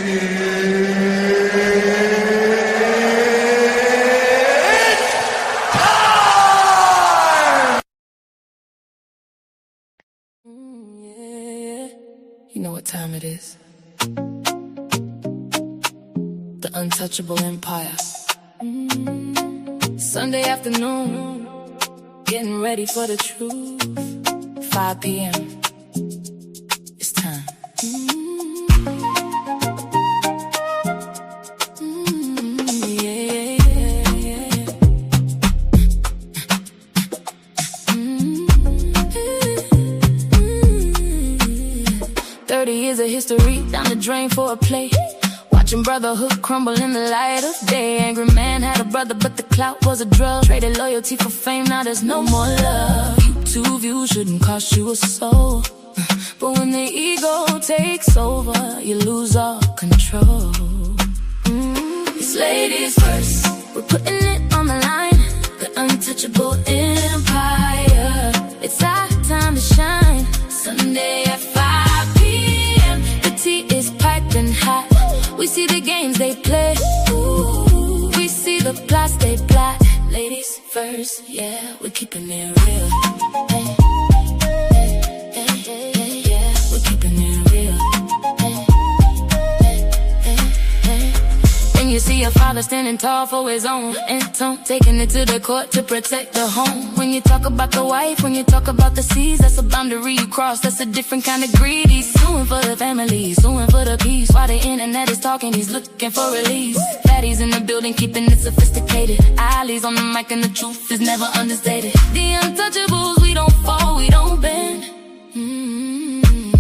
You know what time it is. The untouchable empire. Sunday afternoon, getting ready for the truth. 5 p.m. It's time. 30 years of history down the drain for a play. Watching brotherhood crumble in the light of day. Angry man had a brother, but the clout was a drug. Traded loyalty for fame, now there's no more love. YouTube views shouldn't cost you a soul, but when the ego takes over, you lose all control. It's ladies first, we're putting it on the line. The untouchable empire. It's our time to shine. Sunday at 5 p.m. The tea is piping hot. We see the games they play. Ooh, we see the plots they plot. Ladies first, yeah, we're keeping it real. Hey, hey, hey, hey, yeah, we're keeping it real. Hey, hey, hey. When you see a father standing tall for his own and taking it to the court to protect the home. When you talk about the wife, when you talk about the seas, that's a boundary you cross, that's a different kind of greed. He's suing for the family, suing for the peace. While the internet is talking, he's looking for release. Fatties in the building, keeping it sophisticated. Ali's on the mic and the truth is never understated. The untouchables, we don't fall, we don't bend.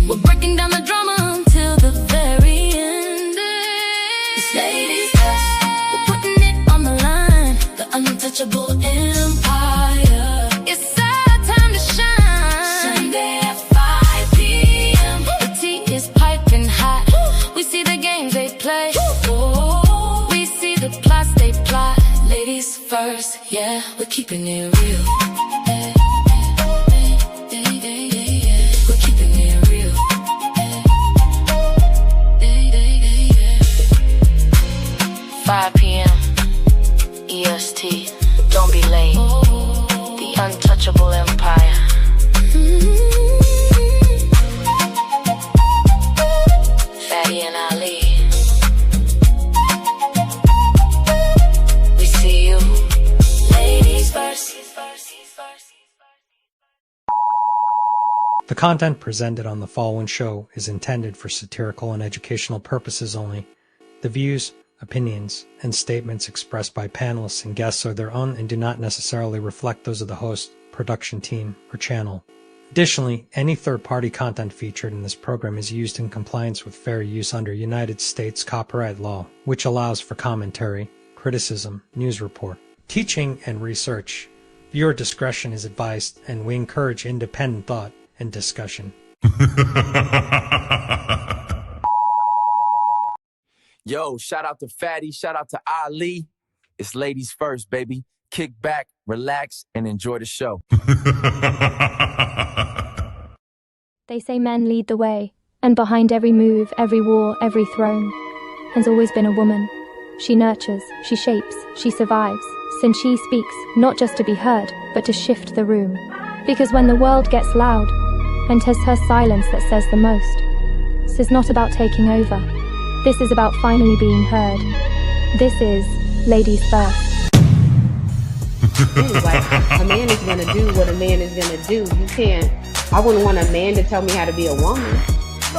We're breaking down the drama until the very end. It's ladies first, we're putting it on the line. The untouchable empire. It's our time to shine. Sunday at 5 p.m. The tea is piping hot. We see the games they play. We see the plots they plot. Ladies first, yeah, we're keeping it real. We're keeping it real. 5 p.m. EST. Don't be late. The untouchable empire. Fatty and Ali. We see you. Ladies first. The content presented on the following show is intended for satirical and educational purposes only. The views, opinions, and statements expressed by panelists and guests are their own and do not necessarily reflect those of the host, production team, or channel. Additionally, any third-party content featured in this program is used in compliance with fair use under United States copyright law, which allows for commentary, criticism, news report, teaching, and research. Viewer discretion is advised, and we encourage independent thought and discussion. Yo, shout out to Fatty, shout out to Ali. It's ladies first, baby. Kick back, relax, and enjoy the show. They say men lead the way, and behind every move, every war, every throne, has always been a woman. She nurtures, she shapes, she survives, since she speaks, not just to be heard, but to shift the room. Because when the world gets loud, and 'tis her silence that says the most, this is not about taking over. This is about finally being heard. This is Ladies First. Like, a man is going to do what a man is going to do. You can't, I wouldn't want a man to tell me how to be a woman.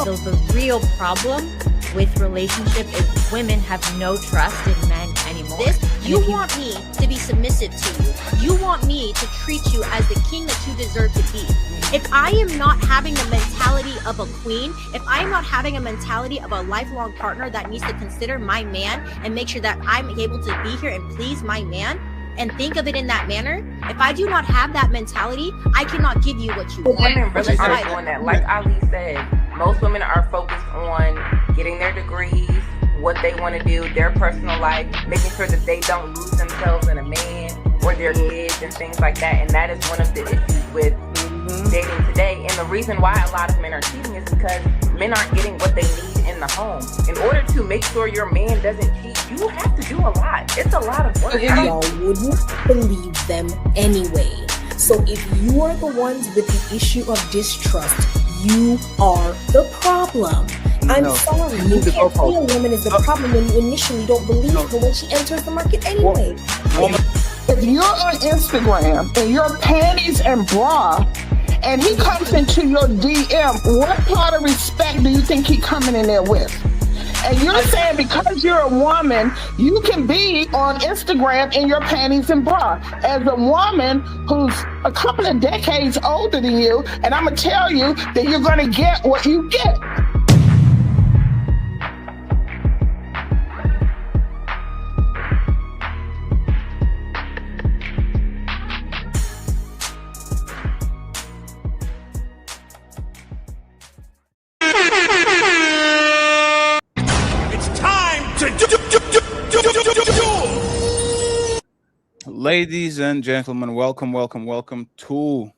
So the real problem with relationship is women have no trust in men anymore. You want me to be submissive to you. You want me to treat you as the king that you deserve to be. If I am not having the mentality of a queen, if I am not having a mentality of a lifelong partner that needs to consider my man and make sure that I'm able to be here and please my man and think of it in that manner, if I do not have that mentality, I cannot give you what you want. Women really are doing that. Like Ali said, most women are focused on getting their degrees, what they want to do, their personal life, making sure that they don't lose themselves in a man or their kids and things like that. And that is one of the issues with dating today. And the reason why a lot of men are cheating is because men aren't getting what they need in the home. In order to make sure your man doesn't cheat, you have to do a lot. It's a lot of work. Y'all wouldn't believe them anyway. So if you are the ones with the issue of distrust, you are the problem. I'm sorry, you can't say a woman is the problem when you initially don't believe her when she enters the market anyway. If you're on Instagram and your panties and bra, and he comes into your DM, what part of respect do you think he coming in there with? And you're saying because you're a woman, you can be on Instagram in your panties and bra. As a woman who's a couple of decades older than you, and I'm going to tell you that you're going to get what you get. Ladies and gentlemen, welcome to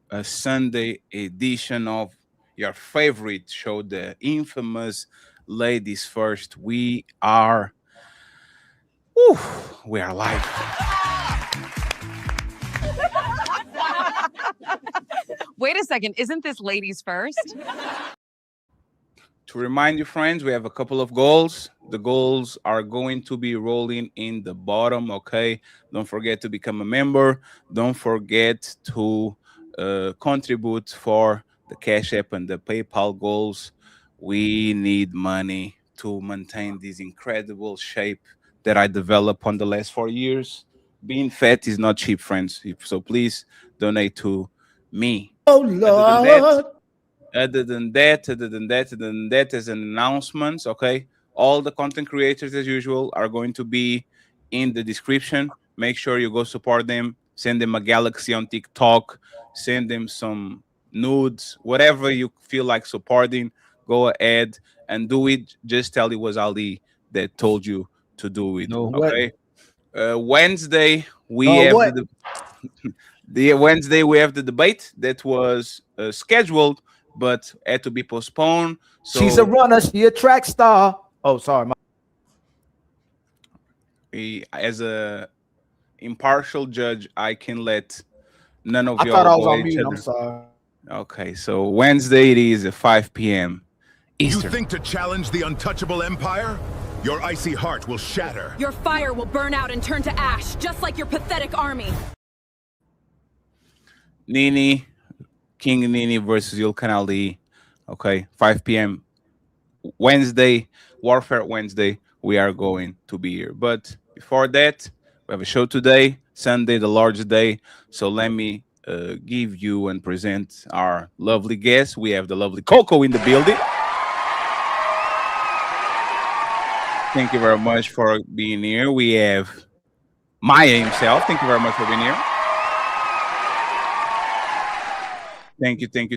a Sunday edition of your favorite show, the infamous Ladies First. We are live. Wait a second, isn't this Ladies First? To remind you, friends, we have a couple of goals. The goals are going to be rolling in the bottom, okay? Don't forget to become a member. Don't forget to contribute for the Cash App and the PayPal goals. We need money to maintain this incredible shape that I developed on the last 4 years. Being fat is not cheap, friends. So please donate to me. Oh, Lord. Other than that, as an announcement, okay? All the content creators, as usual, are going to be in the description. Make sure you go support them. Send them a galaxy on TikTok. Send them some nudes. Whatever you feel like supporting, go ahead and do it. Just tell it was Ali that told you to do it, okay? Wednesday, we have Wednesday we have the debate that was scheduled but had to be postponed. So she's a runner. She a track star. Oh, sorry. As a impartial judge, I can let none of y'all thought I was go on each mute. other. I'm sorry. Okay, so Wednesday it is at 5 p.m. Eastern. You think to challenge the untouchable empire? Your icy heart will shatter. Your fire will burn out and turn to ash, just like your pathetic army. King Nini versus Yulkan Ali. Okay, 5 p.m. Wednesday, Warfare Wednesday. We are going to be here. But before that, we have a show today, Sunday, the Lord's Day. So let me give you and present our lovely guests. We have the lovely Coco in the building. Thank you very much for being here. We have Maya himself. Thank you very much for being here.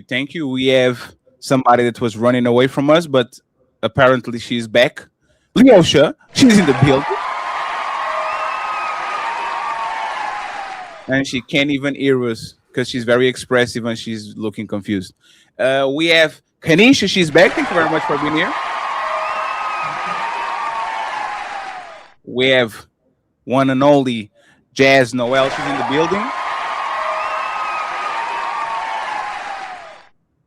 Thank you. We have somebody that was running away from us, but apparently she's back. Leosha, she's in the building. And she can't even hear us because she's very expressive and she's looking confused. We have Kanisha, she's back. Thank you very much for being here. We have one and only Jazz Noel, she's in the building.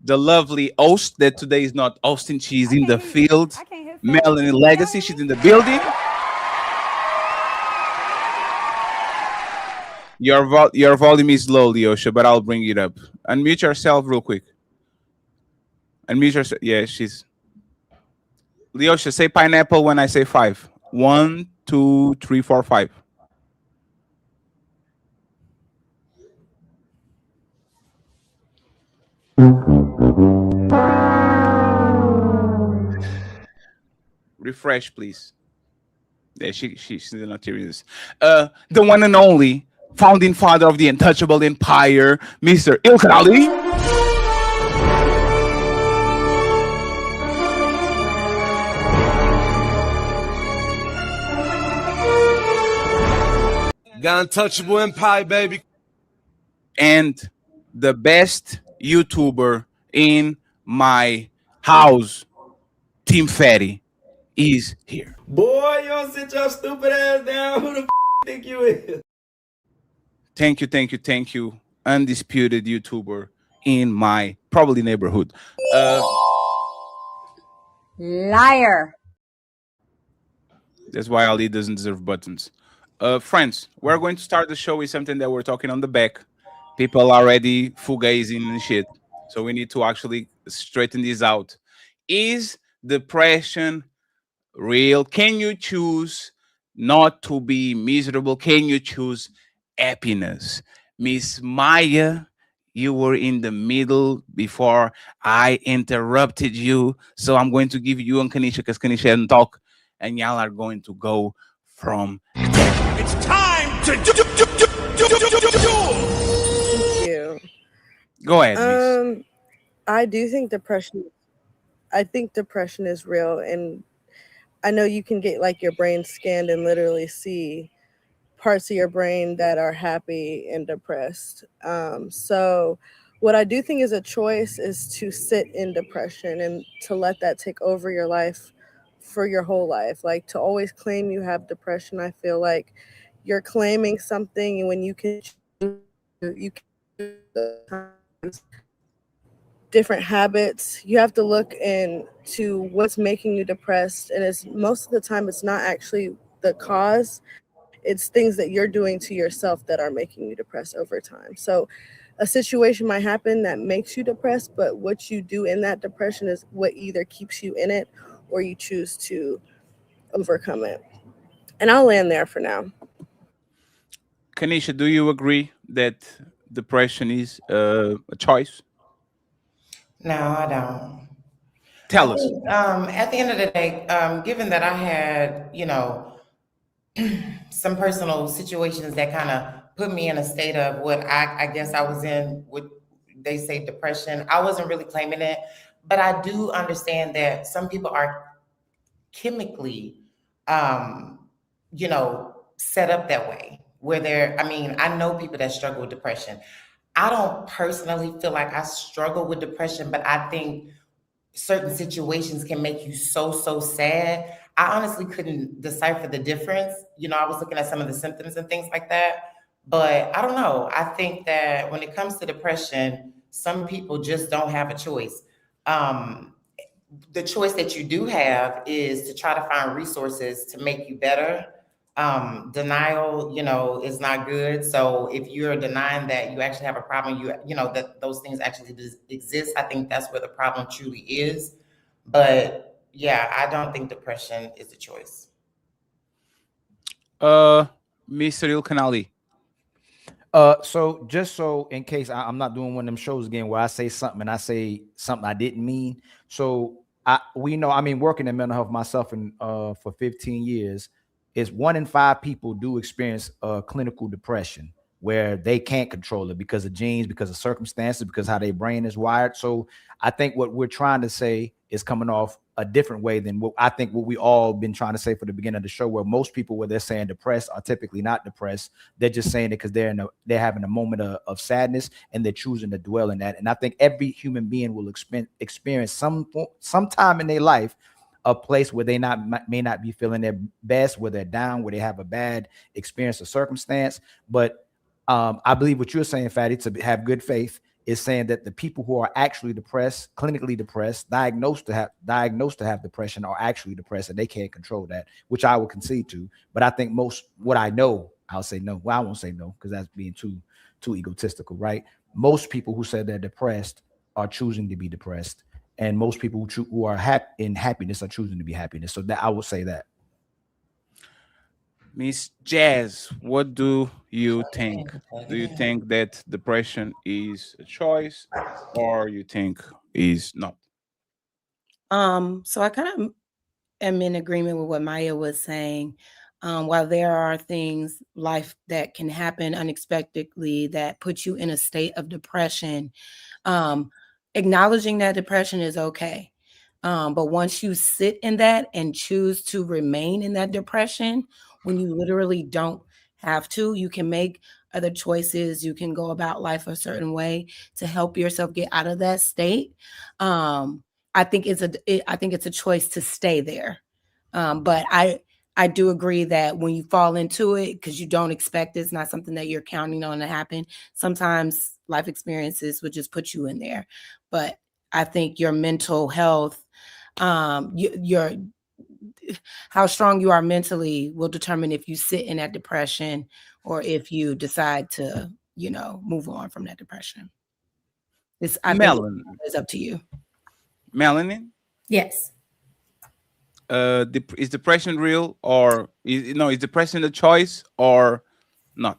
The lovely host that today is not hosting, she's in the field. MelaninLegacy, she's in the building. Your volume is low, Leosha, but I'll bring it up. Unmute yourself real quick. Unmute yourself. Yeah, she's. Leosha, say pineapple when I say 5. 1, 2, 3, 4, 5. Refresh, please. Yeah, she's not hearing this. The one and only founding father of the untouchable empire, Mr. Ilkan Ali. The untouchable empire, baby. And the best YouTuber in my house, Team Fatty is here. Boy, you don't sit your stupid ass down. Who the think you is? Thank you. Undisputed YouTuber in my probably neighborhood. Liar. That's why Ali doesn't deserve buttons. Friends, we're going to start the show with something that we're talking on the back. People are already fugazing and shit. So we need to actually straighten this out. Is depression real? Can you choose not to be miserable? Can you choose happiness? Miss Maya, you were in the middle before I interrupted you. So I'm going to give you and Kanisha, because Kanisha didn't talk, and y'all are going to go from there. It's time to do. Thank you. Go ahead, Miss. I do think depression. I think depression is real, and I know you can get like your brain scanned and literally see parts of your brain that are happy and depressed. So what I do think is a choice is to sit in depression and to let that take over your life for your whole life. Like to always claim you have depression, I feel like you're claiming something, and when you can different habits, you have to look into what's making you depressed, and it's most of the time it's not actually the cause, it's things that you're doing to yourself that are making you depressed over time. So a situation might happen that makes you depressed, but what you do in that depression is what either keeps you in it or you choose to overcome it. And I'll land there for now. Kanisha, do you agree that depression is a choice? No, I don't. Tell us. At the end of the day, given that I had, some personal situations that kind of put me in a state of what I guess I was in, what they say depression. I wasn't really claiming it, but I do understand that some people are chemically, set up that way where I know people that struggle with depression. I don't personally feel like I struggle with depression, but I think certain situations can make you so sad. I honestly couldn't decipher the difference. I was looking at some of the symptoms and things like that, but I don't know. I think that when it comes to depression, some people just don't have a choice. The choice that you do have is to try to find resources to make you better. Denial, is not good. So if you're denying that you actually have a problem, that those things actually exist, I think that's where the problem truly is. But yeah, I don't think depression is a choice. Mr. Ilkanali. So just so in case I'm not doing one of them shows again where I say something and I say something I didn't mean. So we know, working in mental health myself for 15 years, is 1 in 5 people do experience clinical depression where they can't control it because of genes, because of circumstances, because how their brain is wired. So I think what we're trying to say is coming off a different way than what we all been trying to say for the beginning of the show, where most people, where they're saying depressed, are typically not depressed. They're just saying it because they're having a moment of sadness and they're choosing to dwell in that. And I think every human being will experience some time in their life a place where they may not be feeling their best, where they're down, where they have a bad experience or circumstance. But I believe what you're saying, Fatty, to have good faith, is saying that the people who are actually depressed, clinically depressed, diagnosed to have depression, are actually depressed, and they can't control that, which I would concede to. But I think I'll say no. Well, I won't say no because that's being too egotistical, right? Most people who say they're depressed are choosing to be depressed, and most people who are in happiness are choosing to be happiness. So that I will say that. Miss Jazz, what do you think? Do you think that depression is a choice, or you think is not? So I kind of am in agreement with what Maya was saying. While there are things life that can happen unexpectedly that put you in a state of depression, acknowledging that depression is okay. But once you sit in that and choose to remain in that depression, when you literally don't have to, you can make other choices. You can go about life a certain way to help yourself get out of that state. I think it's a choice to stay there. But I do agree that when you fall into it, because you don't expect it's not something that you're counting on to happen, sometimes life experiences would just put you in there. But I think your mental health, your how strong you are mentally will determine if you sit in that depression or if you decide to, move on from that depression. I think it's up to you. Melanin? Yes. Is depression real, or is depression a choice or not?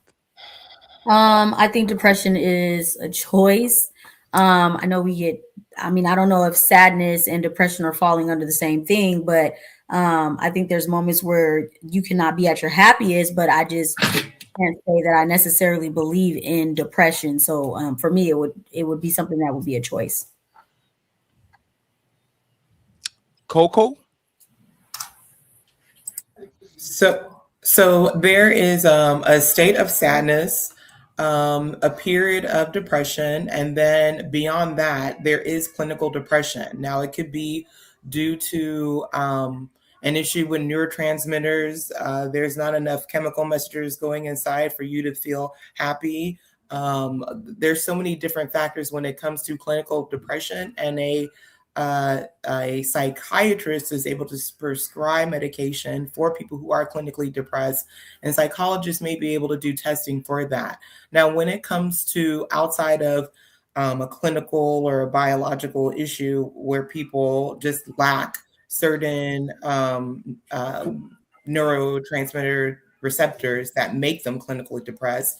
I think depression is a choice. I know I don't know if sadness and depression are falling under the same thing, but I think there's moments where you cannot be at your happiest, but I just can't say that I necessarily believe in depression. So for me, it would be something that would be a choice. Coco? So there is a state of sadness, a period of depression, and then beyond that, there is clinical depression. Now, it could be due to an issue with neurotransmitters. There's not enough chemical messages going inside for you to feel happy. There's so many different factors when it comes to clinical depression, and a psychiatrist is able to prescribe medication for people who are clinically depressed, and psychologists may be able to do testing for that. Now, when it comes to outside of a clinical or a biological issue where people just lack certain neurotransmitter receptors that make them clinically depressed,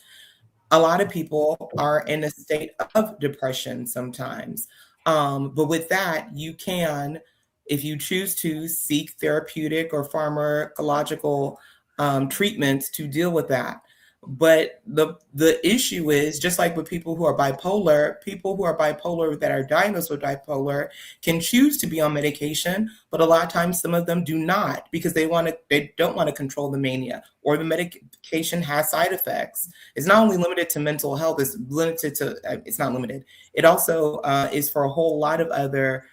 a lot of people are in a state of depression sometimes. But with that, you can, if you choose to, seek therapeutic or pharmacological treatments to deal with that. But the issue is, just like with people who are bipolar that are diagnosed with bipolar can choose to be on medication, but a lot of times some of them do not, because they don't want to control the mania, or the medication has side effects. It's not only limited to mental health, it's not limited. It also is for a whole lot of other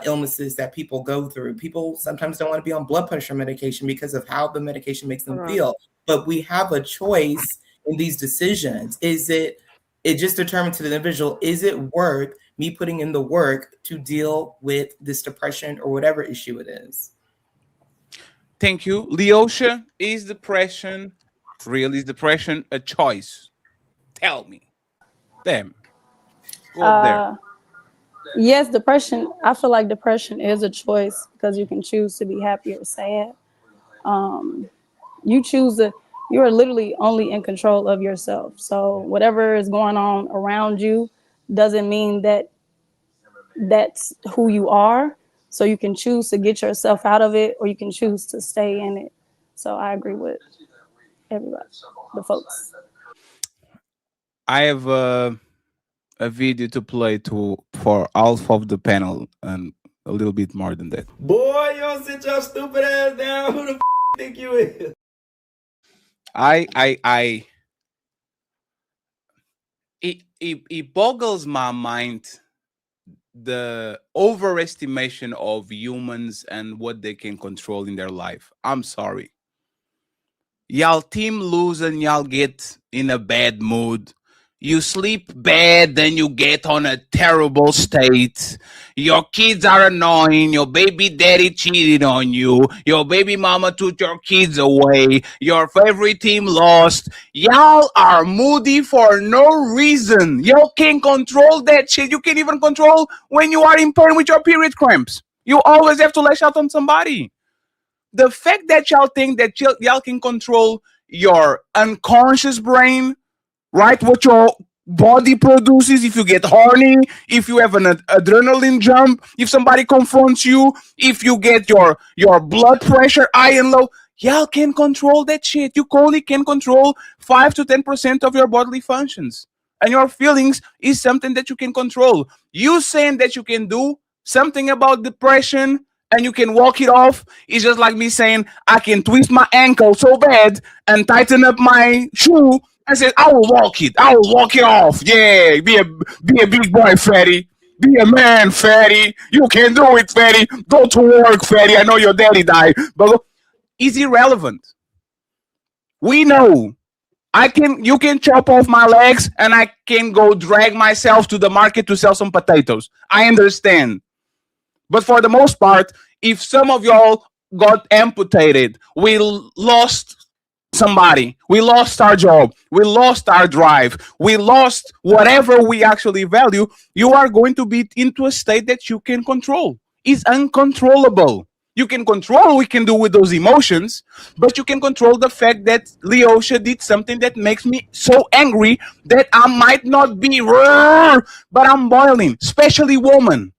illnesses that people go through. People sometimes don't want to be on blood pressure medication because of how the medication makes them feel. But we have a choice in these decisions. It just determines to the individual, is it worth me putting in the work to deal with this depression or whatever issue it is? Thank you. Leosha, is depression real? Is depression a choice? Tell me. Damn. Go up there. Yes, depression. I feel like depression is a choice because you can choose to be happy or sad. You are literally only in control of yourself. So whatever is going on around you doesn't mean that that's who you are. So you can choose to get yourself out of it, or you can choose to stay in it. So I agree with everybody, the folks. I have a video to play for half of the panel and a little bit more than that. Boy, you don't sit your stupid ass down. Who the f think you is? It boggles my mind, the overestimation of humans and what they can control in their life. I'm sorry. Y'all team lose and y'all get in a bad mood. You sleep bad, then you get on a terrible state. Your kids are annoying. Your baby daddy cheated on you. Your baby mama took your kids away. Your favorite team lost. Y'all are moody for no reason. Y'all can't control that shit. You can't even control when you are in pain with your period cramps. You always have to lash out on somebody. The fact that y'all think that y'all can control your unconscious brain, right? What your body produces, if you get horny, if you have an adrenaline jump, if somebody confronts you, if you get your blood pressure high and low, y'all can control that shit. You only can control 5 to 10% of your bodily functions. And your feelings is something that you can control. You saying that you can do something about depression and you can walk it off is just like me saying I can twist my ankle so bad and tighten up my shoe. I said, I will walk it. I will walk it off. Yeah, be a big boy, Freddy. Be a man, fatty. You can do it, fatty. Go to work, fatty. I know your daddy died, but it's irrelevant. We know you can chop off my legs and I can go drag myself to the market to sell some potatoes. I understand. But for the most part, if some of y'all got amputated, we lost somebody, we lost our job, we lost our drive, we lost whatever we actually value, you are going to be into a state that you can control. It's uncontrollable. You can control what we can do with those emotions, but you can control the fact that Leosha did something that makes me so angry that I might not be, but I'm boiling, especially women.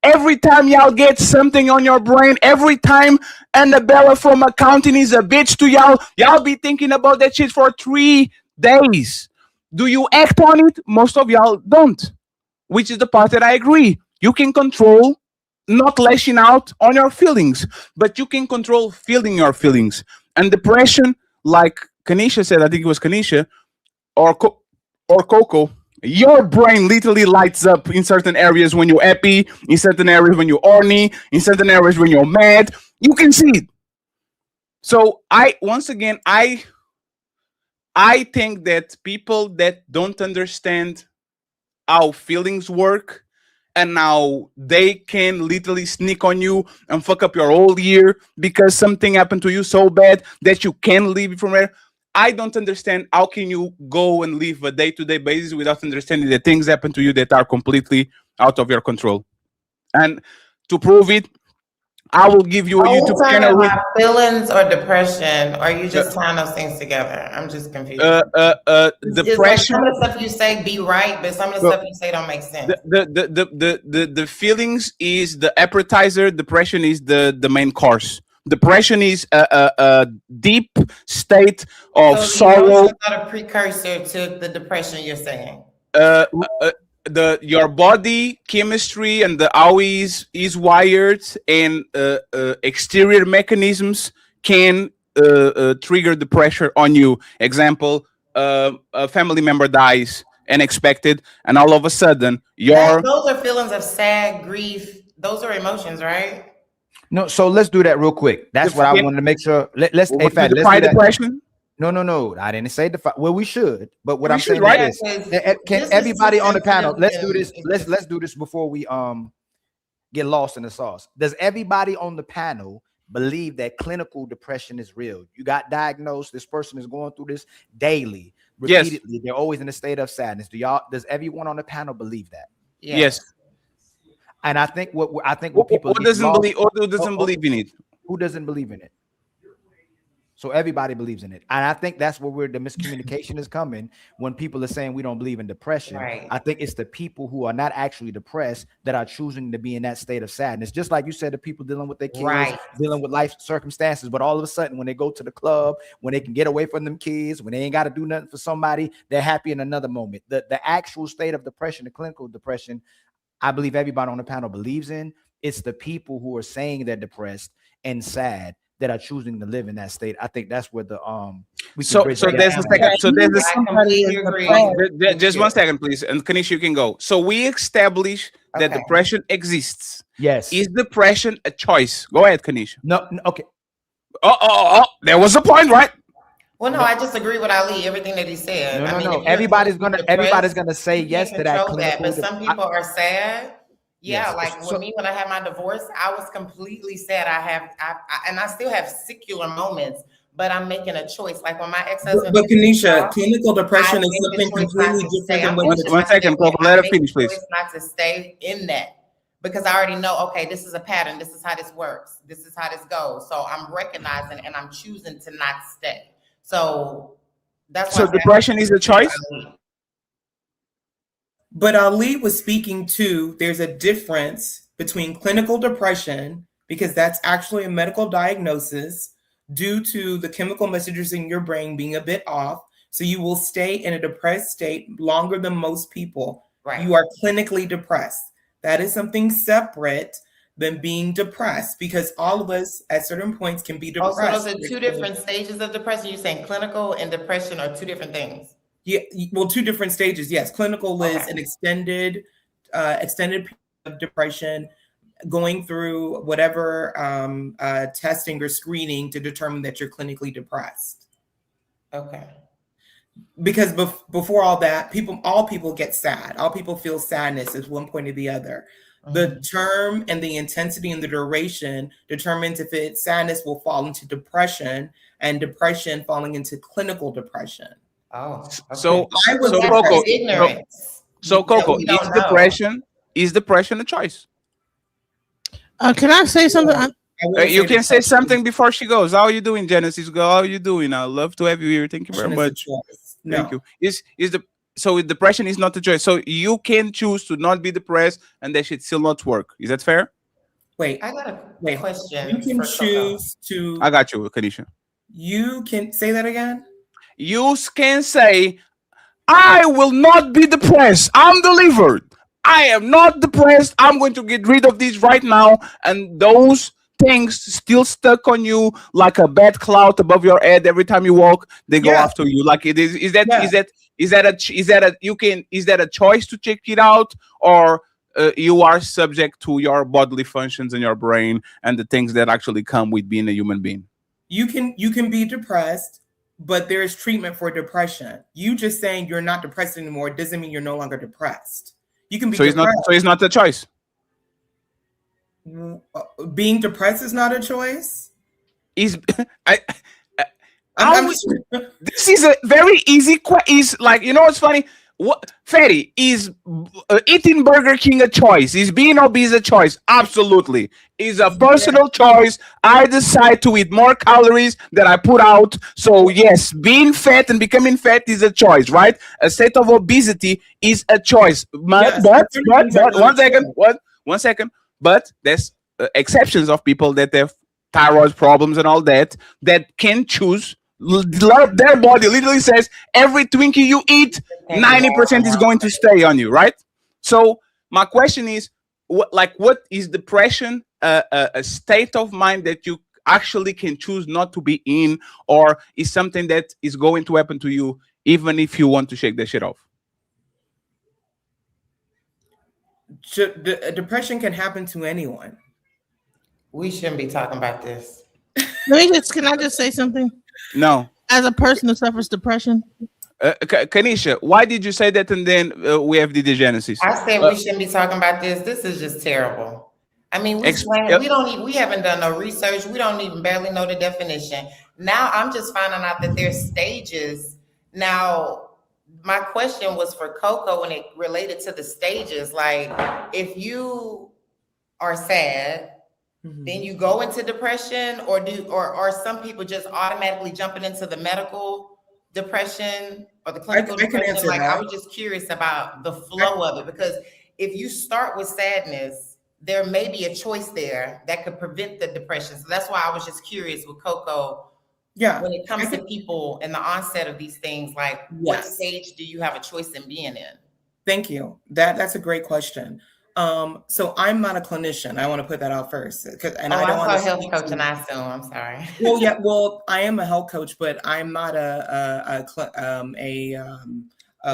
Every time y'all get something on your brain, every time Annabella from accounting is a bitch to y'all be thinking about that shit for 3 days. Do you act on it? Most of y'all don't, which is the part that I agree. You can control not lashing out on your feelings, but you can control feeling your feelings. And depression, like Kanisha said, I think it was Kanisha, or Coco, your brain literally lights up in certain areas when you're happy, in certain areas when you're horny, in certain areas when you're mad. You can see it. So once again, I think that people that don't understand how feelings work, and now they can literally sneak on you and fuck up your whole year because something happened to you so bad that you can't leave from there. I don't understand how can you go and live a day-to-day basis without understanding that things happen to you that are completely out of your control. And to prove it, I will give you a YouTube channel. Feelings or depression, or are you just tying those things together? I'm just confused. Depression. Like some of the stuff you say be right, but some of the stuff you say don't make sense. The feelings is the appetizer. Depression is the main course. Depression is a deep state of sorrow. It's not a precursor to the depression you're saying. Your body chemistry and how is wired and exterior mechanisms can trigger the pressure on you. Example, a family member dies unexpected, and all of a sudden those are feelings of sad grief. Those are emotions, right? No, so let's do that real quick. That's what I wanted to make sure. Let's do depression. No. I didn't say well, we should, but what I'm saying is, can everybody on the panel? Let's do this. Let's do this before we get lost in the sauce. Does everybody on the panel believe that clinical depression is real? You got diagnosed. This person is going through this daily, repeatedly. Yes. They're always in a state of sadness. Does everyone on the panel believe that? Yes. And I think what people who doesn't believe in it? Who doesn't believe in it? So everybody believes in it. And I think that's where the miscommunication is coming when people are saying we don't believe in depression. Right. I think it's the people who are not actually depressed that are choosing to be in that state of sadness. Just like you said, the people dealing with their kids, dealing with life circumstances, but all of a sudden when they go to the club, when they can get away from them kids, when they ain't got to do nothing for somebody, they're happy in another moment. The actual state of depression, the clinical depression, I believe everybody on the panel believes in. It's the people who are saying they're depressed and sad that are choosing to live in that state. I think that's where the so there's a second. So there's just 1 second, please, and Kanisha, you can go. So we establish that depression exists. Yes. Is depression a choice? Go ahead, Kanisha. No. Okay. Oh, there was a point, right? Well, no, I just agree with Ali. Everything that he said. No. Everybody's gonna say yes to that. But some people are sad. Yeah, yes. When I had my divorce, I was completely sad. I still have secular moments, but I'm making a choice. Like when my ex-husband. But Kanisha, clinical depression is something completely different than what. 1 second, Coco. Let her finish, please. Not to stay in that because I already know. Okay, this is a pattern. This is how this works. This is how this goes. So I'm recognizing and I'm choosing to not stay. So that's so depression is a choice. But Ali was speaking to there's a difference between clinical depression, because that's actually a medical diagnosis due to the chemical messages in your brain being a bit off. So you will stay in a depressed state longer than most people. Right. You are clinically depressed. That is something separate than being depressed, because all of us at certain points can be depressed. Oh, so those are two different stages of depression. You're saying clinical and depression are two different things. Yeah, well, two different stages. Yes, clinical is an extended extended period of depression, going through whatever testing or screening to determine that you're clinically depressed. Okay. Because before all that, all people get sad. All people feel sadness at one point or the other. The term and the intensity and the duration determines if sadness will fall into depression, and depression falling into clinical depression. Oh, okay. So Coco, ignorance. So Coco, is depression a choice? Can I say something? You can say something before she goes. How are you doing, Genesis? Go. How are you doing? I love to have you here. Thank you very much. Thank you. So depression is not a choice. So you can choose to not be depressed, and that should still not work. Is that fair? Wait, I got a question. You can choose to. I got you, Kanisha. You can say that again. You can say, I will not be depressed. I'm delivered. I am not depressed. I'm going to get rid of this right now. And those things still stuck on you like a bad cloud above your head. Every time you walk, they go after you. Like it is. Is that a choice to check it out, or you are subject to your bodily functions in your brain and the things that actually come with being a human being? You can be depressed, but there is treatment for depression. You just saying you're not depressed anymore doesn't mean you're no longer depressed. You can be depressed. So it's not a choice. Being depressed is not a choice. This is a very easy question. Is like, you know what's funny? What, Fatty, is eating Burger King a choice? Is being obese a choice? Absolutely. It's a personal choice. I decide to eat more calories that I put out. So yes, being fat and becoming fat is a choice, right? A state of obesity is a choice. But one second. But there's exceptions of people that have thyroid problems and all that can choose. Their body literally says every Twinkie you eat, 90% is going to stay on you, right? So my question is, what is depression a state of mind that you actually can choose not to be in, or is something that is going to happen to you even if you want to shake that shit off? Depression can happen to anyone. We shouldn't be talking about this. Can I just say something? No. As a person who suffers depression. Kanisha, why did you say that? And then we have the Genesis. I said we shouldn't be talking about this. This is just terrible. I mean, we haven't done no research. We don't even barely know the definition. Now I'm just finding out that there's stages. Now, my question was for Coco when it related to the stages. Like, if you are sad, then you go into depression, or some people just automatically jumping into the medical depression or the clinical depression. Like, I was just curious about the flow of it, because if you start with sadness, there may be a choice there that could prevent the depression. So that's why I was just curious with Coco. Yeah. When it comes to people and the onset of these things, like what stage do you have a choice in being in? Thank you. That's a great question. So I'm not a clinician. I want to put that out first. I don't want to health coach, and I assume. I'm sorry. Well, I am a health coach, but I'm not a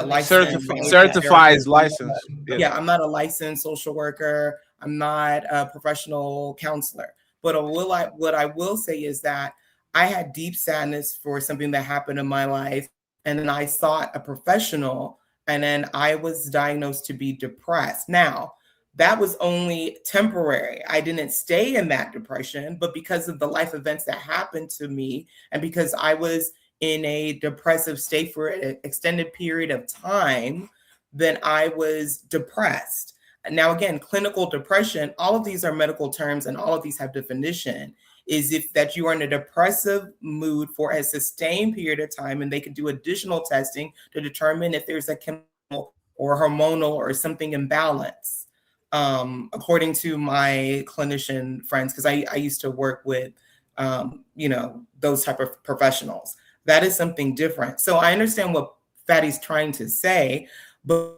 licensed certified license. Yeah, I'm not a licensed social worker. I'm not a professional counselor. But what I will say is that I had deep sadness for something that happened in my life, and then I sought a professional, and then I was diagnosed to be depressed. Now, that was only temporary. I didn't stay in that depression, but because of the life events that happened to me, and because I was in a depressive state for an extended period of time, then I was depressed. Now, again, clinical depression, all of these are medical terms, and all of these have definition, is if that you are in a depressive mood for a sustained period of time, and they can do additional testing to determine if there's a chemical or hormonal or something imbalance. According to my clinician friends, because I used to work with, those type of professionals. That is something different. So I understand what Fatty's trying to say, but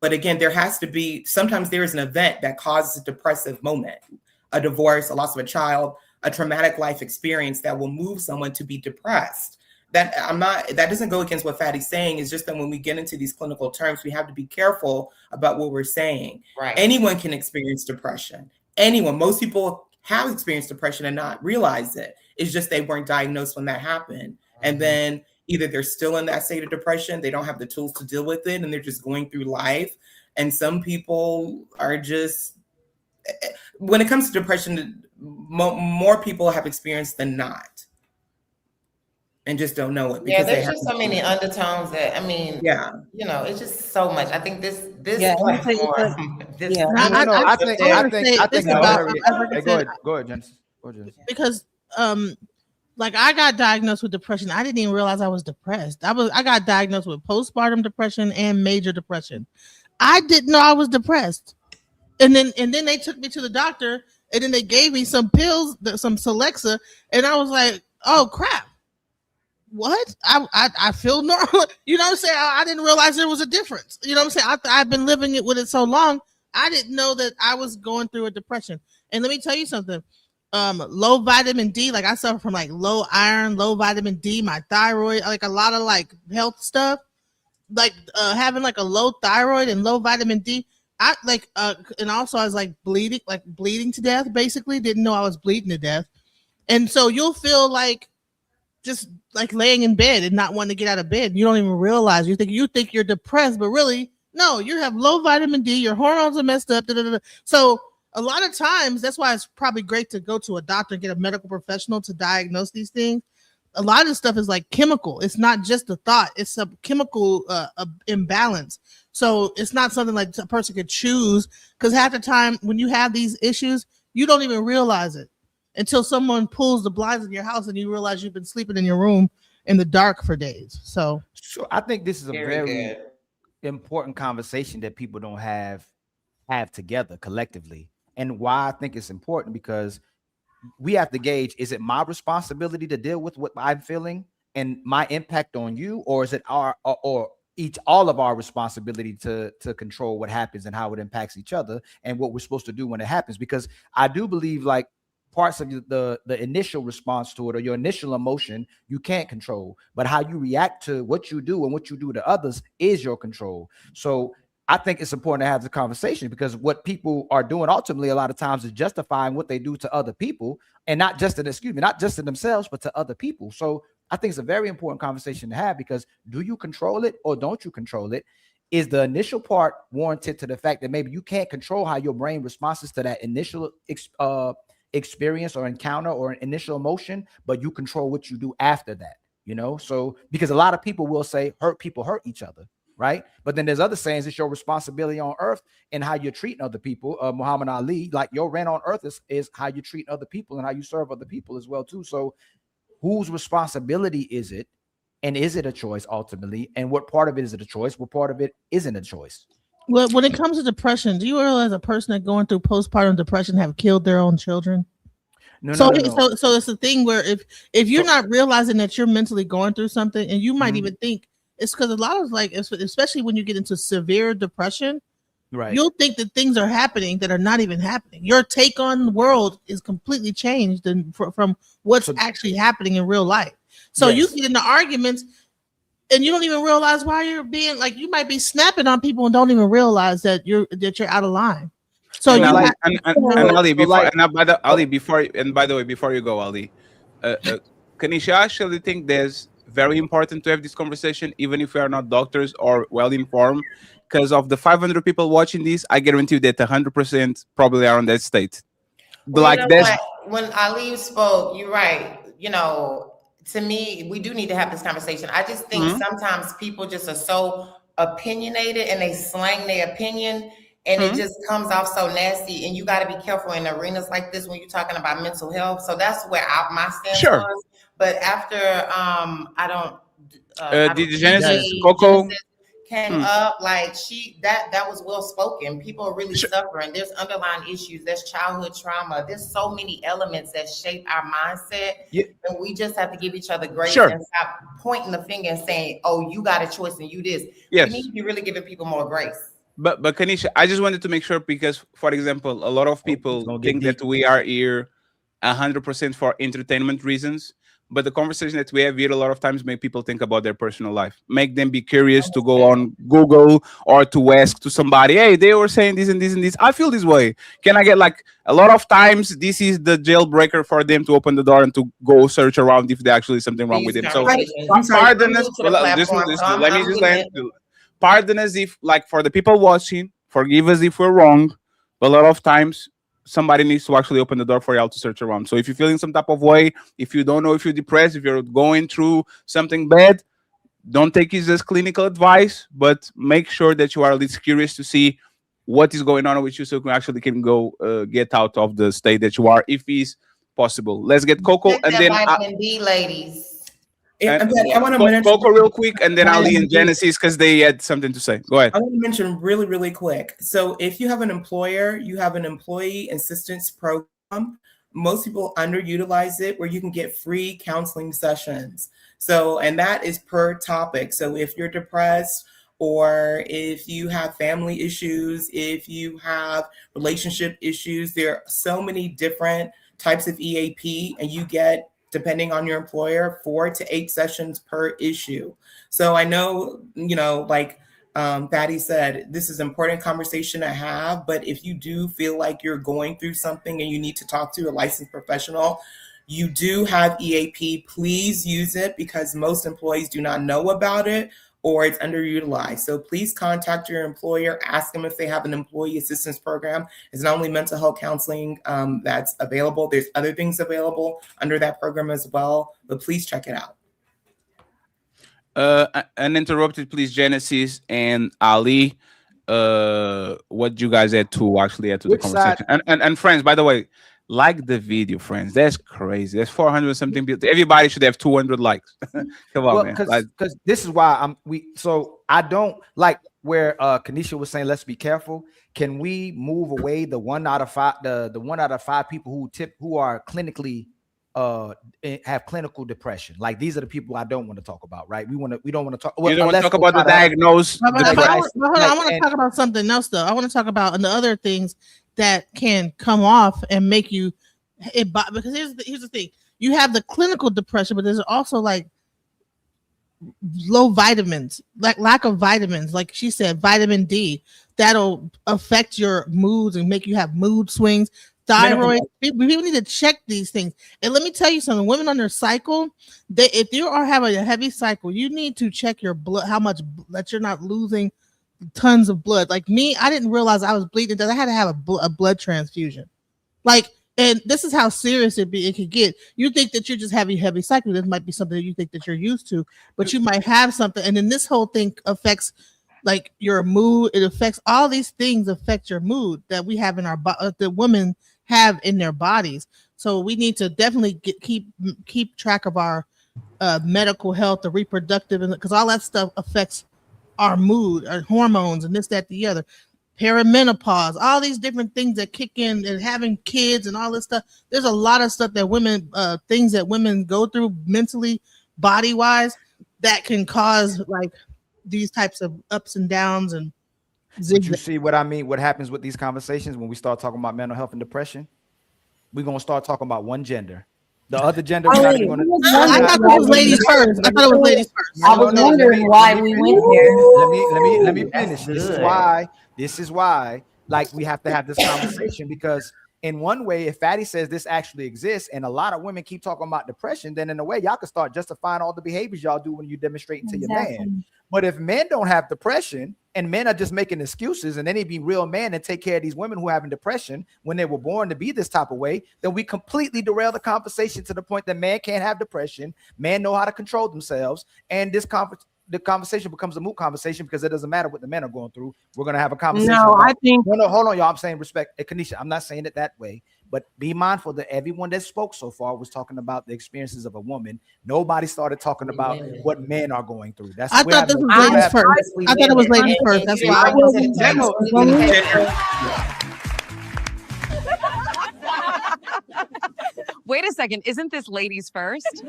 again, there has to be, sometimes there is an event that causes a depressive moment, a divorce, a loss of a child, a traumatic life experience that will move someone to be depressed. that that doesn't go against what Fatty's saying. It's just that when we get into these clinical terms, we have to be careful about what we're saying. Right. Anyone can experience depression. Anyone. Most people have experienced depression and not realize it. It's just they weren't diagnosed when that happened. And then either they're still in that state of depression, they don't have the tools to deal with it, and they're just going through life. And some people are just, when it comes to depression, more people have experienced than not, and just don't know it. Yeah, there's just so many undertones that, I mean, yeah, you know, it's just so much. I think this Yeah, platform, this, yeah. I think go ahead, Genesis. Because like I got diagnosed with depression. I didn't even realize I was depressed. I got diagnosed with postpartum depression and major depression. I didn't know I was depressed. And then they took me to the doctor, and then they gave me some pills, some Celexa, and I was like, oh crap. What? I feel normal. You know what I'm saying? I didn't realize there was a difference. You know what I'm saying? I've been living it with it so long. I didn't know that I was going through a depression. And let me tell you something. Low vitamin D, like I suffer from like low iron, low vitamin D, my thyroid, like a lot of like health stuff, like having like a low thyroid and low vitamin D. I like and also I was like bleeding to death, basically. Didn't know I was bleeding to death. And so you'll feel like just like laying in bed and not wanting to get out of bed. You don't even realize. You think you're depressed, but really, no, you have low vitamin D, your hormones are messed up. So a lot of times, that's why it's probably great to go to a doctor and get a medical professional to diagnose these things. A lot of this stuff is like chemical. It's not just a thought. It's a chemical imbalance. So it's not something like a person could choose, because half the time when you have these issues, you don't even realize it until someone pulls the blinds in your house and you realize you've been sleeping in your room in the dark for days. So I think this is a very good. important conversation that people don't have together collectively. And why I think it's important, because we have to gauge, is it my responsibility to deal with what I'm feeling and my impact on you, or is it all of our responsibility to control what happens and how it impacts each other and what we're supposed to do when it happens? Because I do believe like parts of the initial response to it, or your initial emotion, you can't control, but how you react to what you do and what you do to others is your control. So I think it's important to have the conversation, because what people are doing ultimately a lot of times is justifying what they do to other people, and not just to themselves, but to other people. So I think it's a very important conversation to have, because do you control it or don't you control it? Is the initial part warranted to the fact that maybe you can't control how your brain responds to that initial experience or encounter or an initial emotion, but you control what you do after that, you know? So because a lot of people will say hurt people hurt each other, right? But then there's other sayings, it's your responsibility on earth and how you're treating other people. Muhammad Ali, like your rent on earth is how you treat other people and how you serve other people as well too. So whose responsibility is it? And is it a choice ultimately? And what part of it is it a choice? What part of it isn't a choice? Well, when it comes to depression, do you realize a person that going through postpartum depression have killed their own children? No. So it's a thing where if you're not realizing that you're mentally going through something, and you might even think it's because a lot of like, especially when you get into severe depression, right? You'll think that things are happening that are not even happening. Your take on the world is completely changed from what's actually happening in real life. So you get into arguments, and you don't even realize why you're being like, you might be snapping on people and don't even realize that you're out of line. So and you Ali, have, Ali, by the way, before you go, Ali, Kanisha, I actually think there's very important to have this conversation, even if we are not doctors or well informed, because of the 500 people watching this, I guarantee you that 100% probably are on that state. Well, like that's when Ali spoke, you're right. You know, to me, we do need to have this conversation. I just think sometimes people just are so opinionated and they slang their opinion, and it just comes off so nasty. And you got to be careful in arenas like this when you're talking about mental health. So that's where my stance was. But after I don't did Genesis Coco came up, like that was well spoken. People are really suffering. There's underlying issues. There's childhood trauma. There's so many elements that shape our mindset, and we just have to give each other grace and stop pointing the finger and saying, "Oh, you got a choice and you this." We need to be really giving people more grace. But Kanisha, I just wanted to make sure, because, for example, a lot of people think that we are here 100% for entertainment reasons. But the conversation that we have here a lot of times make people think about their personal life, make them be curious to go on Google or to ask to somebody, hey, they were saying this and this and this. I feel this way. Can I get like a lot of times this is the jailbreaker for them to open the door and to go search around if there actually is something wrong with them. So pardon us. Let me just land. Pardon us if, like, for the people watching, forgive us if we're wrong. But a lot of times somebody needs to actually open the door for y'all to search around. So if you're feeling some type of way, if you don't know if you're depressed, if you're going through something bad, don't take it as clinical advice, but make sure that you are at least curious to see what is going on with you so you actually can go get out of the state that you are, if it's possible. Let's get Coco and then vitamin D, ladies. I want to mention Coco real quick, and then Ali and Genesis because they had something to say. Go ahead. I want to mention really, really quick. So if you have an employer, you have an employee assistance program. Most people underutilize it, where you can get free counseling sessions. So, and that is per topic. So if you're depressed, or if you have family issues, if you have relationship issues, there are so many different types of EAP, and you get, depending on your employer, 4 to 8 sessions per issue. So I know, like Patty said, this is an important conversation to have, but if you do feel like you're going through something and you need to talk to a licensed professional, you do have EAP. Please use it, because most employees do not know about it, or it's underutilized. So please contact your employer, ask them if they have an employee assistance program. It's not only mental health counseling that's available, there's other things available under that program as well, but please check it out. Uninterrupted, please, Genesis and Ali. What you guys had to actually add to the conversation? And friends, by the way, like the video, friends. That's crazy. That's 400 something. Everybody should have 200 likes. Come on, man. Because this is why so I don't like where Kanisha was saying, let's be careful. Can we move away the 1 out of 5, the 1 out of 5 people who are clinically have clinical depression? Like, these are the people I don't want to talk about, right? We don't want to talk. You don't want to talk about the diagnosed. I want to talk about something else, though. I want to talk about the other things that can come off and make you because here's the thing. You have the clinical depression, but there's also like low vitamins, like lack of vitamins, like she said, vitamin D, that'll affect your moods and make you have mood swings. Thyroid, people need to check these things. And let me tell you something, women on their cycle, if you are having a heavy cycle, you need to check your blood, how much that you're not losing tons of blood. Like me, I didn't realize I was bleeding because I had to have a blood transfusion. Like, and this is how serious it could get. You think that you're just having a heavy cycle. This might be something that you think that you're used to, but you might have something. And then this whole thing affects like your mood. It affects all these things affect your mood that we have in our the women have in their bodies. So we need to definitely keep track of our medical health, the reproductive, because all that stuff affects our mood, our hormones, and this, that, the other, perimenopause, all these different things that kick in, and having kids and all this stuff. There's a lot of stuff that women, things that women go through mentally, body wise, that can cause like these types of ups and downs. And but you see what I mean? What happens with these conversations when we start talking about mental health and depression? We're gonna start talking about one gender. The other gender. I thought it was ladies first. I thought it was ladies first. I was wondering why we went there. Let me finish. This is why, like, we have to have this conversation, because in one way, if Fatty says this actually exists, and a lot of women keep talking about depression, then in a way, y'all can start justifying all the behaviors y'all do when you demonstrate to your man. But if men don't have depression, and men are just making excuses, and then he'd be real man and take care of these women who are having depression when they were born to be this type of way, then we completely derail the conversation to the point that man can't have depression, men know how to control themselves, and the conversation becomes a moot conversation because it doesn't matter what the men are going through. We're going to have a conversation. No, I think. No, hold on, y'all. I'm saying respect. Kanisha, I'm not saying it that way, but be mindful that everyone that spoke so far was talking about the experiences of a woman. Nobody started talking about what men are going through. That's I thought this was ladies first. I thought it was ladies first. That's why I wasn't. Wait a second. Isn't this ladies first?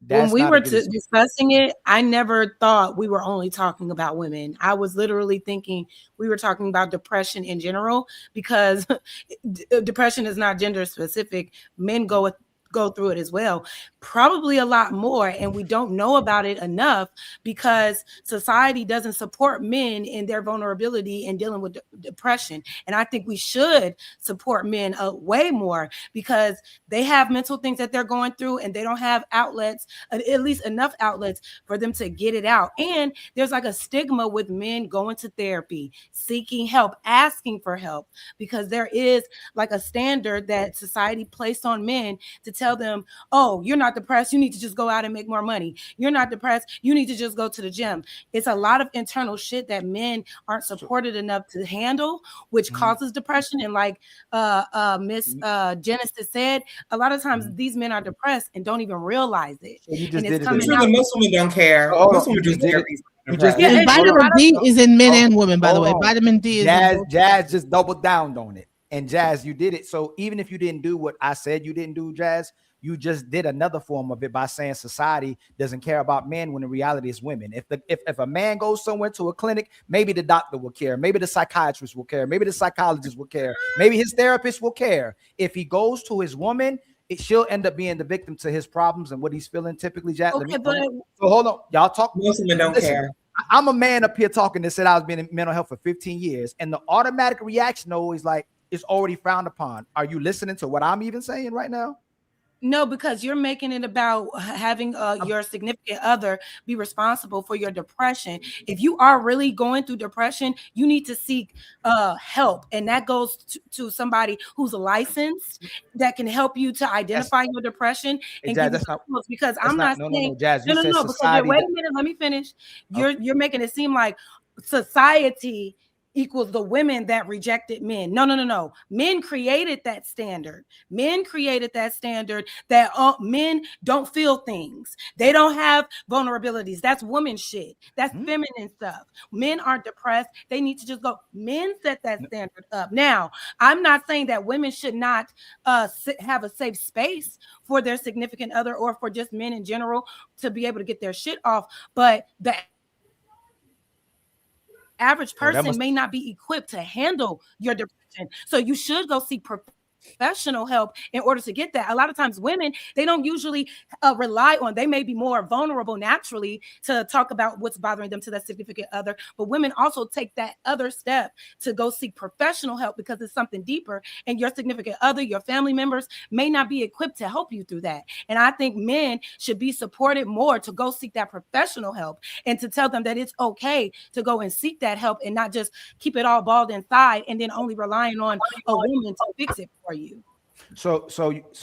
When we were discussing it, I never thought we were only talking about women. I was literally thinking we were talking about depression in general, because depression is not gender specific. Men go through it as well, probably a lot more, and we don't know about it enough because society doesn't support men in their vulnerability in dealing with depression. And I think we should support men way more, because they have mental things that they're going through and they don't have outlets, at least enough outlets for them to get it out. And there's like a stigma with men going to therapy, seeking help, asking for help, because there is like a standard that society placed on men to tell them, oh, you're not depressed, you need to just go out and make more money. You're not depressed, you need to just go to the gym. It's a lot of internal shit that men aren't supported enough to handle, which causes depression. And like Miss Genesis said, a lot of times these men are depressed and don't even realize it. So you just and it's did it. coming Sure, out. most women don't care. Most women just did it. You just Yeah, and vitamin D is in men and women, by the way. Vitamin D is in both. Jazz just doubled down on it. And Jazz, you did it. So even if you didn't do what I said you didn't do, Jazz, you just did another form of it by saying society doesn't care about men when in reality it's women. If a man goes somewhere to a clinic, maybe the doctor will care, maybe the psychiatrist will care, maybe the psychologist will care, maybe his therapist will care. If he goes to his woman, she'll end up being the victim to his problems and what he's feeling typically. Jazz, Okay, so hold on, y'all talk. Most women don't care. I'm a man up here talking that said I was been in mental health for 15 years, and the automatic reaction always like it's already frowned upon. Are you listening to what I'm even saying right now? No, because you're making it about having your significant other be responsible for your depression. If you are really going through depression, you need to seek help. And that goes to somebody who's licensed that can help you to identify your depression. And Jazz, give you tools. Because I'm not saying, no, Jazz, you said because society wait a minute, let me finish. You're making it seem like society equals the women that rejected men. No. Men created that standard. Men created that standard that men don't feel things. They don't have vulnerabilities. That's woman shit. That's feminine stuff. Men aren't depressed. They need to just go. Men set that standard up. Now, I'm not saying that women should not have a safe space for their significant other or for just men in general to be able to get their shit off. But the average person may not be equipped to handle your depression. So you should go seek professional help in order to get that. A lot of times women, they don't usually rely on, they may be more vulnerable naturally to talk about what's bothering them to their significant other, but women also take that other step to go seek professional help because it's something deeper, and your significant other, your family members may not be equipped to help you through that. And I think men should be supported more to go seek that professional help and to tell them that it's okay to go and seek that help and not just keep it all balled inside and then only relying on a woman to fix it for you. So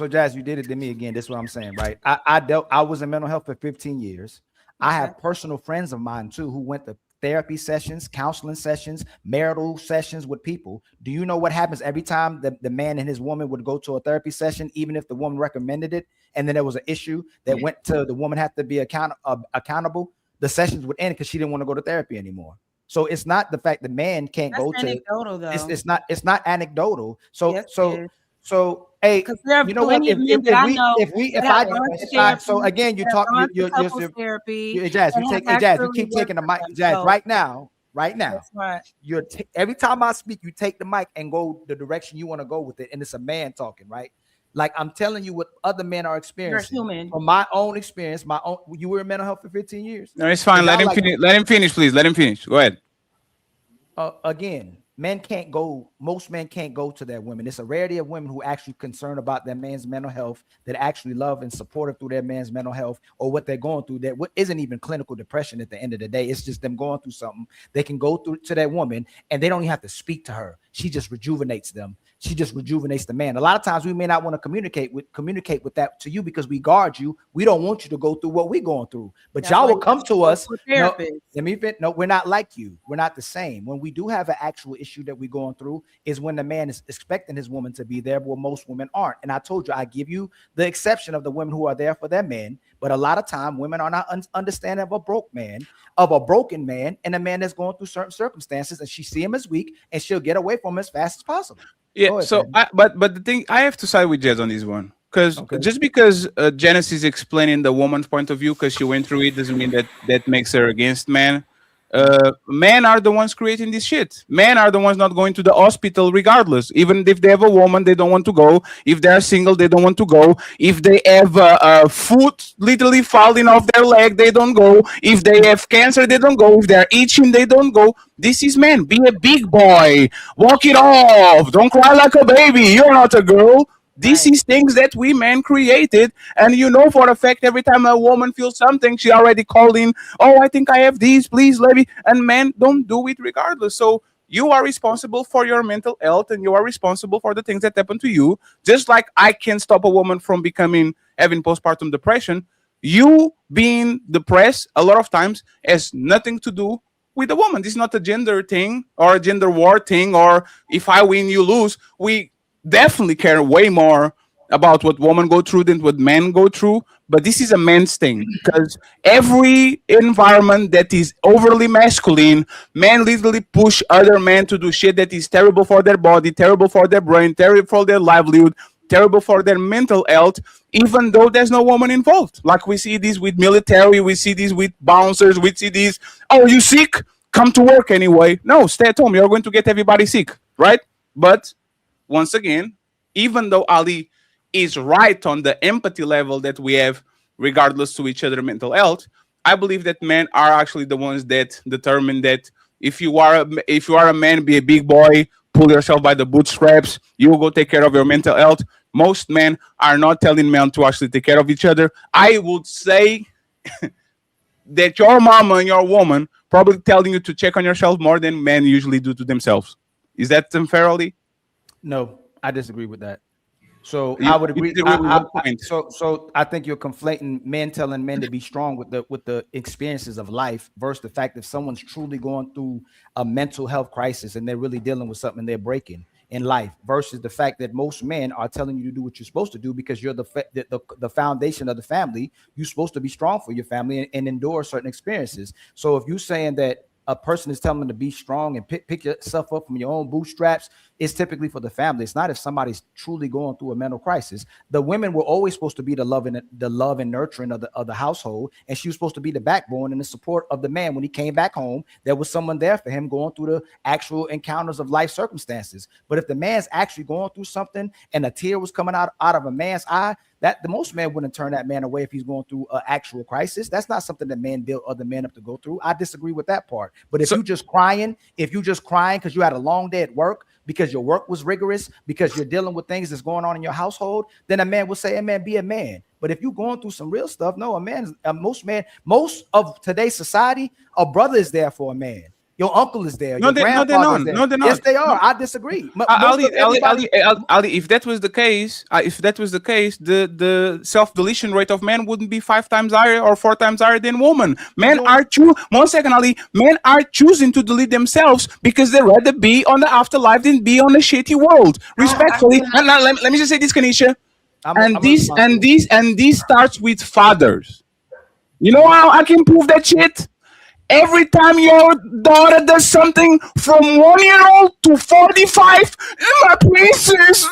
Jazz, you did it to me again. This is what I'm saying, right? I was in mental health for 15 years. Okay. I have personal friends of mine too who went to therapy sessions, counseling sessions, marital sessions with people. Do you know what happens every time the man and his woman would go to a therapy session, even if the woman recommended it, and then there was an issue that went to the woman had to be accountable? The sessions would end because she didn't want to go to therapy anymore. So it's not the fact the man can't go to. Anecdotal, though. It's not anecdotal. So yes, so hey, you know what? If I so again, you talk you're Jazz. You keep taking the mic, Jazz. Right now, you're every time I speak, you take the mic and go the direction you want to go with it, and it's a man talking, right? Like I'm telling you what other men are experiencing. You're human. From my own experience, you were in mental health for 15 years. No, it's fine. Let him finish. Let him finish, please. Let him finish. Go ahead. Again, most men can't go to their women. It's a rarity of women who actually concerned about their man's mental health, that actually love and support through their man's mental health or what they're going through. That isn't even clinical depression at the end of the day. It's just them going through something. They can go through to that woman and they don't even have to speak to her. She just rejuvenates them. She just rejuvenates the man. A lot of times we may not want to communicate with that to you because we guard you. We don't want you to go through what we're going through. But y'all will come to us. No, we're not like you. We're not the same. When we do have an actual issue that we're going through is when the man is expecting his woman to be there, but most women aren't. And I told you, I give you the exception of the women who are there for their men. But a lot of time women are not understanding of a broken man, and a man that's going through certain circumstances, and she see him as weak and she'll get away from him as fast as possible. Yeah. Ahead, but the thing, I have to side with Jez on this one, Because just because Janice is explaining the woman's point of view because she went through it doesn't mean that that makes her against men. Men are the ones creating this shit. Men are the ones not going to the hospital regardless. Even if they have a woman, they don't want to go. If they are single, they don't want to go. If they have a foot literally falling off their leg, they don't go. If they have cancer, they don't go. If they are itching, they don't go. This is men. Be a big boy. Walk it off. Don't cry like a baby. You're not a girl. This is things that we men created, and you know for a fact every time a woman feels something, she already called in. Oh, I think I have these, please, let me. And men don't do it regardless. So you are responsible for your mental health, and you are responsible for the things that happen to you. Just like I can stop a woman from having postpartum depression. You being depressed a lot of times has nothing to do with a woman. This is not a gender thing or a gender war thing, or if I win, you lose. We definitely care way more about what women go through than what men go through, but this is a man's thing because every environment that is overly masculine, men literally push other men to do shit that is terrible for their body, terrible for their brain, terrible for their livelihood, terrible for their mental health, even though there's no woman involved. Like we see this with military, we see this with bouncers, we see this, oh, you sick? Come to work anyway. No, stay at home. You're going to get everybody sick, right? But once again, even though Ali is right on the empathy level that we have, regardless to each other mental health, I believe that men are actually the ones that determine that if you are a man, be a big boy, pull yourself by the bootstraps, you will go take care of your mental health. Most men are not telling men to actually take care of each other. I would say that your mama and your woman probably telling you to check on yourself more than men usually do to themselves. Is that unfair, Ali? No, I disagree with that. So I would agree. So I think you're conflating men telling men to be strong with the experiences of life versus the fact that someone's truly going through a mental health crisis and they're really dealing with something they're breaking in life versus the fact that most men are telling you to do what you're supposed to do because you're the foundation of the family. You're supposed to be strong for your family and endure certain experiences. So if you're saying that a person is telling them to be strong and pick yourself up from your own bootstraps, it's typically for the family. It's not if somebody's truly going through a mental crisis. The women were always supposed to be the love and nurturing of the household, and she was supposed to be the backbone and the support of the man when he came back home. There was someone there for him going through the actual encounters of life circumstances. But if the man's actually going through something and a tear was coming out of a man's eye, that the most men wouldn't turn that man away if he's going through an actual crisis. That's not something that men build other men up to go through. I disagree with that part. But if you're just crying because you had a long day at work, because your work was rigorous, because you're dealing with things that's going on in your household, then a man would say, hey man, be a man. But if you're going through some real stuff, no, most of today's society, a brother is there for a man. Your uncle is there. No, they're not. No, they're not. Yes, they are. I disagree. Ali, if that was the case, the self-deletion rate of men wouldn't be 5 times higher or 4 times higher than women. Men are men are choosing to delete themselves because they'd rather be on the afterlife than be on a shitty world. Respectfully, and now, let me just say this, Kanisha. This starts with fathers. You know how I can prove that shit? Every time your daughter does something from 1-year-old to 45, my princess,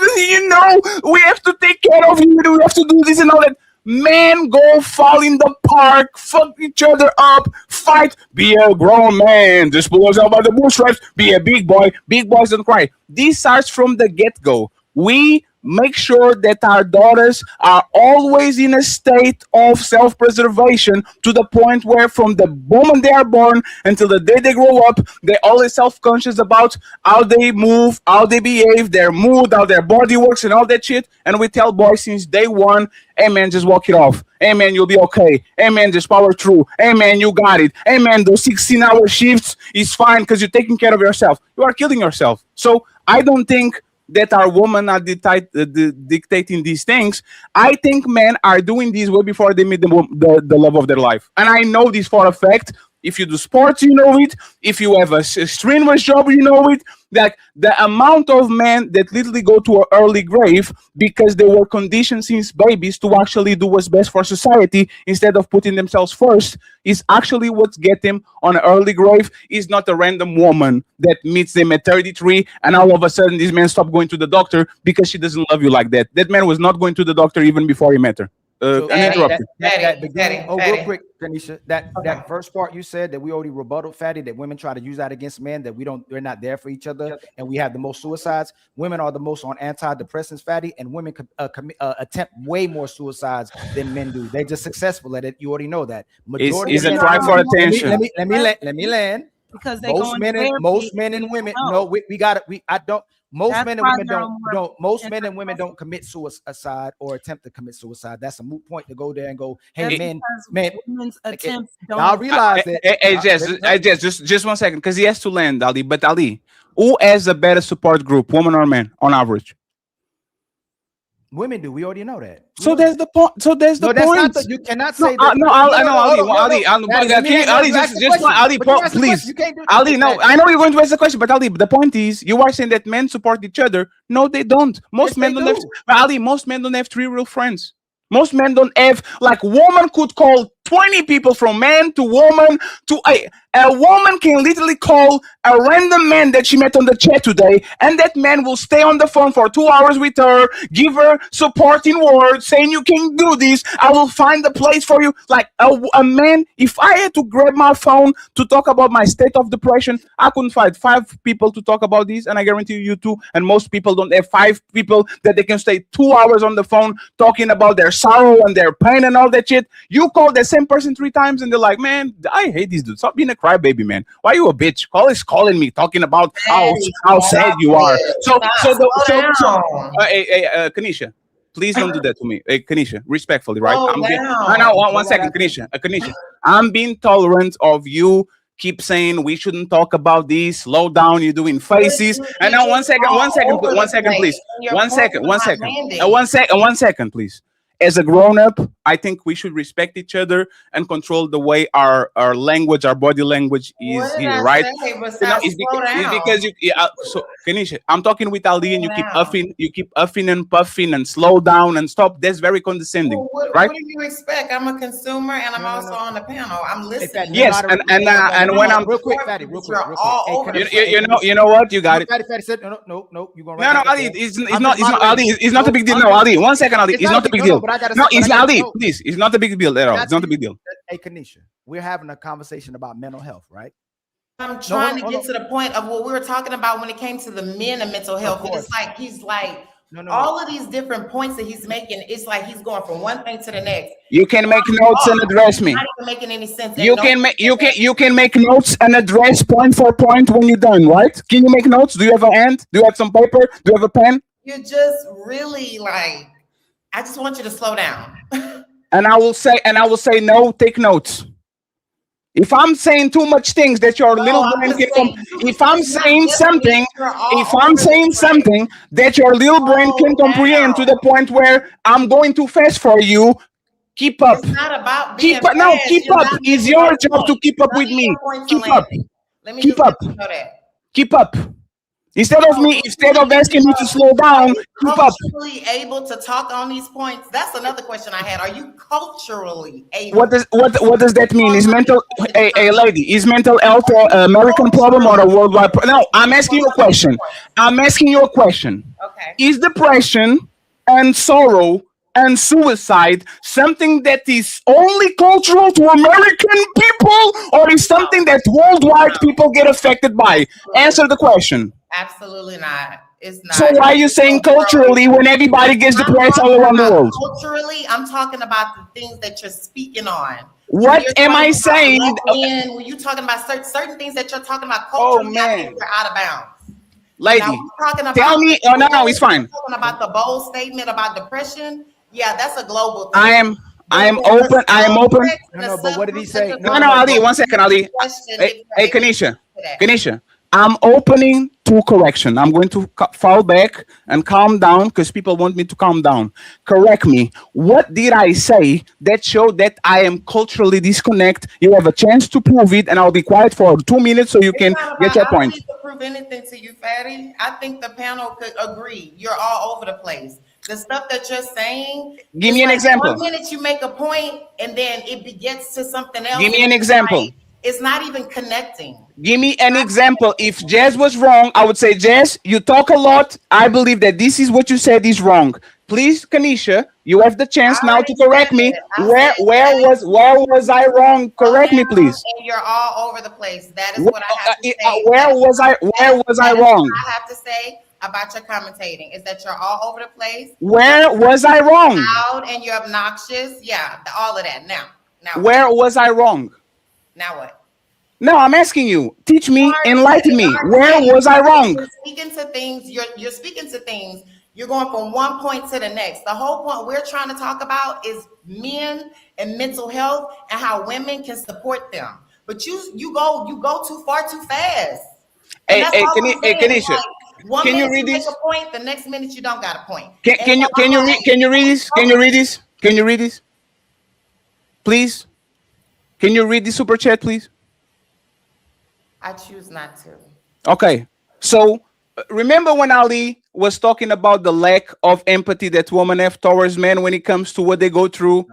we have to take care of you. We have to do this and all that. Men go fall in the park, fuck each other up, fight. Be a grown man. Just pull yourself by the bootstraps. Be a big boy. Big boys don't cry. This starts from the get-go. We make sure that our daughters are always in a state of self-preservation to the point where from the moment they are born until the day they grow up, they're always self-conscious about how they move, how they behave, their mood, how their body works and all that shit. And we tell boys since day one, hey man, just walk it off. Hey man, you'll be okay. Hey man, just power through. Hey man, you got it. Hey man, those 16-hour shifts is fine because you're taking care of yourself. You are killing yourself. So I don't think that our women are dictating these things. I think men are doing this way before they meet the love of their life. And I know this for a fact If you do sports, you know it. If you have a strenuous job, you know it. Like the amount of men that literally go to an early grave because they were conditioned since babies to actually do what's best for society instead of putting themselves first is actually what's get them on an early grave. Is not a random woman that meets them at 33 and all of a sudden this man stopped going to the doctor because she doesn't love you like that. That man was not going to the doctor even before he met her. So Uninterrupted. Real quick, Kanisha, that first part you said that we already rebutted, Fatty, that women try to use that against men, that we're not there for each other, and we have the most suicides. Women are the most on antidepressants, Fatty, and women attempt way more suicides than men do. They're just successful at it. You already know that. It's a cry for attention. Let me land. Because most men and women. No, we got it. Most men and women don't. Most men and women don't commit suicide or attempt to commit suicide. That's a moot point to go there and go, hey, man. Women's attempts don't. I realize that. Hey, just 1 second, because he has to land, Ali. But Ali, who has a better support group, woman or man, on average? Women do. We already know that. So there's the point. So there's the point. You cannot say that. No, Ali, please. Ali, no, I know you're going to ask the question, but Ali, the point is, you are saying that men support each other. No, they don't. Most men don't have. Ali, most men don't have 3 real friends. Most men don't have, like, woman could call 20 people from man to woman to a woman can literally call a random man that she met on the chat today, and that man will stay on the phone for 2 hours with her, give her supporting words, saying you can do this, I will find a place for you. Like a man, if I had to grab my phone to talk about my state of depression, I couldn't find 5 people to talk about this, and I guarantee you too, and most people don't have 5 people that they can stay 2 hours on the phone talking about their sorrow and their pain and all that shit. You call the same person 3 times and they're like, man, I hate this dude. Stop being a crybaby, man. Why are you a bitch? Is calling me, talking about how sad you are. Kanisha, please don't do that to me. Kanisha, respectfully, right? One second, Kanisha. I'm being tolerant of you. Keep saying we shouldn't talk about this. Slow down. You're doing faces. And now one second, please. One second, please. As a grown-up, I think we should respect each other and control the way our language, our body language is here, right? It's because you. So, Kanisha, I'm talking with Ali, and you keep huffing and puffing, and slow down and stop. That's very condescending, right? What do you expect? I'm a consumer, and I'm also on the panel. I'm listening. Yes, and when I'm real quick, Fatty, real quick. You know what? You got it. Fatty said no. You going right? No, Ali, it's not Ali. It's not a big deal. No, Ali, 1 second, Ali. It's not a big deal. No, it's Ali. Please, it's not a big deal at all. It's not a big deal. Hey, Kanisha, we're having a conversation about mental health, right? I'm trying to get to the point of what we were talking about when it came to the men and mental health. It's like he's like all of these different points that he's making. It's like he's going from one thing to the next. You can make notes and address me. Not even making any sense. You can make notes and address point for point when you're done, right? Can you make notes? Do you have a hand? Do you have some paper? Do you have a pen? You're just really like. I just want you to slow down. And I will say no, take notes. If I'm saying too much things that your little brain can if I'm saying something that your little brain can comprehend to the point where I'm going too fast for you, keep up. It's not about keep up. No, keep up. It's your job to keep up with me. Keep up. Keep up. Keep up. Instead of asking me to slow down, keep up. Culturally able to talk on these points? That's another question I had. Are you culturally able? What does that mean? Is mental is mental health an American problem or a worldwide problem? No, I'm asking you a question. Okay. Is depression and sorrow and suicide something that is only cultural to American people, or is something that worldwide people get affected by? Answer the question. Absolutely not. It's not. So why are you saying culturally when everybody gets depressed all around the world? Culturally, I'm talking about the things that you're speaking on. What am I saying? When you're talking about certain things that you're talking about culturally, I think you're out of bounds. Lady, tell me. Oh, no, it's fine. Talking about the bold statement about depression. Yeah, that's a global thing. I am open. No, but what did he say? No, Ali. 1 second, Ali. Hey, Kanisha. I'm opening to correction. I'm going to fall back and calm down because people want me to calm down. Correct me. What did I say that showed that I am culturally disconnected? You have a chance to prove it, and I'll be quiet for 2 minutes so you can get your point. I don't need to prove anything to you, Fatty. I think the panel could agree. You're all over the place. The stuff that you're saying. Give me an example. 1 minute you make a point, and then it begets to something else. Give me an example. It's not even connecting. Give me an example. If Jazz was wrong, I would say, Jazz, you talk a lot. I believe that this is what you said is wrong. Please, Kanisha, you have the chance now to correct me. Where was I wrong? Correct me, please. And you're all over the place. That is what I have to say. Where was I wrong? I have to say about your commentating is that you're all over the place. Where was I wrong? Loud and you're obnoxious. Yeah, all of that. Now where was I wrong? Now what? No, I'm asking you. Teach me, enlighten me. Where was I wrong? You're speaking to things. You're speaking to things. You're going from one point to the next. The whole point we're trying to talk about is men and mental health and how women can support them. But you go too far too fast. Hey, Kanisha, like, can you read make this? a point, the next minute you don't got a point. Can you read this? Please? Can you read the super chat, please? I choose not to. Okay. So remember when Ali was talking about the lack of empathy that women have towards men when it comes to what they go through?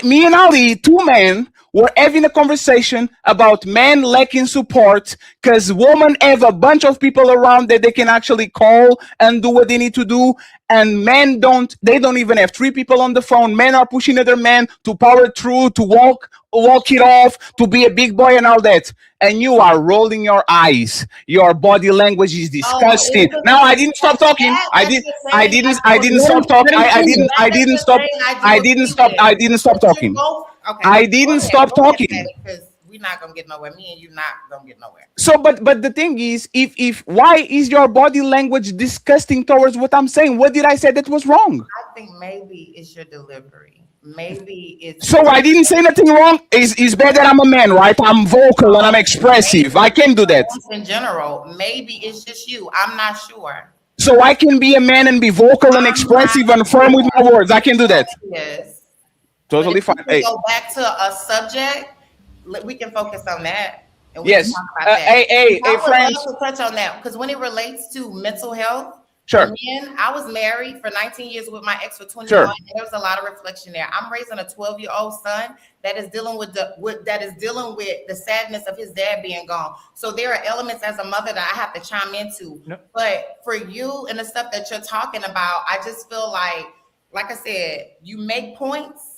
Me and Ali, two men, were having a conversation about men lacking support because women have a bunch of people around that they can actually call and do what they need to do, and men don't. They don't even have 3 people on the phone. Men are pushing other men to power through, to walk it off, to be a big boy and all that. And you are rolling your eyes. Your body language is disgusting. Now I didn't stop talking. I didn't stop talking. I didn't stop talking. Okay. I didn't stop talking. Because we're not gonna get nowhere. Me and you not gonna get nowhere. So, but the thing is, if why is your body language disgusting towards what I'm saying? What did I say that was wrong? I think maybe it's your delivery. Maybe it's. So I didn't say nothing wrong. It's better that I'm a man, right? I'm vocal and I'm expressive. I can do that. In general, maybe it's just you. I'm not sure. So I can be a man and be vocal and expressive and firm with my words. I can do that. Yes. Totally fine. Hey. Go back to a subject. We can focus on that. And we Yes. can talk about that. Hey, friends. I would love to touch on that because when it relates to mental health, Sure. men, I was married for 19 years with my ex for 21. Sure. And there was a lot of reflection there. I'm raising a 12-year-old son that is dealing with the sadness of his dad being gone. So there are elements as a mother that I have to chime into. Nope. But for you and the stuff that you're talking about, I just feel like I said, you make points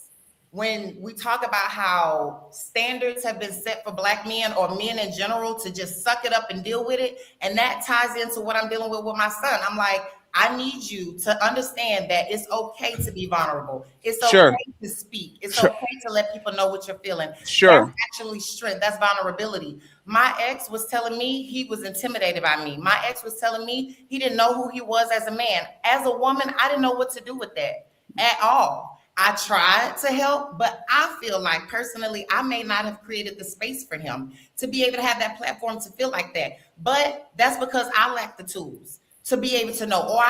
when we talk about how standards have been set for Black men or men in general to just suck it up and deal with it. And that ties into what I'm dealing with my son. I'm like, I need you to understand that it's okay to be vulnerable. It's okay Sure. to speak. It's Sure. okay to let people know what you're feeling. Sure. That's actually strength. That's vulnerability. My ex was telling me he was intimidated by me. My ex was telling me he didn't know who he was as a man. As a woman, I didn't know what to do with that at all. I tried to help, but I feel like personally, I may not have created the space for him to be able to have that platform to feel like that. But that's because I lack the tools to be able to know, or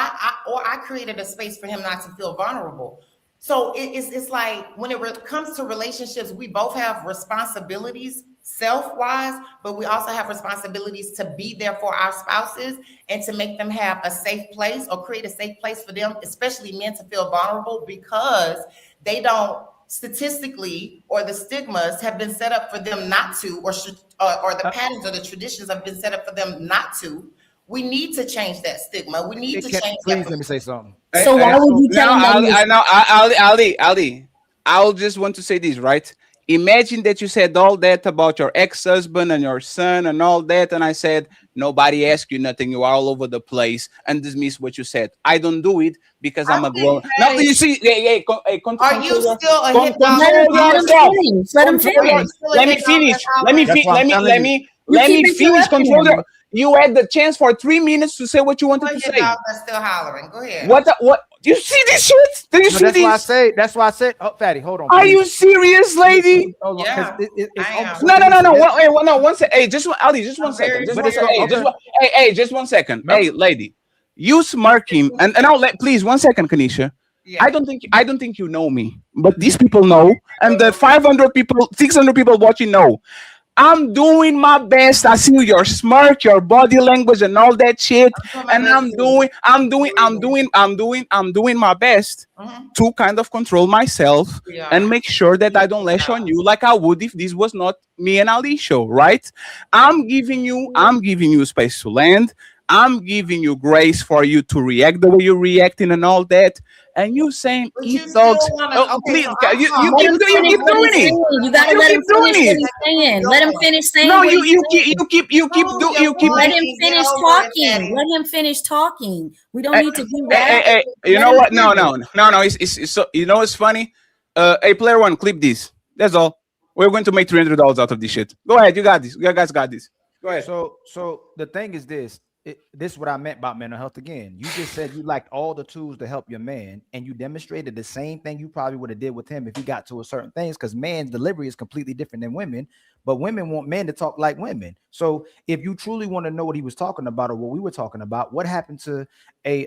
I created a space for him not to feel vulnerable. So it's like when it comes to relationships, we both have responsibilities self-wise, but we also have responsibilities to be there for our spouses and to make them have a safe place or create a safe place for them, especially men, to feel vulnerable because they don't statistically, or the stigmas have been set up for them not to, or the patterns or the traditions have been set up for them not to. We need to change that stigma. We need to change Please that. let me say something. So why would you tell them? Ali, I'll just want to say this, right? Imagine that you said all that about your ex-husband and your son and all that, and I said, nobody asked you nothing, you are all over the place, and dismiss what you said. I don't do it because I'm a grown. Now you see, Are you still a hit dog? Let him finish. Let me finish. Control your. You had the chance for 3 minutes to say what you wanted to Your say. dogs are still hollering. Go ahead. What? You see this shit? Do you see this? That's why I said. Oh, Fatty, hold on. Are please. you serious, lady? Hold on, 'cause it's almost No. like One second. Hey, just one, Ali, just 1 second. Just But one it's second. okay. Hey, just 1 second. Hey, lady, you smirking, and I'll let, please, 1 second, Kanisha. I don't think you know me, but these people know, and the 500 people, 600 people watching know. I'm doing my best. I see your smirk, your body language, and all that shit. And I'm doing my best to kind of control myself and make sure that I don't lash on you like I would if this was not me and Ali show, right? I'm giving you space to land. I'm giving you grace for you to react the way you're reacting and all that. And you saying eat dogs. Please, you keep doing it. You gotta let him finish what he's saying. Let him finish saying. No, what you he's keep Let him finish talking. Let him finish talking. We don't need to do that. Hey, you know what? No. It's so, you know what's funny? Hey, player one, clip this. That's all. We're going to make $300 out of this shit. Go ahead, you got this. You guys got this. Go ahead. So the thing is this. This is what I meant about mental health again. You just said you liked all the tools to help your man, and you demonstrated the same thing you probably would have did with him if he got to a certain things, because man's delivery is completely different than women, but women want men to talk like women. So if you truly want to know what he was talking about or what we were talking about, what happened to a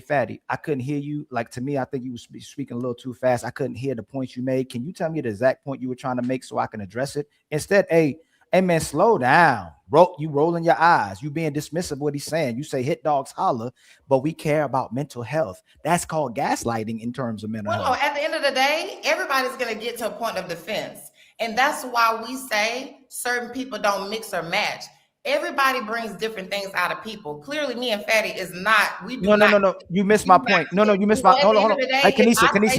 Fatty? I couldn't hear you. Like, to me, I think you were speaking a little too fast. I couldn't hear the points you made. Can you tell me the exact point you were trying to make so I can address it? Instead, hey man, slow down. You rolling your eyes. You being dismissive of what he's saying. You say hit dogs holler, but we care about mental health. That's called gaslighting in terms of mental health. Well, at the end of the day, everybody's going to get to a point of defense. And that's why we say certain people don't mix or match. Everybody brings different things out of people. Clearly, me and Fatty is not. We do No. You missed my point. No, you missed my. Hold on. Hey, Kanisha. That may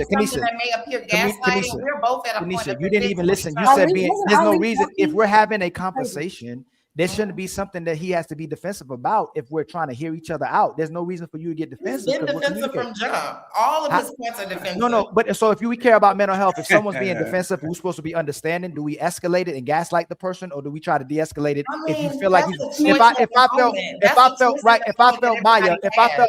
appear gaslighting. We're both at a point of you didn't even listen. You said there's no reason. If we're having a conversation, there shouldn't be something that he has to be defensive about. If we're trying to hear each other out, there's no reason for you to get defensive. He's been defensive from jump. All of his points are defensive. No. But so if we care about mental health, if someone's being defensive, we're supposed to be understanding. Do we escalate it and gaslight the person, or do we try to de-escalate it? If you feel like if I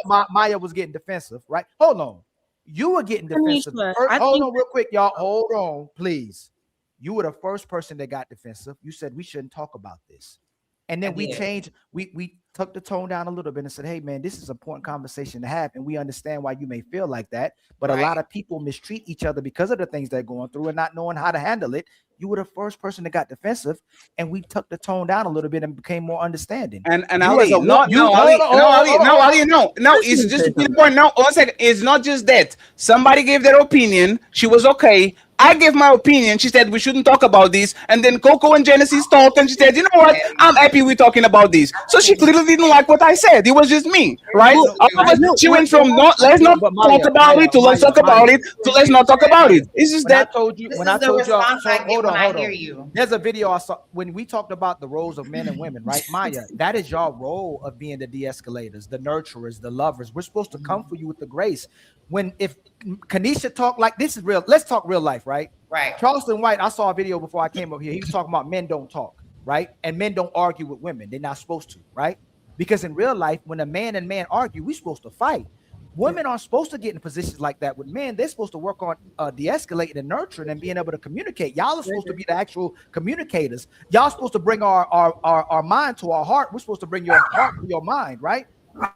felt Maya was getting defensive, right? Hold on, you were getting defensive. Hold on, real quick, y'all. Hold on, please. You were the first person that got defensive. You said we shouldn't talk about this. And then we changed, we took the tone down a little bit and said, hey, man, this is an important conversation to have. And we understand why you may feel like that. But a lot of people mistreat each other because of the things they're going through and not knowing how to handle it. You were the first person that got defensive, and we took the tone down a little bit and became more understanding. And Ali, no, it's just to the point. No, 1 second. It's not just that. Somebody gave their opinion. She was okay. I gave my opinion. She said we shouldn't talk about this. And then Coco and Genesis talked, and she said, you know what? I'm happy we're talking about this. So she clearly didn't like what I said. It was just me, right? She went from let's not talk about it to let's talk about it to let's not talk about it. It's just that. When I told you, hold on. There's a video I saw when we talked about the roles of men and women, right? Maya, that is your role of being the de-escalators, the nurturers, the lovers. We're supposed to come for you with the grace. If Kanisha talk like this is real, let's talk real life, right? Right. Charleston White, I saw a video before I came up here. He was talking about men don't talk, right? And men don't argue with women. They're not supposed to, right? Because in real life, when a man and man argue, we're supposed to fight. Women aren't supposed to get in positions like that with men. They're supposed to work on de-escalating and nurturing and being able to communicate. Y'all are supposed to be the actual communicators. Y'all supposed to bring our mind to our heart. We're supposed to bring your heart to your mind, right?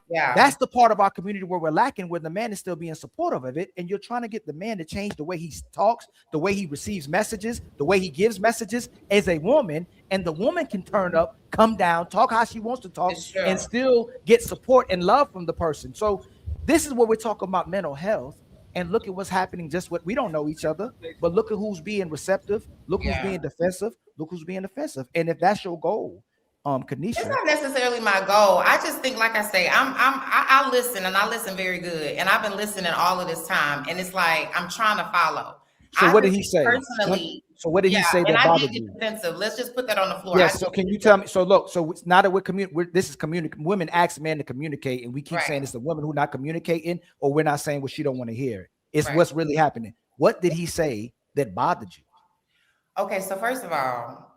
Yeah, that's the part of our community where we're lacking, where the man is still being supportive of it, and you're trying to get the man to change the way he talks, the way he receives messages, the way he gives messages as a woman, and the woman can turn up, come down, talk how she wants to talk, and still get support and love from the person. So this is what we're talking about, mental health. And look at what's happening. Just what we don't know each other, but look at who's being receptive, look who's being defensive, look who's being offensive. And if that's your goal, Kanisha, it's not necessarily my goal. I just think, like I say, I listen, and I listen very good, and I've been listening all of this time, and it's like I'm trying to follow. So what did he say? Personally, so what did he say that bothered you? Defensive. Let's just put that on the floor. Yes. So can you tell me? So look. So it's not that this is communicating. Women ask men to communicate, and we keep saying it's the woman who not communicating, or we're not saying what she don't want to hear. It's what's really happening. What did he say that bothered you? Okay. So first of all,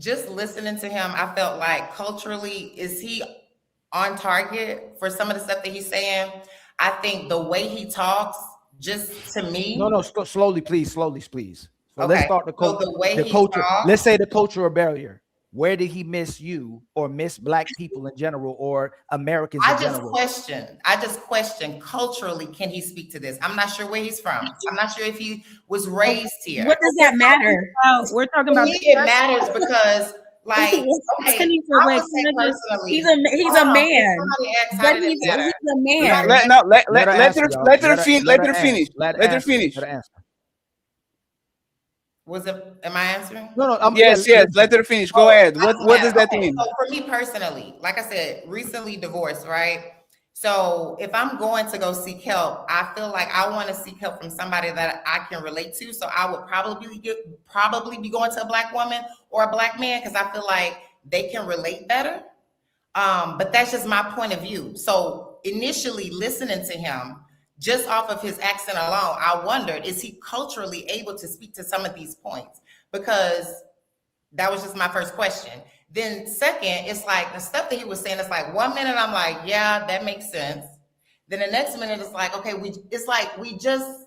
just listening to him, I felt like culturally, is he on target for some of the stuff that he's saying? I think the way he talks, just to me. No, slowly, please. So Okay. let's start the culture. Talks, let's say the cultural barrier. Where did he miss you or miss Black people in general or Americans in general? I just question culturally, can he speak to this? I'm not sure where he's from. I'm not sure if he was raised here. What does that matter? We're talking about. It matters because, like, okay, he's a man. But he's a man. Let her finish. Let her finish. Was it? Am I answering? No. Yes. Let her finish. Go ahead. What does that mean? So for me personally, like I said, recently divorced, right? So if I'm going to go seek help, I feel like I want to seek help from somebody that I can relate to. So I would probably be going to a Black woman or a Black man because I feel like they can relate better. But that's just my point of view. So initially listening to him, just off of his accent alone, I wondered, is he culturally able to speak to some of these points? Because that was just my first question. Then second, it's like the stuff that he was saying, it's like 1 minute I'm like, yeah, that makes sense. Then the next minute it's like, okay, we just,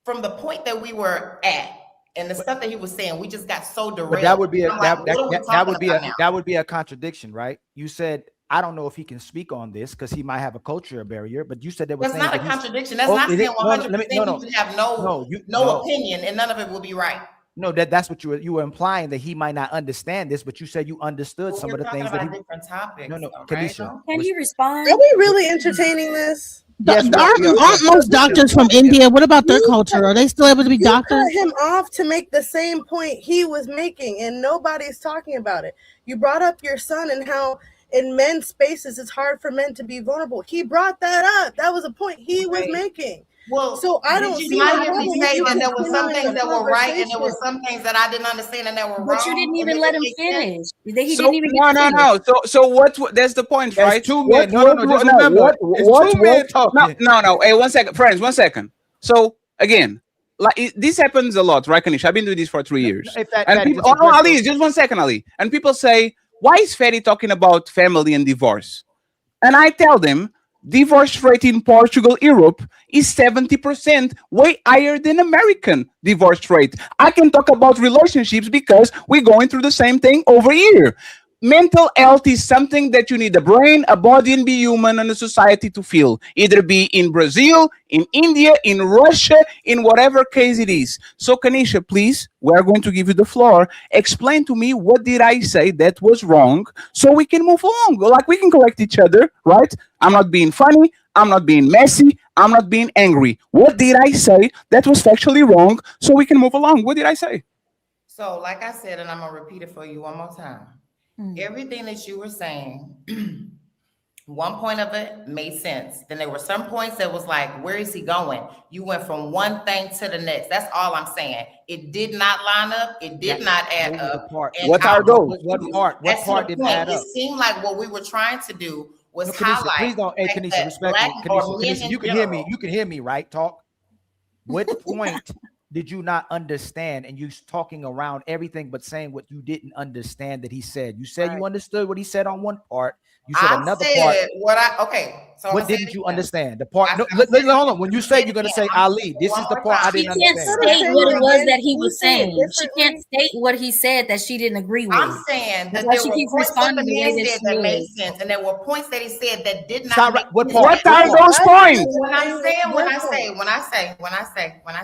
from the point that we were at and the stuff that he was saying, we just got so derailed. But that would be that would be a contradiction, right? You said, I don't know if he can speak on this because he might have a cultural barrier, but you said that was that's not a contradiction. That's not saying 100% you would have no opinion and none of it will be right. No, that's what you were implying, that he might not understand this, but you said you understood some of the things that he. Different topics. No, Kanisha. Can you respond? Are we really entertaining this? Yes, aren't most doctors from India? What about their culture? Are they still able to be doctors? You cut him off to make the same point he was making, and nobody's talking about it. You brought up your son and how in men's spaces it's hard for men to be vulnerable. He brought that up. That was a point he was making. Well, so I don't see why you say that there were some things that were right and there were some things that I didn't understand and that were wrong. But you didn't even let him finish. No. So what? That's the point, right? Two men. It's two men talking. No. Hey, 1 second, friends. 1 second. So again, like this happens a lot, right, Kanisha? I've been doing this for 3 years. Ali, just 1 second, Ali. And people say, why is Fetty talking about family and divorce? And I tell them, divorce rate in Portugal, Europe is 70%, way higher than American divorce rate. I can talk about relationships because we're going through the same thing over here. Mental health is something that you need a brain, a body, and be human and a society to feel. Either be in Brazil, in India, in Russia, in whatever case it is. So, Kanisha, please, we are going to give you the floor. Explain to me what did I say that was wrong so we can move along. Like we can correct each other, right? I'm not being funny. I'm not being messy. I'm not being angry. What did I say that was factually wrong so we can move along? What did I say? So, like I said, and I'm going to repeat it for you one more time. Everything that you were saying, one point of it made sense. Then there were some points that was like, where is he going? You went from one thing to the next. That's all I'm saying. It did not line up. It did not add up. What are those? What part didn't add up? It seemed like what we were trying to do was highlight. Please don't, hey, Kanisha, respect me. Kanisha, you can hear me. You can hear me, right? Talk. What point did you not understand? And you talking around everything but saying what you didn't understand that he said. You said you understood what he said on one part. You said another part. So what didn't you understand? The part. No, hold on. When you say you're gonna say Ali, this is the part I didn't understand. She can't state what it was that he was saying. She can't state what he said that she didn't agree with. I'm saying that there were points that the man said that made sense, and there were points that he said that did not. What are those points? When I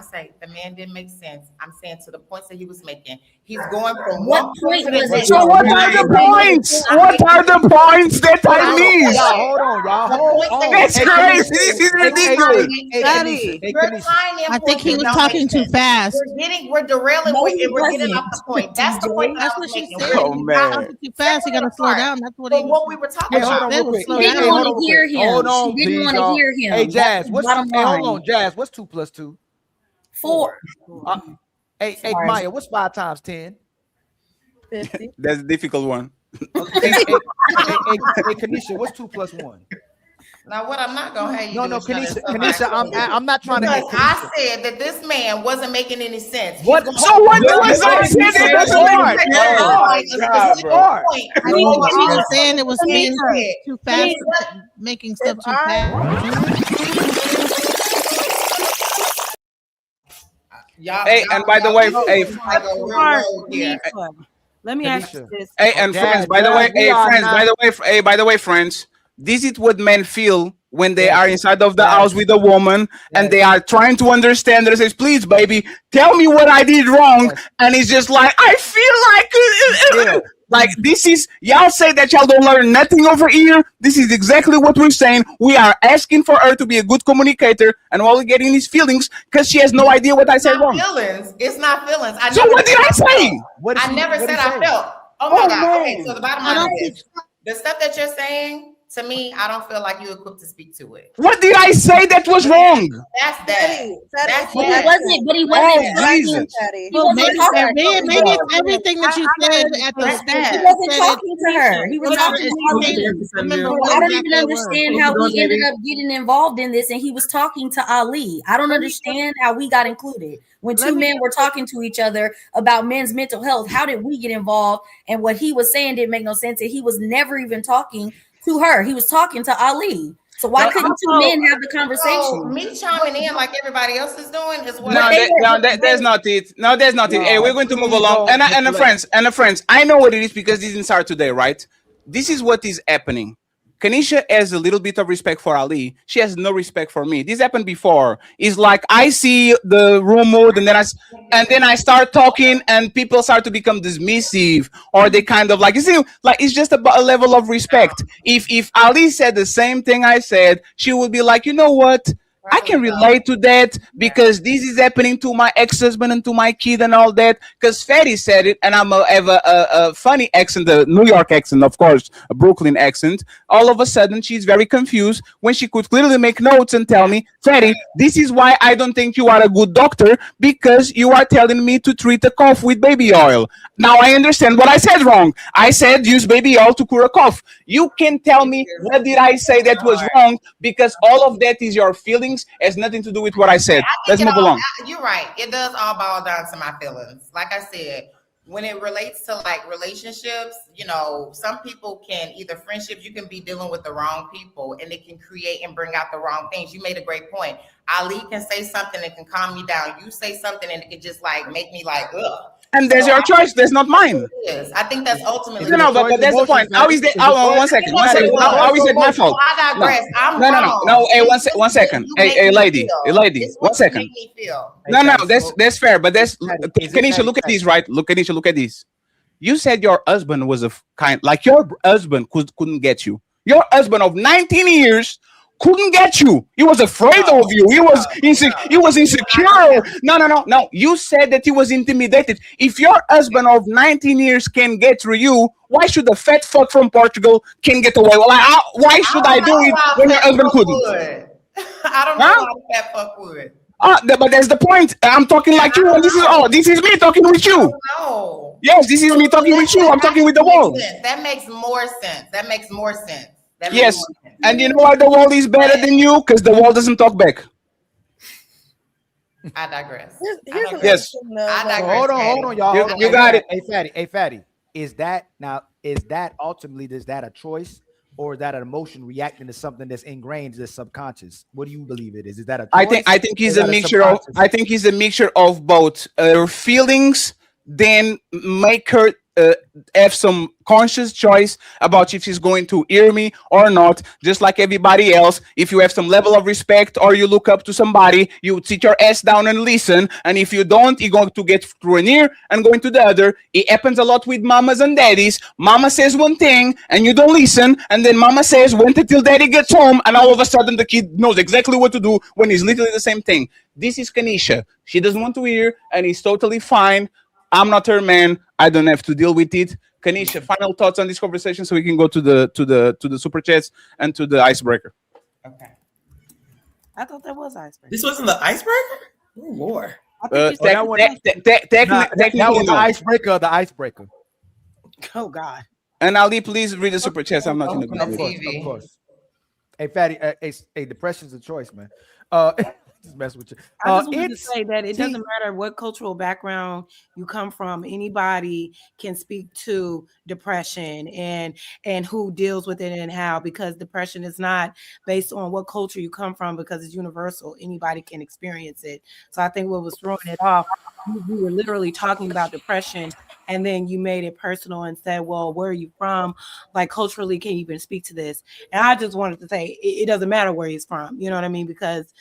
say the man didn't make sense, I'm saying to the points that he was making. He's going from one point to the next. So what are the points? What are the points that I missed? Hold on, y'all. That's crazy. This is ridiculous. I think he was talking too fast. We're derailing and we're getting off the point. That's the point. That's what she said. Oh man, too fast. You gotta slow down. That's what we were talking about. She didn't want to hear him. Hold on, she didn't want to hear him. Hey, Jazz, hold on, Jazz. What's 2 + 2? 4. Hey, Maya, what's 5 times 10? 50. That's a difficult one. Hey, Kanisha, what's 2 + 1? Now, what I'm not gonna have you No, do no, is try to Kanisha, tell my Kanisha, I'm not trying to. because I said that this man wasn't making any sense. What? He's So what was I He's saying? It doesn't going make to sense. a specific point. I think what she was saying, it was being too fast, Kanisha, making stuff too fast. Hey, and by the way, hey, Let me ask you this. hey, and friends, by the way, hey, friends, by the way, friends, this is what men feel when they are inside of the house with a woman and they are trying to understand. They says, "Please, baby, tell me what I did wrong," and it's just like, I feel like. Like this is y'all say that y'all don't learn nothing over here. This is exactly what we're saying. We are asking for her to be a good communicator, and all we're getting is feelings because she has no idea what I said wrong. Feelings. It's not feelings. So what did I say? I never said I felt. Oh my God. Okay, so the bottom line is the stuff that you're saying to me, I don't feel like you're equipped to speak to it. What did I say that was wrong? That's that. That's But he wasn't. But he wasn't. Jesus. He wasn't talking. Maybe it's everything that you said at the He wasn't talking to her. He was talking to Ali. I don't even understand how we ended up getting involved in this, and he was talking to Ali. I don't understand how we got included when two men were talking to each other about men's mental health. How did we get involved? And what he was saying didn't make no sense. And he was never even talking to her. He was talking to Ali. So why couldn't two men have the conversation? So me chiming in like everybody else is doing is what That's not it. No, that's not it. Hey, we're going to move along. And the friends, I know what it is because this didn't start today, right? This is what is happening. Kanisha has a little bit of respect for Ali. She has no respect for me. This happened before. It's like I see the room mood, and then I start talking, and people start to become dismissive, or they kind of like, you see, like it's just about a level of respect. If Ali said the same thing I said, she would be like, you know what? I can relate to that because this is happening to my ex-husband and to my kid and all that. Because Fatty said it, and I'm have a funny accent, the New York accent, of course, a Brooklyn accent. All of a sudden, she's very confused when she could clearly make notes and tell me, Fatty, this is why I don't think you are a good doctor, because you are telling me to treat a cough with baby oil. Now I understand what I said wrong. I said use baby oil to cure a cough. You can tell me what did I say that was wrong, because all of that is your feelings, has nothing to do with what I said. Let's move along. You're right. It does all boil down to my feelings. Like I said, when it relates to like relationships, you know, some people can either friendships, you can be dealing with the wrong people and it can create and bring out the wrong things. You made a great point. Ali can say something that can calm me down. You say something and it can just like make me like, ugh. And there's your choice. That's not mine. Yes, I think that's ultimately. No, but that's the point. How is that? Oh, one second. How is it my fault? I digress. I'm wrong. No. Hey, one second. Hey, lady. 1 second. No. That's fair. But that's Kanisha. Look at these, right? Kanisha, look at these. You said your husband was a kind, like your husband couldn't get you. Your husband of 19 years couldn't get you. He was afraid of you. He was insecure. No. You said that he was intimidated. If your husband of 19 years can get through you, why should the fat fuck from Portugal can get away? Well, why should I do it when your husband couldn't? I don't know how the fat fuck would. But that's the point. I'm talking like you, and this is me talking with you. No. Yes, this is me talking with you. I'm talking with the wall. That makes more sense. Yes, and you know why the wall is better than you? Because the wall doesn't talk back. I digress. Yes. I digress. Hold on, y'all. You got it. Hey, Fatty. Is that ultimately, is that a choice, or is that an emotion reacting to something that's ingrained, that's subconscious? What do you believe it is? Is that a choice? I think he's a mixture of. I think he's a mixture of both. Her feelings then make her have some conscious choice about if she's going to hear me or not. Just like everybody else, if you have some level of respect or you look up to somebody, you sit your ass down and listen. And if you don't, you're going to get through an ear and go into the other. It happens a lot with mamas and daddies. Mama says one thing and you don't listen, and then mama says wait until daddy gets home, and all of a sudden the kid knows exactly what to do when it's literally the same thing. This is Kanisha. She doesn't want to hear, and it's totally fine. I'm not her man. I don't have to deal with it. Kanisha, final thoughts on this conversation so we can go to the super chats and to the icebreaker. Okay. I thought that was icebreaker. This wasn't the icebreaker? Oh Lord. That was the icebreaker. The icebreaker. Oh God. And Ali, please read the super chats. I'm not going to Of course. Hey, Fatty, hey, depression's a choice, man. Just mess with you. I just wanted to say that it doesn't matter what cultural background you come from. Anybody can speak to depression and who deals with it and how, because depression is not based on what culture you come from, because it's universal. Anybody can experience it. So I think what was throwing it off, we were literally talking about depression, and then you made it personal and said, well, where are you from? Like, culturally, can you even speak to this? And I just wanted to say it doesn't matter where he's from. You know what I mean? Because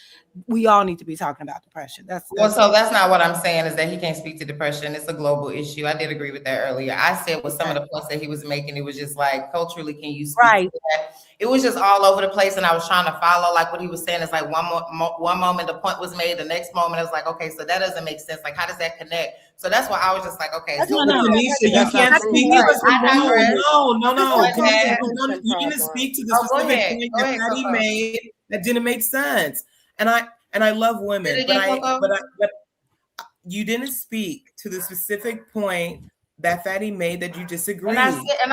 we all need to be talking about depression. Well, so that's not what I'm saying, is that he can't speak to depression. It's a global issue. I did agree with that earlier. I said with some of the points that he was making, it was just like, culturally, can you speak to that? It was just all over the place, and I was trying to follow, like, what he was saying. Is like one moment the point was made, the next moment it was like, okay, so that doesn't make sense. Like, how does that connect? So that's why I was just like, okay. So Tanisha, you can't speak to the no. You're gonna speak to the specific point that Patty made that didn't make sense. And I love women, but you didn't speak to the specific point that Fatty made that you disagree. And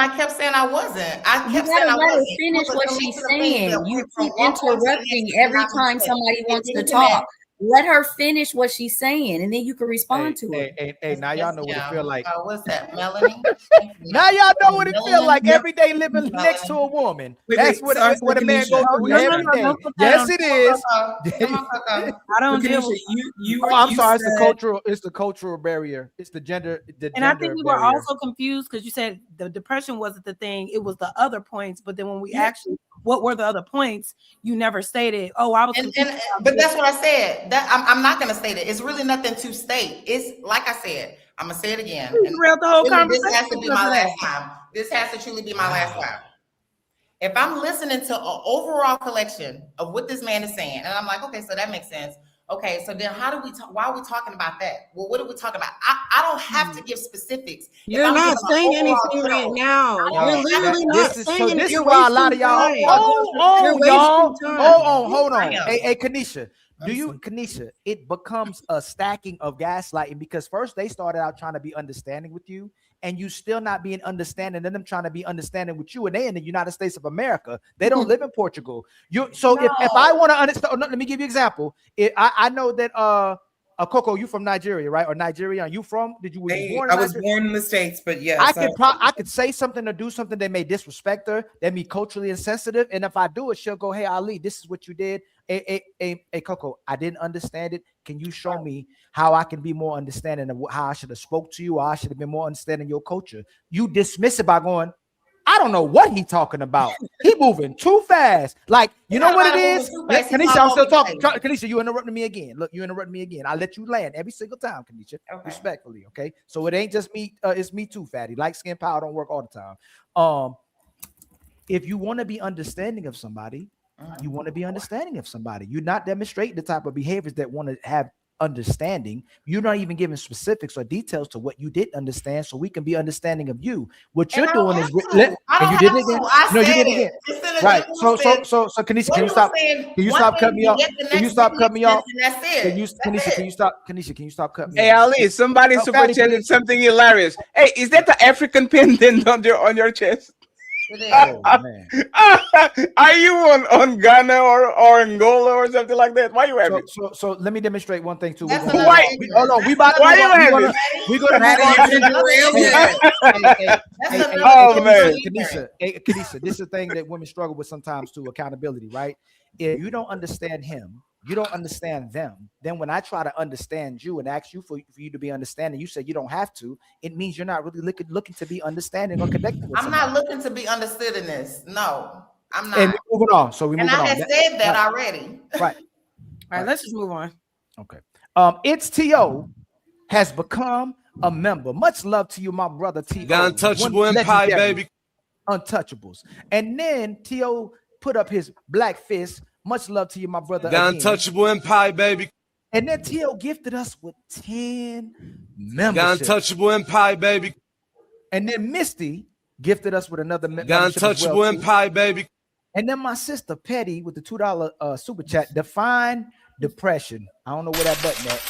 I kept saying I wasn't. I kept saying I wasn't. Finish what she's saying. You keep interrupting every time somebody wants to talk. Let her finish what she's saying, and then you can respond to it. Hey, now y'all know what it feel like. What's that, Melanie? Now y'all know what it feel like every day living next to a woman. That's what a man goes through every day. Yes, it is. I don't deal with you. I'm sorry. It's the cultural barrier. It's the gender. And I think we were also confused because you said the depression wasn't the thing; it was the other points. But then when we actually, what were the other points? You never stated. Oh, I was. But that's what I said. That I'm not going to state it. It's really nothing to state. It's like I said. I'm gonna say it again. The whole conversation. This has to be my last time. This has to truly be my last time. If I'm listening to an overall collection of what this man is saying, and I'm like, okay, so that makes sense. Okay, so then how do we talk? Why are we talking about that? Well, what are we talking about? I don't have to give specifics. You're not saying anything right now. You're literally not saying anything. This is why a lot of y'all. Hold on. Hey, Kanisha. Kanisha, it becomes a stacking of gaslighting, because first they started out trying to be understanding with you, and you still not being understanding, and them trying to be understanding with you, and they in the United States of America. They don't live in Portugal. If I want to understand, let me give you an example. I know that Coco, you from Nigeria, right? Or Nigeria? Are you from? I was born in the States, but yes, I could say something or do something that may disrespect her, that be culturally insensitive, and if I do it, she'll go, "Hey, Ali, this is what you did." Hey, Coco, I didn't understand it. Can you show me how I can be more understanding of how I should have spoke to you, or I should have been more understanding your culture? You dismiss it by going, I don't know what he talking about. He moving too fast. Like, you know what it is? Kanisha, I'm still talking. Kanisha, you interrupting me again. Look, you interrupting me again. I'll let you land every single time, Kanisha. Respectfully, okay? So it ain't just me. It's me too, Fatty. Light skin power don't work all the time. If you want to be understanding of somebody, you want to be understanding of somebody. You're not demonstrating the type of behaviors that want to have understanding. You're not even giving specifics or details to what you didn't understand, so we can be understanding of you. What you're doing is, and you did it again. No, you did it again. Right. So, Kanisha, can you stop? Can you stop cutting me off? Can you stop cutting me off? Kanisha, can you stop? Kanisha, can you stop cutting me off? Hey, Ali, somebody super chatted something hilarious. Hey, is that the African pendant on your chest? Oh, man. Are you on Ghana or Angola or something like that? Why you have it? So let me demonstrate one thing too. Why you have it? We're gonna Kanisha, this is the thing that women struggle with sometimes too, accountability, right? If you don't understand him, you don't understand them. Then when I try to understand you and ask you for you to be understanding, you say you don't have to. It means you're not really looking to be understanding or connecting with somebody. I'm not looking to be understood in this. No, I'm not. And we're moving on. So we moving on. And I had said that already. Right. All right, let's just move on. Okay. It's T.O. has become a member. Much love to you, my brother T.O. The Untouchable Empire, baby. Untouchables. And then T.O. put up his black fist. Much love to you, my brother. The Untouchable Empire, baby. And then T.O. gifted us with 10 memberships. The Untouchable Empire, baby. And then Misty gifted us with another membership. The Untouchable Empire, baby. And then my sister Petty with the $2 super chat. Define depression. I don't know where that button at.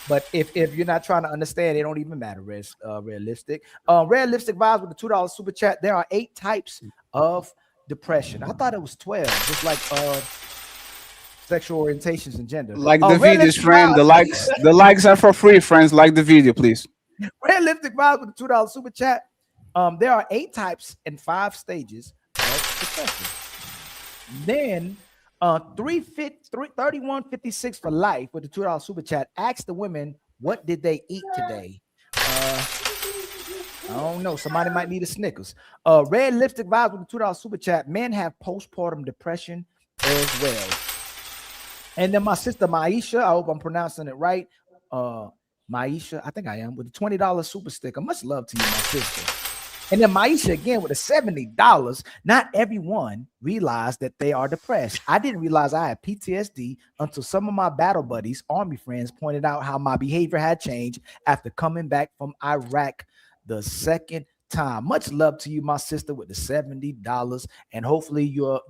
But if you're not trying to understand, it don't even matter. Red Lipstick. Red Lipstick vibes with the $2 super chat. There are 8 types of depression? I thought it was 12, just like sexual orientations and gender. Like the videos, friend. The likes are for free, friends. Like the video, please. Realistic vibes with the $2 super chat. There are 8 types and 5 stages of depression. Then 3156 for life with the $2 super chat. Ask the women, what did they eat today? I don't know. Somebody might need a Snickers. Red lipstick vibes with the $2 super chat. Men have postpartum depression as well. And then my sister Maisha, I hope I'm pronouncing it right. Maisha, I think I am, with the $20 super sticker. Much love to you, my sister. And then Maisha again with the $70. Not everyone realized that they are depressed. I didn't realize I had PTSD until some of my battle buddies, army friends, pointed out how my behavior had changed after coming back from Iraq the second time. Much love to you, my sister, with the $70. And hopefully you're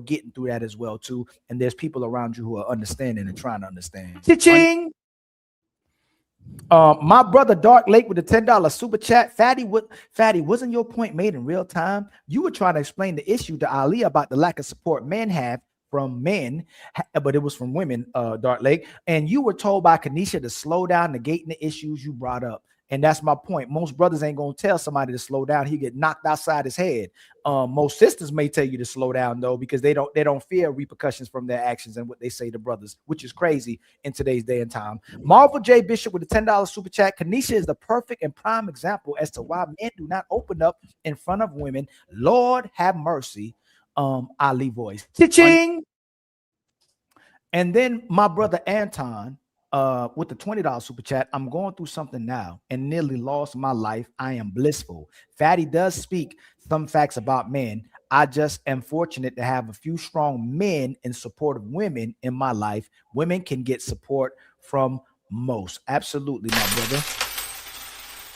getting through that as well too. And there's people around you who are understanding and trying to understand. Cha-ching! My brother Dark Lake with the $10 super chat. Fatty, wasn't your point made in real time? You were trying to explain the issue to Ali about the lack of support men have from men, but it was from women, Dark Lake. And you were told by Kanisha to slow down, negating the issues you brought up. And that's my point. Most brothers ain't gonna tell somebody to slow down. He get knocked outside his head. Most sisters may tell you to slow down though, because they don't fear repercussions from their actions and what they say to brothers, which is crazy in today's day and time. Marvel J Bishop with the $10 super chat. Kanisha is the perfect and prime example as to why men do not open up in front of women. Lord have mercy. Ali voice. Cha-ching! And then my brother Anton. With the $20 super chat, I'm going through something now and nearly lost my life. I am blissful. Fatty does speak some facts about men. I just am fortunate to have a few strong men in support of women in my life. Women can get support from most. Absolutely, my brother.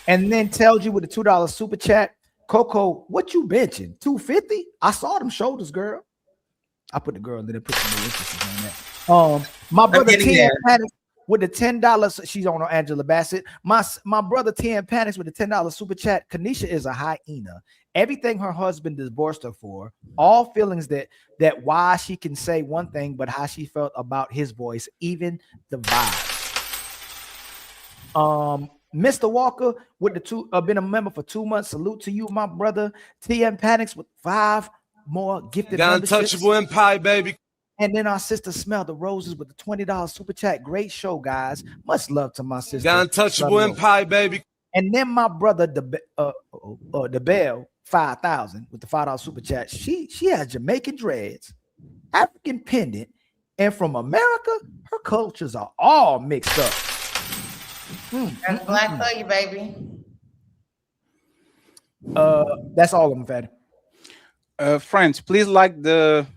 And then tells you with the $2 super chat, Coco, what you benching? 250? I saw them shoulders, girl. I put the girl and then put some more emphasis on that. My brother Tim Panics with the $10. She's on Angela Bassett. My brother Tim Panics with the $10 super chat. Kanisha is a hyena. Everything her husband divorced her for, all feelings that why she can say one thing, but how she felt about his voice, even the vibes. Mr. Walker with the been a member for 2 months. Salute to you, my brother. TM Panics with 5 more gifted Untouchable Empire, baby. And then our sister Smell the Roses with the $20 super chat. Great show, guys. Much love to my sister. Untouchable Empire, baby. And then my brother, the Bell 5000 with the $5 super chat. She has Jamaican dreads, African pendant, and from America, her cultures are all mixed up. That's black for you, baby. That's all of them, Fatty. Friends, please like the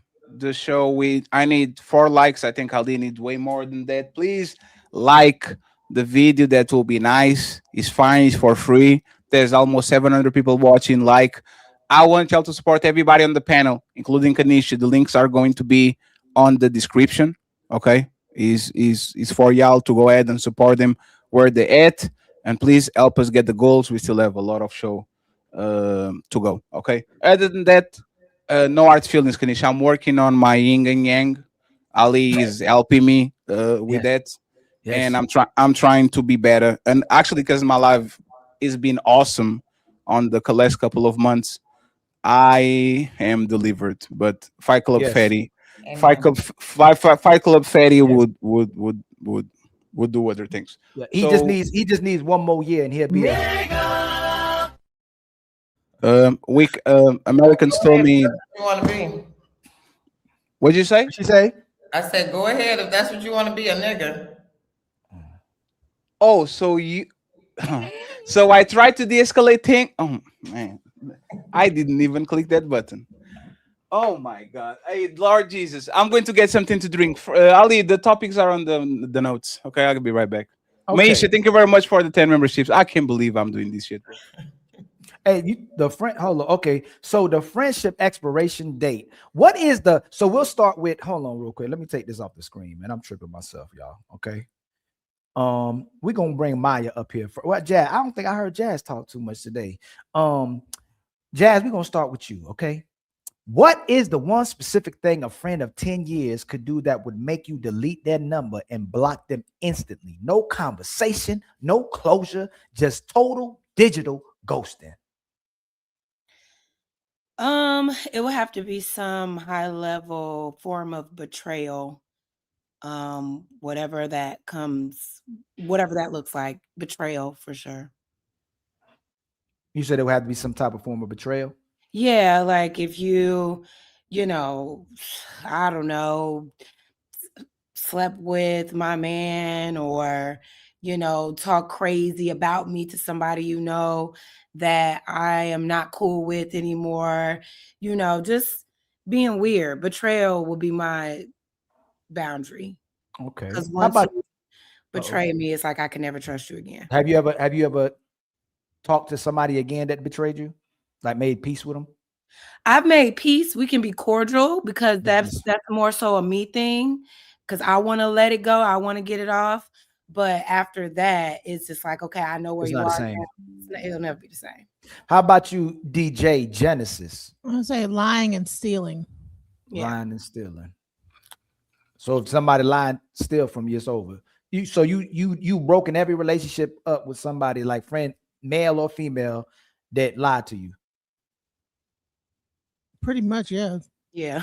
show. I need 4 likes. I think Ali needs way more than that. Please like the video. That will be nice. It's fine. It's for free. There's almost 700 people watching. Like, I want y'all to support everybody on the panel, including Kanisha. The links are going to be on the description. Okay, is for y'all to go ahead and support them where they at, and please help us get the goals. We still have a lot of show to go. Okay. Other than that, no hard feelings, Kanisha. I'm working on my yin and yang. Ali is helping me with that, and I'm trying to be better. And actually, because my life has been awesome on the last couple of months, I am delivered. But Fight Club Fatty, Fight Club Fatty would do other things. Yeah, he just needs 1 more year, and he'll be. Americans told me. You want to be? What'd you say? What'd she say? I said, go ahead if that's what you want to be, a nigga. Oh, so you. So I tried to de-escalate thing. Oh man, I didn't even click that button. Oh my God! Hey, Lord Jesus, I'm going to get something to drink. Ali, the topics are on the notes. Okay, I'll be right back. Okay. Maisha, thank you very much for the 10 memberships. I can't believe I'm doing this shit. Hey, hold on. Okay, so the friendship expiration date. What is the? So we'll start with. Hold on, real quick. Let me take this off the screen, man. I'm tripping myself, y'all. Okay. We're gonna bring Maya up here. Jazz. I don't think I heard Jazz talk too much today. Jazz, we're gonna start with you. Okay. What is the one specific thing a friend of 10 years could do that would make you delete their number and block them instantly? No conversation, no closure, just total digital ghosting. It would have to be some high level form of betrayal. Whatever that looks like, betrayal for sure. You said it would have to be some type of form of betrayal? Yeah, like if you know, I don't know, slept with my man, or talk crazy about me to somebody that I am not cool with anymore, just being weird. Betrayal will be my boundary. Okay. Because How once about you betray me, it's like I can never trust you again. Have you ever talked to somebody again that betrayed you? Like made peace with them? I've made peace. We can be cordial because that's more so a me thing. Because I want to let it go. I want to get it off. But after that, it's just like, okay, I know where It's you not the are same. now. It'll never be the same. How about you, DJ Genesis? I'm gonna say lying and stealing. Lying and stealing. So if somebody lying, steal from you, it's over. You broken every relationship up with somebody, like friend, male or female, that lied to you. Pretty much, yeah. Yeah.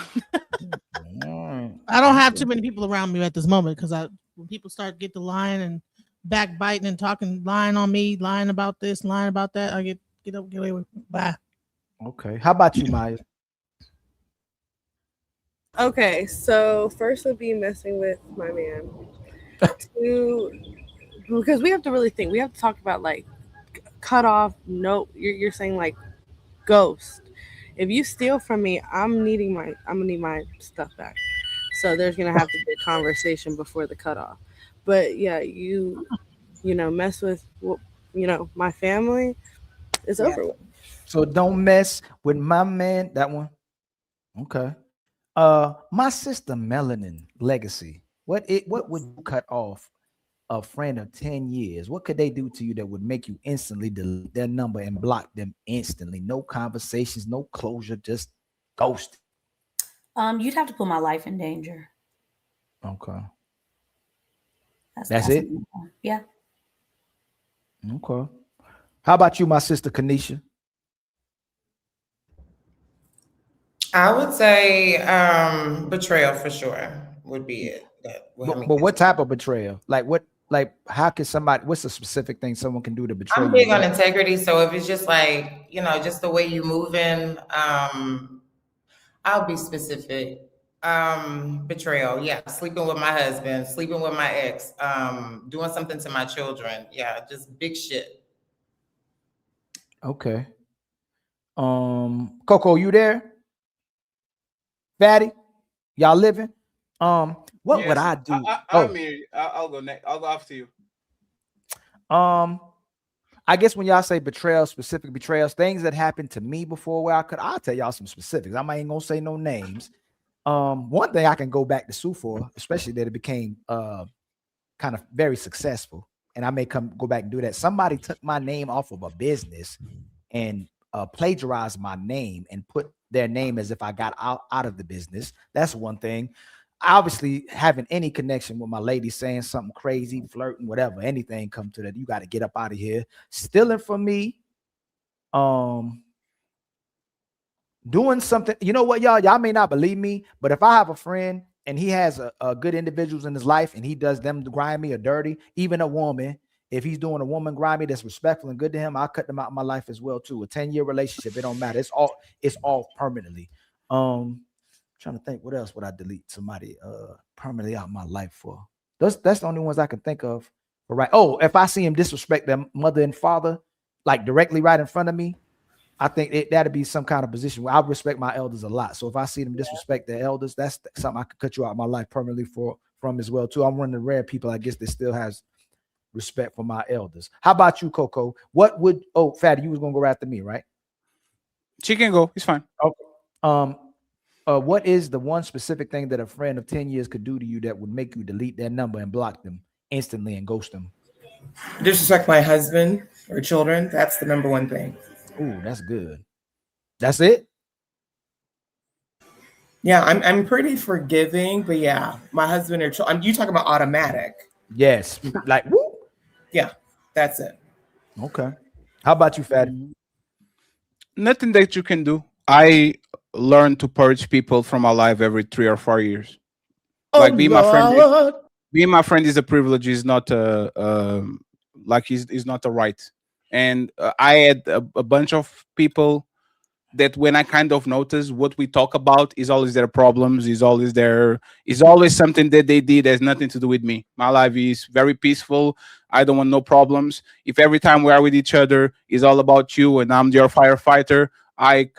I don't have too many people around me at this moment because when people start get the lying and backbiting and talking, lying on me, lying about this, lying about that, I get away with bye. Okay. How about you, Maya? Okay, so first would be messing with my man. Two, because we have to really think. We have to talk about like cut off. No, you're saying like ghost. If you steal from me, I'm gonna need my stuff back. So there's gonna have to be a conversation before the cutoff. But yeah, you mess with my family, it's over with. So don't mess with my man. That one. Okay. My sister MelaninLegacy. What would you cut off a friend of 10 years? What could they do to you that would make you instantly delete their number and block them instantly? No conversations, no closure, just ghost. You'd have to put my life in danger. Okay. That's it? Yeah. Okay. How about you, my sister Kanisha? I would say betrayal for sure would be it. But what type of betrayal? Like how can somebody, what's a specific thing someone can do to betray you? I'm big on integrity. So if it's just like, just the way you moving, I'll be specific. Betrayal. Yeah. Sleeping with my husband, sleeping with my ex, doing something to my children. Yeah. Just big shit. Okay. Coco, you there? Fatty, y'all living? What would I do? I'm here. I'll go next. I'll go after you. I guess when y'all say betrayal, specific betrayals, things that happened to me before where I'll tell y'all some specifics. I ain't gonna say no names. One thing I can go back to sue for, especially that it became kind of very successful, and I may go back and do that. Somebody took my name off of a business and plagiarized my name and put their name as if I got out of the business. That's one thing. Obviously, having any connection with my lady, saying something crazy, flirting, whatever, anything come to that, you got to get up out of here. Stealing from me, doing something. You know what, y'all may not believe me, but if I have a friend and he has a good individuals in his life and he does them grimy or dirty, even a woman, if he's doing a woman grimy that's respectful and good to him, I'll cut them out of my life as well too. A 10-year relationship, it don't matter. It's all permanently. Trying to think what else would I delete somebody permanently out of my life for. That's the only ones I can think of. But right. Oh, if I see him disrespect their mother and father, like directly right in front of me, I think that'd be some kind of position where I respect my elders a lot. So if I see them disrespect their elders, that's something I could cut you out of my life permanently from as well too. I'm one of the rare people, I guess, that still has respect for my elders. How about you, Coco? What would Fatty, you was gonna go right after me, right? She can go. It's fine. Okay. What is the one specific thing that a friend of 10 years could do to you that would make you delete their number and block them instantly and ghost them? Disrespect my husband or children. That's the number one thing. Ooh, that's good. That's it? Yeah, I'm pretty forgiving, but yeah, my husband or you talking about automatic? Yes, like woo. Yeah, that's it. Okay. How about you, Fatty? Nothing that you can do. I learn to purge people from my life every 3 or 4 years. Like being my friend. Being my friend is a privilege. Is not a like is not a right. And I had a bunch of people that when I kind of notice what we talk about is always their problems, is always something that they did has nothing to do with me. My life is very peaceful. I don't want no problems. If every time we are with each other is all about you and I'm your firefighter, I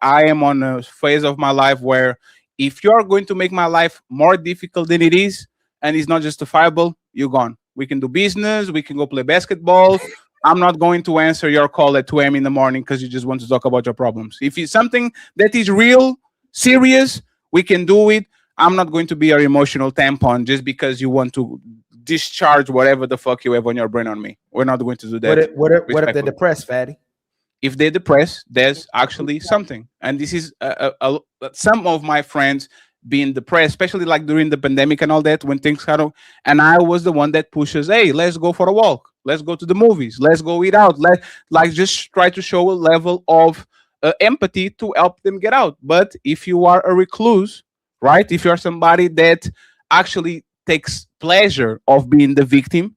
am on a phase of my life where if you're going to make my life more difficult than it is and it's not justifiable, you're gone. We can do business, we can go play basketball. I'm not going to answer your call at 2 a.m. in the morning because you just want to talk about your problems. If it's something that is real, serious, we can do it. I'm not going to be your emotional tampon just because you want to discharge whatever the fuck you have on your brain on me. We're not going to do that. What if they're depressed, Fatty? If they're depressed, there's actually something. And this is some of my friends being depressed, especially like during the pandemic and all that, when things kind of, and I was the one that pushes, hey, let's go for a walk. Let's go to the movies. Let's go eat out. Like just try to show a level of empathy to help them get out. But if you are a recluse, right? If you're somebody that actually takes pleasure of being the victim,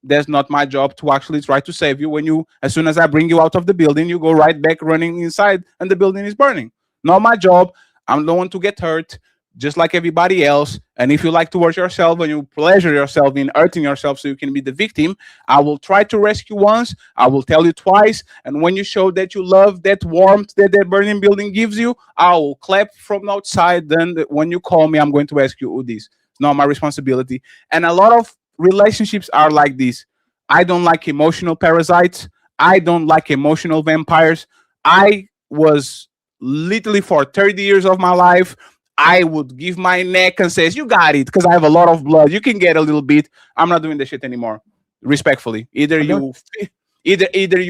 that's not my job to actually try to save you. As soon as I bring you out of the building, you go right back running inside and the building is burning. Not my job. I'm the one to get hurt, just like everybody else. And if you like to hurt yourself and you pleasure yourself in hurting yourself so you can be the victim, I will try to rescue once. I will tell you twice. And when you show that you love that warmth that burning building gives you, I will clap from outside. Then when you call me, I'm going to ask you who this. It's not my responsibility. And a lot of relationships are like this. I don't like emotional parasites. I don't like emotional vampires. I was literally for 30 years of my life, I would give my neck and says, you got it, because I have a lot of blood. You can get a little bit. I'm not doing the shit anymore. Respectfully. Either you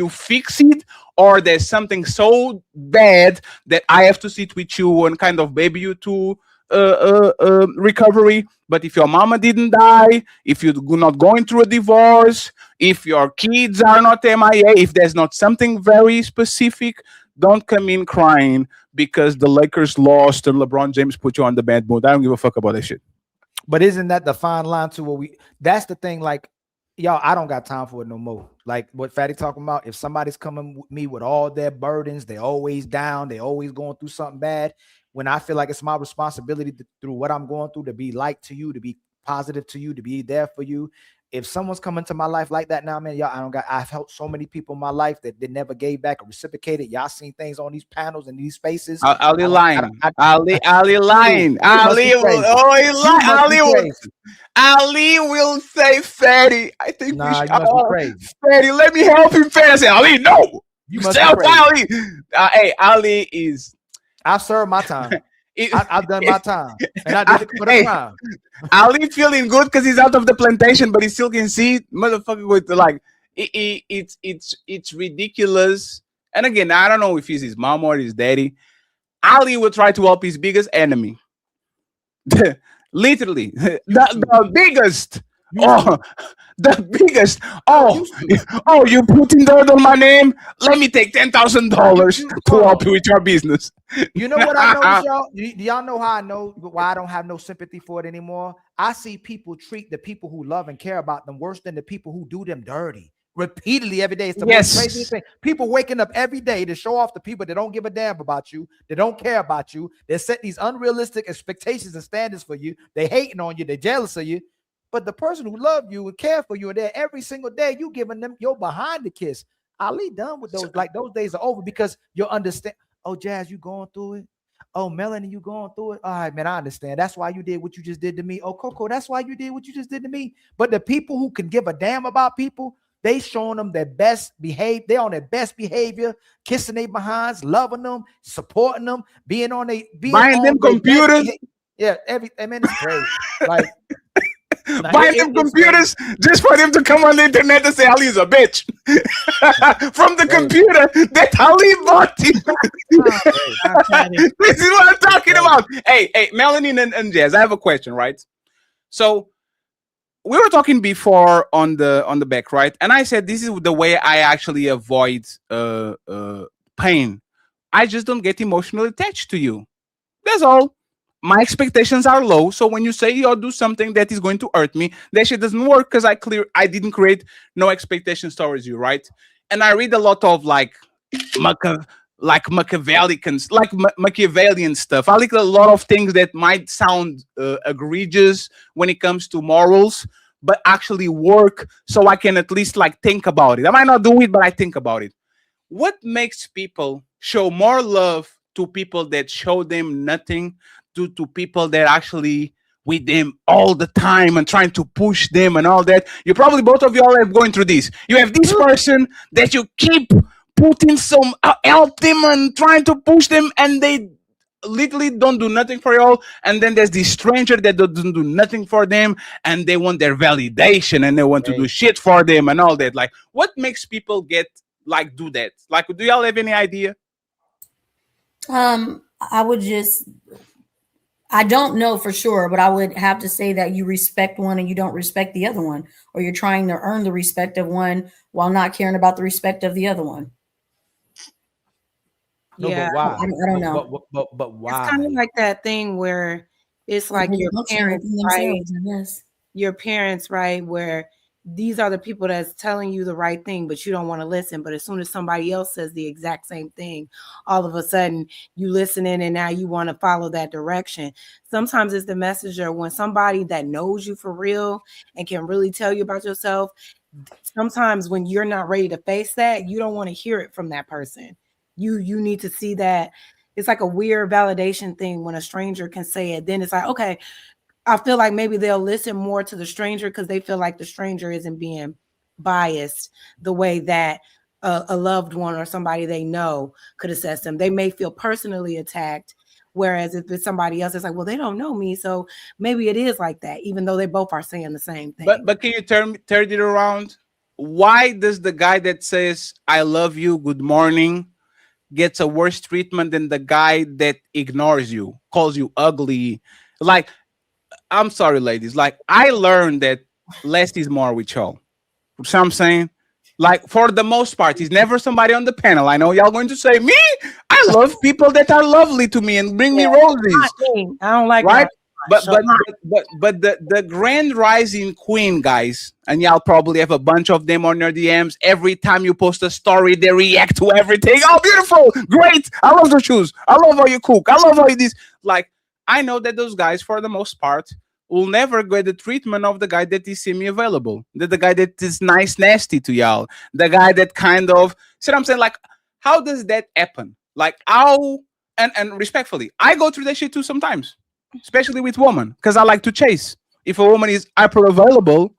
fix it or there's something so bad that I have to sit with you and kind of baby you to recovery. But if your mama didn't die, if you're not going through a divorce, if your kids are not MIA, if there's not something very specific, don't come in crying because the Lakers lost and LeBron James put you on the bad mood. I don't give a fuck about that shit. But isn't that the fine line to what that's the thing, like, y'all, I don't got time for it no more. Like what Fatty talking about, if somebody's coming with me with all their burdens, they always down, they always going through something bad. When I feel like it's my responsibility through what I'm going through to be light to you, to be positive to you, to be there for you. If someone's coming to my life like that now, man, y'all, I've helped so many people in my life that they never gave back or reciprocated. Y'all seen things on these panels and these spaces. Ali lying. Ali will say, Fatty, I think we should. Fatty, let me help him. Fatty, I say, Ali, no. You must help Ali. Hey, Ali is. I've served my time. I've done my time, and I did it for the time. Ali feeling good because he's out of the plantation, but he still can see motherfucker with the, like it's ridiculous. And again, I don't know if he's his mom or his daddy. Ali will try to help his biggest enemy. Literally, the biggest. The biggest. You putting dirt on my name? Let me take $10,000 to help you with your business. You know what I noticed, y'all? Do y'all know how I know why I don't have no sympathy for it anymore? I see people treat the people who love and care about them worse than the people who do them dirty. Repeatedly every day. It's the most crazy thing. People waking up every day to show off the people that don't give a damn about you, that don't care about you. They set these unrealistic expectations and standards for you. They hating on you. They're jealous of you. But the person who loved you and care for you and there every single day, you giving them your behind the kiss. Ali done with those. Like those days are over because you'll understand. Oh, Jazz, you going through it? Oh, Melanie, you going through it? All right, man, I understand. That's why you did what you just did to me. Oh, Coco, that's why you did what you just did to me. But the people who can give a damn about people, they showing them their best behavior. They're on their best behavior, kissing their behinds, loving them, supporting them, being on buying them computers. Yeah, man, it's great. Like Buy them computers just for them to come on the internet and say Ali's a bitch. From the computer that Ali bought him. This is what I'm talking about. Hey, Melanie and Jazz, I have a question, right? So we were talking before on the back, right? And I said this is the way I actually avoid pain. I just don't get emotionally attached to you. That's all. My expectations are low, so when you say you'll do something that is going to hurt me, that shit doesn't work because I didn't create no expectations towards you, right? And I read a lot of Machiavellian stuff. I like a lot of things that might sound egregious when it comes to morals, but actually work, so I can at least think about it. I might not do it, but I think about it. What makes people show more love to people that show them nothing, to people that actually with them all the time and trying to push them and all that? You probably, both of you all are going through this. You have this person that you keep putting some help them and trying to push them, and they literally don't do nothing for you all. And then there's this stranger that doesn't do nothing for them, and they want their validation and they want to do shit for them and all that. What makes people do that? Do y'all have any idea? I don't know for sure, but I would have to say that you respect one and you don't respect the other one, or you're trying to earn the respect of one while not caring about the respect of the other one. No, Yeah. but why? I don't know. But why? It's kind of like that thing where it's like your parents, right? Yes. Your parents, right? Where these are the people that's telling you the right thing, but you don't want to listen. But as soon as somebody else says the exact same thing, all of a sudden you listen in and now you want to follow that direction. Sometimes it's the messenger when somebody that knows you for real and can really tell you about yourself. Sometimes when you're not ready to face that, you don't want to hear it from that person. You need to see that. It's like a weird validation thing when a stranger can say it. Then it's like, okay, I feel like maybe they'll listen more to the stranger because they feel like the stranger isn't being biased the way that a loved one or somebody they know could assess them. They may feel personally attacked, whereas if it's somebody else, it's like, well, they don't know me, so maybe it is like that, even though they both are saying the same thing. But can you turn it around? Why does the guy that says I love you, good morning, gets a worse treatment than the guy that ignores you, calls you ugly? I'm sorry, ladies. I learned that less is more with y'all. You know what I'm saying? For the most part, he's never somebody on the panel. I know y'all going to say, me? I love people that are lovely to me and bring me roses. I don't like right? that. But the grand rising queen, guys, and y'all probably have a bunch of them on your DMs. Every time you post a story, they react to everything. Oh, beautiful, great. I love the shoes. I love how you cook. I love how you this. I know that those guys, for the most part, will never get the treatment of the guy that is semi-available, the guy that is nice, nasty to y'all, the guy that kind of, see what I'm saying? How does that happen? How, and respectfully, I go through that shit too sometimes, especially with women, because I like to chase. If a woman is hyper available,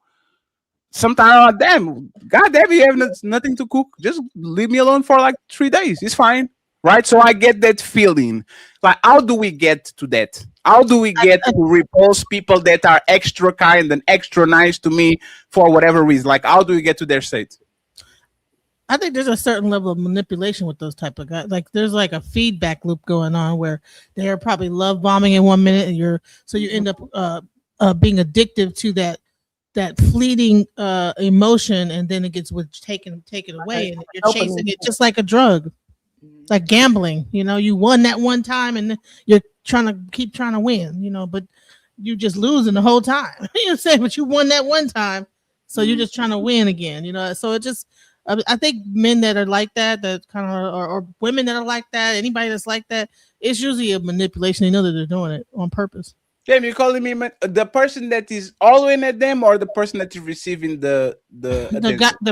sometimes I'm like, damn, God damn, you have nothing to cook. Just leave me alone for 3 days. It's fine. Right? So I get that feeling. How do we get to that? How do we get to repulse people that are extra kind and extra nice to me for whatever reason? How do we get to their state? I think there's a certain level of manipulation with those type of guys. There's a feedback loop going on where they're probably love bombing in 1 minute, and you end up being addictive to that fleeting emotion, and then it gets taken away, and you're chasing it just like a drug. Like gambling, you won that one time and you're trying to win, but you just losing the whole time. You know what I'm saying? But you won that one time, so you're just trying to win again, So it just, I think men that are like that kind of, or women that are like that, anybody that's like that, it's usually a manipulation. They know that they're doing it on purpose. Damn, you're calling me the person that is all in at them, or the person that is receiving the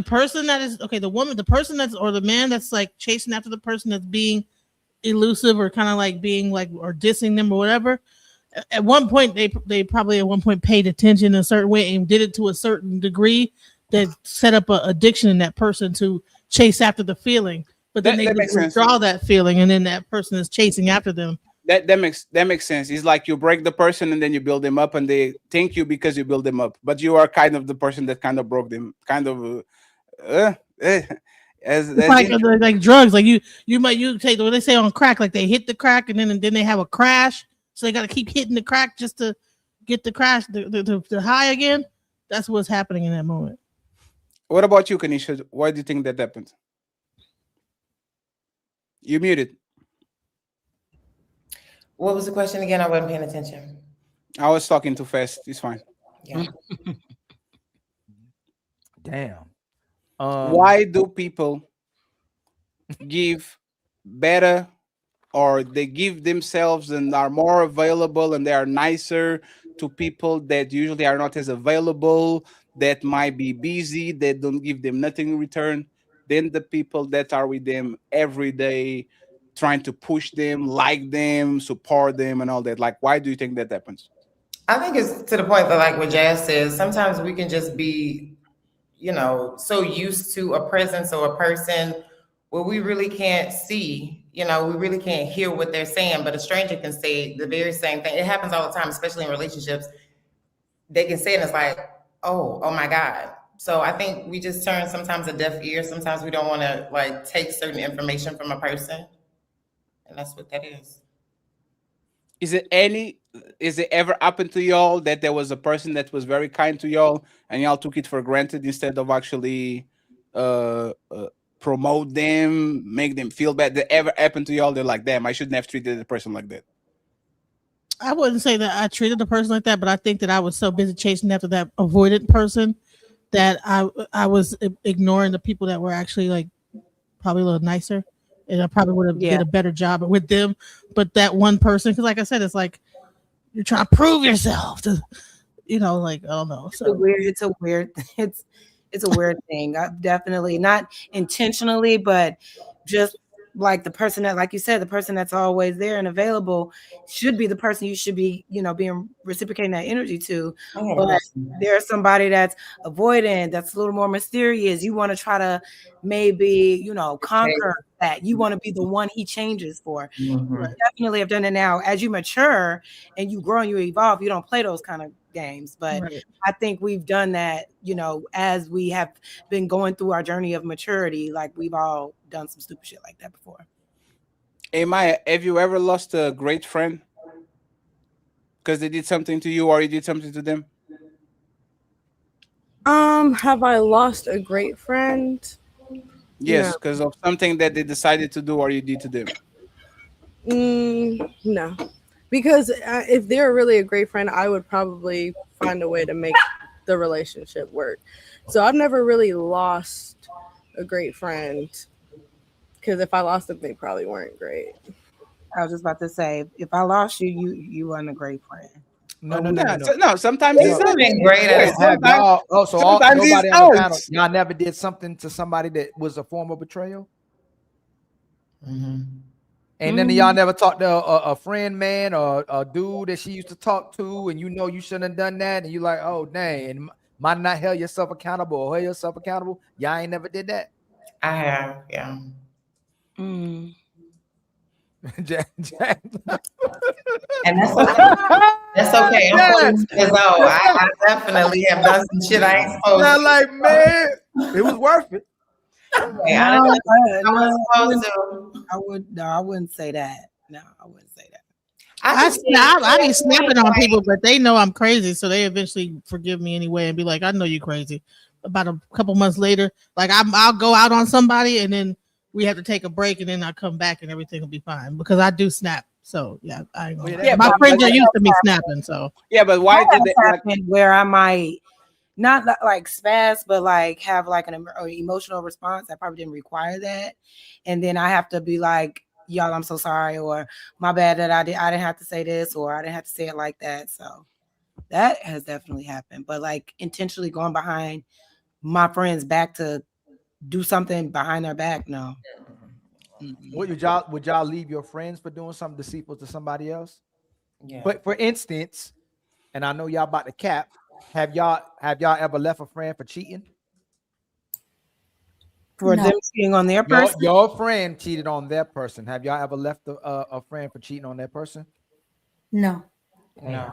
person that is the woman, the person that's, or the man that's chasing after the person that's being elusive or kind of being or dissing them or whatever. At one point, they probably at one point paid attention in a certain way and did it to a certain degree that set up an addiction in that person to chase after the feeling. But then they withdraw that feeling, and then that person is chasing after them That makes sense. It's like you break the person and then you build them up, and they thank you because you build them up. But you are kind of the person that kind of broke them, kind of. As like drugs, like you take what they say on crack, like they hit the crack and then they have a crash, so they got to keep hitting the crack just to get the crash, the high again. That's what's happening in that moment. What about you, Kanisha? Why do you think that happened? You muted. What was the question again? I wasn't paying attention. I was talking too fast. It's fine. Yeah. Damn. Why do people give better, or they give themselves and are more available and they are nicer to people that usually are not as available, that might be busy, that don't give them nothing in return, than the people that are with them every day, trying to push them, like them, support them, and all that? Like, why do you think that happens? I think it's to the point that, like what Jazz says, sometimes we can just be, so used to a presence or a person where we really can't see, we really can't hear what they're saying, but a stranger can say the very same thing. It happens all the time, especially in relationships. They can say it and it's like, oh my God. So I think we just turn sometimes a deaf ear. Sometimes we don't want to like take certain information from a person. And that's what that is. Is it ever happened to y'all that there was a person that was very kind to y'all and y'all took it for granted instead of actually promote them, make them feel bad? That ever happened to y'all? They're like, damn, I shouldn't have treated a person like that. I wouldn't say that I treated the person like that, but I think that I was so busy chasing after that avoidant person that I was ignoring the people that were actually like probably a little nicer, and I probably would have did a better job with them. But that one person, because like I said, it's like you're trying to prove yourself to, like, I don't know. So It's a weird thing. I definitely not intentionally, but just like the person that, like you said, the person that's always there and available should be the person you should be, being reciprocating that energy to. But there's somebody that's avoidant, that's a little more mysterious. You want to try to maybe, conquer that. You want to be the one he changes for. Mm-hmm. Definitely have done it now. As you mature and you grow and you evolve, you don't play those kind of games. But I think we've done that, as we have been going through our journey of maturity. Like we've all done some stupid shit like that before. Hey Maya, have you ever lost a great friend because they did something to you or you did something to them? Have I lost a great friend? Yes, because of something that they decided to do or you did to them. No, because if they're really a great friend, I would probably find a way to make the relationship work. So I've never really lost a great friend, because if I lost them, they probably weren't great. I was just about to say, if I lost you, you weren't a great friend. No. Sometimes it's been great. Y'all never did something to somebody that was a form of betrayal. Mm-hmm. And then y'all never talked to a friend, man, or a dude that she used to talk to, and you shouldn't have done that, and you like, oh dang, and might not hold yourself accountable or hold yourself accountable. Y'all ain't never did that. I have, yeah. Jack. And that's okay. That's okay. I'm 40 years old. I definitely have done some shit I ain't supposed to. Like, man, it was worth it. I wouldn't say that. No, I wouldn't say that. I be snapping on people, but they know I'm crazy, so they eventually forgive me anyway and be like, I know you crazy. About a couple months later, like I'll go out on somebody and then we have to take a break and then I come back and everything will be fine because I do snap. So my friends are used to me snapping. So but why did it happen where I might not like spaz, but like have like an emotional response? I probably didn't require that, and then I have to be like, y'all, I'm so sorry, or my bad that I didn't have to say this, or I didn't have to say it like that. So that has definitely happened. But like intentionally going behind my friend's back to do something behind their back, no. Would y'all leave your friends for doing something deceitful to somebody else? Yeah. But for instance, and I know y'all about to cap, have y'all ever left a friend for cheating? For them cheating on their person. Your friend cheated on their person. Have y'all ever left a friend for cheating on their person? No. No.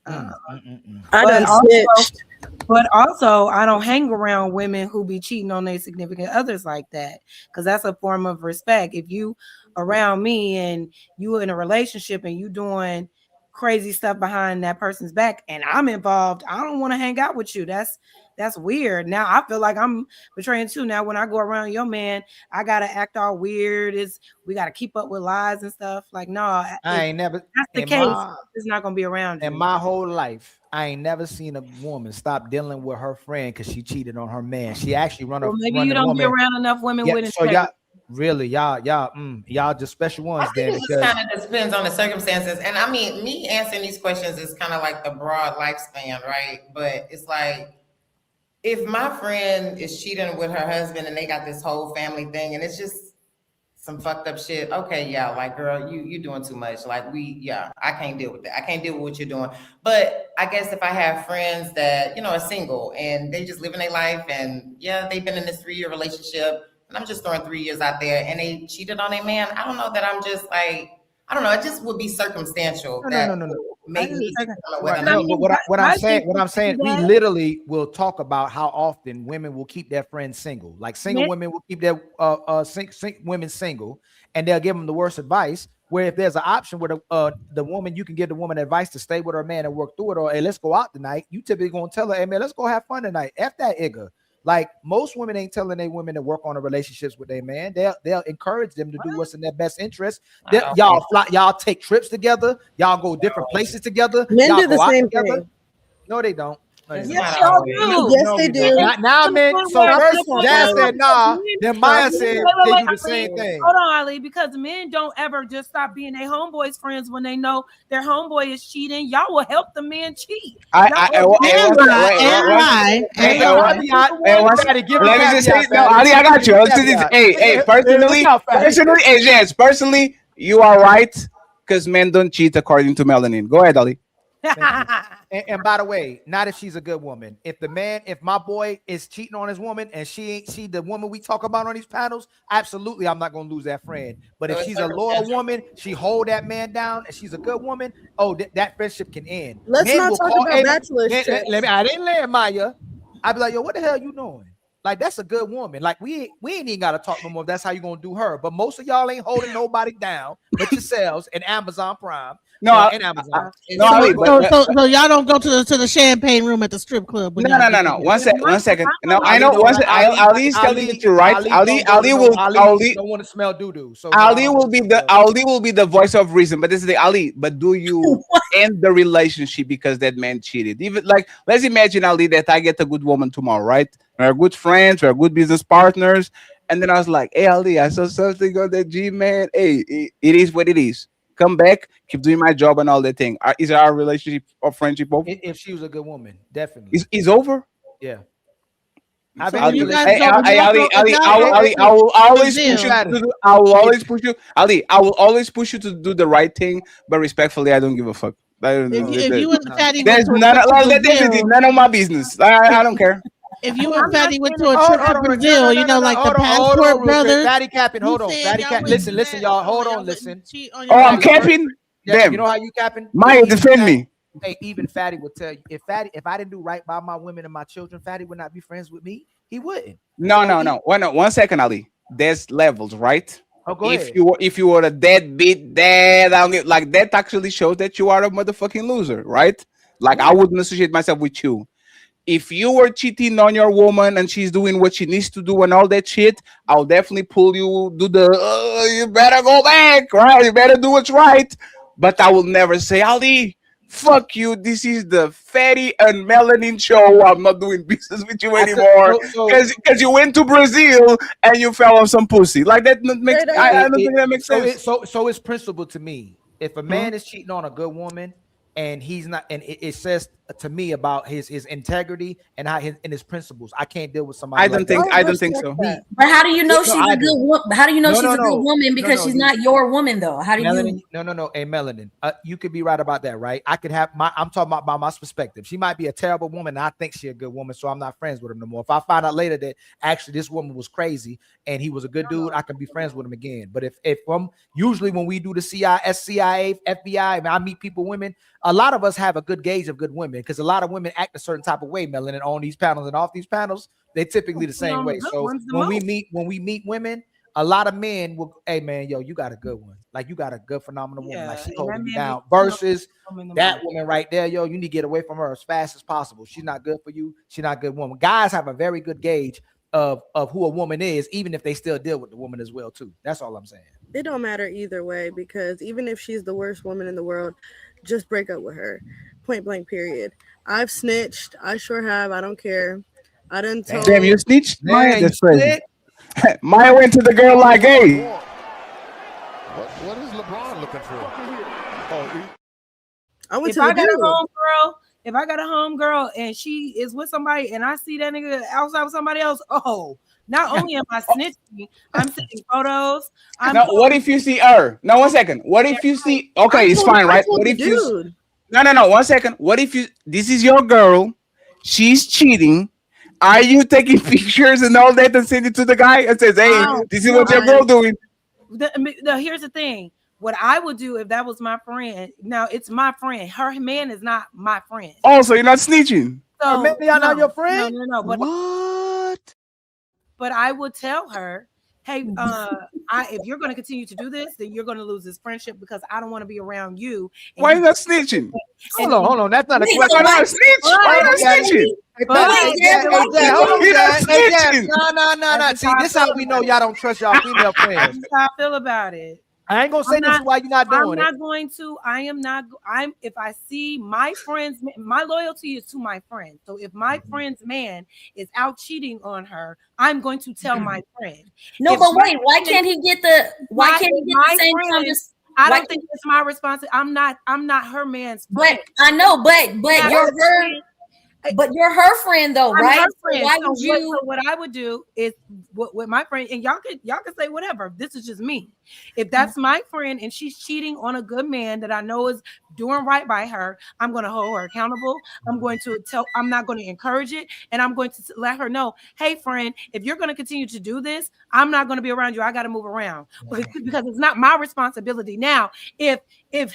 I done snitched. But also, I don't hang around women who be cheating on their significant others like that, because that's a form of respect. If you around me and you in a relationship and you doing crazy stuff behind that person's back and I'm involved, I don't want to hang out with you. That's weird. Now I feel like I'm betraying too. Now when I go around your man, I gotta act all weird. We gotta keep up with lies and stuff. Like, no, I ain't never. That's the case. It's not gonna be around you. In my whole life, I ain't never seen a woman stop dealing with her friend because she cheated on her man. She actually Well, maybe you don't be around enough women with so integrity. y'all just special ones. I think it just kind of depends on the circumstances. And I mean, me answering these questions is kind of like the broad lifespan, right? But it's like, if my friend is cheating with her husband and they got this whole family thing and it's just some fucked up shit, okay, yeah, like, girl, you doing too much. Like, I can't deal with that. I can't deal with what you're doing. But I guess if I have friends that, you know, are single and they just living their life and yeah, they've been in this 3-year relationship and I'm just throwing 3 years out there and they cheated on a man, I don't know that I'm just like, I don't know, it just would be circumstantial. No. Make me But what I'm saying, we literally will talk about how often women will keep their friends single. Like single women will keep their women single, and they'll give them the worst advice. Where if there's an option where the woman, you can give the woman advice to stay with her man and work through it, or hey, let's go out tonight. You typically gonna tell her, hey man, let's go have fun tonight. F that igga. Like most women ain't telling their women to work on the relationships with their man. They'll encourage them to do what's in their best interest. Y'all take trips together. Y'all go different places together. Men y'all do the same thing. No, they don't. Yes, y'all do. Yes, they do. Now, men. So first, Jazz said nah. Then Maya said they do the same thing. Hold on, Ali, because men don't ever just stop being their homeboys' friends when they know their homeboy is cheating. Y'all will help the man cheat. Let me just say, no, Ali, I got you. Hey, personally, Jazz, personally, you are right because men don't cheat according to Melanin. Go ahead, Ali. And by the way, not if she's a good woman. If my boy is cheating on his woman and she ain't the woman we talk about on these panels, absolutely I'm not gonna lose that friend. But if she's a loyal woman, she hold that man down, and she's a good woman, that friendship can end. Let's not talk about bachelor shit. I didn't land Maya. I'd be like, yo, what the hell you doing? Like, that's a good woman. Like, we ain't even gotta talk no more. That's how you gonna do her. But most of y'all ain't holding nobody down but yourselves and Amazon Prime. And Amazon. So y'all don't go to the champagne room at the strip club. No. One second. No, I know. Ali's telling you right. Ali don't want to smell doo-doo. So Ali will be the voice of reason. But this is the Ali. But do you end the relationship because that man cheated? Even like, let's imagine, Ali, that I get a good woman tomorrow, right? We're good friends. We're good business partners. And then I was like, hey, Ali, I saw something on that G, man. Hey, it is what it is. Come back, keep doing my job and all that thing. Is our relationship or friendship over? If she was a good woman, definitely. Is over? Yeah. Ali, I will always push you. I will always push you. Ali, I will always push you to do the right thing, but respectfully, I don't give a fuck. If you and Fatty there's none of my business. I don't care. If you and Fatty went to a trip to Brazil, you know, like the passport brothers. Fatty capping, hold on. Fatty capping. Listen, y'all. Hold on, listen. Oh, I'm capping? Damn. You know how you capping? Maya, defend me. Hey, even Fatty would tell you, if I didn't do right by my women and my children, Fatty would not be friends with me. He wouldn't. No. 1 second, Ali. There's levels, right? Oh, go ahead. If you were a deadbeat dad, like that actually shows that you are a motherfucking loser, right? Like I wouldn't associate myself with you. If you were cheating on your woman and she's doing what she needs to do and all that shit, I'll definitely pull you, you better go back, right? You better do what's right. But I will never say, Ali, fuck you. This is the Fatty and Melanin show. I'm not doing business with you anymore. Because you went to Brazil and you fell on some pussy. Like that makes I don't think that makes sense. So it's principle to me. If a man is cheating on a good woman and he's not, and it says to me about his integrity and his principles. I can't deal with somebody. I don't think so. But how do you know she's a good woman? How do you know she's a good woman because she's not your woman though? How do Melanin, you? No. Hey, Melanin, you could be right about that, right? I could have I'm talking about my perspective. She might be a terrible woman, and I think she's a good woman, so I'm not friends with her no more. If I find out later that actually this woman was crazy and he was a good dude, I can be friends with him again. But if usually when we do the CIA, FBI, and I meet people, women, a lot of us have a good gauge of good women because a lot of women act a certain type of way, Melanin, on these panels and off these panels. They typically the same way. So when we meet women, a lot of men will, hey man, yo, you got a good one. Like you got a good, phenomenal woman. Like she holding you down. Versus that woman right there, yo, you need to get away from her as fast as possible. She's not good for you. She's not a good woman. Guys have a very good gauge of who a woman is, even if they still deal with the woman as well too. That's all I'm saying. It don't matter either way because even if she's the worst woman in the world, just break up with her. Point blank, period. I've snitched. I sure have. I don't care. I done told. Damn, you snitched? Man, That's crazy. Maya went to the girl like, hey. What is LeBron looking for? I went If to I the got a dude. homegirl, if I got a homegirl and she is with somebody and I see that nigga outside with somebody else, not only am I snitching, I'm sending photos. Now, what if you see her? Now, 1 second. What if you see? Okay, it's fine, right? What if you? No. 1 second. What if you? This is your girl. She's cheating. Are you taking pictures and all that and send it to the guy and says, "Hey, this is what your girl doing"? Here's the thing. What I would do if that was my friend. Now it's my friend. Her man is not my friend. Oh, so you're not snitching? So maybe y'all not your friend. No. But what? But I would tell her, hey, if you're going to continue to do this, then you're going to lose this friendship because I don't want to be around you. Why is that snitching? Hold on. That's not a question. Why not snitch? Why not snitching? No. See, this is how we know y'all don't trust y'all female friends. That's how I feel about it. I ain't gonna say this is why you're not doing it. I'm not going to. I am not. If I see my friends, my loyalty is to my friend. So if my friend's man is out cheating on her, I'm going to tell my friend. No, but wait, why can't he get the? Why can't he get the same conversation? I don't think it's my responsibility. I'm not her man's friend. But I know, but you're her. But you're her friend though, I'm right? her friend. Why So would you? what I would do is with my friend, and y'all can say whatever. This is just me. If that's my friend and she's cheating on a good man that I know is doing right by her, I'm going to hold her accountable. I'm not going to encourage it, and I'm going to let her know, hey friend, if you're going to continue to do this, I'm not going to be around you. I got to move around because it's not my responsibility. Now, if his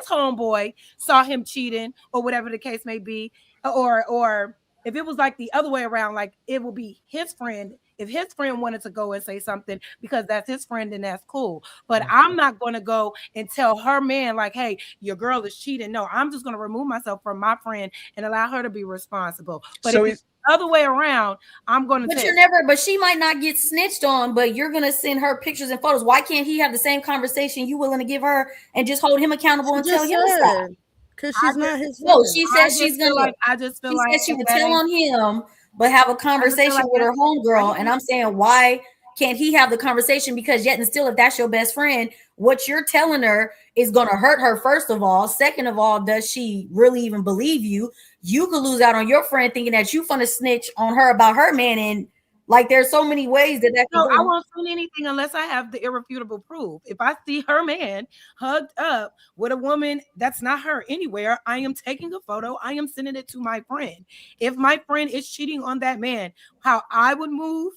homeboy saw him cheating or whatever the case may be, or if it was like the other way around, like it will be his friend. If his friend wanted to go and say something because that's his friend, then that's cool. But I'm not going to go and tell her man like, hey, your girl is cheating. No, I'm just going to remove myself from my friend and allow her to be responsible. But So if it's the other way around, I'm going to But she might not get snitched on, but you're going to send her pictures and photos. Why can't he have the same conversation you willing to give her and just hold him accountable and tell him to stop? Because she's not his friend. No, she said she's gonna. I just feel she like said she would tell on him, but have a conversation with her homegirl. And I'm saying, why can't he have the conversation? Because yet and still, if that's your best friend, what you're telling her is gonna hurt her. First of all, second of all, does she really even believe you? You could lose out on your friend thinking that you finna snitch on her about her man, and like there's so many ways that can No, go. I won't say anything unless I have the irrefutable proof. If I see her man hugged up with a woman that's not her anywhere, I am taking a photo. I am sending it to my friend. If my friend is cheating on that man, how I would move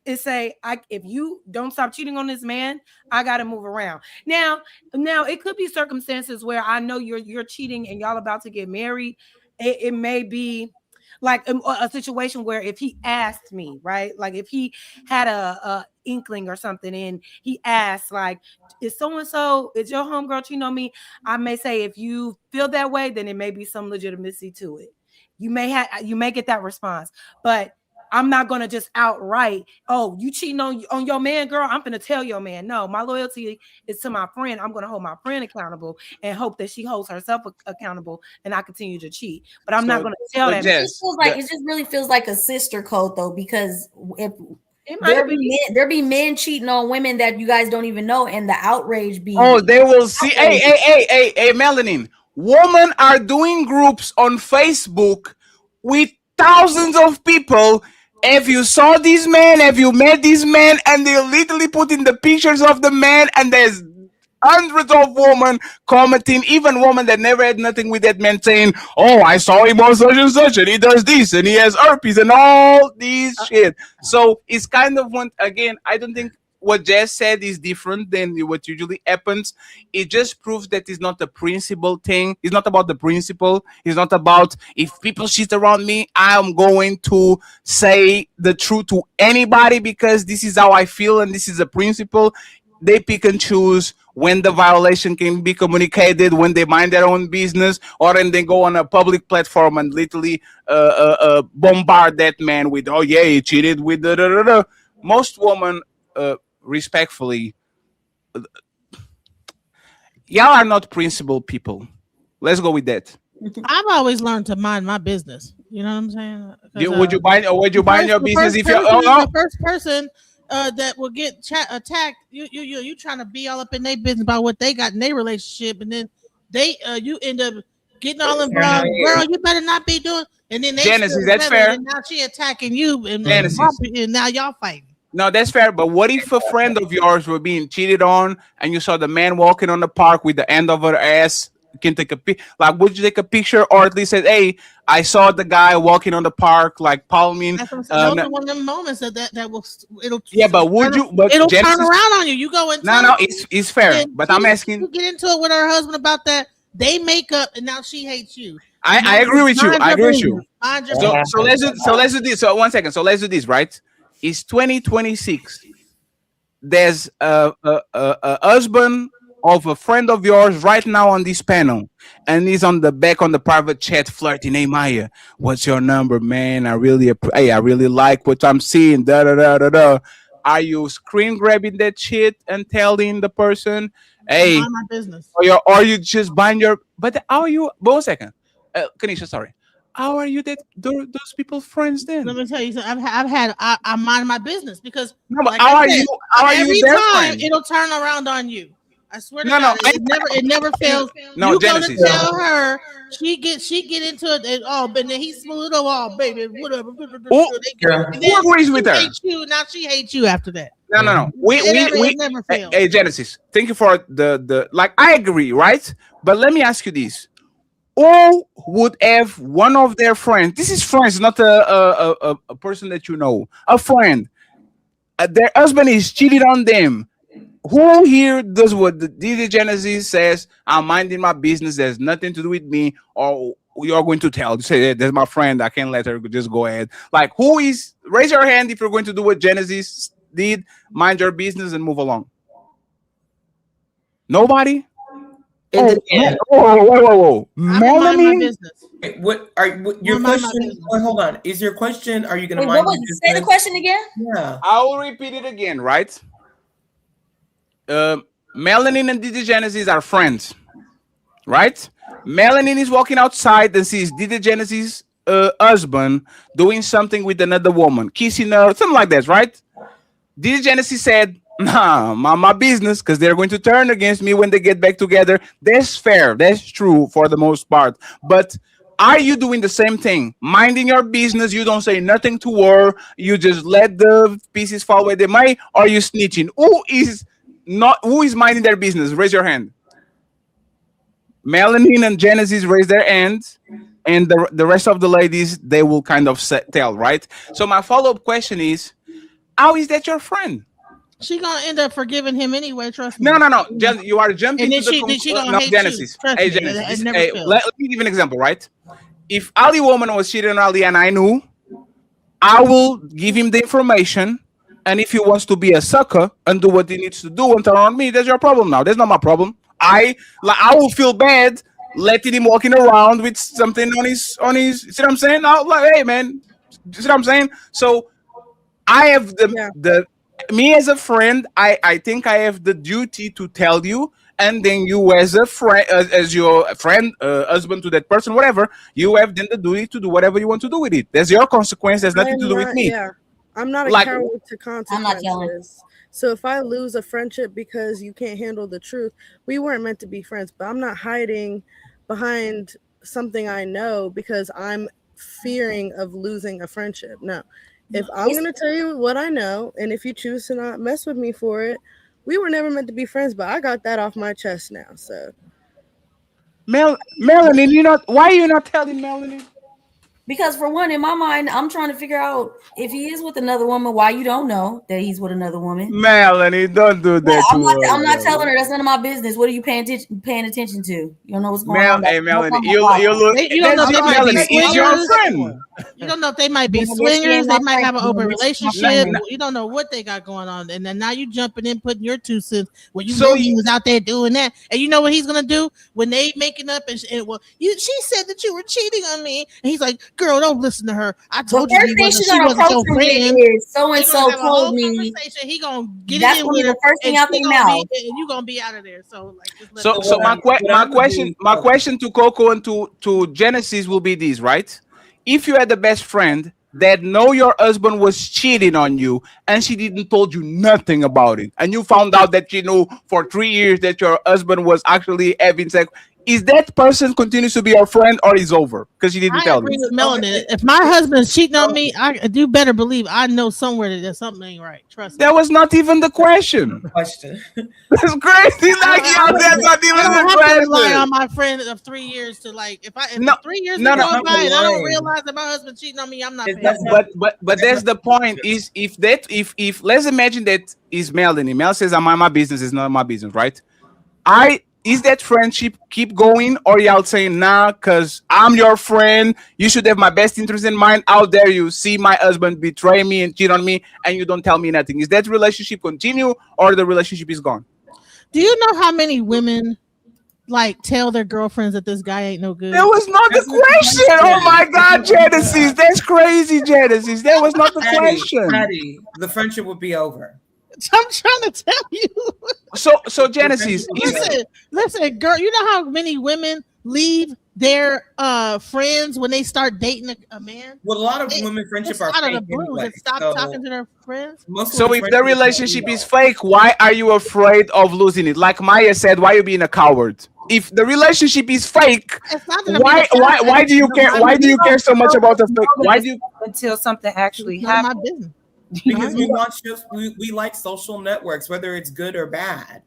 is say, if you don't stop cheating on this man, I got to move around. Now it could be circumstances where I know you're cheating and y'all about to get married. It may be like a situation where if he asked me, right? Like if he had a inkling or something and he asked like, is so-and-so, is your homegirl cheating on me? I may say, if you feel that way, then it may be some legitimacy to it. You may get that response, but I'm not going to just outright, oh, you cheating on your man, girl, I'm going to tell your man. No, my loyalty is to my friend. I'm going to hold my friend accountable and hope that she holds herself accountable and I continue to cheat. But I'm not going to tell that. It just really feels like a sister code though, because if there be men cheating on women that you guys don't even know, and the outrage be. Oh, they will see. Hey, Melanin. Women are doing groups on Facebook with thousands of people. If you saw this man, have you met this man? And they literally put in the pictures of the man, and there's hundreds of women commenting, even women that never had nothing with that man, saying, "Oh, I saw him on such and such, and he does this, and he has herpes, and all these shit." So it's kind of one again. I don't think what Jess said is different than what usually happens. It just proves that it's not a principle thing. It's not about the principle. It's not about if people shit around me, I'm going to say the truth to anybody because this is how I feel and this is a principle. They pick and choose when the violation can be communicated, when they mind their own business, or when they go on a public platform and literally bombard that man with, "Oh yeah, he cheated with da da da da." Most women, respectfully, y'all are not principled people. Let's go with that. I've always learned to mind my business. You know what I'm saying? Would you mind your business if you're the first person that will get attacked? You trying to be all up in their business about what they got in their relationship, and then you end up getting all involved. Girl, you better not be doing. And then they Genesis, that's fair. And now she attacking you, and now y'all fighting. No, that's fair. But what if a friend of yours were being cheated on, and you saw the man walking on the park with the end of her ass? You can take a like, would you take a picture, or at least say, "Hey, I saw the guy walking on the park, like palming." That's one of them moments that will it'll. Yeah, but would you? But it'll turn around on you. You go and no, it's fair. But I'm asking. You get into it with her husband about that. They make up, and now she hates you. I agree with you. I agree with you. So let's do this. So 1 second. So let's do this. Right? It's 2026. There's a husband of a friend of yours right now on this panel, and he's on the back on the private chat flirting. "Hey Maya, what's your number, man? I really like what I'm seeing. Da da da da da." Are you screen grabbing that shit and telling the person, "Hey, mind my business," or you just bind your? But how are you? But 1 second, Kanisha, sorry. How are you those people friends then? Let me tell you something. I mind my business because no, but how are you their friend? It'll turn around on you. I swear to God, it never fails. No, you Genesis. Gonna tell her she get into it, and but then he smooth over, baby, whatever. Who agrees with her? Now she hates you after that. No. We never fails. Hey, Genesis, thank you for the like. I agree, right? But let me ask you this: who would have one of their friends? This is friends, not a person that you know. A friend. Their husband is cheating on them. Who here does what the DJ Genesis says? "I'm minding my business. There's nothing to do with me." Or you're going to tell, say, "Hey, there's my friend. I can't let her just go ahead." Like, who is? Raise your hand if you're going to do what Genesis did. Mind your business and move along. Nobody. Whoa. Melanie. What your question? Hold on. Is your question? Are you going to mind? Say the question again. Yeah. I will repeat it again. Right. Melanin and DJ Genesis are friends, right? Melanin is walking outside and sees DJ Genesis' husband doing something with another woman, kissing her, something like that, right? DJ Genesis said, "Nah, my business," because they're going to turn against me when they get back together. That's fair. That's true for the most part. But are you doing the same thing? Minding your business, you don't say nothing to her, you just let the pieces fall where they might, or are you snitching? Who is minding their business? Raise your hand. Melanin and Genesis raise their hands, and the rest of the ladies, they will kind of tell, right? So my follow-up question is, how is that your friend? She gonna end up forgiving him anyway. Trust me. No. You are jumping to the Genesis. Hey, Genesis. Hey, let me give you an example, right? If Ali woman was cheating on Ali and I knew, I will give him the information. And if he wants to be a sucker and do what he needs to do and turn on me, that's your problem now. That's not my problem. I will feel bad letting him walking around with something on his. See what I'm saying? I'll like, hey man, see what I'm saying? So I have me as a friend. I think I have the duty to tell you, and then you as a friend, as your friend, husband to that person, whatever, you have then the duty to do whatever you want to do with it. That's your consequence. There's nothing to do with me. Yeah. I'm not a coward to consequences. So if I lose a friendship because you can't handle the truth, we weren't meant to be friends. But I'm not hiding behind something I know because I'm fearing of losing a friendship. No. If I'm going to tell you what I know, and if you choose to not mess with me for it, we were never meant to be friends, but I got that off my chest now. So, Melanin, why are you not telling Melanin? Because for one, in my mind, I'm trying to figure out if he is with another woman, why you don't know that he's with another woman. Melanie, don't do that. I'm not telling her. That's none of my business. What are you paying attention to? You don't know what's going on. Hey, Melanie, you don't know if they might be swingers. Your friend. You don't know if they might be swingers. They might have an open relationship. You don't know what they got going on. And then now you jumping in, putting your 2 cents when you know he was out there doing that. And you know what he's gonna do when they making up and she said that you were cheating on me. And he's like, girl, don't listen to her. I told you she wasn't your friend. So and so told me. He gonna get that's it in gonna be with the first thing out their mouth, and you gonna be out of there. So like, so my question to Coco and to Genesis will be this, right? If you had the best friend that know your husband was cheating on you and she didn't told you nothing about it, and you found out that you knew for 3 years that your husband was actually having sex, is that person continues to be your friend or is over because she didn't tell you? I agree with Melanin. If my husband's cheating on me, you better believe I know somewhere that there's something ain't right. Trust me. That was not even the question. That's crazy. Like, that's not even I don't the have to question. rely on my friend of 3 years to like. If 3 years go by and I don't realize that my husband cheating on me, I'm not. But that's the point. Is if let's imagine that is Melanie. Mel says, "I'm my business is not my business," right? Is that friendship keep going, or y'all saying nah? Because I'm your friend, you should have my best interest in mind. How dare you see my husband betray me and cheat on me, and you don't tell me nothing? Is that relationship continue, or the relationship is gone? Do you know how many women like tell their girlfriends that this guy ain't no good? That was not the question. Oh my God, Genesis, that's crazy, Genesis. That was not the question. Patty, the friendship would be over. I'm trying to tell you. So Genesis, listen, girl. You know how many women leave their friends when they start dating a man? Well, a lot of women friendship are out of the fake blue anyway, and stop talking to their friends. So if the relationship is fake, why are you afraid of losing it? Like Maya said, why are you being a coward? If the relationship is fake, why do you care? Why do you care so much about the fake? Why do you until something actually happens? happens? My business. Because we like social networks, whether it's good or bad.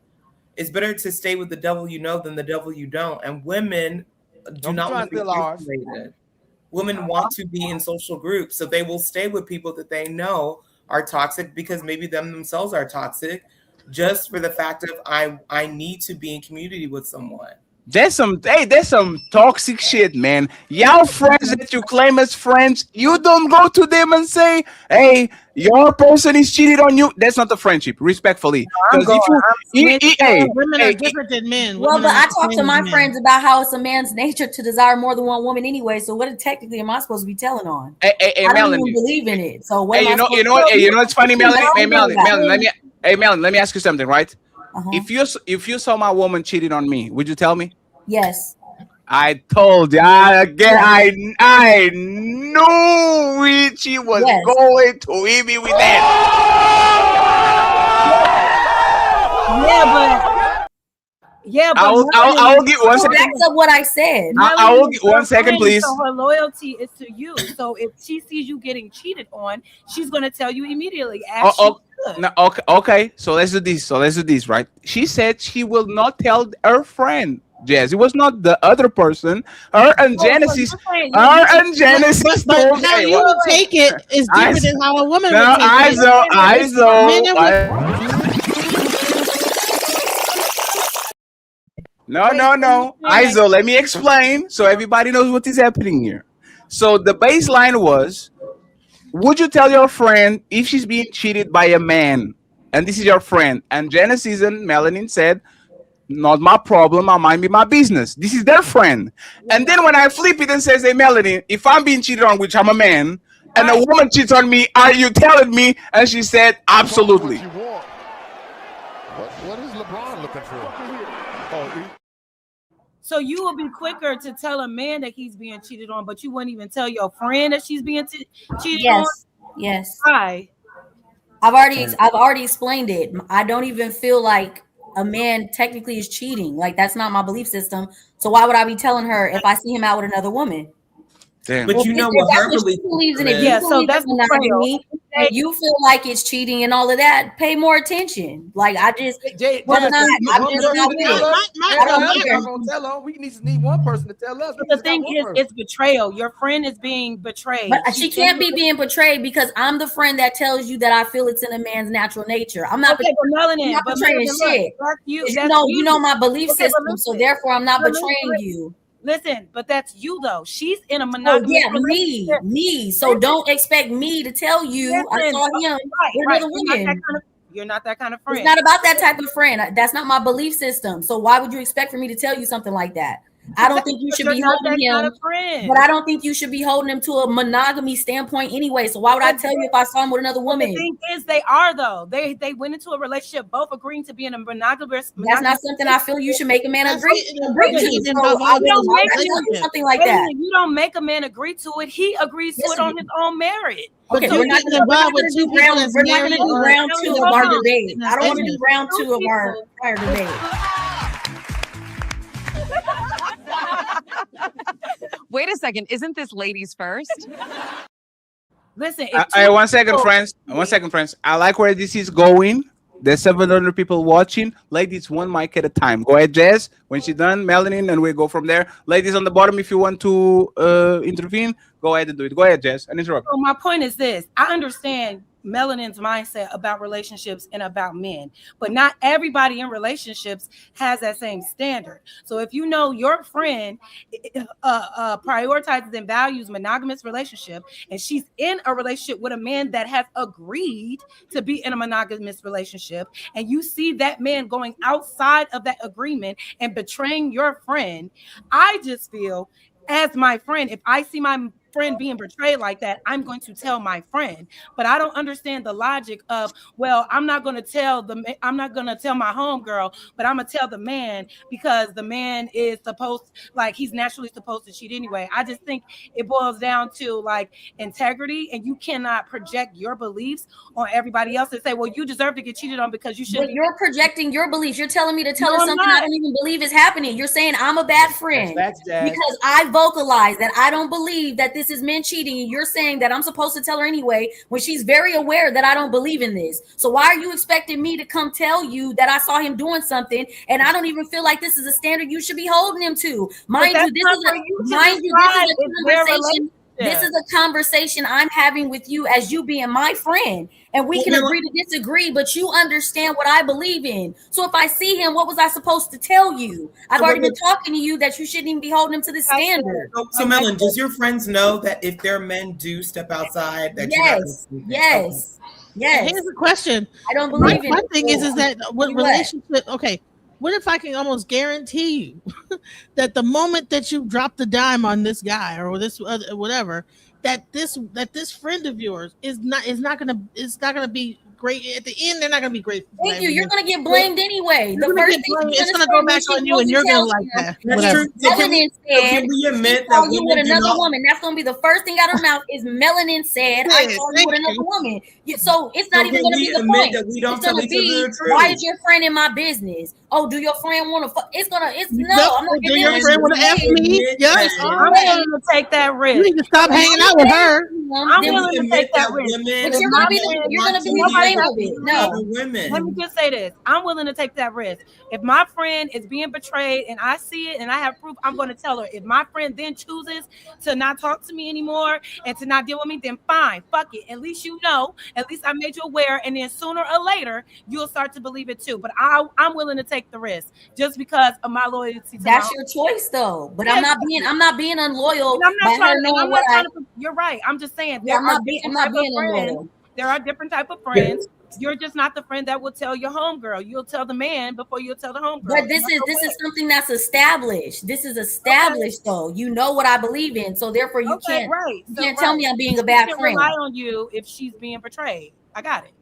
It's better to stay with the devil you know than the devil you don't. And women do not want to be isolated. Women want to be in social groups, so they will stay with people that they know are toxic because maybe them themselves are toxic, just for the fact of I need to be in community with someone. That's some toxic shit, man. Y'all friends that you claim as friends, you don't go to them and say, "Hey, your person is cheated on you." That's not a friendship, respectfully. Women are different than men. Well, but I talk to my friends about how it's a man's nature to desire more than one woman anyway. So what technically am I supposed to be telling on? Hey, I don't Melanie, even believe in it. So what hey, you know, it's funny, Melanie. Hey, Melanie, let me ask you something, right? If you saw my woman cheating on me, would you tell me? Yes. I told you again. I knew she was going to hit me with that. I will give 1 second. Backs up what I said. I will give 1 second, please. So her loyalty is to you. So if she sees you getting cheated on, she's going to tell you immediately. Okay. So let's do this. Right? She said she will not tell her friend. Jazz. It was not the other person. Her and Genesis. But how you take it is different than how a woman would take it. No. Iso, let me explain so everybody knows what is happening here. So the baseline was, would you tell your friend if she's being cheated by a man? And this is your friend. And Genesis and Melanin said, not my problem, I mind be my business. This is their friend. And then when I flip it and says, hey, Melanie, if I'm being cheated on, which I'm a man, and a woman cheats on me, are you telling me? And she said, absolutely. What is LeBron looking for? So you will be quicker to tell a man that he's being cheated on, but you wouldn't even tell your friend that she's being cheated on? Yes. Why? I've already explained it. I don't even feel like a man technically is cheating. Like, that's not my belief system. So why would I be telling her if I see him out with another woman? Damn. But you know what her belief believes in. is. If you Yeah, believe so in that's monogamy and you feel like it's cheating and all of that, pay more attention. Like, I just, sometimes I'm just not with it. I don't either. We need one person to tell us. But the thing is, it's betrayal. Your friend is being betrayed. But she can't be being betrayed because I'm the friend that tells you that I feel it's in a man's natural nature. I'm not, Okay, but Melanin, I'm not but betraying Melanin, look, shit. that's you. 'Cause That's you know my belief Okay, but system, so listen. therefore I'm not But betraying listen, you. Listen, but that's you though. She's in a Oh monogamous yeah, relationship. me. So don't expect me to tell you I Listen, saw him with right. another woman. You're not that kind of friend. It's not about that type of friend. That's not my belief system. So why would you expect for me to tell you something like that? I don't think you should be holding him, but I don't think you should be holding him to a monogamy standpoint anyway. So why would I tell you if I saw him with another woman? The thing is, they are though. They went into a relationship, both agreeing to be in a monogamous. That's not something I feel you should make a man agree to. So something like that. You don't make a man agree to it. He agrees to it on his own merit. Okay, we're not going to do round two of our debate. I don't want to do round two of our prior debate. Wait a second. Isn't this ladies first? Listen. 1 second, friends. 1 second, friends. I like where this is going. There's 700 people watching. Ladies, one mic at a time. Go ahead, Jess. When she's done, Melanin, and we go from there. Ladies on the bottom, if you want to intervene, go ahead and do it. Go ahead, Jess. And interrupt. So my point is this. I understand Melanin's mindset about relationships and about men, but not everybody in relationships has that same standard. So if you know your friend prioritizes and values monogamous relationship, and she's in a relationship with a man that has agreed to be in a monogamous relationship, and you see that man going outside of that agreement and betraying your friend, I just feel, as my friend, if I see my friend being betrayed like that, I'm going to tell my friend. But I don't understand the logic of, well, I'm not going to tell my homegirl, but I'm gonna tell the man because the man is he's naturally supposed to cheat anyway. I just think it boils down to like integrity, and you cannot project your beliefs on everybody else and say, well, you deserve to get cheated on because you should. But you're projecting your beliefs. You're telling me to tell her something I don't even believe is happening. You're saying I'm a bad friend because I vocalize that I don't believe that this is men cheating, and you're saying that I'm supposed to tell her anyway when she's very aware that I don't believe in this. So why are you expecting me to come tell you that I saw him doing something and I don't even feel like this is a standard you should be holding him to? Mind you, this is a conversation I'm having with you as you being my friend, and we can agree to disagree, but you understand what I believe in. So if I see him, what was I supposed to tell you? I've already been talking to you that you shouldn't even be holding him to this standard. So Melon, does your friends know that if their men do step outside, that yes. Here's the question. I don't believe in my it. thing is that what relationship? Okay, what if I can almost guarantee you that the moment that you drop the dime on this guy or this whatever, that this friend of yours is not gonna be great at the end. They're not gonna be great. Thank you. You're gonna get blamed anyway. The first thing it's gonna go back on you, and you're gonna like that. That's true. Melanin said, we admit I saw that you with another woman. That's gonna be the first thing out of her mouth is Melanin said, I saw you with another woman. So it's not even gonna be the point. It's gonna be, why is your friend in my business? Oh, do your friend want to fuck? I'm not do your friend want to F me? Yes, I'm willing to take that risk. You need to stop hanging out with her. I'm willing to take that risk. But you're gonna be the blame of it. No. Let me just say this. I'm willing to take that risk. If my friend is being betrayed and I see it and I have proof, I'm going to tell her. If my friend then chooses to not talk to me anymore and to not deal with me, then fine, fuck it. At least you know. At least I made you aware, and then sooner or later you'll start to believe it too. But I'm willing to take the risk just because of my loyalty. That's your choice, though. But I'm not being unloyal. You're right. I'm just saying. Yeah, I'm not being unloyal. There are different type of friends. You're just not the friend that will tell your homegirl. You'll tell the man before you'll tell the homegirl. But this is something that's established. This is established, though. You know what I believe in, so therefore you can't tell me I'm being a bad friend. Rely on you if she's being betrayed. I got it.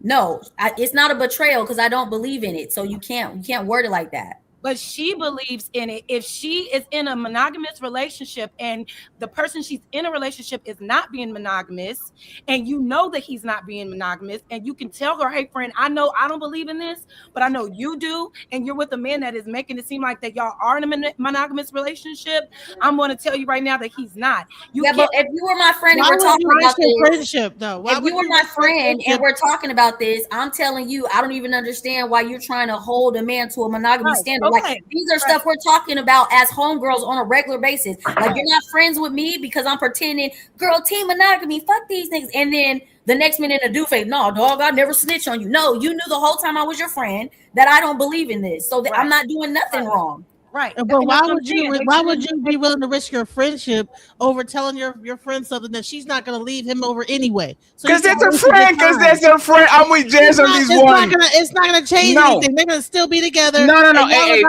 No, it's not a betrayal because I don't believe in it. So you can't word it like that. but she believes in it. If she is in a monogamous relationship and the person she's in a relationship is not being monogamous, and you know that he's not being monogamous, and you can tell her, hey friend, I know I don't believe in this, but I know you do, and you're with a man that is making it seem like that y'all are in a monogamous relationship, I'm going to tell you right now that he's not. But if you were my friend and we're talking about this friendship though, if you were my friend and we're talking about this, I'm telling you, I don't even understand why you're trying to hold a man to a monogamy standard. Like these are stuff we're talking about as homegirls on a regular basis. Like you're not friends with me because I'm pretending, girl, team monogamy, fuck these things. And then the next minute a dude face, no, dog, I never snitch on you. No, you knew the whole time I was your friend that I don't believe in this. So that I'm not doing nothing wrong. Right. But why would you be willing to risk your friendship over telling your friend something that she's not going to leave him over anyway? Because that's her friend. Because that's her friend. I'm with Jazz on this one. It's not going to change anything. They're going to still be together. No. Hey,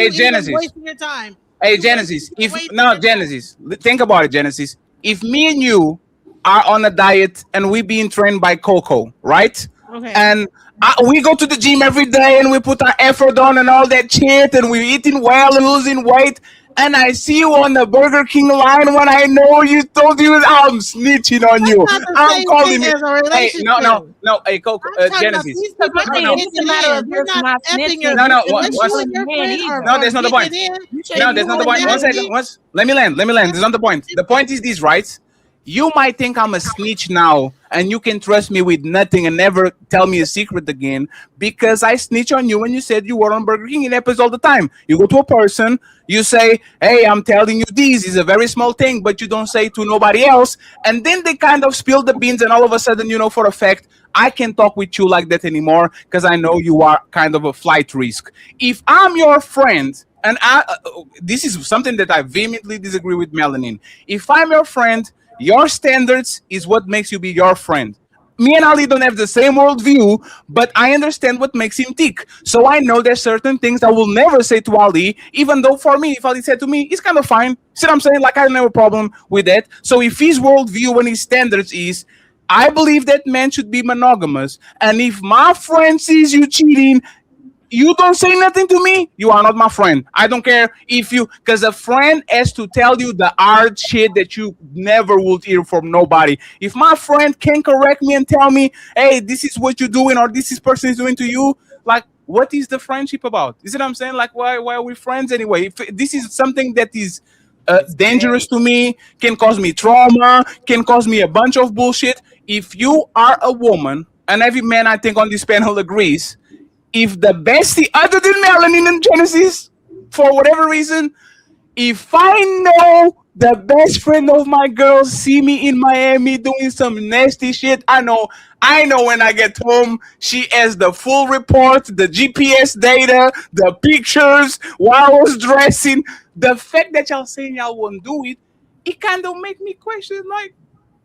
Genesis. Wasting your time. Hey, Genesis. Genesis. Think about it, Genesis. If me and you are on a diet and we being trained by Coco, right? Okay. And we go to the gym every day and we put our effort on and all that shit and we're eating well and losing weight. And I see you on the Burger King line when I know you told you I'm snitching on you. I'm calling you. Hey, no. Hey, Coco, Genesis. No, that's not the point. No, that's not the point. 1 second. Let me land. That's not the point. The point is this, right? You might think I'm a snitch now and you can trust me with nothing and never tell me a secret again because I snitch on you when you said you were on Burger King in episodes all the time. You go to a person, you say, hey, I'm telling you this is a very small thing, but you don't say it to nobody else. And then they kind of spill the beans and all of a sudden, you know, for a fact, I can't talk with you like that anymore because I know you are kind of a flight risk. If I'm your friend, and this is something that I vehemently disagree with Melanin. If I'm your friend, your standards is what makes you be your friend. Me and Ali don't have the same worldview, but I understand what makes him tick. So I know there's certain things I will never say to Ali, even though for me, if Ali said to me, it's kind of fine. See what I'm saying? Like I don't have a problem with that. So if his worldview and his standards is, I believe that men should be monogamous. And if my friend sees you cheating, you don't say nothing to me, you are not my friend. I don't care if you, because a friend has to tell you the hard shit that you never would hear from nobody. If my friend can correct me and tell me, hey, this is what you're doing or this person is doing to you, like, what is the friendship about? You see what I'm saying? Like, why are we friends anyway? If this is something that is dangerous to me, can cause me trauma, can cause me a bunch of bullshit. If you are a woman, and every man I think on this panel agrees, if the bestie, other than Melanin and Genesis, for whatever reason, if I know the best friend of my girl see me in Miami doing some nasty shit, I know when I get home, she has the full report, the GPS data, the pictures, while I was dressing. The fact that y'all saying y'all won't do it, it kind of make me question, like,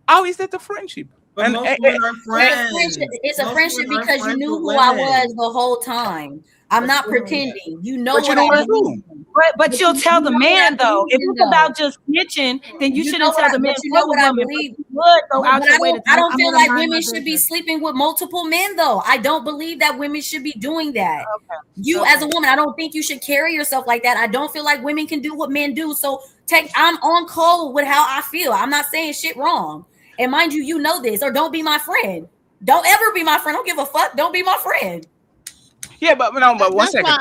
how is that a friendship? But most women are friends. It's a friendship because you knew who I was the whole time. I'm not pretending. You know what I do. But you'll tell the man though. If it's about just snitching, then you shouldn't tell the man. You know what I believe. I don't feel like women should be sleeping with multiple men though. I don't believe that women should be doing that. You as a woman, I don't think you should carry yourself like that. I don't feel like women can do what men do. So I'm on code with how I feel. I'm not saying shit wrong. And mind you, you know this, or don't be my friend. Don't ever be my friend. Don't give a fuck. Don't be my friend. Yeah, but 1 second.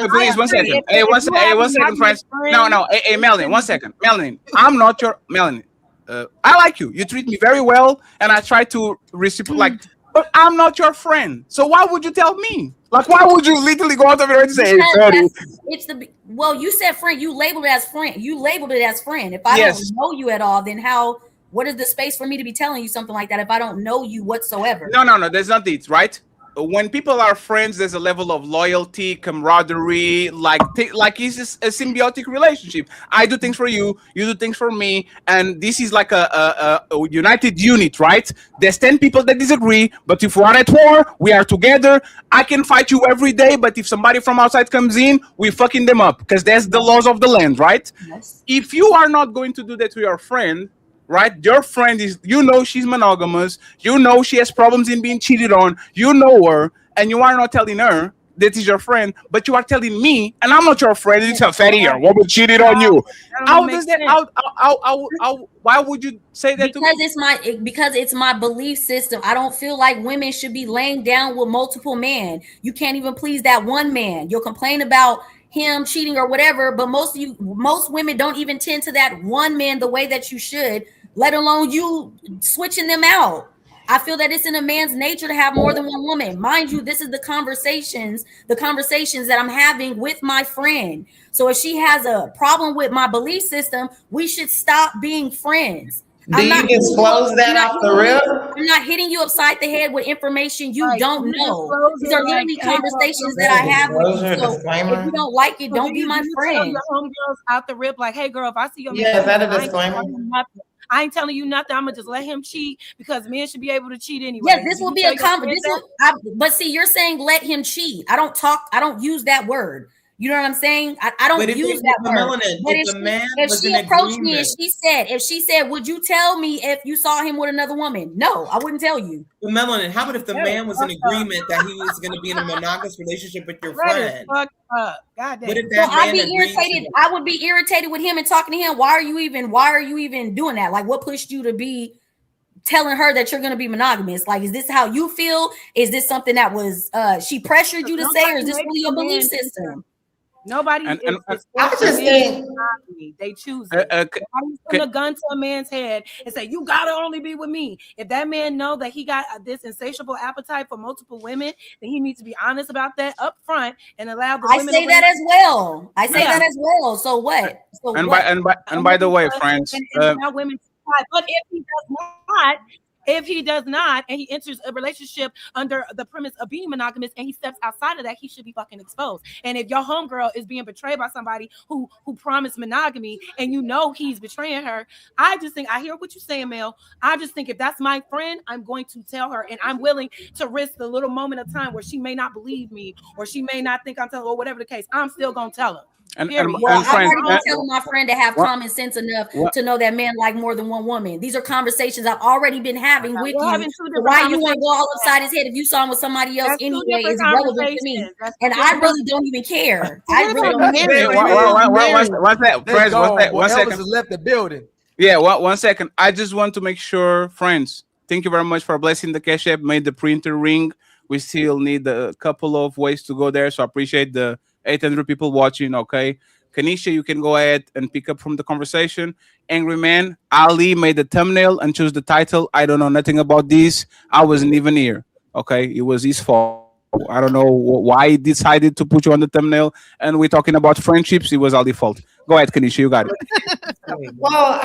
Please, 1 second. Hey, 1 second, friends. No. Hey, Melanie, 1 second. Melanie, I'm not your Melanie. I like you. You treat me very well, and I try to reciprocate. But I'm not your friend. So why would you tell me? Like, why would you literally go out of your way and say, "Hey, well, you said friend. You labeled it as friend. If I don't know you at all, then how? What is the space for me to be telling you something like that if I don't know you whatsoever? No. There's not it, right? When people are friends, there's a level of loyalty, camaraderie, like it's a symbiotic relationship. I do things for you, you do things for me, and this is like a united unit, right? There's 10 people that disagree, but if we're at war, we are together. I can fight you every day, but if somebody from outside comes in, we fucking them up, because that's the laws of the land, right? Yes. If you are not going to do that to your friend, right? Your friend is, you know, she's monogamous. You know she has problems in being cheated on. You know her, and you are not telling her that is your friend, but you are telling me, and I'm not your friend. It's a fatty, your woman cheated on you. How does that? Why would you say that? Because it's my belief system. I don't feel like women should be laying down with multiple men. You can't even please that one man. You'll complain about him cheating or whatever, but most women don't even tend to that one man the way that you should, let alone you switching them out. I feel that it's in a man's nature to have more than one woman. Mind you, this is the conversations that I'm having with my friend. So if she has a problem with my belief system, we should stop being friends. Do you disclose that off the rip? I'm not hitting you upside the head with information you don't know. These are literally conversations that I have with you. So if you don't like it, don't be my friend. Your homegirls out the rip, like, hey girl, if I see your man, is that a disclaimer? I ain't telling you nothing. I'm gonna just let him cheat because men should be able to cheat anyway. Yes, this will be a conversation. But see, you're saying let him cheat. I don't use that word. You know what I'm saying? I don't use that word. But if she approached me and if she said, would you tell me if you saw him with another woman? No, I wouldn't tell you. But Melanin, how about if the man was in agreement that he was going to be in a monogamous relationship with your friend? Fuck up. God damn. What if that I'd be irritated. I would be irritated with him and talking to him. Why are you even doing that? Like, what pushed you to be telling her that you're going to be monogamous? Like, is this how you feel? Is this something that was she pressured you to say, or is this really your belief system? Nobody I just think they choose it. Nobody's putting a gun to a man's head and say, you gotta only be with me. If that man know that he got this insatiable appetite for multiple women, then he needs to be honest about that up front and allow the women. I say that as well. I say that as well. So what? And by the way, friends, women. But if he does not, and he enters a relationship under the premise of being monogamous, and he steps outside of that, he should be fucking exposed. And if your homegirl is being betrayed by somebody who promised monogamy, and you know he's betraying her, I just think, I hear what you're saying, Mel. I just think if that's my friend, I'm going to tell her, and I'm willing to risk the little moment of time where she may not believe me, or she may not think I'm telling her, or whatever the case. I'm still gonna tell her. I've already been telling my friend to have common sense enough to know that men like more than one woman. These are conversations I've already been having with you. Why you want to go all upside his head if you saw him with somebody else anyway is irrelevant to me. And I really don't even care. I really don't care. What's that? One second. Left the building. Yeah, 1 second. I just want to make sure, friends, thank you very much for blessing the Cash App, made the printer ring. We still need a couple of ways to go there, so I appreciate the 800 people watching. Okay, Kanisha, you can go ahead and pick up from the conversation. Angry Man Ali made the thumbnail and chose the title. I don't know nothing about this. I wasn't even here. Okay, it was his fault. I don't know why he decided to put you on the thumbnail. And we're talking about friendships. It was Ali's fault. Go ahead, Kanisha, you got it. Well,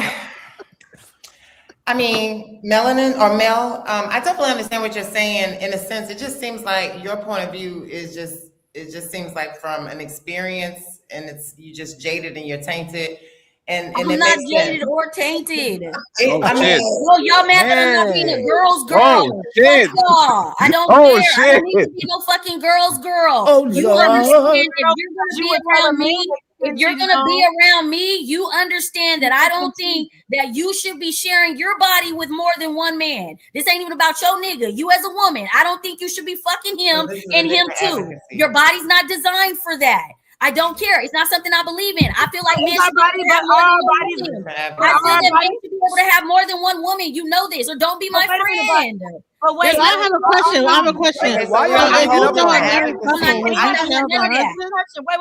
I mean, Melanin or Mel, I definitely understand what you're saying. In a sense, it just seems like your point of view is just. It just seems like from an experience, and you just jaded and you're tainted. And I'm not jaded or tainted. I mean, y'all mad that I'm not being a girl's girl. Oh, shit. I don't care. I don't need to be no fucking girl's girl. Oh, you understand if you're gonna be around me, you understand that I don't think that you should be sharing your body with more than one man. This ain't even about your nigga. You as a woman, I don't think you should be fucking him and him too. Your body's not designed for that. I don't care. It's not something I believe in. I feel like men should be able to have more than one woman. You know this, or don't be my friend. Oh, wait, I have a question. I have a question.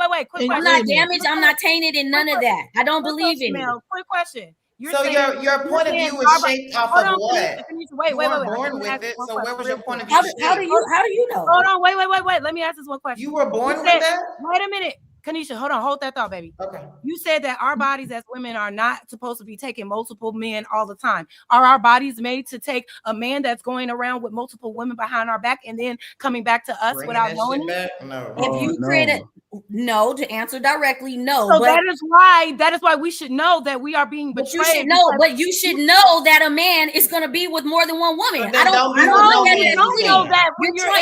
Wait. Quick I'm not damaged. I'm not tainted in none of that. I don't believe in it. Quick question. So your point of view is shaped off of what? Wait. Born with it. So where was your point of view? How do you know? Hold on. Wait. Let me ask this one question. You were born with that? Wait a minute. Kanisha, hold that thought, baby. Okay. You said that our bodies as women are not supposed to be taking multiple men all the time. Are our bodies made to take a man that's going around with multiple women behind our back and then coming back to us without knowing it? No. If you create it, no, to answer directly, no. So that is why we should know that we are being betrayed. But you should know that a man is going to be with more than one woman. I don't know that.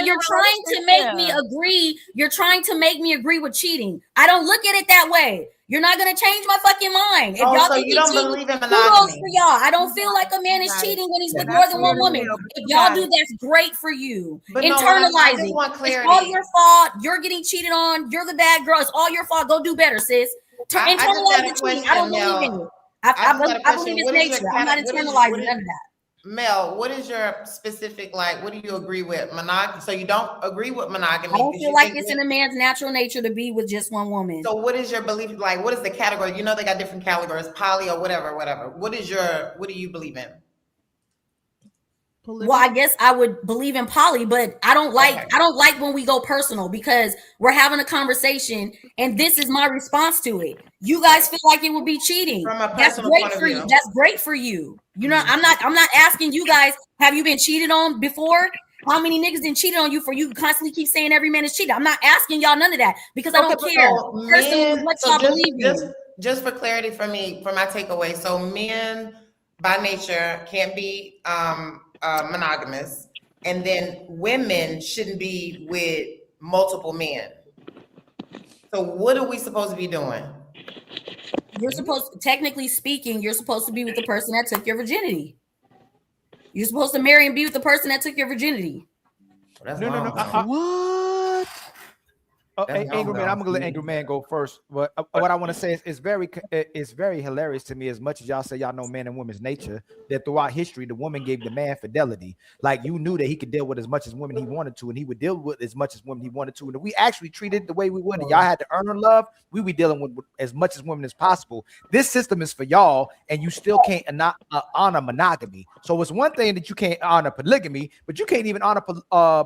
You're trying to make me agree. You're trying to make me agree with cheating. I don't look at it that way. You're not gonna change my fucking mind. If Oh, y'all so think you he don't cheating, believe in kudos monogamy? for y'all. I don't feel like a man is cheating when he's with more than one woman. If y'all do, that's great for you. But no, I just Internalizing. want It's clarity. all your fault. You're getting cheated on. You're the bad girl. It's all your fault. Go do better, sis. I just got Internalize a the cheating. question, I don't Mel. believe in it. I just got a I question. believe it's What is your nature. I'm not what is- internalizing what is- none of that. Mel, what is your specific, like, what do you agree with? Monogamy? So you don't agree with monogamy? I don't because feel you like think it's that- in a man's natural nature to be with just one woman. So what is your belief? Like, what is the category? You know, they got different categories, poly or whatever. What do you believe in? Well, I guess I would believe in poly, but I don't like when we go personal because we're having a conversation and this is my response to it. You guys feel like it would be cheating. From a That's personal great point of for you. view. That's great for you. You know, I'm not asking you guys, have you been cheated on before? How many niggas didn't cheated on you for you constantly keep saying every man is cheating? I'm not asking y'all none of that because I don't care. Personally, what y'all believe in. Just for clarity for me, for my takeaway. So men by nature can't be monogamous, and then women shouldn't be with multiple men. So what are we supposed to be doing? You're supposed, technically speaking, you're supposed to be with the person that took your virginity. You're supposed to marry and be with the person that took your virginity. No. What? Angry man, I'm gonna let Angry Man go first. But what I want to say is, it's very hilarious to me. As much as y'all say y'all know man and women's nature, that throughout history the woman gave the man fidelity. Like you knew that he could deal with as much as women he wanted to, and he would deal with as much as women he wanted to. And if we actually treated the way we would, and y'all had to earn her love, we be dealing with as much as women as possible. This system is for y'all, and you still can't honor monogamy. So it's one thing that you can't honor polygamy, but you can't even honor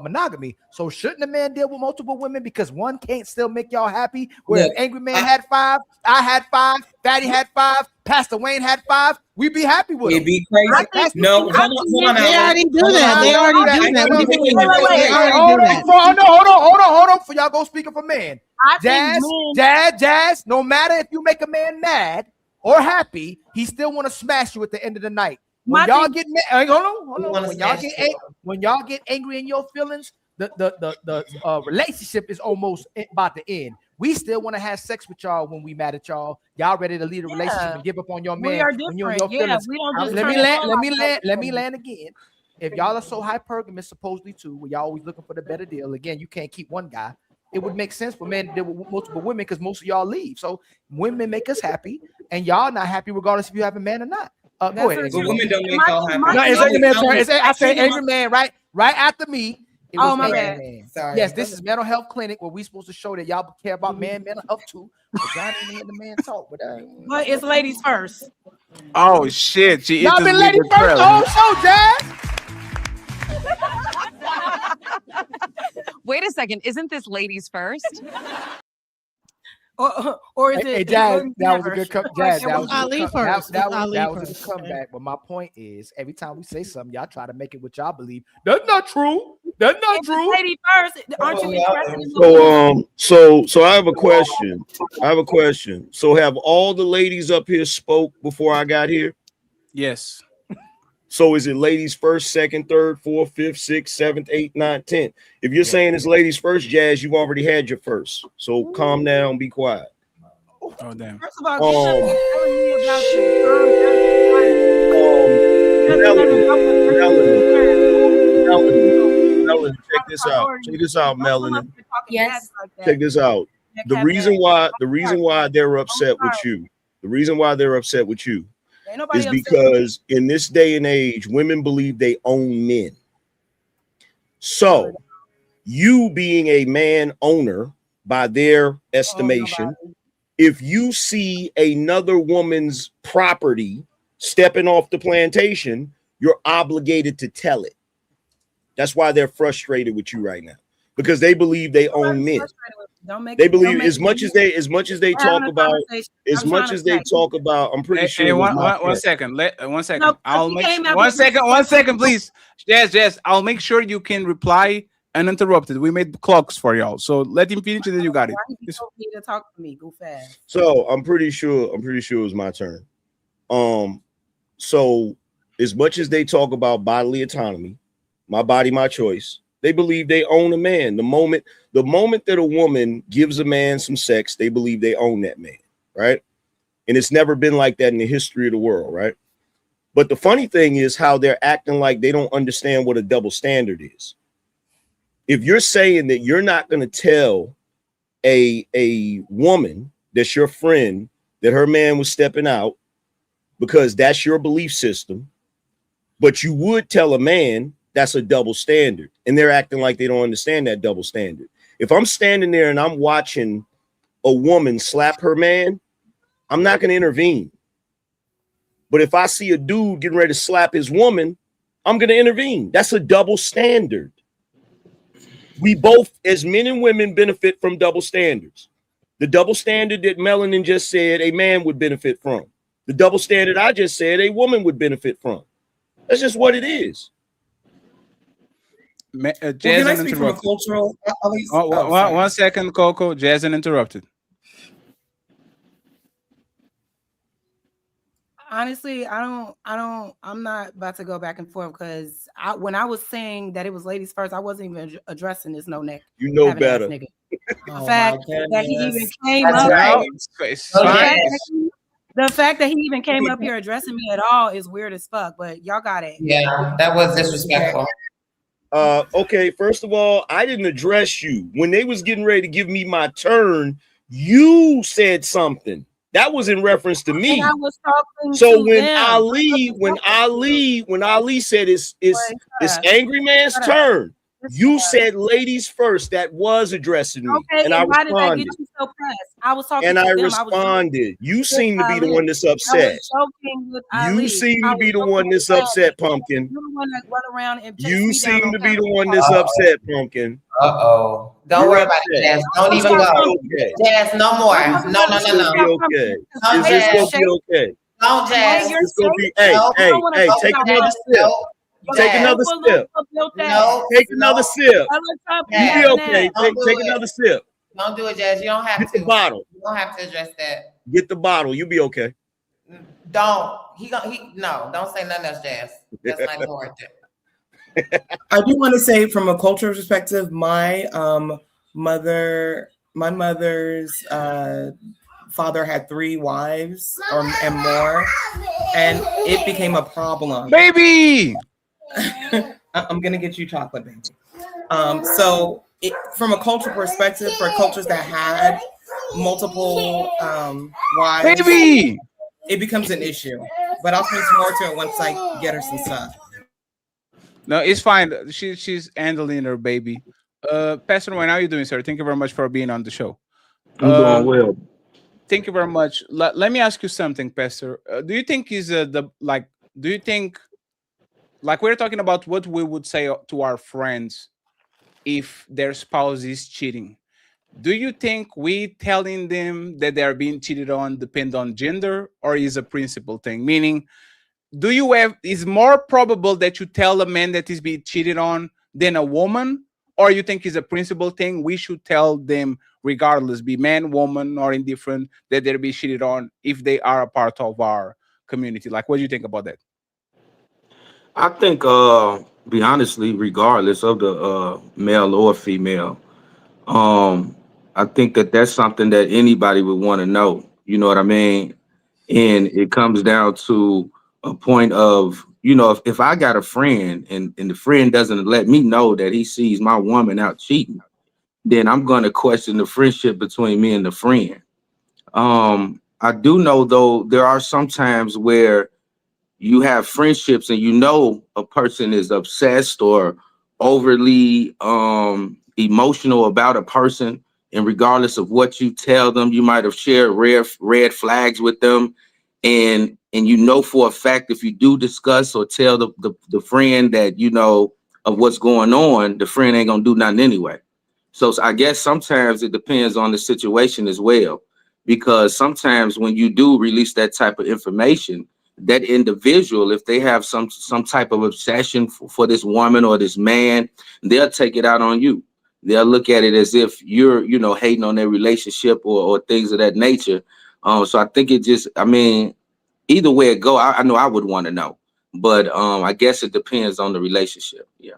monogamy. So shouldn't a man deal with multiple women because one can't still make y'all happy? Where if Angry Man had 5, I had 5, Fatty had 5, Pastor Wayne had 5, we'd be happy with It'd him. be crazy. No, hold on. They already do that. They already do that. What do you mean? They already do that. Hold on. For y'all go speaking for men. Jazz, no matter if you make a man mad or happy, he still want to smash you at the end of the night. When y'all get mad, hold on. When y'all get angry in your feelings, the relationship is almost about to end. We still want to have sex with y'all when we mad at y'all. Y'all ready to leave a relationship and give up on your man. We are when you're in different. your feelings. We don't just Let me land again. If y'all are so hypergamous, supposedly too, where y'all always looking for the better deal, again, you can't keep one guy. It would make sense for men to deal with multiple women because most of y'all leave. So women make us happy, and y'all not happy regardless if you have a man or not. Go ahead. But women don't make y'all happy. No, it's Angry Man turn. I say Angry Man right after me. It was my Angry bad. Man. Sorry. Yes, this is mental health clinic where we supposed to show that y'all care about mental health too. But y'all didn't let the man talk. But it's ladies first. Oh shit! Y'all been lady first the whole show, Jazz. Wait a second, isn't this ladies first? Or is it? Hey, Jazz, that was a good comeback. That was a good comeback. But my point is, every time we say something, y'all try to make it what y'all believe. That's not true. That's not true. Lady first, aren't you interested? So I have a question. So have all the ladies up here spoke before I got here? Yes. So is it ladies first, second, third, fourth, fifth, sixth, seventh, eighth, ninth, 10th? If you're saying it's ladies first, Jazz, you've already had your first. So calm down, be quiet. Oh damn. First of all, telling me about Melanin, check this out. Check this out, Melanin. Yes. Check this out. The reason why they're upset with you, is because in this day and age, women believe they own men. So you being a man owner by their estimation, if you see another woman's property stepping off the plantation, you're obligated to tell it. That's why they're frustrated with you right now, because they believe they own men. They believe as much as they talk about, I'm pretty sure. Hey, one second. No, I'll make 1 second, please. Jazz. I'll make sure you can reply uninterrupted. We made clocks for y'all, so let him finish and then you got it. Why you need to talk to me? Go fast. So I'm pretty sure it's my turn. So as much as they talk about bodily autonomy, my body, my choice, they believe they own a man. The moment that a woman gives a man some sex, they believe they own that man. right? And it's never been like that in the history of the world, right? But the funny thing is how they're acting like they don't understand what a double standard is. If you're saying that you're not going to tell a woman that's your friend that her man was stepping out because that's your belief system, but you would tell a man, that's a double standard. And they're acting like they don't understand that double standard. If I'm standing there and I'm watching a woman slap her man, I'm not going to intervene. But if I see a dude getting ready to slap his woman, I'm going to intervene. That's a double standard. We both, as men and women, benefit from double standards. The double standard that Melanin just said a man would benefit from. The double standard I just said a woman would benefit from. That's just what it is. Jasmine interrupted. One second, Coco. Jasmine interrupted. Honestly, I'm not about to go back and forth because when I was saying that it was ladies first, I wasn't even addressing this no neck. You know better. The fact that he even came up. The fact that he even came up here addressing me at all is weird as fuck, but y'all got it. Yeah, that was disrespectful. Okay, first of all, I didn't address you. When they was getting ready to give me my turn, you said something. That was in reference to me. And I was talking so to when them. Ali said it's angry man's turn, you said ladies first. That was addressing me. Okay, and I why did that responded. get you so pressed? I was talking And to I them. responded. You seem to be the one that's upset. You seem to be the one that's upset, Pumpkin. You're the one that run around and You seem to be the one that's upset, Pumpkin. Uh-oh. Don't worry about it, Jazz. Don't even go. Okay. Jazz, no more. No. It's gonna be okay. It's gonna be okay. Don't, Jazz. It's gonna be. Hey, take another sip. Take another sip. No. Take another sip. You'll be okay. Take another sip. Don't do it, Jazz. You don't have to. Get the bottle. You don't have to address that. Get the bottle. You'll be okay. Don't. Don't say nothing else, Jazz. That's not important. I do want to say, from a cultural perspective, my mother's father had 3 wives and more, and it became a problem. Baby, I'm gonna get you chocolate, baby. So from a cultural perspective, for cultures that had multiple wives, baby, it becomes an issue. But I'll speak more to it once I get her some stuff. No, it's fine. She's handling her baby. Pastor Wayne, how are you doing, sir? Thank you very much for being on the show. I'm doing well. Thank you very much. Let me ask you something, Pastor. Do you think do you think, like, we're talking about what we would say to our friends if their spouse is cheating? Do you think we telling them that they are being cheated on depend on gender, or is a principle thing? Meaning, is more probable that you tell a man that he's being cheated on than a woman, or you think it's a principle thing? We should tell them regardless, be man, woman, or indifferent, that they'll be cheated on if they are a part of our community. Like, what do you think about that? I think, be honestly, regardless of the male or female, I think that that's something that anybody would want to know. You know what I mean? And it comes down to a point of, if I got a friend and the friend doesn't let me know that he sees my woman out cheating, then I'm going to question the friendship between me and the friend. I do know, though, there are some times where you have friendships and a person is obsessed or overly emotional about a person, and regardless of what you tell them, you might have shared red flags with them, and for a fact, if you do discuss or tell the friend that of what's going on, the friend ain't gonna do nothing anyway. So I guess sometimes it depends on the situation as well, because sometimes when you do release that type of information, that individual, if they have some type of obsession for this woman or this man, they'll take it out on you. They'll look at it as if you're, hating on their relationship or things of that nature. So I think either way it go, I know I would want to know, but I guess it depends on the relationship. Yeah.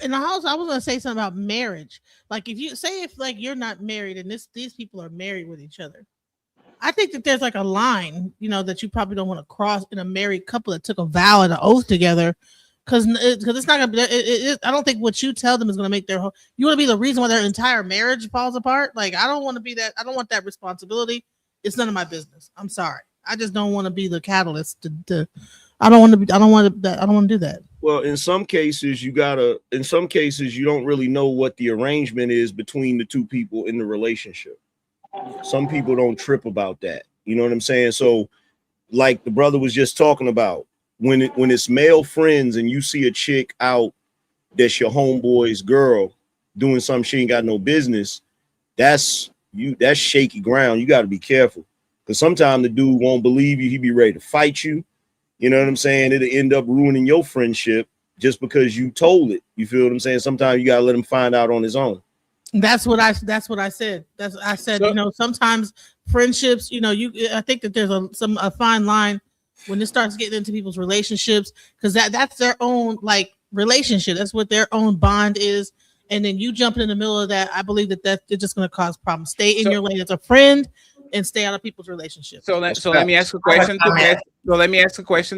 In the house, I was gonna say something about marriage. Like, if you're not married and these people are married with each other, I think that there's like a line, you know, that you probably don't want to cross in a married couple that took a vow and an oath together, because it's not gonna be. I don't think what you tell them is gonna make their whole. You want to be the reason why their entire marriage falls apart. Like, I don't want to be that. I don't want that responsibility. It's none of my business. I'm sorry. I just don't want to be the catalyst to I don't want to be. I don't want to do that. Well, in some cases, you don't really know what the arrangement is between the two people in the relationship. Some people don't trip about that. You know what I'm saying? So, like the brother was just talking about, when it's male friends and you see a chick out that's your homeboy's girl doing something she ain't got no business, that's shaky ground. You got to be careful, because sometimes the dude won't believe you. He be ready to fight you. You know what I'm saying? It'll end up ruining your friendship just because you told it. You feel what I'm saying? Sometimes you got to let him find out on his own. That's what I said. You know, sometimes friendships, you know, I think that there's a fine line when it starts getting into people's relationships, because that's their own like relationship. That's what their own bond is. And then you jump in the middle of that. I believe that it's just going to cause problems. Stay in your lane as a friend and stay out of people's relationships. So let me ask a question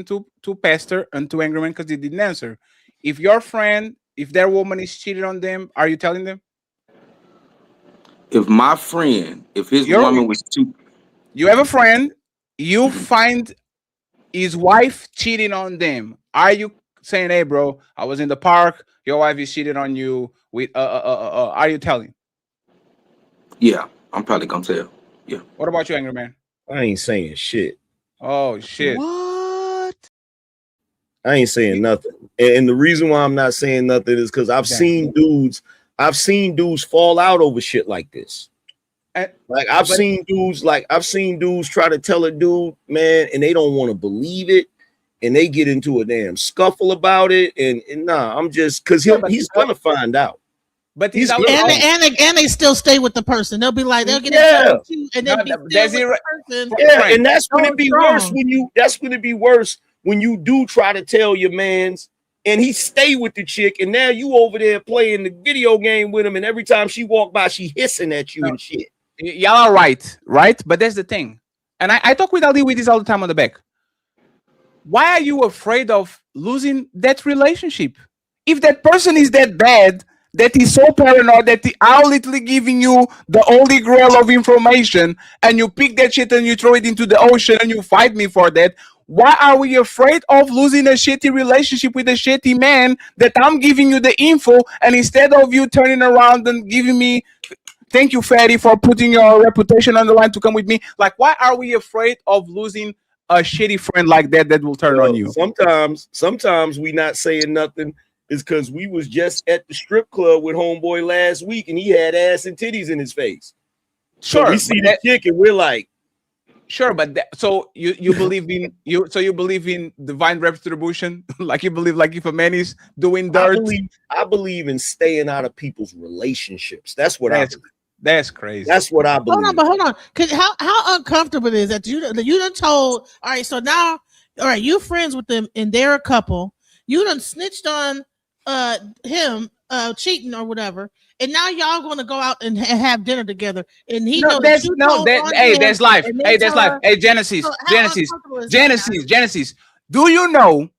to Pastor and to Angryman, because he didn't answer. If your friend, if their woman is cheating on them, are you telling them? If my friend, if his woman was too, you have a friend, you find his wife cheating on them, are you saying, hey bro, I was in the park, your wife is cheating on you with are you telling? Yeah, I'm probably gonna tell. Yeah. What about you, Angry Man? I ain't saying shit. Oh shit. What? I ain't saying nothing. And the reason why I'm not saying nothing is because I've seen dudes fall out over shit like this. Like I've seen dudes try to tell a dude, man, and they don't want to believe it, and they get into a damn scuffle about it. And nah, I'm just because he's gonna find out. But and they still stay with the person. They'll be like, they'll get into you, and then be still with the person. Yeah, and that's when it be worse when you do try to tell your mans and he stay with the chick, and now you over there playing the video game with him, and every time she walk by, she hissing at you and shit. Y'all are right? But that's the thing. And I talk with Ali with this all the time on the back. Why are you afraid of losing that relationship? If that person is that bad, that is so paranoid that they are literally giving you the holy grail of information, and you pick that shit and you throw it into the ocean and you fight me for that, why are we afraid of losing a shitty relationship with a shitty man that I'm giving you the info, and instead of you turning around and giving me, thank you, Fatty, for putting your reputation on the line to come with me. Like, why are we afraid of losing a shitty friend like that will turn on you? Sometimes we not saying nothing is because we was just at the strip club with homeboy last week, and he had ass and titties in his face. Sure, so we see that chick and we're like, sure, but so you believe in you believe in divine retribution, like you believe like if a man is doing dirt. I believe in staying out of people's relationships. That's what I believe. That's crazy. That's what I believe. Hold on. Cause how uncomfortable it is that you done told, all right, so now, all right, you friends with them and they're a couple. You done snitched on him cheating or whatever, and now y'all going to go out and have dinner together, and he knows that's life. Hey, that's life. Hey, Genesis. Do you know,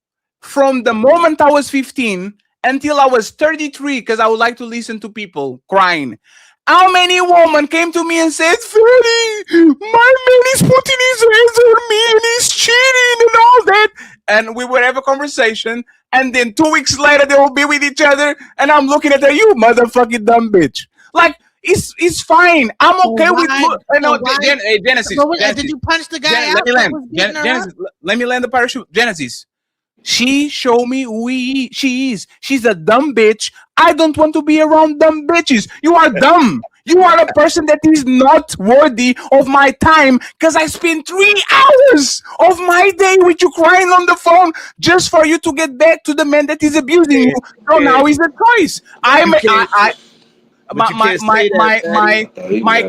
from the moment I was 15 until I was 33, because I would like to listen to people crying, how many women came to me and said, Freddie, my man is putting his hands on me and he's cheating and all that. And we would have a conversation, and then 2 weeks later they will be with each other, and I'm looking at her, you motherfucking dumb bitch. Like, it's fine. I'm okay with Genesis. Did you punch the guy out? Let me land the parachute. Genesis. She showed me who she is. She's a dumb bitch. I don't want to be around dumb bitches. You are dumb. You are a person that is not worthy of my time, because I spent 3 hours of my day with you crying on the phone just for you to get back to the man that is abusing you. So now is a choice. My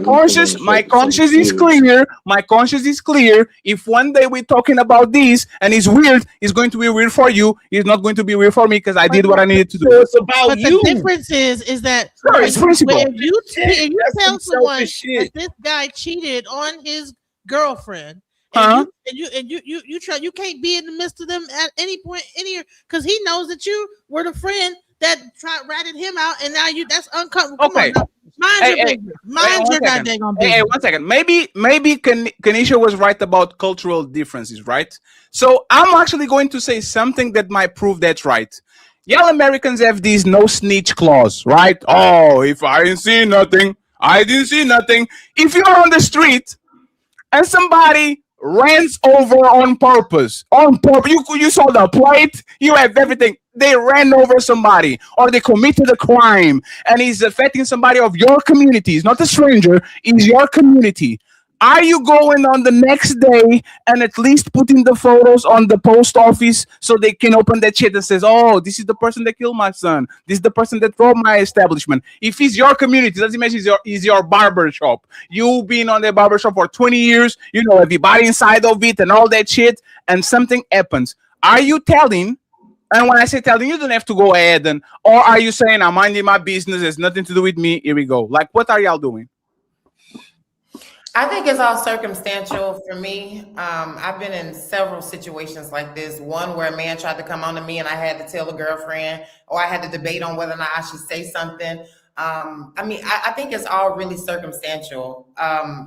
conscience is clear. My conscience is clear. If one day we're talking about this and it's weird, it's going to be weird for you. It's not going to be weird for me, because I did what I needed to do. So it's about you. The difference is that it's principle. If you tell someone that this guy cheated on his girlfriend, you can't be in the midst of them at any point because he knows that you were the friend that ratted him out, and now that's uncomfortable. Okay. Mind your goddamn business. Hey, 1 second. Maybe Kanisha was right about cultural differences, right? So I'm actually going to say something that might prove that's right. Y'all Americans have these no snitch clause, right? Oh, if I didn't see nothing, I didn't see nothing. If you're on the street and somebody runs over on purpose, you saw the plate, you have everything. They ran over somebody or they committed a crime and it's affecting somebody of your community. It's not a stranger, it's your community. Are you going on the next day and at least putting the photos on the post office so they can open that shit and says, oh, this is the person that killed my son. This is the person that robbed my establishment. If it's your community, doesn't matter it's your barber shop. You've been on the barber shop for 20 years. You know everybody inside of it and all that shit. And something happens. Are you telling? And when I say telling, you don't have to go ahead or are you saying I'm minding my business? It's nothing to do with me. Here we go. Like, what are y'all doing? I think it's all circumstantial for me. I've been in several situations like this. One where a man tried to come on to me and I had to tell a girlfriend, or I had to debate on whether or not I should say something. I think it's all really circumstantial.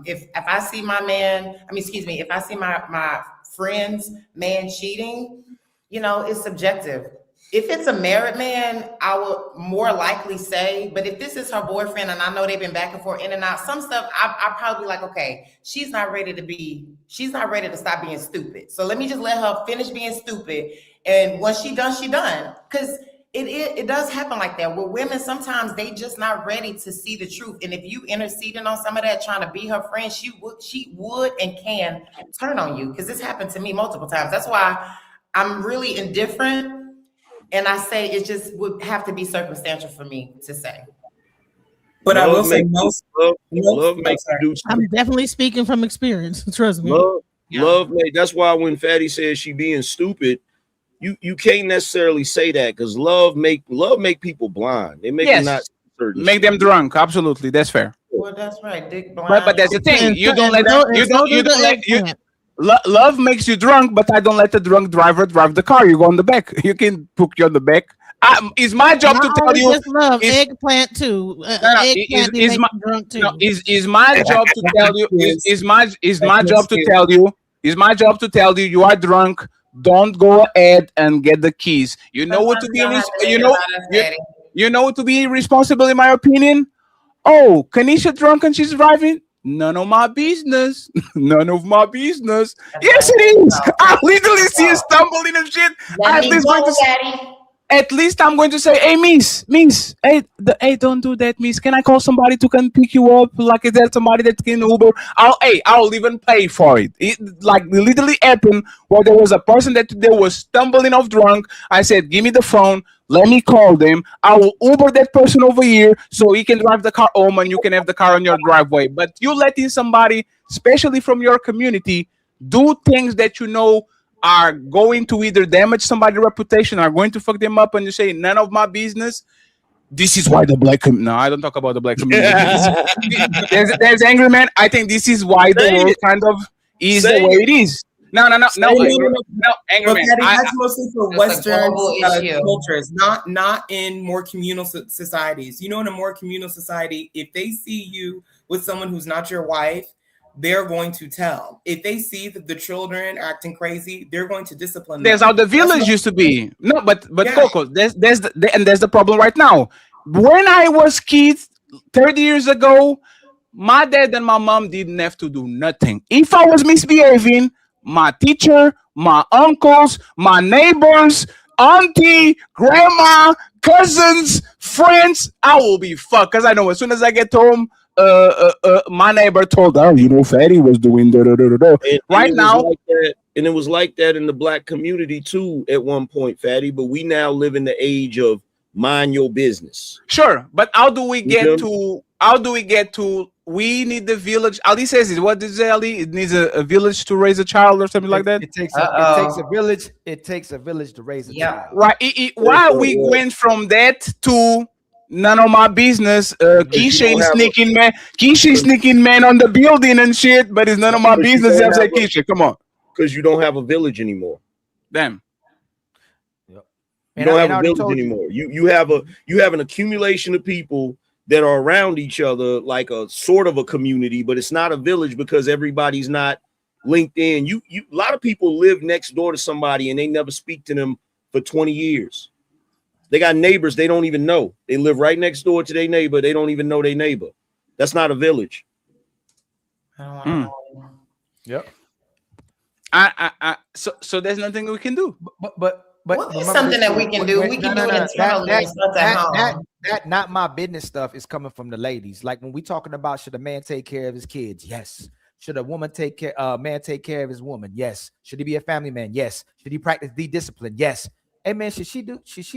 If I see if I see my friend's man cheating, it's subjective. If it's a married man, I would more likely say, but if this is her boyfriend and I know they've been back and forth in and out, some stuff I probably like, okay, she's not ready to stop being stupid. So let me just let her finish being stupid. And once she done, she done. Because it does happen like that. With women, sometimes they just not ready to see the truth. And if you interceding on some of that, trying to be her friend, she would and can turn on you. Because this happened to me multiple times. That's why I'm really indifferent. And I say it just would have to be circumstantial for me to say. But I will say love makes you do. I'm definitely speaking from experience. Trust me. Love, that's why when Fatty says she being stupid, you can't necessarily say that because love make people blind. They make them not certain. Make them drunk. Absolutely, that's fair. Well, that's right. Dick blind. But that's the thing. You don't let love makes you drunk, but I don't let the drunk driver drive the car. You go on the back. You can put you on the back. It's my job to tell you. Just love eggplant too. Eggplant is my drunk too. Is my job to tell you? Is my job to tell you? Is my job to tell you you are drunk? Don't go ahead and get the keys. You know what to be. You know what to be responsible, in my opinion. Oh, Kanisha drunk and she's driving. None of my business. None of my business. Yes, it is. I literally see you stumbling and shit. At least I'm going to say, hey, miss, hey, don't do that, miss. Can I call somebody to come pick you up? Like, is there somebody that can Uber? I'll even pay for it. It like literally happened where there was a person that was stumbling off drunk. I said, give me the phone. Let me call them. I will Uber that person over here so he can drive the car home and you can have the car on your driveway. But you letting somebody, especially from your community, do things that you know are going to either damage somebody's reputation, are going to fuck them up, and you say none of my business. This is why the black community. No, I don't talk about the black community. there's angry man. I think this is why the world kind of is the way it is. No, angry man. That's mostly for Western cultures, not in more communal societies. In a more communal society, if they see you with someone who's not your wife, they're going to tell. If they see that the children are acting crazy, they're going to discipline them. That's how the village used to be. No, but yeah. Coco, there's the problem right now. When I was kids 30 years ago, my dad and my mom didn't have to do nothing. If I was misbehaving, my teacher, my uncles, my neighbors, auntie, grandma, cousins, friends, I will be fucked. Because I know as soon as I get home, my neighbor told her, Fatty was doing right now. And it was like that in the black community too at one point, Fatty. But we now live in the age of mind your business. Sure, but how do we get to? We need the village. Ali says it. What did say, Ali? It needs a village to raise a child or something like that. It takes a village. It takes a village to raise a child. Right. Why we went from that to None of my business. Keisha ain't sneaking man. Keisha sneaking man on the building and shit, but it's none of my business. I'm saying, Keisha, come on. Because you don't have a village anymore. Damn. You don't have a village anymore. You have an accumulation of people that are around each other, like a sort of a community, but it's not a village because everybody's not linked in. You a lot of people live next door to somebody and they never speak to them for 20 years. They got neighbors they don't even know. They live right next door to their neighbor. They don't even know their neighbor. That's not a village. Yep. So there's nothing we can do. But there's something that we can do. We can do it internally and stuff at home. That not my business stuff is coming from the ladies. Like when we talking about should a man take care of his kids? Yes. Should a woman take care? Man take care of his woman? Yes. Should he be a family man? Yes. Should he practice discipline? Yes. Hey man, should she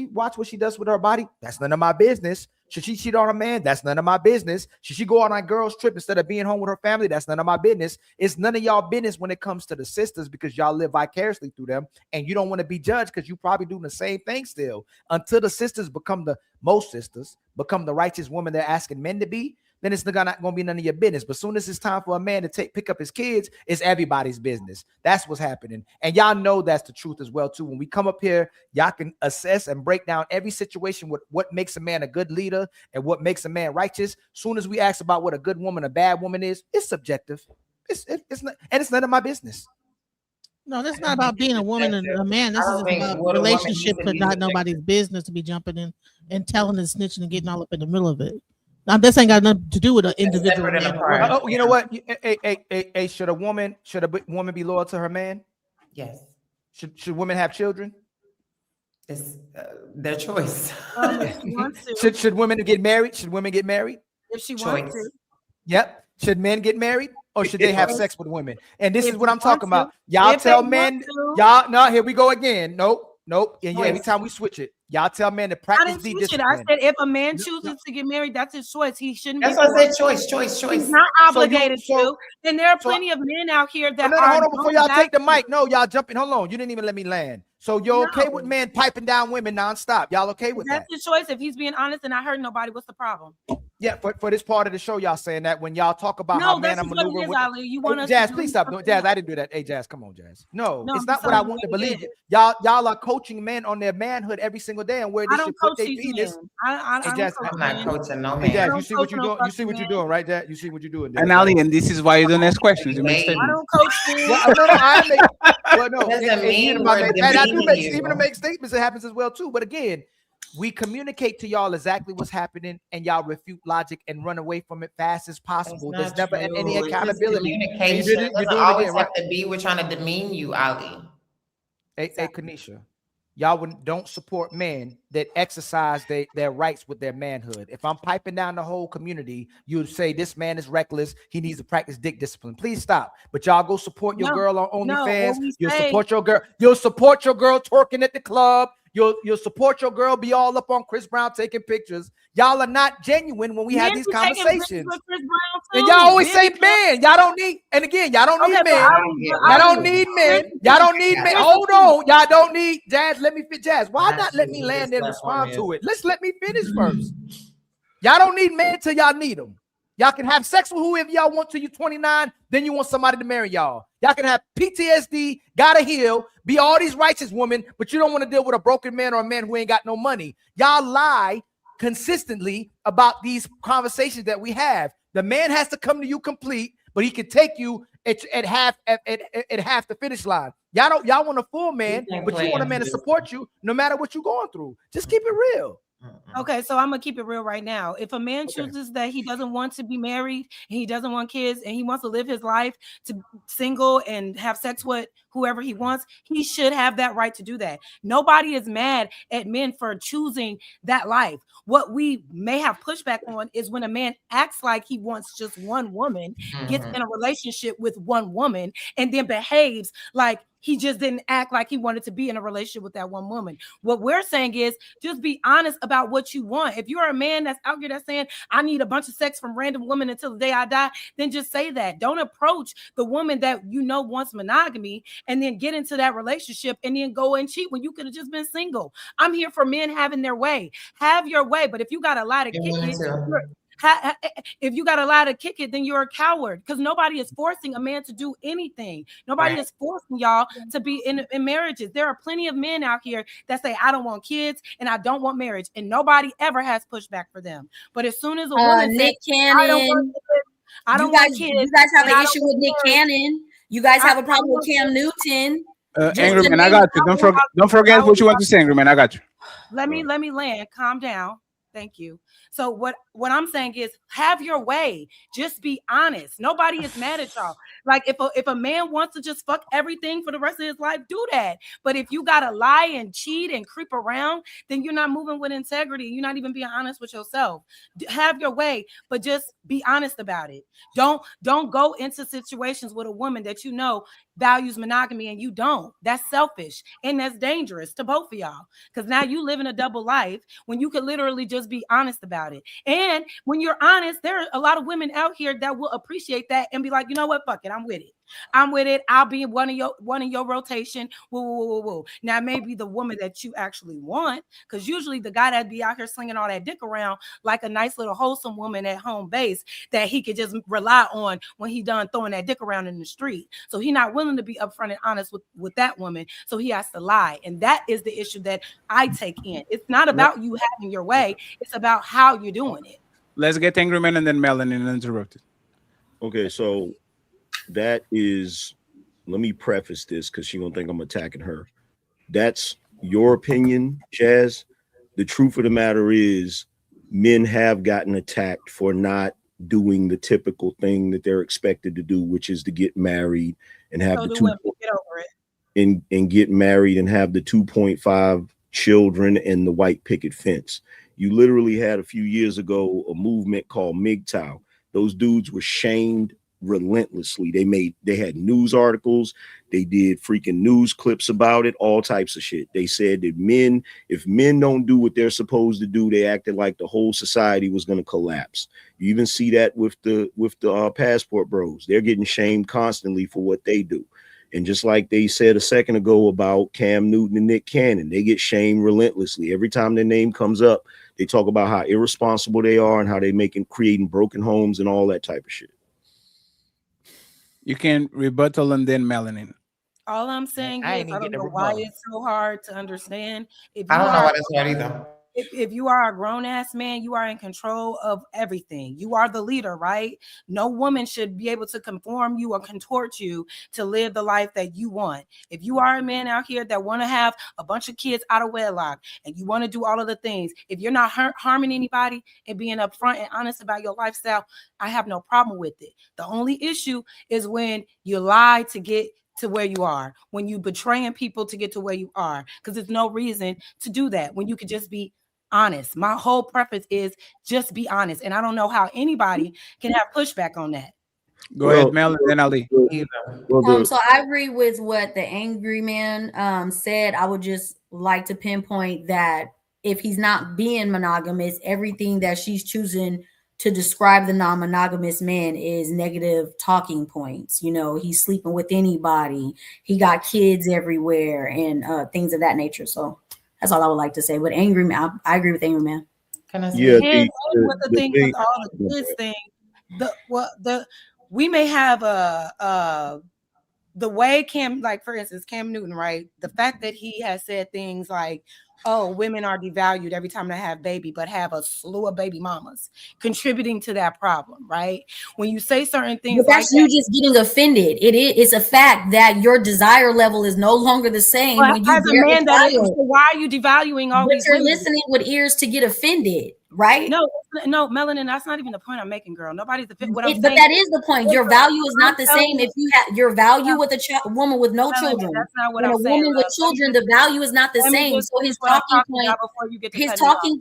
watch what she does with her body? That's none of my business. Should she cheat on a man? That's none of my business. Should she go on a girl's trip instead of being home with her family? That's none of my business. It's none of y'all business when it comes to the sisters because y'all live vicariously through them and you don't want to be judged because you probably doing the same thing still. Until the sisters become most sisters become the righteous woman they're asking men to be, then it's not going to be none of your business. But soon as it's time for a man to pick up his kids, it's everybody's business. That's what's happening. And y'all know that's the truth as well, too. When we come up here, y'all can assess and break down every situation with what makes a man a good leader and what makes a man righteous. Soon as we ask about what a good woman, a bad woman is, it's subjective. It's not, and it's none of my business. No, that's not about being a woman and a man. This is about relationship, but not nobody's business to be jumping in and telling and snitching and getting all up in the middle of it. Now, this ain't got nothing to do with an individual. Oh, you know what? Hey, should a woman be loyal to her man? Yes. Should women have children? It's their choice. Should women get married? Should women get married? If she wants to. Yep. Should men get married or should they have sex with women? And this is what I'm talking about. Y'all tell men. Y'all no. Here we go again. Nope. And every time we switch it, y'all tell men to practice the discipline. I said if a man chooses to get married, that's his choice. He shouldn't. That's what I said. Choice. He's not obligated to. And there are plenty of men out here that are. Hold on, before y'all take the mic. No, y'all jumping. Hold on. You didn't even let me land. So you're okay with men piping down women nonstop? Y'all okay with that? That's his choice. If he's being honest and I hurt nobody, what's the problem? Yeah, for this part of the show, y'all saying that when y'all talk about how men are maneuvering with you want us Jazz, please stop. No, Jazz, I didn't do that. Hey, Jazz, come on, Jazz. No, it's not what I want to believe. Y'all are coaching men on their manhood every single day and where they should put their penis. I'm not coaching no man. Hey, Jazz, you see what you're doing? You see what you're doing, right, Jazz? You see what you're doing. And Ali, and this is why you don't ask questions. You make statements. I don't coach you. I do even to make statements. It happens as well too. But again, we communicate to y'all exactly what's happening, and y'all refute logic and run away from it fast as possible. There's never any accountability. Communication doesn't always have to be. We're trying to demean you, Ali. Hey, Kanisha, y'all don't support men that exercise their rights with their manhood. If I'm piping down the whole community, you'd say this man is reckless. He needs to practice dick discipline. Please stop. But y'all go support your girl on OnlyFans. You'll support your girl. You'll support your girl twerking at the club. You'll support your girl, be all up on Chris Brown taking pictures. Y'all are not genuine when we have these conversations. And y'all always say men. Y'all don't need, and again, y'all don't need men. Y'all don't need men. Y'all don't need men. Hold on. Y'all don't need Jazz. Let me fit Jazz. Why not let me land and respond to it? Let's let me finish first. Y'all don't need men till y'all need them. Y'all can have sex with whoever y'all want till you're 29. Then you want somebody to marry y'all. Y'all can have PTSD, gotta heal, be all these righteous women, but you don't want to deal with a broken man or a man who ain't got no money. Y'all lie consistently about these conversations that we have. The man has to come to you complete, but he can take you at half the finish line. Y'all want a full man, but you want a man to support you no matter what you're going through. Just keep it real. Okay, so I'm gonna keep it real right now. If a man chooses that he doesn't want to be married and he doesn't want kids and he wants to live his life to single and have sex with whoever he wants, he should have that right to do that. Nobody is mad at men for choosing that life. What we may have pushback on is when a man acts like he wants just one woman, gets in a relationship with one woman, and then behaves like He just didn't act like he wanted to be in a relationship with that one woman. What we're saying is just be honest about what you want. If you're a man that's out here that's saying, I need a bunch of sex from random women until the day I die, then just say that. Don't approach the woman that you know wants monogamy and then get into that relationship and then go and cheat when you could have just been single. I'm here for men having their way. Have your way. But if you got a lie to kick it, if you got a lie to kick it, then you're a coward, because nobody is forcing a man to do anything. Nobody is forcing y'all to be in marriages. There are plenty of men out here that say, I don't want kids and I don't want marriage, and nobody ever has pushback for them. But as soon as a woman Nick says, Cannon, I don't want kids, you guys have an issue with Nick Cannon. You guys have a problem with Cam Newton. Angry Man, I got you. Don't forget what you want to say, Angry Man. I got you. Let me land. Calm down. Thank you. So what I'm saying is, have your way. Just be honest. Nobody is mad at y'all. Like if a man wants to just fuck everything for the rest of his life, do that. But if you gotta lie and cheat and creep around, then you're not moving with integrity. You're not even being honest with yourself. Have your way, but just be honest about it. Don't go into situations with a woman that you know values monogamy and you don't. That's selfish and that's dangerous to both of y'all, because now you live in a double life when you could literally just be honest about it. And when you're honest, there are a lot of women out here that will appreciate that and be like, you know what, fuck it, I'm with it. I'll be in one of your rotation. Woo. Now maybe the woman that you actually want, because usually the guy that be out here slinging all that dick around like a nice little wholesome woman at home base that he could just rely on when he done throwing that dick around in the street. So he not willing to be upfront and honest with that woman. So he has to lie. And that is the issue that I take in. It's not about you having your way. It's about how you're doing it. Let's get Angry Man and then Melanin interrupted. Okay, so that is, let me preface this because she's gonna think I'm attacking her. That's your opinion, Jazz. The truth of the matter is men have gotten attacked for not doing the typical thing that they're expected to do, which is to get married and have the two, get over it. And get married and have the 2.5 children and the white picket fence. You literally had a few years ago a movement called MGTOW. Those dudes were shamed relentlessly. They had news articles, they did freaking news clips about it, all types of shit. They said that if men don't do what they're supposed to do, they acted like the whole society was going to collapse. You even see that with the passport bros. They're getting shamed constantly for what they do. And just like they said a second ago about Cam Newton and Nick Cannon, they get shamed relentlessly. Every time their name comes up, they talk about how irresponsible they are and how they creating broken homes and all that type of shit. You can rebuttal and then Melanin. All I'm saying is I don't know why it's so hard to understand. I don't know why that's hard either. If you are a grown-ass man, you are in control of everything. You are the leader, right? No woman should be able to conform you or contort you to live the life that you want. If you are a man out here that want to have a bunch of kids out of wedlock and you want to do all of the things, if you're not harming anybody and being upfront and honest about your lifestyle, I have no problem with it. The only issue is when you lie to get to where you are, when you betraying people to get to where you are, because there's no reason to do that when you could just be honest. My whole preface is just be honest, and I don't know how anybody can have pushback on that. Go ahead, Mel, and then Ali. So I agree with what the Angry Man said. I would just like to pinpoint that if he's not being monogamous, everything that she's choosing to describe the non-monogamous man is negative talking points. You know, he's sleeping with anybody, he got kids everywhere, and things of that nature. So that's all I would like to say. But Angry Man, I agree with Angry Man. Can I say? Yeah, with the thing with all the kids thing, we may have the way Cam, like for instance, Cam Newton, right? The fact that he has said things like, oh, women are devalued every time they have baby, but have a slew of baby mamas, contributing to that problem, right? When you say certain things, but that's like you just getting offended. It's a fact that your desire level is no longer the same. Well, when you as a man, so why are you devaluing all these? You're listening with ears to get offended, right? No, Melanin, that's not even the point I'm making, girl. Nobody's the what I'm but saying. That is the point. Your value is not the same if you have your value with a woman with no children. That's not what I'm saying. A woman with children, the value is not the same. So his talking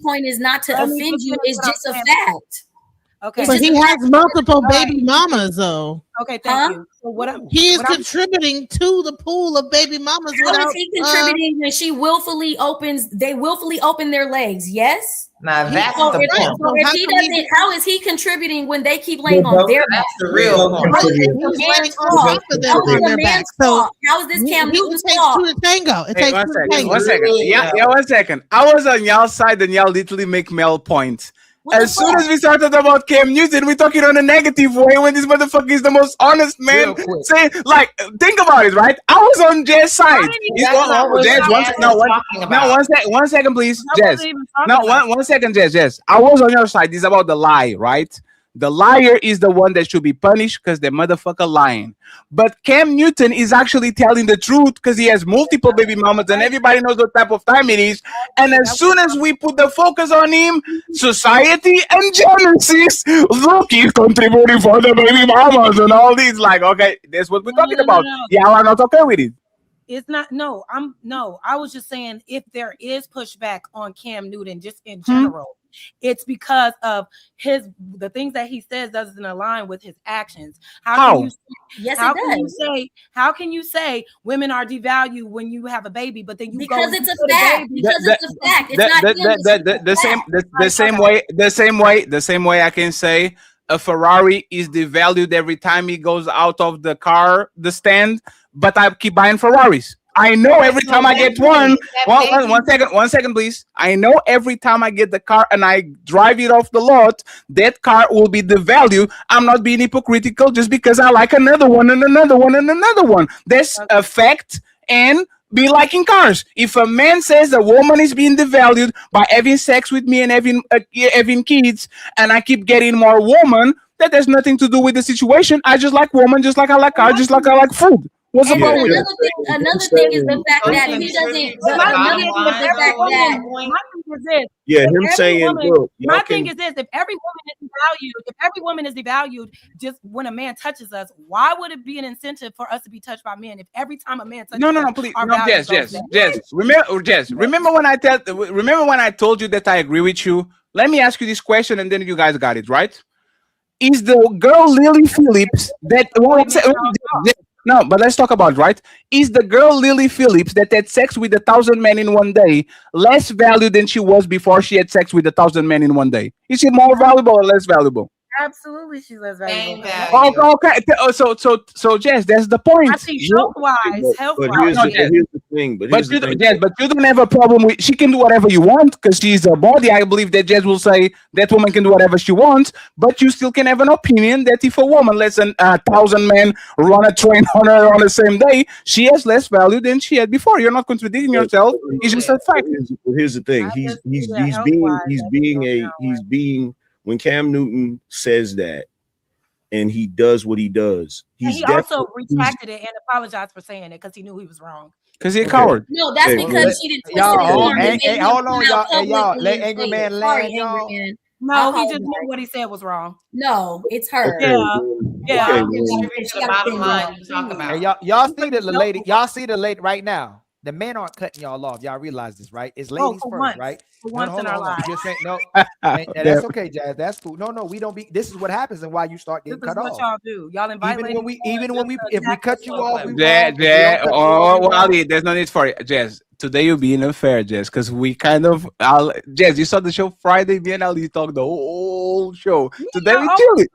point is not to offend you. It's just a fact. Okay. But he has multiple baby mamas, though. Okay, thank you. So he is contributing to the pool of baby mamas. How is he contributing when she willfully opens? They willfully open their legs. Yes. Now that's So the if, point. so if he doesn't, how is he contributing when they keep laying on their back? That's the real point. How is this a man's fault? How is a man's fault? How is this Cam Newton's fault? Two to tango. It Hey, takes one two to second. tango. One second. Yeah, 1 second. I was on y'all side and y'all literally make Mel points. As soon as we started about Cam Newton, we're talking on a negative way when this motherfucker is the most honest man. Say, like, think about it, right? I was on Jaz's side. One second, please, Jazz. No, one second, Jazz. I was on your side. This is about the lie, right? The liar is the one that should be punished because the motherfucker lying. But Cam Newton is actually telling the truth because he has multiple baby mamas and everybody knows what type of time it is. And as soon as we put the focus on him, society and Genesis, look, he's contributing for the baby mamas and all these. Like, okay, that's what we're talking about. Yeah, I'm not okay with it. It's not. No, I was just saying if there is pushback on Cam Newton, just in general. It's because of the things that he says doesn't align with his actions. How? Can you say, yes, how it can you does. say? How can you say women are devalued when you have a baby, but then you Because go it's a fact. Because it's a fact. It's not the same way I can say a Ferrari is devalued every time he goes out of the stand, but I keep buying Ferraris. I know every time I get one. One second, please. I know every time I get the car and I drive it off the lot, that car will be devalued. I'm not being hypocritical just because I like another one and another one and another one. That's a fact and be liking cars. If a man says a woman is being devalued by having sex with me and having kids, and I keep getting more woman, that has nothing to do with the situation. I just like woman, just like I like cars, just like I like food. What's the problem with it? Another thing is the fact that he doesn't. My thing is this: if every woman is devalued, just when a man touches us, why would it be an incentive for us to be touched by men? If every time a man touches us, please, Jess. Remember when I told you that I agree with you? Let me ask you this question, and then you guys got it right. Is the girl Lily Phillips that? No, but let's talk about it, right? Is the girl Lily Phillips that had sex with 1,000 men in one day less valued than she was before she had sex with 1,000 men in one day? Is she more valuable or less valuable? Absolutely, she's less valuable. Okay. So Jess, that's the point. I think health-wise. Here's the thing. But you don't have a problem with. She can do whatever you want because she's a body. I believe that Jess will say that woman can do whatever she wants, but you still can have an opinion that if a woman lets 1,000 men run a train on her on the same day, she has less value than she had before. You're not contradicting yourself. It's just a fact. Here's the thing. He's being. When Cam Newton says that and he does what he does, he also retracted it and apologized for saying it because he knew he was wrong. Because he's a coward. No, that's because she didn't. Hold on, y'all. Let Angry Man land, y'all. No, he just knew what he said was wrong. No, it's her. Yeah. Y'all see the lady. Y'all see the lady right now. The men aren't cutting y'all off. Y'all realize this, right? It's ladies first, right? For once in our lives. Just saying, no, that's okay, Jazz. That's cool. No, we don't be. This is what happens and why you start getting cut off. This is what y'all do. Y'all invite if we cut you off, Ali, there's no need for it, Jazz. Today you're being unfair, Jess, because we kind of, Jess, you saw the show Friday, me and Ali talked the whole show. Today we chilling.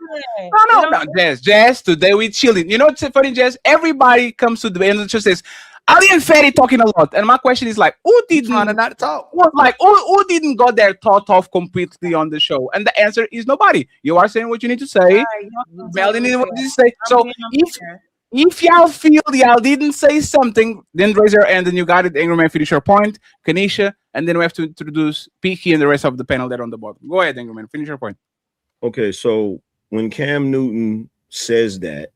No, Jess, today we chilling. You know what's funny, Jess? Everybody comes to the end of the show says, Ali and Ferry talking a lot, and my question is like, who didn't not talk? Who didn't got their thought off completely on the show? And the answer is nobody. You are saying what you need to say. Melanin, what did you say? So if y'all feel y'all didn't say something, then raise your hand and you got it. Angry Man, finish your point. Kanisha, and then we have to introduce Peaky and the rest of the panel there on the bottom. Go ahead, Angry Man, finish your point. Okay, so when Cam Newton says that,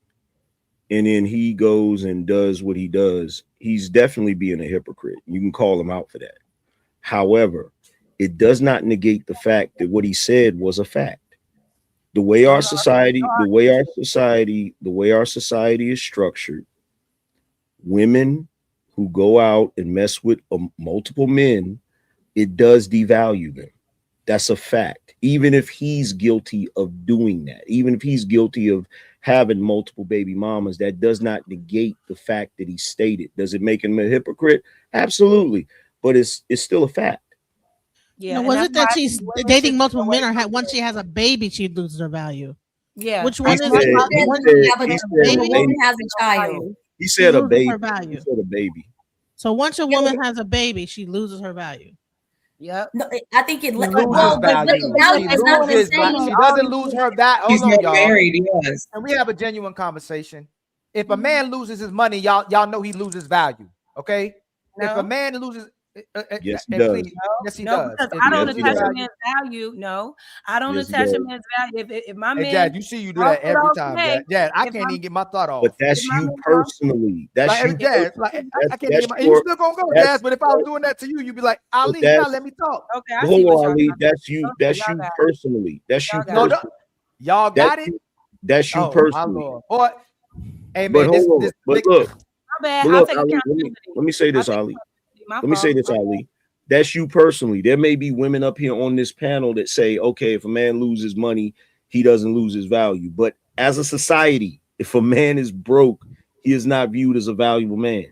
and then he goes and does what he does, he's definitely being a hypocrite. You can call him out for that. However, it does not negate the fact that what he said was a fact. The way our society is structured, women who go out and mess with multiple men, it does devalue them. That's a fact. Even if he's guilty of doing that, even if he's guilty of having multiple baby mamas, that does not negate the fact that he stated. Does it make him a hypocrite? Absolutely. But it's still a fact. Yeah. No, and was that's it why I that think she's women dating should multiple stay men, away or from once it. she has a baby, she loses her value? Yeah. Which He one is said, it? he Once said, she has he a said a baby, baby. has a child. He she said a loses baby. her He value. said a baby. So once a woman has a baby, she loses her value. Yep. No, I think it. She Well, loses but value. the value She is not the loses. same. She doesn't lose her that. He's Hold on, not y'all. married. Yes. And we have a genuine conversation. If a man loses his money, y'all know he loses value. Okay. If a man loses, Yes, he and does. please, yes, he No, does. because If I he don't loses attach a value, man's value. No, I don't Yes, he attach a does. man's value. If my hey, man, Jad, you see you do all that good every all time, day, Jad. Jad, I if can't I'm, even get my thought off. But if that's my you man, personally. That's Like, you. Jazz, like I can't That's get my. And you your. still gonna go, That's Jazz. But if I was doing that to you, you'd be like, Ali, you that's. gotta let me talk. okay, I But see hold what on, y'all Ali. got. That's you. Okay, That's y'all you got it. personally. That's you Y'all got No, it. no, personally. y'all got That's it. you. That's you Oh my personally. lord, boy. Hey But man, this hold on. But look. My bad. But I'll look, take Ali. accountability. Let me say I'll this, take Ali. accountability. My Let me say fault. this, Ali. That's you personally. There may be women up here on this panel that say, okay, if a man loses money, he doesn't lose his value. But as a society, if a man is broke, he is not viewed as a valuable man.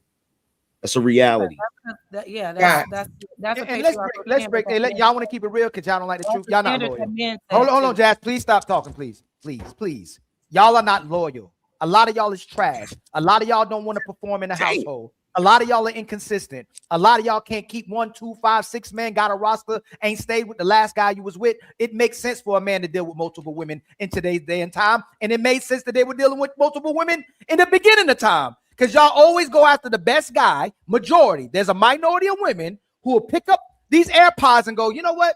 That's a reality. Yeah, Yeah. that's a And let's patriarchal break. standard Hey, that men y'all want to keep it real because y'all don't like the That's truth. the Y'all not standard loyal. that men Hold set, on, too. Jazz. Please stop talking, please. Please. Y'all are not loyal. A lot of y'all is trash. A lot of y'all don't want to perform in the household. A lot of y'all are inconsistent. A lot of y'all can't keep 1, 2, 5, 6 men, got a roster, ain't stayed with the last guy you was with. It makes sense for a man to deal with multiple women in today's day and time. And it made sense that they were dealing with multiple women in the beginning of time. Because y'all always go after the best guy, majority. There's a minority of women who will pick up these AirPods and go, you know what?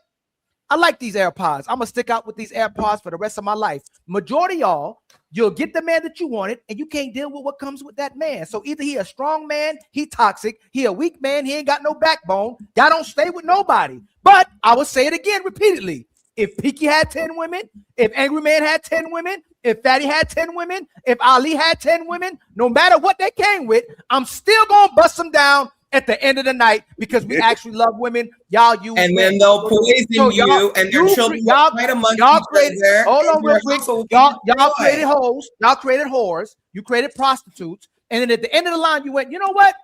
I like these AirPods. I'm going to stick out with these AirPods for the rest of my life. Majority of y'all, you'll get the man that you wanted, and you can't deal with what comes with that man. So either he a strong man, he toxic, he a weak man, he ain't got no backbone. Y'all don't stay with nobody. But I will say it again repeatedly. If Peaky had 10 women, if Angry Man had 10 women, if Fatty had 10 women, if Ali had 10 women, no matter what they came with, I'm still going to bust them down at the end of the night because we actually love women. Y'all use And men. then they'll poison you, and their children will fight amongst each created, other. hold on and real your quick. household will be Y'all destroyed. created hoes. Y'all created whores. You created prostitutes. And then at the end of the line, you went, you know what?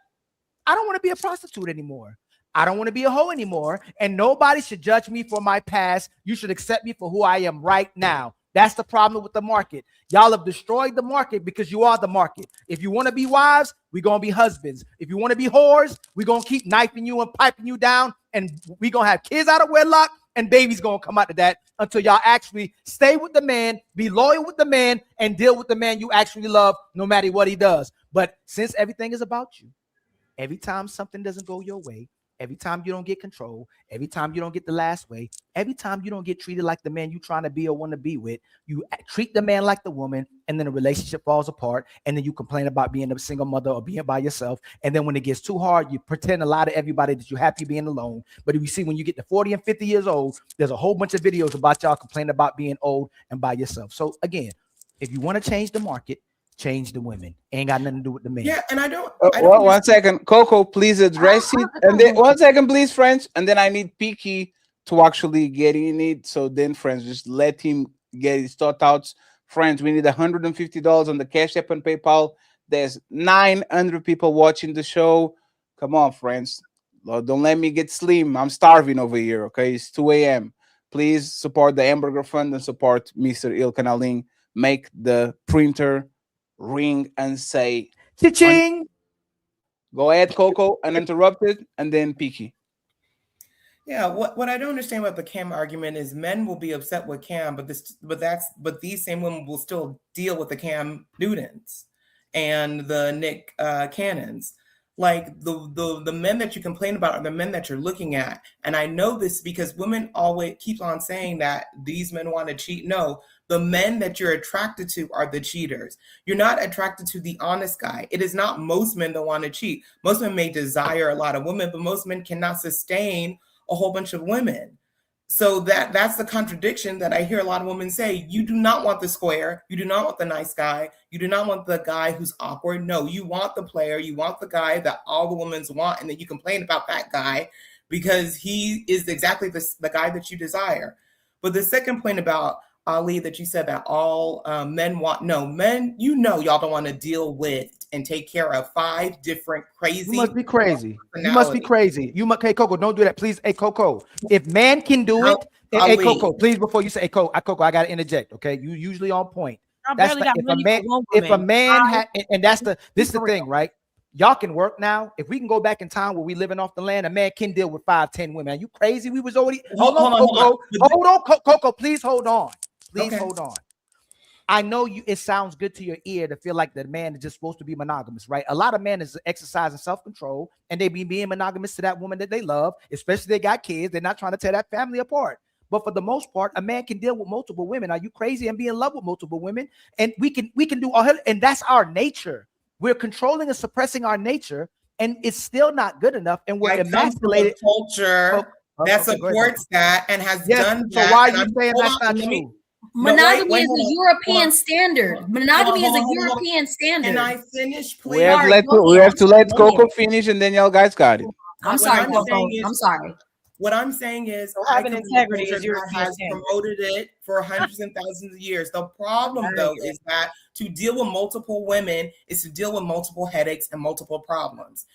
I don't want to be a prostitute anymore. I don't want to be a hoe anymore. And nobody should judge me for my past. You should accept me for who I am right now. That's the problem with the market. Y'all have destroyed the market because you are the market. If you want to be wives, we're going to be husbands. If you want to be whores, we're going to keep knifing you and piping you down. And we're going to have kids out of wedlock and babies going to come out of that until y'all actually stay with the man, be loyal with the man, and deal with the man you actually love no matter what he does. But since everything is about you, every time something doesn't go your way, every time you don't get control, every time you don't get the last way, every time you don't get treated like the man you trying to be or want to be with, you treat the man like the woman, and then the relationship falls apart, and then you complain about being a single mother or being by yourself, and then when it gets too hard, you pretend a lot to everybody that you're happy being alone. But if you see when you get to 40 and 50 years old, there's a whole bunch of videos about y'all complaining about being old and by yourself. So again, if you want to change the market, change the women. Ain't got nothing to do with the men. Yeah, and I don't. Well, 1 second, Coco, please address it, and then 1 second, please, friends, and then I need Peaky to actually get in it. So then, friends, just let him get his thought out. Friends, we need $150 on the Cash App and PayPal. There's 900 people watching the show. Come on, friends. Lord, don't let me get slim. I'm starving over here. Okay, it's 2 a.m. Please support the Hamburger Fund and support Mr. Ilkanaling. Make the printer ring and say cha-ching. Go ahead, Coco, uninterrupted, and then Peaky. Yeah, what I don't understand about the Cam argument is men will be upset with Cam, but these same women will still deal with the Cam Newtons and the Nick Cannons. Like the men that you complain about are the men that you're looking at. And I know this because women always keep on saying that these men want to cheat. No, the men that you're attracted to are the cheaters. You're not attracted to the honest guy. It is not most men that want to cheat. Most men may desire a lot of women, but most men cannot sustain a whole bunch of women. So that's the contradiction that I hear a lot of women say. You do not want the square. You do not want the nice guy. You do not want the guy who's awkward. No, you want the player. You want the guy that all the women want, and then you complain about that guy. because he is exactly the guy that you desire. But the second point about Ali that you said that all men want, no, men, y'all don't want to deal with and take care of 5 different crazy. You must be crazy. You must be crazy. You must, hey Coco, don't do that, please. Hey Coco, if man can do it, hey Coco, please, before you say, hey Coco, I gotta interject. Okay, you usually on point. That's the, if a man and that's this is the thing, right? Y'all can work now. If we can go back in time where we living off the land, a man can deal with 5, 10 women. Are you crazy? We was already hold on, Coco, please hold on. Please hold on. I know you. It sounds good to your ear to feel like the man is just supposed to be monogamous, right? A lot of men is exercising self-control, and they be being monogamous to that woman that they love, especially they got kids. They're not trying to tear that family apart. But for the most part, a man can deal with multiple women. Are you crazy and be in love with multiple women? And we can do all, and that's our nature. We're controlling and suppressing our nature, and it's still not good enough. And we're emasculated culture that supports that and has done that. So why are you saying that's not true? Monogamy is a European standard. Monogamy is a European standard. And I finished, please. We have to let Coco finish, and then y'all guys got it. I'm sorry, Coco. I'm sorry. What I'm saying is, having integrity is has promoted it for hundreds and thousands of years. The problem, though, is that to deal with multiple women is to deal with multiple headaches and multiple problems.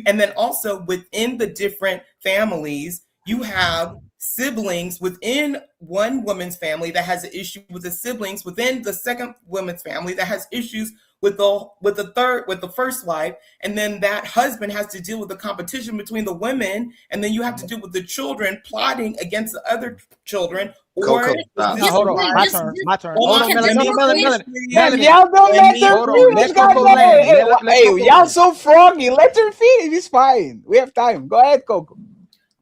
And then also within the different families, you have siblings within one woman's family that has an issue with the siblings within the second woman's family that has issues with the first wife, and then that husband has to deal with the competition between the women, and then you have to deal with the children plotting against the other children. Or hold on, my turn. Hold on, Melanie. Y'all don't let her finish. Hey, y'all so froggy. Let her finish. It's fine. We have time. Go ahead, Coco.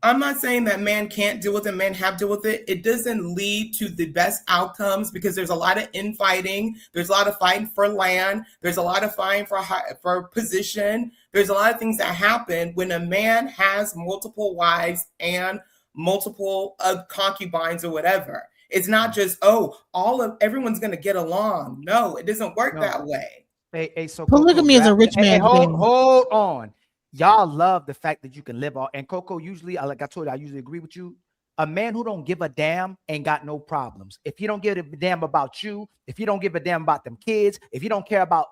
I'm not saying that men can't deal with it, men have to deal with it. It doesn't lead to the best outcomes because there's a lot of infighting. There's a lot of fighting for land. There's a lot of fighting for position. There's a lot of things that happen when a man has multiple wives and multiple concubines or whatever. It's not just, everyone's going to get along. No, it doesn't work that way. So polygamy is a rich man thing. Hold on. Y'all love the fact that you can live off. And Coco, usually, like I told you, I usually agree with you. A man who don't give a damn ain't got no problems. If he don't give a damn about you, if he don't give a damn about them kids, if he don't care about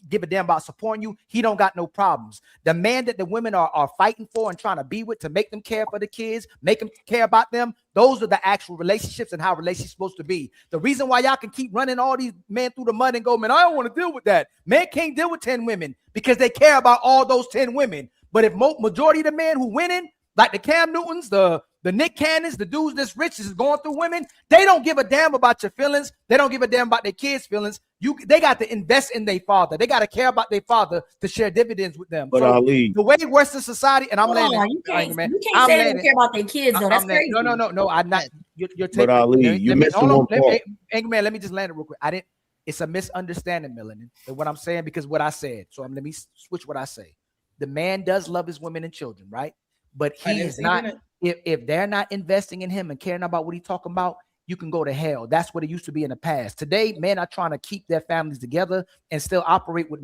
give a damn about supporting you, he don't got no problems. The man that the women are fighting for and trying to be with to make them care for the kids, make them care about them, those are the actual relationships and how relationships supposed to be. The reason why y'all can keep running all these men through the mud and go, man, I don't want to deal with that. Men can't deal with 10 women because they care about all those 10 women. But if majority of the men who winning, like the Cam Newtons, the Nick Cannons, the dudes that's rich is going through women, they don't give a damn about your feelings. They don't give a damn about their kids' feelings. They got to invest in their father. They got to care about their father to share dividends with them. But so Ali, the way Western society, and I'm landing. You can't say they don't care about their kids, though. That's crazy. No. I'm not. You're taking. But Ali, you missed one part. Angry man, let me just land it real quick. It's a misunderstanding, Melanin, of what I'm saying because what I said. So let me switch what I say. The man does love his women and children, right? But he is not. If they're not investing in him and caring about what he's talking about, you can go to hell. That's what it used to be in the past. Today, men are trying to keep their families together and still operate with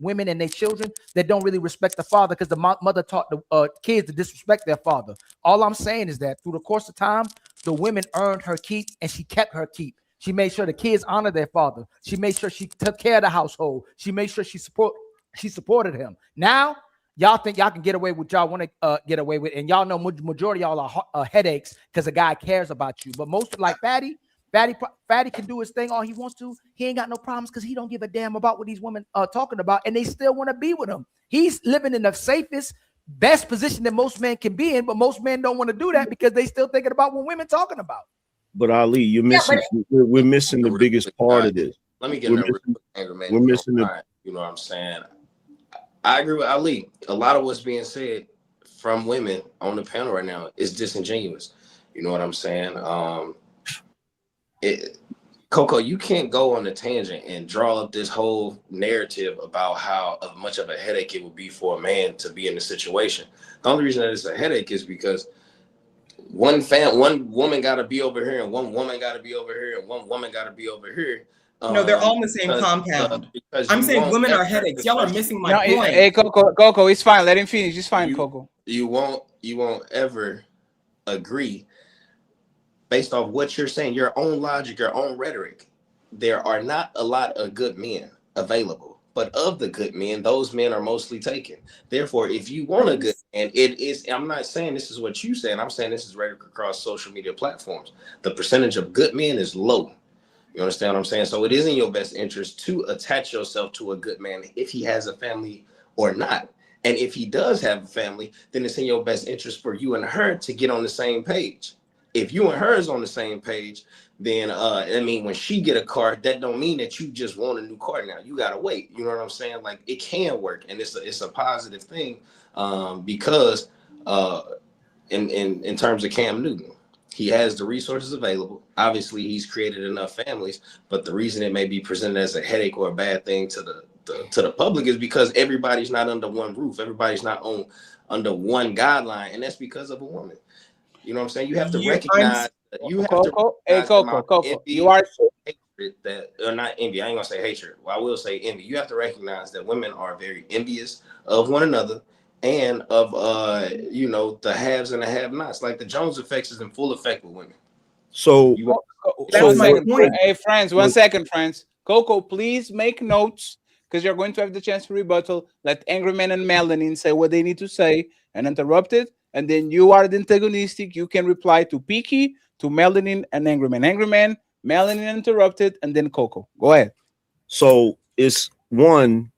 women and their children that don't really respect the father because the mother taught the kids to disrespect their father. All I'm saying is that through the course of time, the women earned her keep and she kept her keep. She made sure the kids honor their father. She made sure she took care of the household. She made sure she supported him. Now, y'all think y'all can get away with y'all want to get away with, and y'all know majority of y'all are headaches because a guy cares about you. But most like Fatty can do his thing all he wants to. He ain't got no problems because he don't give a damn about what these women are talking about, and they still want to be with him. He's living in the safest, best position that most men can be in, but most men don't want to do that because they still thinking about what women talking about. But Ali, you're missing. We're missing the biggest part of this. Let me get in there, man. We're missing the. You know what I'm saying? I agree with Ali. A lot of what's being said from women on the panel right now is disingenuous. You know what I'm saying? Coco, you can't go on a tangent and draw up this whole narrative about how much of a headache it would be for a man to be in the situation. The only reason that it's a headache is because one woman got to be over here, and one woman got to be over here, and one woman got to be over here. No, they're all in the same compound. I'm saying women are headaches. Y'all are missing my point. Hey, Coco, it's fine. Let him finish. It's fine, Coco. You won't you won't ever agree based off what you're saying, your own logic, your own rhetoric. There are not a lot of good men available, but of the good men, those men are mostly taken. Therefore, if you want a good man, it is, I'm not saying this is what you said, I'm saying this is rhetoric across social media platforms. The percentage of good men is low. You understand what I'm saying? So it is in your best interest to attach yourself to a good man if he has a family or not. And if he does have a family, then it's in your best interest for you and her to get on the same page. If you and her is on the same page, then I mean, when she get a car, that don't mean that you just want a new car now. You gotta wait. You know what I'm saying? Like, it can work, and it's a positive thing, because in terms of Cam Newton, he has the resources available. Obviously, he's created enough families, but the reason it may be presented as a headache or a bad thing to the public is because everybody's not under one roof. Everybody's not under one guideline, and that's because of a woman. You know what I'm saying? You have to recognize. Coco, you are hatred that, or not envy. I ain't gonna say hatred. Well, I will say envy. You have to recognize that women are very envious of one another and of the haves and the have-nots. Like, the Jones effect is in full effect with women. So hey, friends, 1 second, friends. Coco, please make notes, because you're going to have the chance to rebuttal. Let Angry Man and Melanin say what they need to say and interrupt it. And then you are the antagonistic. You can reply to Peaky, to Melanin, and Angry Man. Angry Man, Melanin interrupted, and then Coco. Go ahead. So it's one,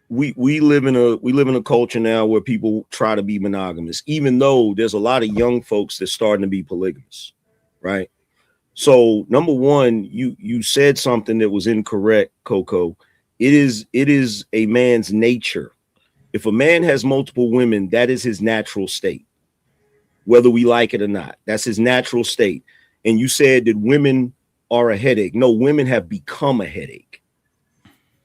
we live in a culture now where people try to be monogamous, even though there's a lot of young folks that's starting to be polygamous, right? So number one, you said something that was incorrect, Coco. It is a man's nature. If a man has multiple women, that is his natural state, whether we like it or not. That's his natural state. And you said that women are a headache. No, women have become a headache.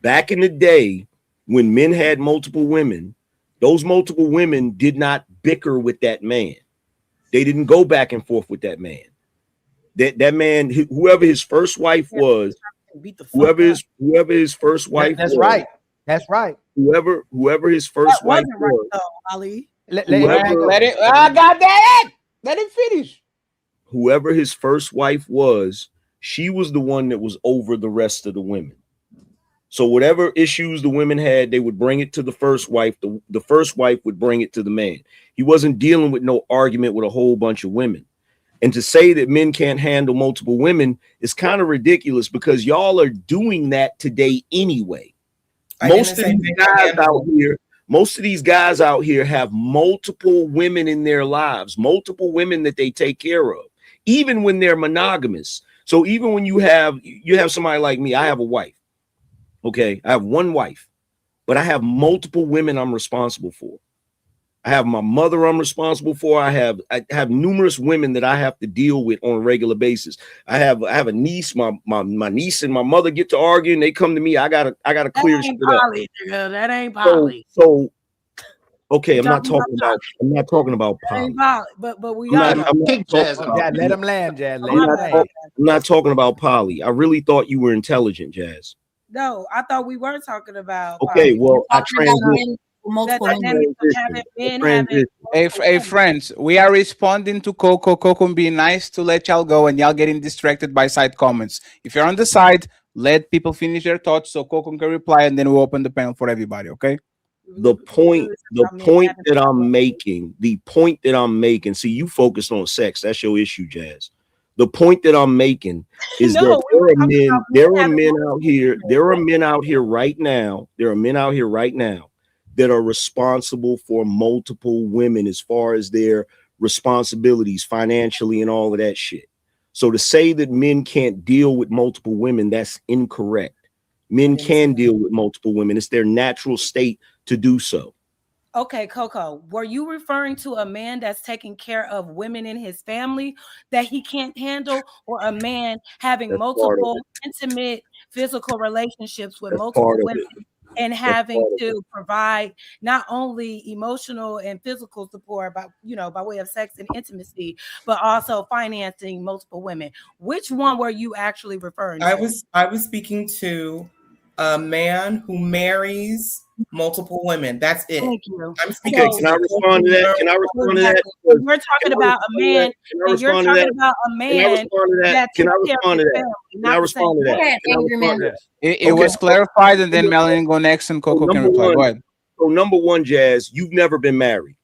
Back in the day, when men had multiple women, those multiple women did not bicker with that man. They didn't go back and forth with that man. That man, whoever his first wife was, whoever his first wife that's was, right. That's right. Whoever his first wife was, Ali. Let it. I got that. Let him finish. Whoever his first wife was, she was the one that was over the rest of the women. So whatever issues the women had, they would bring it to the first wife. The first wife would bring it to the man. He wasn't dealing with no argument with a whole bunch of women. And to say that men can't handle multiple women is kind of ridiculous, because y'all are doing that today anyway. Most of these guys out here have multiple women in their lives, multiple women that they take care of, even when they're monogamous. So even when you have somebody like me, I have a wife. Okay, I have one wife, but I have multiple women I'm responsible for. I have my mother I'm responsible for. I have numerous women that I have to deal with on a regular basis. I have a niece. My niece and my mother get to arguing. They come to me. I gotta clear shit up. That ain't poly. So okay, I'm not talking about poly. But we let him land, Jazz. I'm not talking about poly. I really thought you were intelligent, Jazz. No, I thought we were talking about. Okay, well, I transitioned. Hey, friends, we are responding to Coco and being nice to let y'all go, and y'all getting distracted by side comments. If you're on the side, let people finish their thoughts so Coco can reply, and then we'll open the panel for everybody. Okay. The point that I'm making. See, you focused on sex. That's your issue, Jazz. The point that I'm making is that there are men out here. There are men out here right now. That are responsible for multiple women as far as their responsibilities financially and all of that shit. So to say that men can't deal with multiple women, that's incorrect. Men can deal with multiple women. It's their natural state to do so. Okay, Coco, were you referring to a man that's taking care of women in his family that he can't handle, or a man having multiple intimate physical relationships with multiple women and having to provide not only emotional and physical support by way of sex and intimacy, but also financing multiple women? Which one were you actually referring to? I was speaking to a man who marries multiple women. That's it. Thank you. I'm speaking Okay, can I respond to that? Can I respond to that? We're talking about a man, and you're talking about a man that Can I takes care of respond to his that? family, Can I not the respond to same. that? Go ahead, Can I angry respond to man. that? It was clarified, and then Melanin go next, and Coco can reply. Go ahead. So number one, Jazz, you've never been married.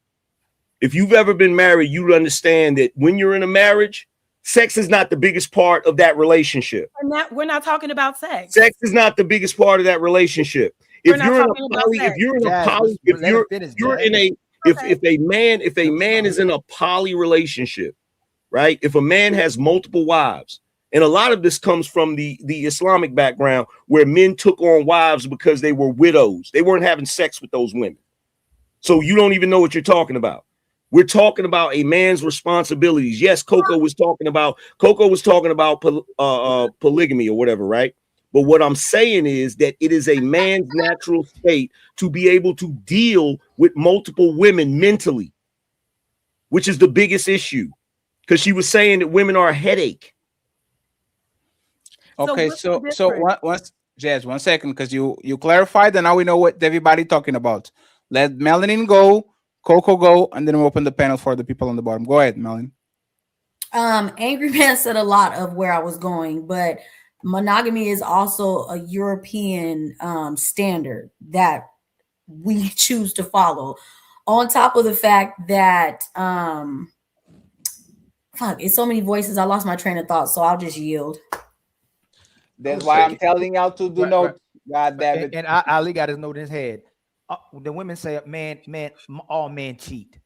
If you've ever been married, you understand that when you're in a marriage, sex is not the biggest part of that relationship. We're not talking about sex. Sex is not the biggest part of that relationship. If you're in a man is in a poly relationship, right? If a man has multiple wives, and a lot of this comes from the Islamic background where men took on wives because they were widows. They weren't having sex with those women. So you don't even know what you're talking about. We're talking about a man's responsibilities. Yes, Coco was talking about polygamy or whatever, right? But what I'm saying is that it is a man's natural state to be able to deal with multiple women mentally, which is the biggest issue. Because she was saying that women are a headache. Okay, so once Jazz, 1 second, because you clarified, and now we know what everybody talking about. Let Melanin go, Coco go, and then we'll open the panel for the people on the bottom. Go ahead, Melanin. Angry Man said a lot of where I was going, but monogamy is also a European standard that we choose to follow. On top of the fact that it's so many voices, I lost my train of thought, so I'll just yield. That's why I'm telling y'all to do note. God damn it. And Ali got his note in his head. The women say, man, all men cheat.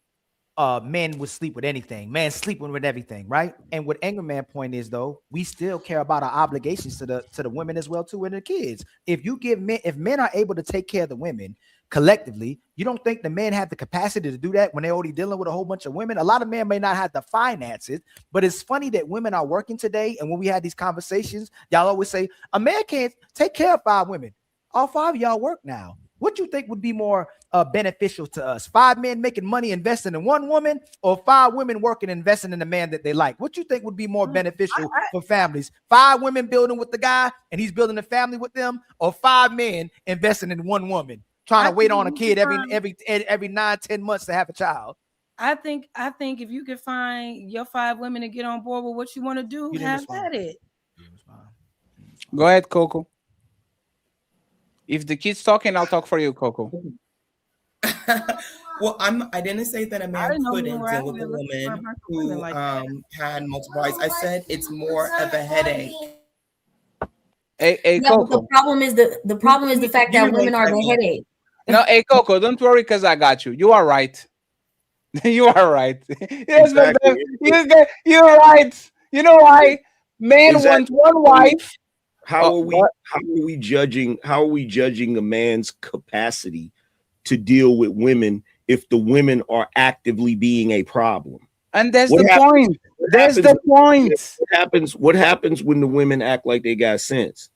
Men would sleep with anything. Men sleeping with everything, right? And what Angry Man point is, though, we still care about our obligations to the women as well too, and the kids. If men are able to take care of the women collectively, you don't think the men have the capacity to do that when they're already dealing with a whole bunch of women? A lot of men may not have the finances, but it's funny that women are working today. And when we had these conversations, y'all always say a man can't take care of 5 women. All 5 of y'all work now. What you think would be more beneficial to us? 5 men making money investing in 1 woman, or 5 women working investing in the man that they like? What you think would be more beneficial for families? 5 women building with the guy and he's building a family with them, or 5 men investing in 1 woman trying to wait on a kid every 9-10 months to have a child? I think if you could find your 5 women to get on board with what you want to do, have at it. Go ahead, Coco. If the kid's talking, I'll talk for you, Coco. Well, I didn't say that a man couldn't deal with a woman who had multiple wives. I said it's more of a headache. Coco. But the problem is the fact that women are the headache. No, Coco, don't worry, because I got you. You are right. You are right. Yes, exactly. You're right. You know why? Men want 1 wife. How are we judging a man's capacity to deal with women if the women are actively being a problem? And that's the point. That's the point. What happens when the women act like they got sense?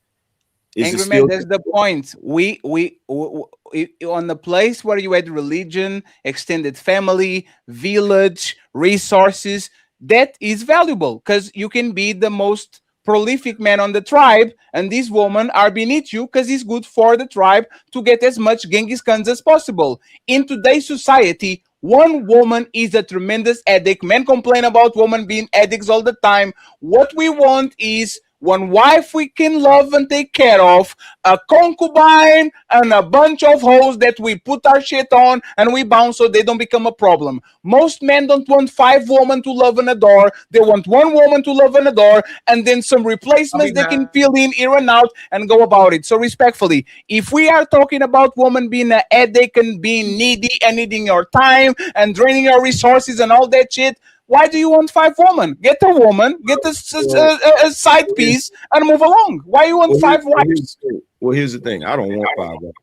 Angry Man, that's the point. We on the place where you had religion, extended family, village, resources, that is valuable because you can be the most prolific man on the tribe, and these women are beneath you because it's good for the tribe to get as much Genghis Khans as possible. In today's society, 1 woman is a tremendous addict. Men complain about women being addicts all the time. What we want is 1 wife we can love and take care of, a concubine, and a bunch of hoes that we put our shit on and we bounce so they don't become a problem. Most men don't want 5 women to love and adore. They want 1 woman to love and adore, and then some replacements they can fill in here and out and go about it. So respectfully, if we are talking about women being an addict and being needy and needing your time and draining your resources and all that shit, why do you want 5 women? Get a woman, get a side piece, and move along. Why you want 5 wives? Well, here's the thing. I don't want 5 wives.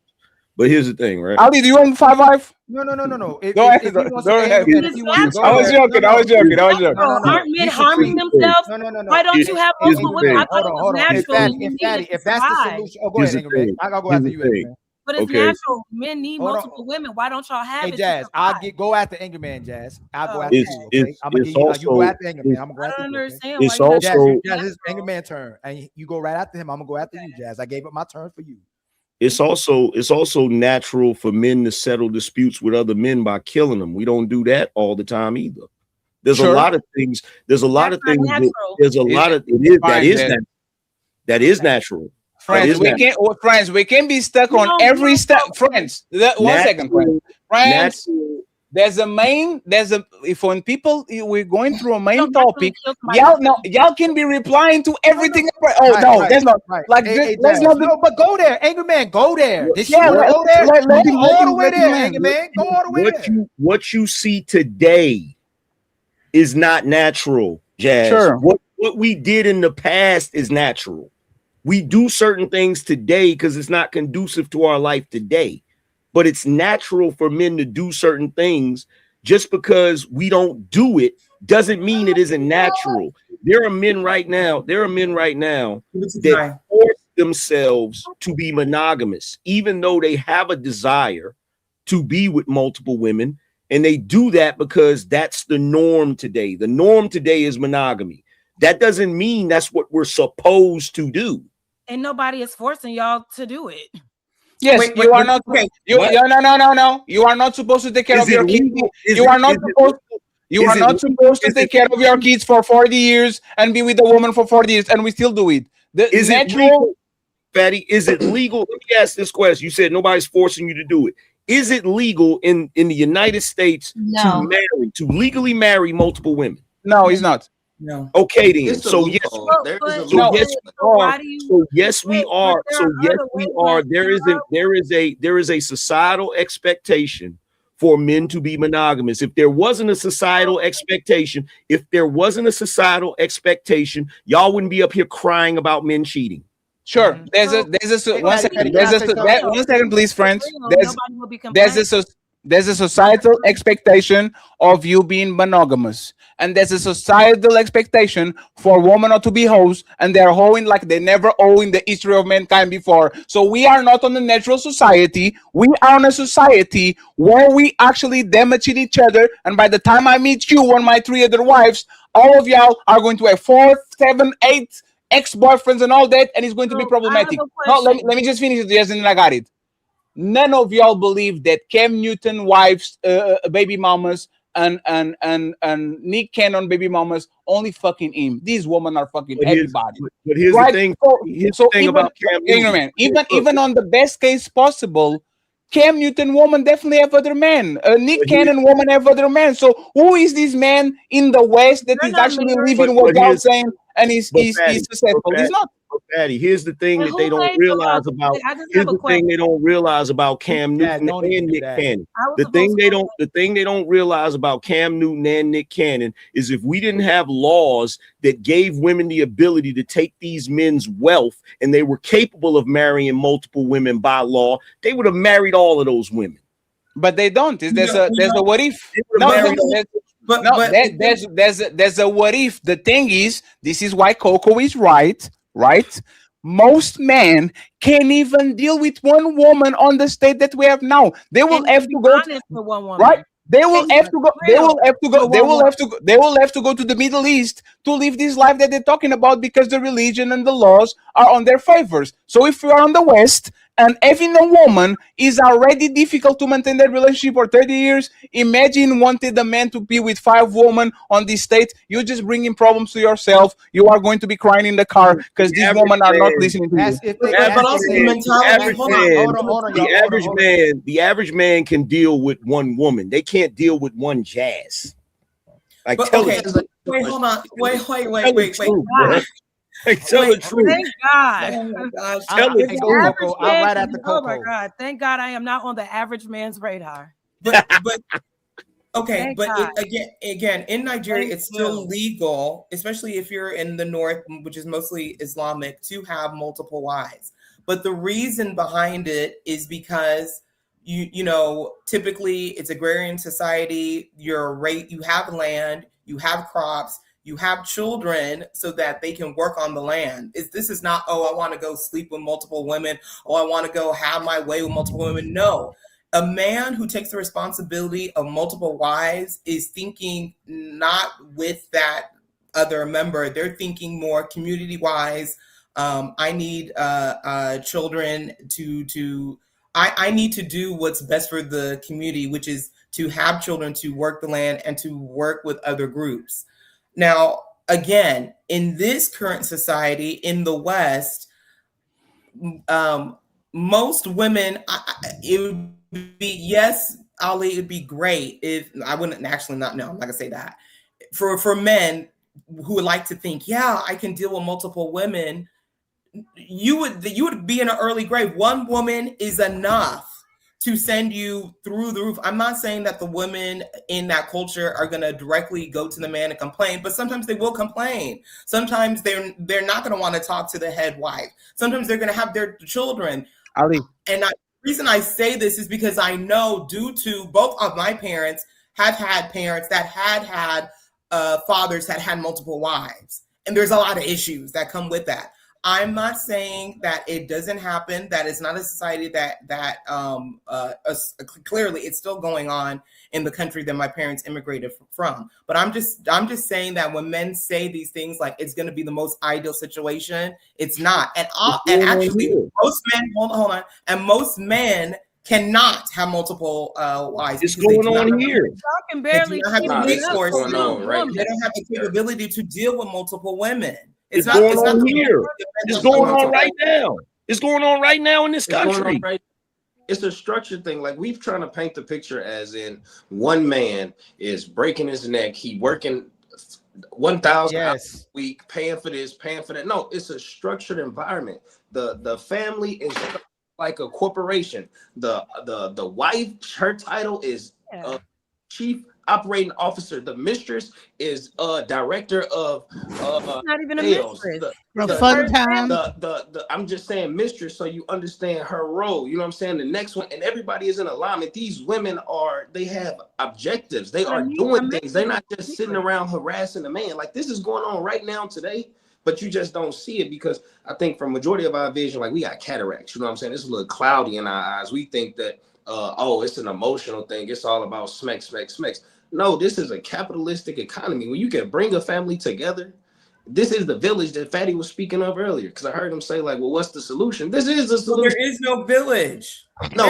But here's the thing, right? Ali, do you want 5 wives? No. Go ahead. I was joking. Aren't men harming themselves? No. Why don't you have multiple women? I thought it was natural. If that's the solution, go ahead, Angry Man. I'll go after you, Angry Man. But it's natural. Men need multiple women. Why don't y'all have it? Jazz, go after Angry Man, Jazz. I'll go after you. Okay? I'm gonna you go after Angry Man. I'm gonna go after you. I don't understand. It's also Jazz, it's Angry Man turn, and you go right after him. I'm gonna go after you, Jazz. I gave up my turn for you. it's also natural for men to settle disputes with other men by killing them. We don't do that all the time either. There's a lot of things. There's a lot of things. There's a lot of that is natural. Friends, we can be stuck on every step. Friends, one second, friends. There's if when people we're going through a main topic, y'all can be replying to everything. That's not like let's not. No, but go there, Angry Man, go there. Let him all the way there, Angry Man, go all the way there. What you see today is not natural, Jazz. Sure. What we did in the past is natural. We do certain things today because it's not conducive to our life today. But it's natural for men to do certain things. Just because we don't do it doesn't mean it isn't natural. There are men right now that force themselves to be monogamous, even though they have a desire to be with multiple women. And they do that because that's the norm today. The norm today is monogamy. That doesn't mean that's what we're supposed to do. And nobody is forcing y'all to do it. Yes, you are not. Okay. No. You are not supposed to take care of your kids. You are not supposed to take care of your kids for 40 years and be with a woman for 40 years, and we still do it. Is it legal, Fatty? Is it legal? Let me ask this question. You said nobody's forcing you to do it. Is it legal in the United States to legally marry multiple women? No, it's not. No. Okay, then. So yes, we are. There is a societal expectation for men to be monogamous. If there wasn't a societal expectation, y'all wouldn't be up here crying about men cheating. Sure. One second, please, friends. There's a societal expectation of you being monogamous, and there's a societal expectation for women not to be hoes, and they're hoeing like they never owe in the history of mankind before. So we are not on a natural society. We are on a society where we actually damage each other. And by the time I meet you and my 3 other wives, all of y'all are going to have 4, 7, 8 ex-boyfriends and all that, and it's going to be problematic. No, let me just finish it, yes, and then I got it. None of y'all believe that Cam Newton wives, baby mamas, and Nick Cannon baby mamas only fucking him. These women are fucking everybody. But here's the thing. Here's the thing about Cam Newton. Even on the best case possible, Cam Newton woman definitely have other men. Nick Cannon woman have other men. So who is this man in the West that is actually living what y'all saying and he's successful? He's not. Patty, here's the thing that they don't realize about. Here's the thing they don't realize about Cam Newton and Nick Cannon. The thing they don't realize about Cam Newton and Nick Cannon is if we didn't have laws that gave women the ability to take these men's wealth and they were capable of marrying multiple women by law, they would have married all of those women. But they don't. There's a what if? There's a what if. The thing is, this is why Coco is right. Most men can't even deal with one woman on the state that we have now. They will have to go to one woman. Right. They will have to go. They will have to go. They will have to go to the Middle East to live this life that they're talking about because the religion and the laws are on their favors. So if we are on the West and having a woman is already difficult to maintain that relationship for 30 years, imagine wanting the man to be with 5 women on this state. You're just bringing problems to yourself. You are going to be crying in the car because these women are not listening to you. The average man can deal with one woman. They can't deal with one Jazz. Wait, hold on. Wait. Tell the truth. Thank God. Oh my gosh. I'm right at the Coco. Oh my God. Thank God I am not on the average man's radar. But again, in Nigeria, it's still legal, especially if you're in the north, which is mostly Islamic, to have multiple wives. But the reason behind it is because you know, typically it's agrarian society. You have land, you have crops, you have children so that they can work on the land. This is not, I want to go sleep with multiple women. I want to go have my way with multiple women. No, a man who takes the responsibility of multiple wives is thinking not with that other member. They're thinking more community-wise, I need children to I need to do what's best for the community, which is to have children, to work the land, and to work with other groups. Now, again, in this current society in the West, most women, it would be, yes, Ali, it'd be great if I wouldn't actually not know. I'm not gonna say that. For men who would like to think, yeah, I can deal with multiple women, you would be in an early grave. One woman is enough to send you through the roof. I'm not saying that the women in that culture are going to directly go to the man and complain, but sometimes they will complain. Sometimes they're not going to want to talk to the head wife. Sometimes they're going to have their children. Ali. And the reason I say this is because I know, due to both of my parents have had parents that had fathers that had multiple wives. And there's a lot of issues that come with that. I'm not saying that it doesn't happen, that it's not a society that clearly it's still going on in the country that my parents immigrated from. But I'm just saying that when men say these things like it's going to be the most ideal situation, it's not. And actually, most men, hold on, and most men cannot have multiple wives. It's going on here. Can barely they don't have the capability to deal with multiple women. It's going on here. It's going on right now. It's going on right now in this country. It's a structured thing. Like, we've trying to paint the picture as in one man is breaking his neck. He working 1,000 hours a week, paying for this, paying for that. No, it's a structured environment. The family is like a corporation. The wife, her title is chief operating officer. The mistress is director of not even a sales. mistress. I'm just saying mistress, so you understand her role. You know what I'm saying? The next one, and everybody is in alignment. These women they have objectives. They are doing things. They're not just sitting around harassing the man. Like, this is going on right now today, but you just don't see it because I think for majority of our vision, like, we got cataracts. You know what I'm saying? It's a little cloudy in our eyes. We think that it's an emotional thing. It's all about smacks. No, this is a capitalistic economy where you can bring a family together. This is the village that Fatty was speaking of earlier, because I heard him say, like, well, what's the solution? This is the solution. Well, there is no village. No,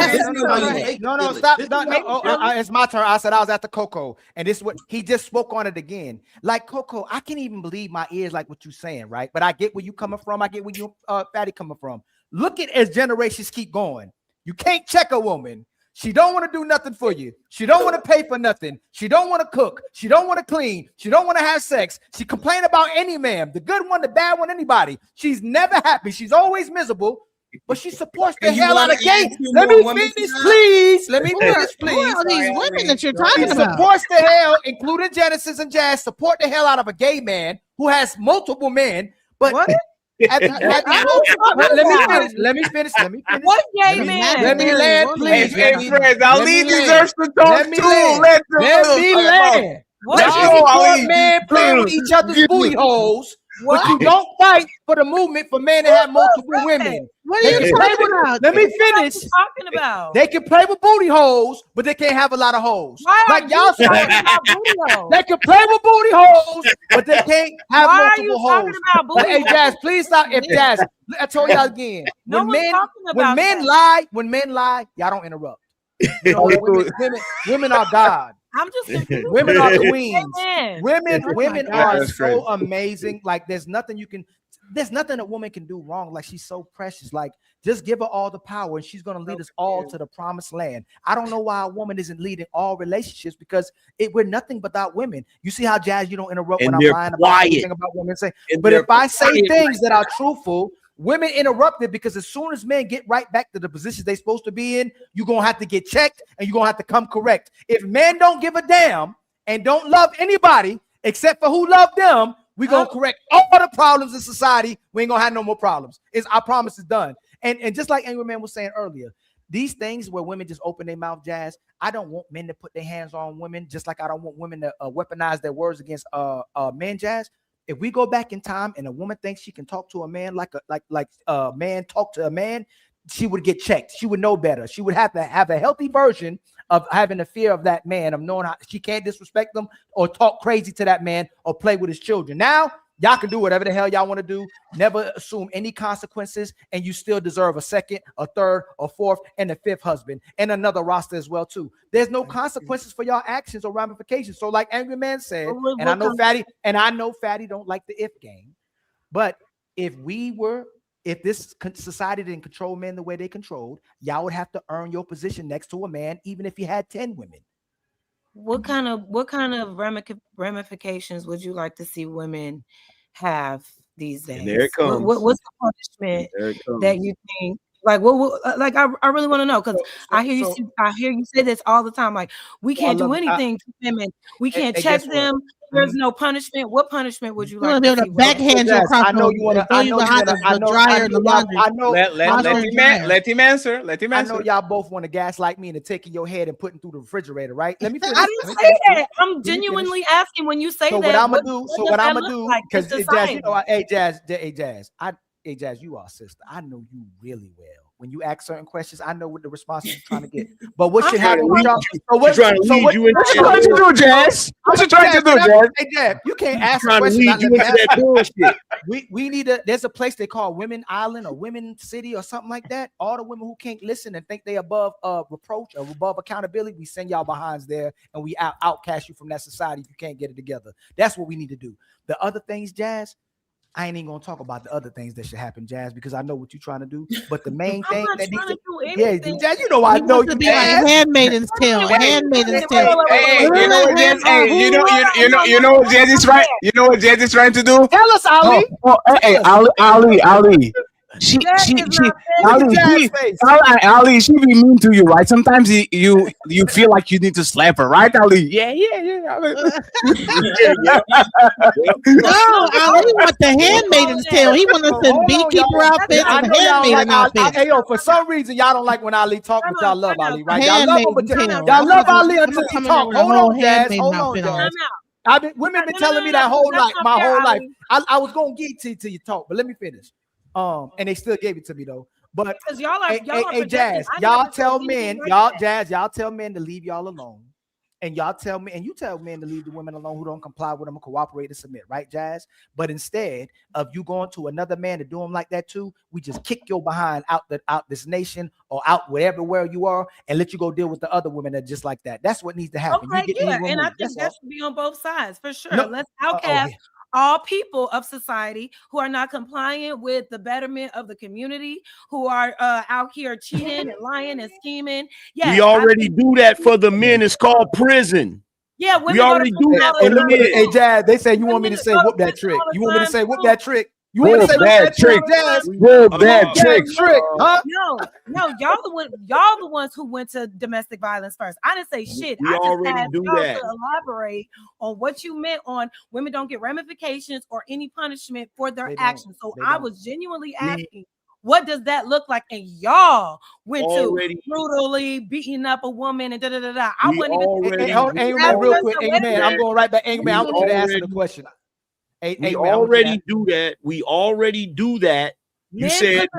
Stop. It's my turn. I said I was at the Coco, and this is what he just spoke on it again. Like, Coco, I can't even believe my ears, like what you're saying, right? But I get where you coming from. I get where you Fatty coming from. Look at as generations keep going. You can't check a woman. She don't want to do nothing for you. She don't want to pay for nothing. She don't want to cook. She don't want to clean. She don't want to have sex. She complain about any man, the good one, the bad one, anybody. She's never happy. She's always miserable, but she supports the hell out of gay. Let me finish, please. Let me finish, please. Who are these women that you're talking about? Supports the hell, including Genesis and Jazz, support the hell out of a gay man who has multiple men, but what? Let me finish. What gay man? Let me land, please. Hey, friends, Ali deserves to talk too. Let me land. Y'all men play with each other's booty holes, but you don't fight for the movement for men to have multiple women. What are you talking about? Let me finish. Talking about? They can play with booty holes, but they can't have a lot of holes. Like y'all talking about booty holes. They can play with booty holes, but they can't have multiple holes. Hey, Jazz, please stop. If Jazz, I told y'all again, when men lie, y'all don't interrupt. You know, women are God. I'm just confused. Women are queens. Women are so amazing. Like, there's nothing a woman can do wrong. Like, she's so precious. Like, just give her all the power and she's going to lead us all to the promised land. I don't know why a woman isn't leading all relationships, because we're nothing without women. You see how, Jazz, you don't interrupt when I'm lying about anything about women. But if I say things that are truthful, women interrupt it, because as soon as men get right back to the positions they're supposed to be in, you're going to have to get checked and you're going to have to come correct. If men don't give a damn and don't love anybody except for who love them, we're going to correct all the problems in society. We ain't going to have no more problems. I promise it's done. And just like Angry Man was saying earlier, these things where women just open their mouth, Jazz, I don't want men to put their hands on women, just like I don't want women to weaponize their words against men, Jazz. If we go back in time and a woman thinks she can talk to a man like a man talk to a man, she would get checked. She would know better. She would have to have a healthy version of having a fear of that man, of knowing how she can't disrespect them or talk crazy to that man or play with his children. Now Y'all can do whatever the hell y'all want to do. Never assume any consequences, and you still deserve a second, a third, a fourth, and a fifth husband, and another roster as well too. There's no consequences for y'all actions or ramifications. So, like Angry Man said, and I know Fatty don't like the if game, but if this society didn't control men the way they controlled, y'all would have to earn your position next to a man, even if he had 10 women. What kind of ramifications would you like to see women have these days? And there it comes. What's the punishment that you think? Like, like I really want to know, because I hear you say this all the time. Like, we can't do anything to women. We can't check them. There's no punishment. What punishment would you like to see? Backhand you across. I know you want to. I know the dryer and the laundry. I know. Let him answer. Let him answer. I know y'all both want to gaslight me into taking your head and putting through the refrigerator, right? Let me finish. I didn't say that. I'm genuinely asking when you say that. What I'm gonna do? Because Jazz, you know, hey Jazz, you are sister. I know you really well. When you ask certain questions, I know what the response you're trying to get. But what should happen with y'all? What you trying to do, Jazz? What you trying to do, Jazz? Hey, Jazz, you can't ask a question. We need there's a place they call Women Island or Women City or something like that. All the women who can't listen and think they above reproach or above accountability, we send y'all behinds there and we outcast you from that society if you can't get it together. That's what we need to do. The other things, Jazz, I ain't even gonna talk about the other things that should happen, Jazz, because I know what you're trying to do. But the main thing that needs to, Jazz, you know I know you be like Handmaiden's Tale. Handmaiden's Tale. Hey, you know what Jazz? Hey, you know what Jazz is right. You know what Jazz is trying to do? Tell us, Ali. Hey, Ali. She Ali, she be mean to you, right? Sometimes you feel like you need to slap her, right, Ali? Yeah. No, Ali want the Handmaiden's Tale. He want us in beekeeper outfits and handmaiden outfits. Hey, for some reason y'all don't like when Ali talk, but y'all love Ali, right? Y'all love Ali until he talk. Hold on, Jazz. Women been telling me that my whole life. I was gonna get to you talk, but let me finish. And they still gave it to me though. But y'all are Jazz, y'all tell men to leave y'all alone. And y'all tell me, and you tell men to leave the women alone who don't comply with them and cooperate and submit, right, Jazz? But instead of you going to another man to do them like that too, we just kick your behind out this nation or out where you are and let you go deal with the other women that just like that. That's what needs to happen. Okay, and I think that should be on both sides for sure. Let's outcast all people of society who are not compliant with the betterment of the community, who are out here cheating and lying and scheming. Yeah, we already do that for the men. It's called prison. Yeah, we already do that for the men. Hey, Jazz, they say you want me to say whoop that trick. You want me to say whoop that trick? You want to say bad trick, Jazz? Bad trick, huh? No, y'all the ones who went to domestic violence first. I didn't say shit. We already do that. To elaborate on what you meant on women don't get ramifications or any punishment for their actions. So I was genuinely asking, what does that look like? And y'all went to brutally beating up a woman and da da da da. I wouldn't even. Real quick, Amen. I'm going right back. Amen. I want you to answer the question. We already do that. We already do that. You said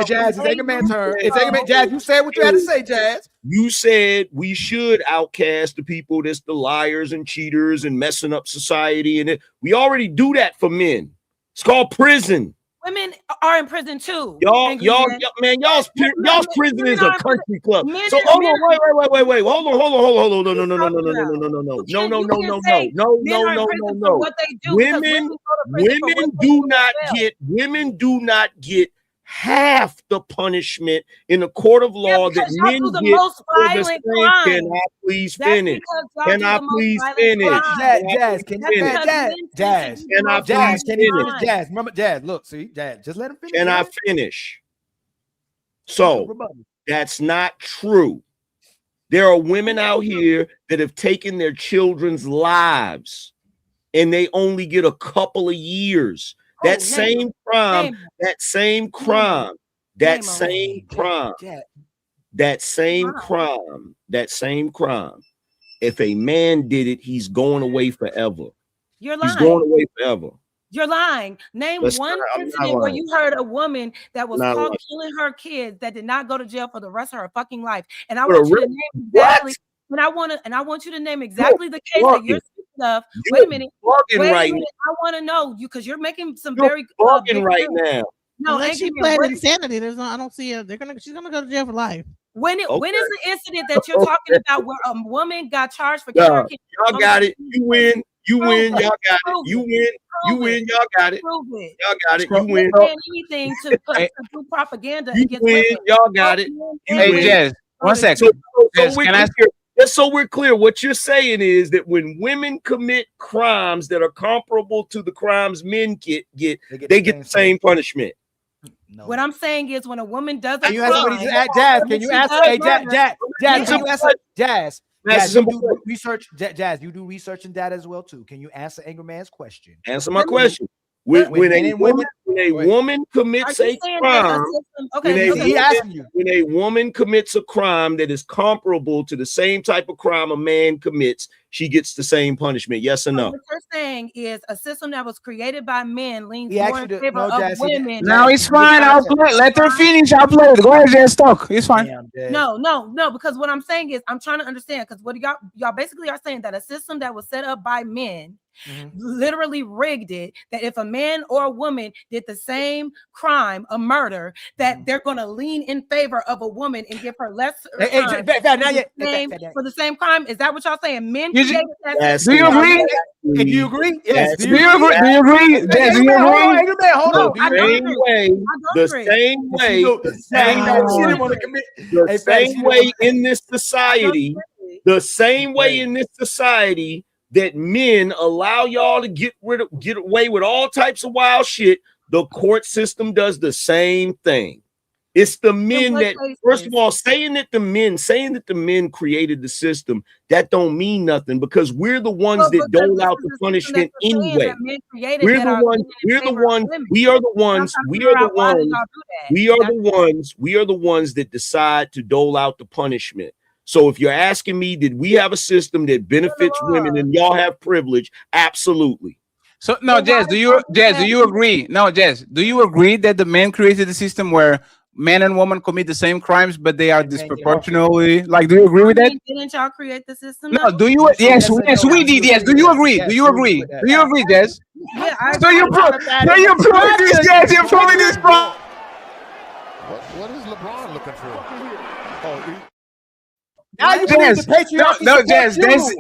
Jazz, it's Angerman's turn. It's Angerman. Jazz, you said what you had to say, Jazz. You said we should outcast the people that's the liars and cheaters and messing up society. And we already do that for men. It's called prison. Women are in prison too. Y'all's prison is a country club. So hold on, wait. Hold on. No. Women do not get half the punishment in a court of law that men get for the same. Can I please finish? Can I please finish? Jazz, can you finish? Jazz, can I please finish? Jazz, remember, Jazz, look, see, Jazz, just let him finish. Can I finish? So that's not true. There are women out here that have taken their children's lives and they only get a couple of years. That same crime. If a man did it, he's going away forever. You're lying. He's going away forever. You're lying. Name one incident where you heard a woman that was caught killing her kids that did not go to jail for the rest of her fucking life. And I want you to name exactly. And I want you to name exactly the case that you're speaking stuff. You're Wait a minute. bugging Wait a right minute. I want to know you because you're making some You're very bugging big right points. now. No, Unless she Anchorman, pled what- insanity, there's no. I don't see her. She's gonna go to jail for life. when is Okay. the incident that you're talking about where a woman got charged for Yeah, kidnapping? y'all got it. You win. You win. Prove it. Y'all got it. Prove You it. win. You Prove win. it. Y'all got it. Prove it. Y'all got it. You You're win. saying anything to do propaganda You against win. women. Y'all got it. You Hey, win. Jazz, one So, second. Jazz, we're can I? clear. Just so we're clear, what you're saying is that when women commit crimes that are comparable to the crimes men get, they get the same punishment. What I'm saying is when a woman does a Can you answer what he's crime, Jazz? when Can you she answer? does Hey, murder, Jazz, yeah. can you answer? Jazz, That's you simple do research. Jazz, you do research in that as well too. Can you answer Angry Man's question? Answer my question. When men and women, a woman commits Are you a saying crime, that the system? Okay, when a woman commits a crime that is comparable to the same type of crime a man commits, she gets the same punishment. Yes or no? What you're saying is a system that was created by men leans He more in actually favor no, of Jazz, women. Now it's fine. I'll play. Let her finish. I'll play it. Go ahead, Jazz. Talk. It's fine. No, because what I'm saying is I'm trying to understand because what y'all basically are saying that a system that was set up by men literally rigged it that if a man or a woman did the same crime, a murder, that they're going to lean in favor of a woman and give her less for the same crime. Is that what y'all saying? Men created that Do you agree? Do you agree? Yes. Do you agree? Do you agree? Jazz, do you agree? Hold on. The same way in this society, the same way in this society that men allow y'all to get away with all types of wild shit, the court system does the same thing. It's the men that, first of all, saying that the men created the system, that don't mean nothing because we're the ones that dole out the punishment anyway. We are the ones that decide to dole out the punishment. So if you're asking me, did we have a system that benefits women and y'all have privilege? Absolutely. So no, Jazz, do you agree? No, Jazz, do you agree that the man created a system where men and women commit the same crimes, but they are disproportionately? Like, do you agree with that? Didn't y'all create the system? No, do you? Yes, we did. Yes, do you agree? Do you agree? Do you agree, Jazz? Yeah, I So you prove this, Jazz. You're proving this problem. What is LeBron looking for? Now you Jazz,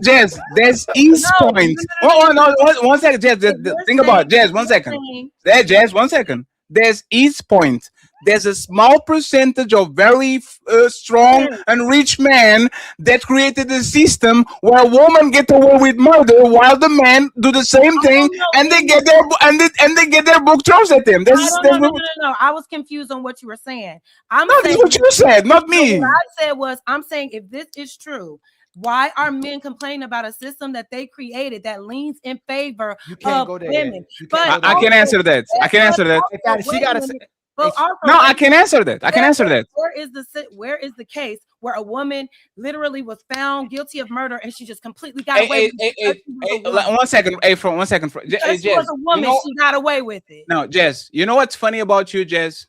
Jazz, there's East Point. One second, Jazz. Think about it, Jazz. 1 second. Jazz, 1 second. There's East Point. There's a small percentage of very strong and rich men that created a system where women get away with murder while the men do the same thing, and they get their book thrown at them. No. I was confused on what you were saying. That's what you said, not me. What I said was, I'm saying if this is true, why are men complaining about a system that they created that leans in favor of women? But I can answer that. I can answer that. She got to say. No, I can answer that. I can answer that. Where is the case where a woman literally was found guilty of murder and she just completely got away with it? 1 second. For 1 second. She was a woman. She got away with it. No, Jazz. You know what's funny about you, Jazz?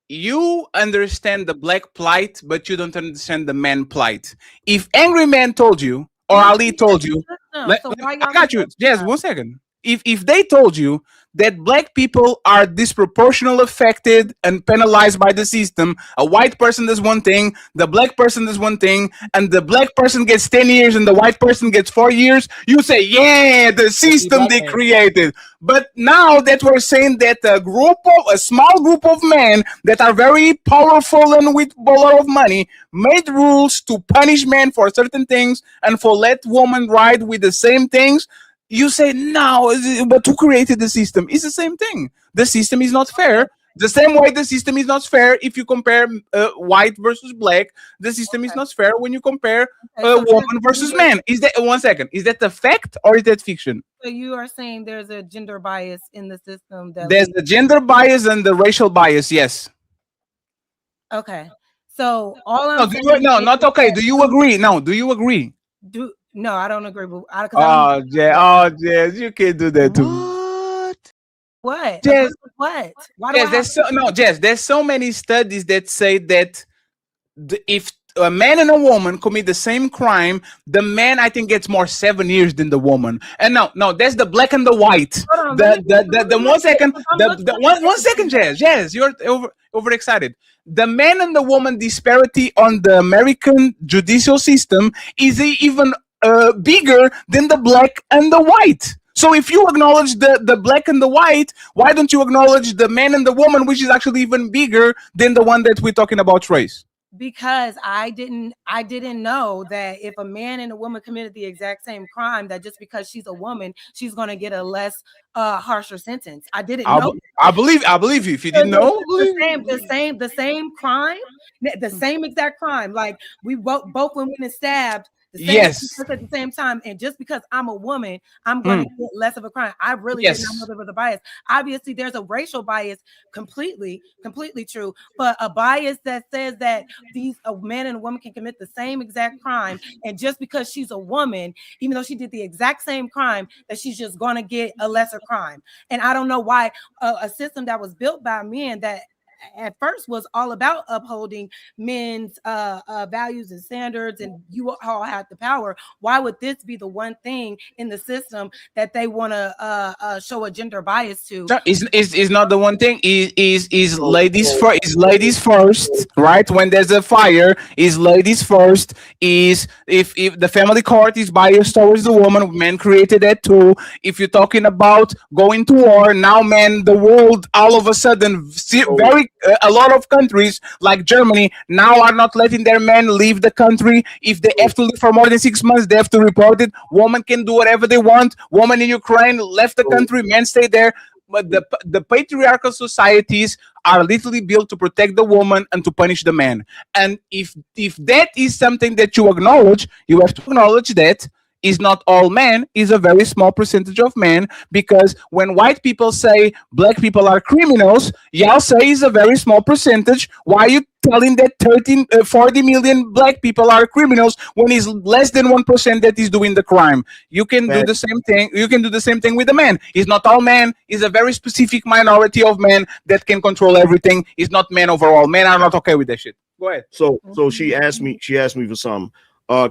You understand the black plight, but you don't understand the man plight. If Angry Man told you, or Ali told you, I got you, Jazz. 1 second. If they told you that black people are disproportionately affected and penalized by the system, a white person does one thing, the black person does one thing, and the black person gets 10 years and the white person gets 4 years, you say, yeah, the system they created. But now that we're saying that a small group of men that are very powerful and with a lot of money made rules to punish men for certain things and for let women ride with the same things, you say, no, but who created the system? It's the same thing. The system is not fair. The same way the system is not fair if you compare white versus black. The system is not fair when you compare woman versus man. Is that 1 second? Is that the fact or is that fiction? So you are saying there's a gender bias in the system. There's the gender bias and the racial bias. Yes. Okay. So all I'm saying not okay. Do you agree? No. Do you agree? No, I don't agree. Jazz, you can't do that to me. What? Jazz, what? Jazz, there's so many studies that say that if a man and a woman commit the same crime, the man I think gets more 7 years than the woman. And no, that's the black and the white. Hold on, The 1 second, one second, Jazz, you're overexcited. The man and the woman disparity on the American judicial system is even bigger than the black and the white. So if you acknowledge the black and the white, why don't you acknowledge the man and the woman, which is actually even bigger than the one that we're talking about race? Because I didn't know that if a man and a woman committed the exact same crime, that just because she's a woman, she's going to get a less harsher sentence. I didn't know. I believe you. If you didn't know, the same crime, the same exact crime. Like we both when we were stabbed. Yes. At the same time, and just because I'm a woman, I'm going to get less of a crime. I really did not know there was a bias. Obviously, there's a racial bias, completely true, but a bias that says that a man and a woman can commit the same exact crime, and just because she's a woman, even though she did the exact same crime, that she's just going to get a lesser crime. And I don't know why a system that was built by men that at first was all about upholding men's values and standards, and you all had the power. Why would this be the one thing in the system that they want to show a gender bias to? Is not the one thing. Is ladies first? Is ladies first? Right? When there's a fire, is ladies first? Is if the family court is biased towards the woman, men created that too. If you're talking about going to war, now men, the world, all of a sudden, a lot of countries like Germany now are not letting their men leave the country. If they have to leave for more than 6 months, they have to report it. Women can do whatever they want. Women in Ukraine left the country, men stay there. But the patriarchal societies are literally built to protect the woman and to punish the man. And if that is something that you acknowledge, you have to acknowledge that is not all men, is a very small percentage of men, because when white people say black people are criminals, y'all say is a very small percentage. Why are you telling that 40 million black people are criminals when it's less than 1% that is doing the crime? You can do the same thing. You can do the same thing with the men. It's not all men. It's a very specific minority of men that can control everything. It's not men overall. Men are not okay with that shit. Go ahead. So she asked me for something.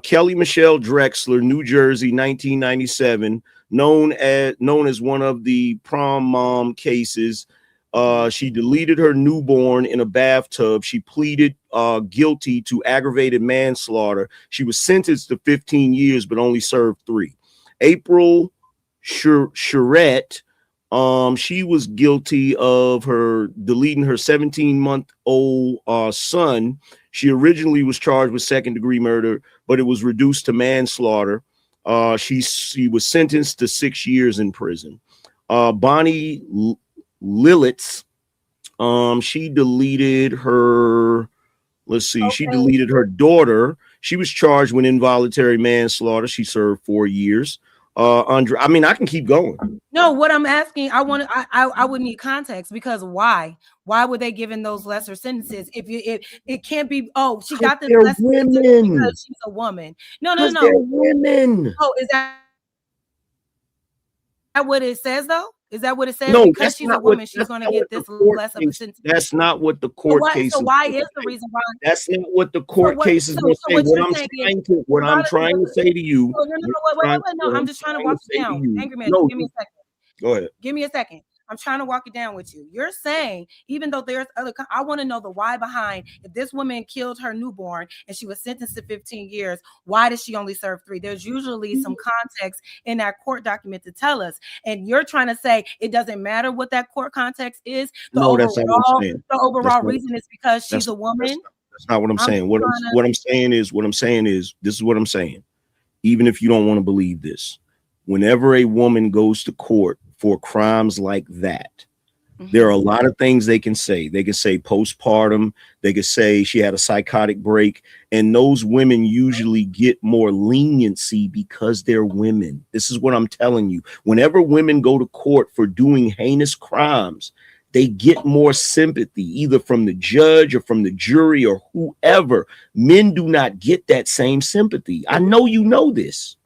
Kelly Michelle Drexler, New Jersey, 1997, known as one of the prom mom cases. She deleted her newborn in a bathtub. She pleaded guilty to aggravated manslaughter. She was sentenced to 15 years, but only served 3. April Charette, she was guilty of her deleting her 17-month-old son. She originally was charged with second-degree murder, but it was reduced to manslaughter. She was sentenced to 6 years in prison. Bonnie Lilitz, she deleted her. Let's see. She deleted her daughter. She was charged with involuntary manslaughter. She served 4 years. Andre, I mean, I can keep going. No, what I'm asking, I would need context, because why were they giving those lesser sentences? If it can't be, she got this lesser sentence because she's a woman. No. They're women. Oh, is that what it says though? Is that what it says? No, because she's a woman, she's going to get this less of a sentence. That's not what the court case. So why is the reason why? That's not what the court case is going to say. What I'm trying to say to you. No, I'm just trying to walk it down. Angry man, give me a second. Go ahead. Give me a second. I'm trying to walk it down with you. You're saying, even though there's I want to know the why behind, if this woman killed her newborn and she was sentenced to 15 years, why did she only serve 3? There's usually some context in that court document to tell us. And you're trying to say it doesn't matter what that court context is. The overall reason is because she's a woman. That's not what I'm saying. What I'm saying is this is what I'm saying. Even if you don't want to believe this, whenever a woman goes to court for crimes like that, there are a lot of things they can say. They can say postpartum. They could say she had a psychotic break. And those women usually get more leniency because they're women. This is what I'm telling you. Whenever women go to court for doing heinous crimes, they get more sympathy, either from the judge or from the jury or whoever. Men do not get that same sympathy. I know you know this.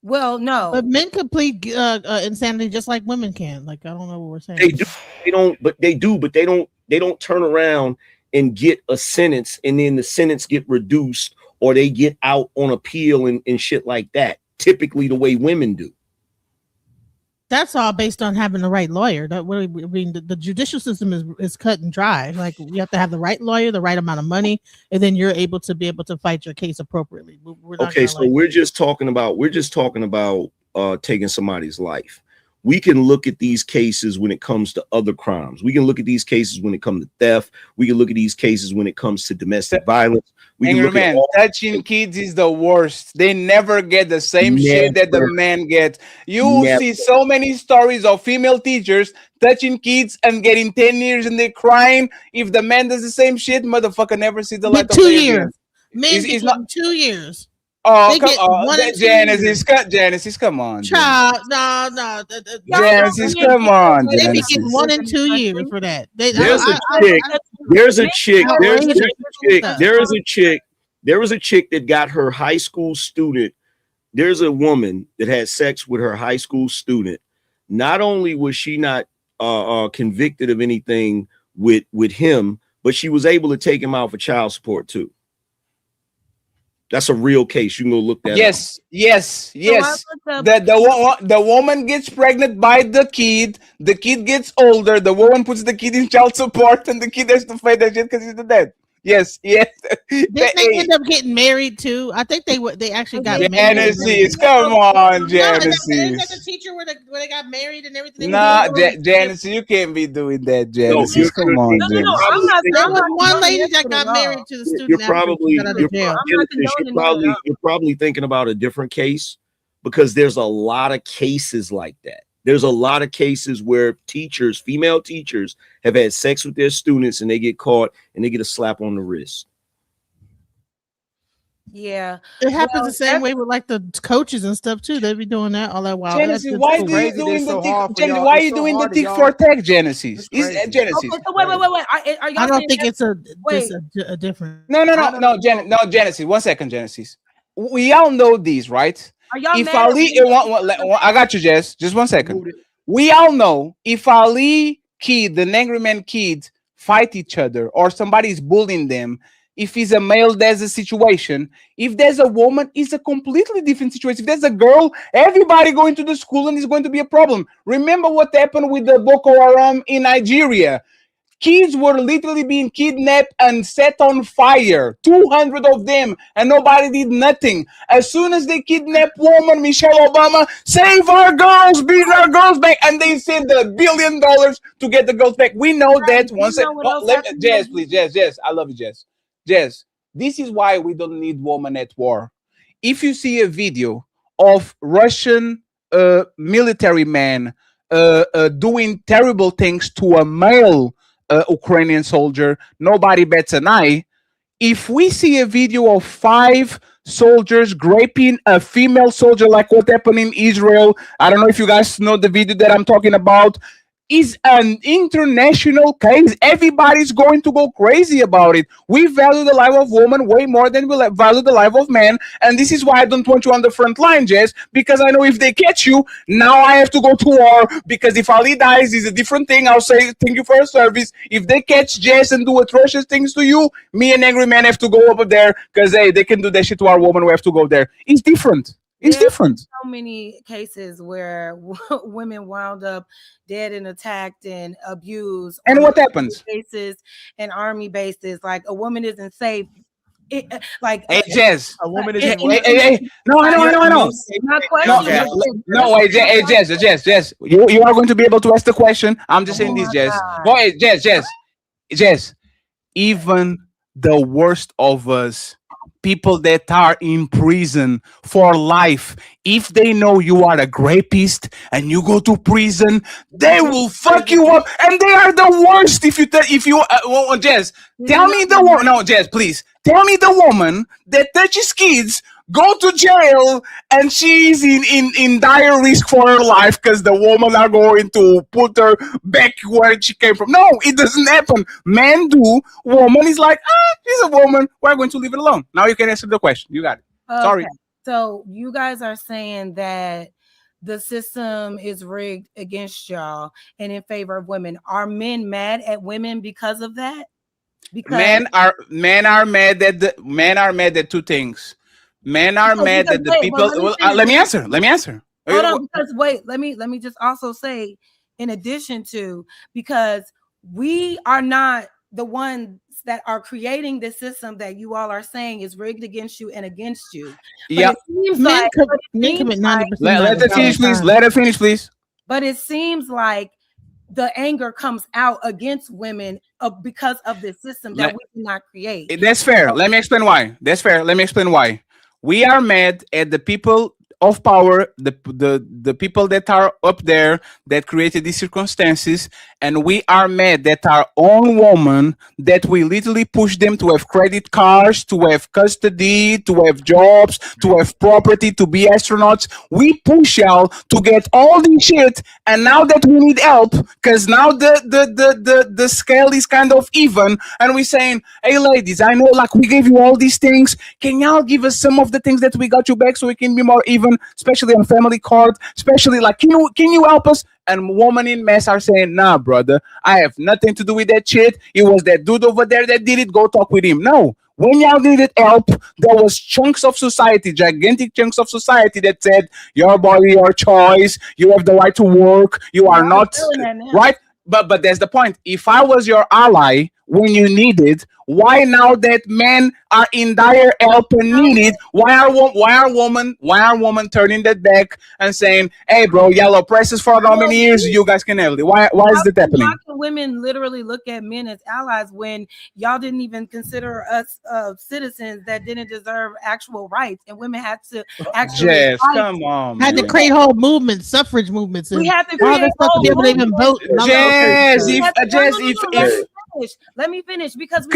Well, no, but men could plead insanity just like women can. Like, I don't know what we're saying. They do. They don't. But they do. But they don't turn around and get a sentence, and then the sentence get reduced, or they get out on appeal and shit like that. Typically the way women do. That's all based on having the right lawyer. That I mean, the judicial system is cut and dry. Like, you have to have the right lawyer, the right amount of money, and then you're able to fight your case appropriately. Okay, so we're just talking about taking somebody's life. We can look at these cases when it comes to other crimes. We can look at these cases when it comes to theft. We can look at these cases when it comes to domestic violence. We can look at touching kids is the worst. They never get the same shit that the men get. You will see so many stories of female teachers touching kids and getting 10 years and they're crying. If the man does the same shit, motherfucker never see the light of 2 years. Men get not 2 years. Oh, come on, Genesis, come on. Child, no. Genesis, come on. They be getting 1 and 2 years for that. There was a chick that got her high school student. There's a woman that had sex with her high school student. Not only was she not convicted of anything with him, but she was able to take him out for child support too. That's a real case. You can go look that up. Yes. The woman gets pregnant by the kid gets older, the woman puts the kid in child support, and the kid has to fight that shit because he's dead. Yes. Didn't they end up getting married too? I think they actually got married. Genesis, come on, Genesis. Isn't that the teacher where they got married and everything? Nah, Genesis, you can't be doing that, Genesis. Come on, Genesis. I'm not. There was one lady that got married to the student. You're probably thinking about a different case, because there's a lot of cases like that. There's a lot of cases where female teachers have had sex with their students and they get caught and they get a slap on the wrist. Yeah, it happens the same way with like the coaches and stuff too. They be doing that all that while. Genesis, why are you doing the tick for tech, Genesis? Is Genesis? Okay, so wait. Are y'all I don't think it's a different. No, Genesis. 1 second, Genesis. We all know these, right? If Ali, I got you, Jess. Just 1 second. We all know if Ali kid, the angry man kid, fight each other or somebody's bullying them. If he's a male, there's a situation. If there's a woman, it's a completely different situation. If there's a girl, everybody going to the school and it's going to be a problem. Remember what happened with the Boko Haram in Nigeria? Kids were literally being kidnapped and set on fire. 200 of them, and nobody did nothing. As soon as they kidnapped woman, Michelle Obama, save our girls, bring our girls back, and they sent $1 billion to get the girls back. We know that. Jess, please, Jess, I love you, Jess. Jess, this is why we don't need women at war. If you see a video of Russian military men doing terrible things to a male Ukrainian soldier, nobody bats an eye. If we see a video of 5 soldiers raping a female soldier, like what happened in Israel, I don't know if you guys know the video that I'm talking about, is an international case. Everybody's going to go crazy about it. We value the life of women way more than we value the life of men, and this is why I don't want you on the front line, Jess, because I know if they catch you, now I have to go to war, because if Ali dies, is a different thing. I'll say thank you for your service. If they catch Jess and do atrocious things to you, me and angry men have to go over there, because hey, they can do that shit to our woman. We have to go there. It's different. It's different. So many cases where women wound up dead and attacked and abused. And what happens? Bases and army bases. Like, a woman isn't safe. Hey, Jess. A woman is No, I know. Hey, Jess. You are going to be able to ask the question. I'm just saying this, Jess. Go ahead, Jess. Even the worst of us, people that are in prison for life, if they know you are a rapist and you go to prison, they will fuck you up, and they are the worst. Jess, tell me the woman. No, Jess, please tell me the woman that touches kids go to jail and she's in dire risk for her life because the woman are going to put her back where she came from. No, it doesn't happen. Men do. Woman is like, she's a woman. We're going to leave it alone. Now you can answer the question. You got it. Sorry. So you guys are saying that the system is rigged against y'all and in favor of women. Are men mad at women because of that? Because men are mad at two things. Men are mad that the people. Let me answer. Hold on, because wait, let me just also say, in addition to, because we are not the ones that are creating the system that you all are saying is rigged against you and against you. Yeah, men commit 90%. Let her finish, please. Let her finish, please. But it seems like the anger comes out against women because of this system that we did not create. That's fair. Let me explain why. That's fair. Let me explain why. We are mad at the people of power, the people that are up there that created these circumstances, and we are mad that our own woman that we literally push them to have credit cards, to have custody, to have jobs, to have property, to be astronauts. We push y'all to get all this shit, and now that we need help, because now the scale is kind of even, and we're saying, hey ladies, I know like we gave you all these things. Can y'all give us some of the things that we got you back so we can be more even? Especially on family card, especially like, can you help us? And women in mess are saying, nah, brother, I have nothing to do with that shit. It was that dude over there that did it. Go talk with him. No, when y'all needed help, there was chunks of society, gigantic chunks of society that said, your body, your choice, you have the right to work, you are not right. But that's the point. If I was your ally when you needed, why now that men are in dire help and needed, why are women turning that back and saying, hey bro, y'all oppressors for how many years, you guys can have it? Why is that happening? How can women literally look at men as allies when y'all didn't even consider us citizens that didn't deserve actual rights, and women had to actually Jess, come on, had to create whole movements, suffrage movements, and we had to all create this stuff to be able to even vote. Let me finish because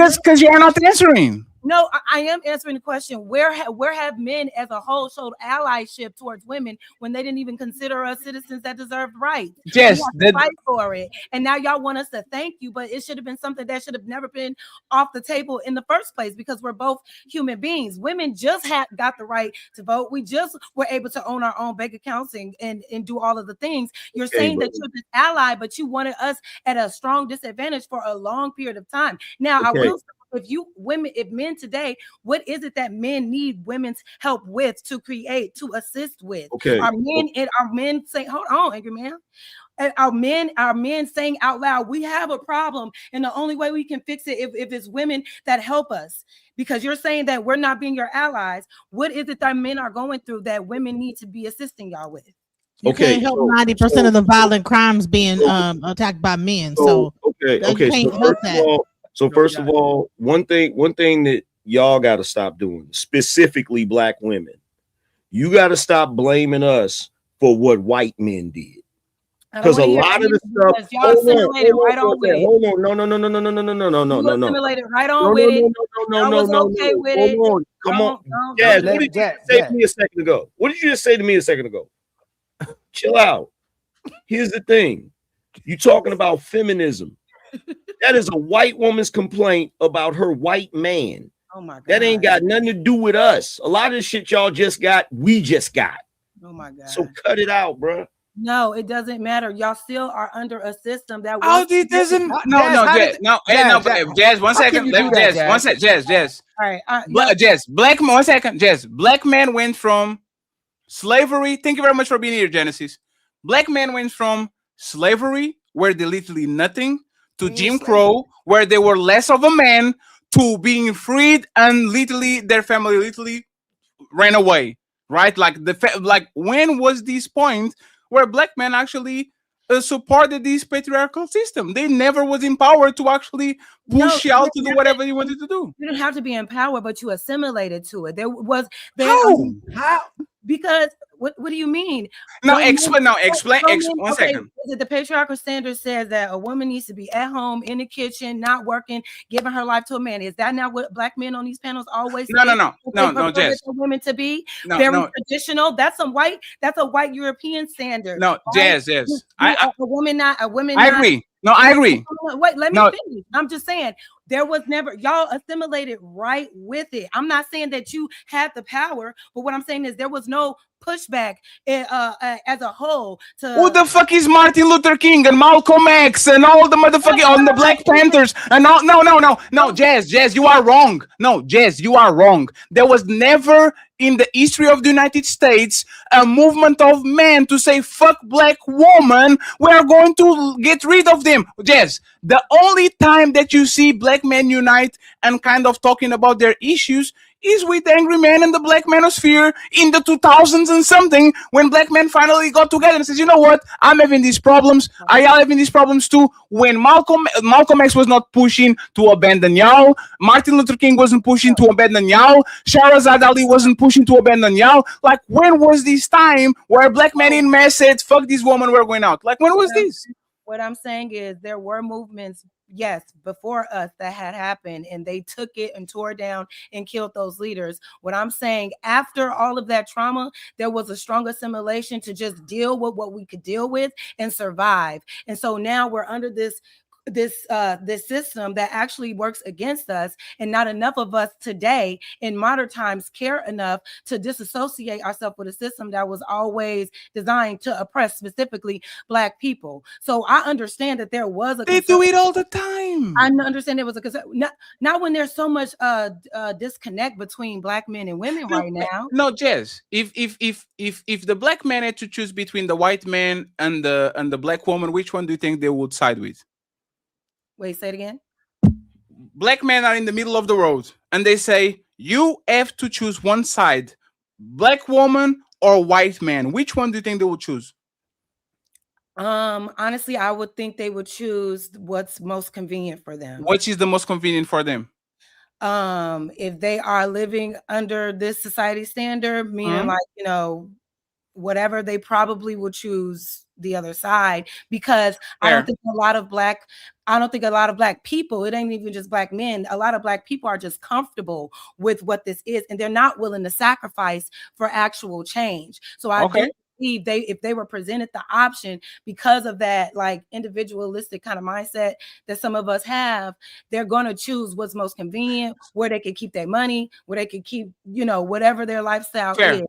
you're not answering. No, I am answering the question. Where have men as a whole showed allyship towards women when they didn't even consider us citizens that deserved rights? Yes, we had to fight for it, and now y'all want us to thank you, but it should have been something that should have never been off the table in the first place, because we're both human beings. Women just got the right to vote. We just were able to own our own bank accounts and do all of the things. You're saying that you're this ally, but you wanted us at a strong disadvantage for a long period of time. Now, I will. If men today, what is it that men need women's help with, to create, to assist with? Okay. Are men saying, hold on, angry man? Are men saying out loud, we have a problem, and the only way we can fix it if it's women that help us? Because you're saying that we're not being your allies. What is it that men are going through that women need to be assisting y'all with? You can't help 90% of the violent crimes being attacked by men. So can't help that. So first of all, one thing that y'all got to stop doing, specifically black women, you got to stop blaming us for what white men did. Because a lot of the stuff. Hold on. No. Assimilated right on with it. No. Come on. Jazz, what did you say to me a second ago? What did you just say to me a second ago? Chill out. Here's the thing. You talking about feminism. That is a white woman's complaint about her white man. Oh my God. That ain't got nothing to do with us. A lot of the shit y'all just got, we just got. Oh my God. So cut it out, bro. No, it doesn't matter. Y'all still are under a system that. It doesn't. Jazz. 1 second. Jazz. All right. Jazz. Black man. 1 second. Jazz. Black man went from slavery. Thank you very much for being here, Genesis. Black man went from slavery, where they literally nothing, to Jim Crow, where they were less of a man, to being freed, and literally their family literally ran away, right? Like when was this point where black men actually supported this patriarchal system? They never was empowered to actually push out to do whatever you wanted to do. You didn't have to be empowered, but you assimilated to it. How? Because what do you mean? Explain. 1 second. The patriarchal standard says that a woman needs to be at home in the kitchen, not working, giving her life to a man. Is that not what black men on these panels always say? No, Jess. Women to be very traditional. That's a white European standard. No, right? Jazz. A woman. I agree. No, I agree. Wait, let me finish. I'm just saying, There was never, y'all assimilated right with it. I'm not saying that you had the power, but what I'm saying is there was no pushback as a whole to who the fuck is Martin Luther King and Malcolm X and all the motherfucking on the Black Panthers and all, no, Jazz, you are wrong. No, Jazz, you are wrong. There was never in the history of the United States a movement of men to say fuck black woman, we're going to get rid of them. Jazz, the only time that you see black men unite and kind of talking about their issues is with Angry Man and the Black Manosphere in the 2000s and something, when black men finally got together and says, you know what, I'm having these problems, are y'all having these problems too? When Malcolm X was not pushing to abandon y'all, Martin Luther King wasn't pushing to abandon y'all, Shahrazad Ali wasn't pushing to abandon y'all. Like, when was this time where black men in mass said, fuck this woman, we're going out? Like, when was this? What I'm saying is there were movements, yes, before us that had happened, and they took it and tore down and killed those leaders. What I'm saying, after all of that trauma, there was a strong assimilation to just deal with what we could deal with and survive. And so now we're under this system that actually works against us, and not enough of us today in modern times care enough to disassociate ourselves with a system that was always designed to oppress specifically black people. So I understand that there was a they do it all the time. I understand there was a concern, not when there's so much disconnect between black men and women right now. No, Jess, if the black man had to choose between the white man and the black woman, which one do you think they would side with? Wait, say it again. Black men are in the middle of the road and they say, you have to choose one side, black woman or white man. Which one do you think they would choose? Honestly, I would think they would choose what's most convenient for them. Which is the most convenient for them? If they are living under this society standard, meaning like, you know, whatever, they probably would choose the other side, because I don't think a lot of black people, it ain't even just black men, a lot of black people are just comfortable with what this is, and they're not willing to sacrifice for actual change. So I do believe if they were presented the option, because of that like individualistic kind of mindset that some of us have, they're going to choose what's most convenient, where they can keep their money, where they can keep, you know, whatever their lifestyle is.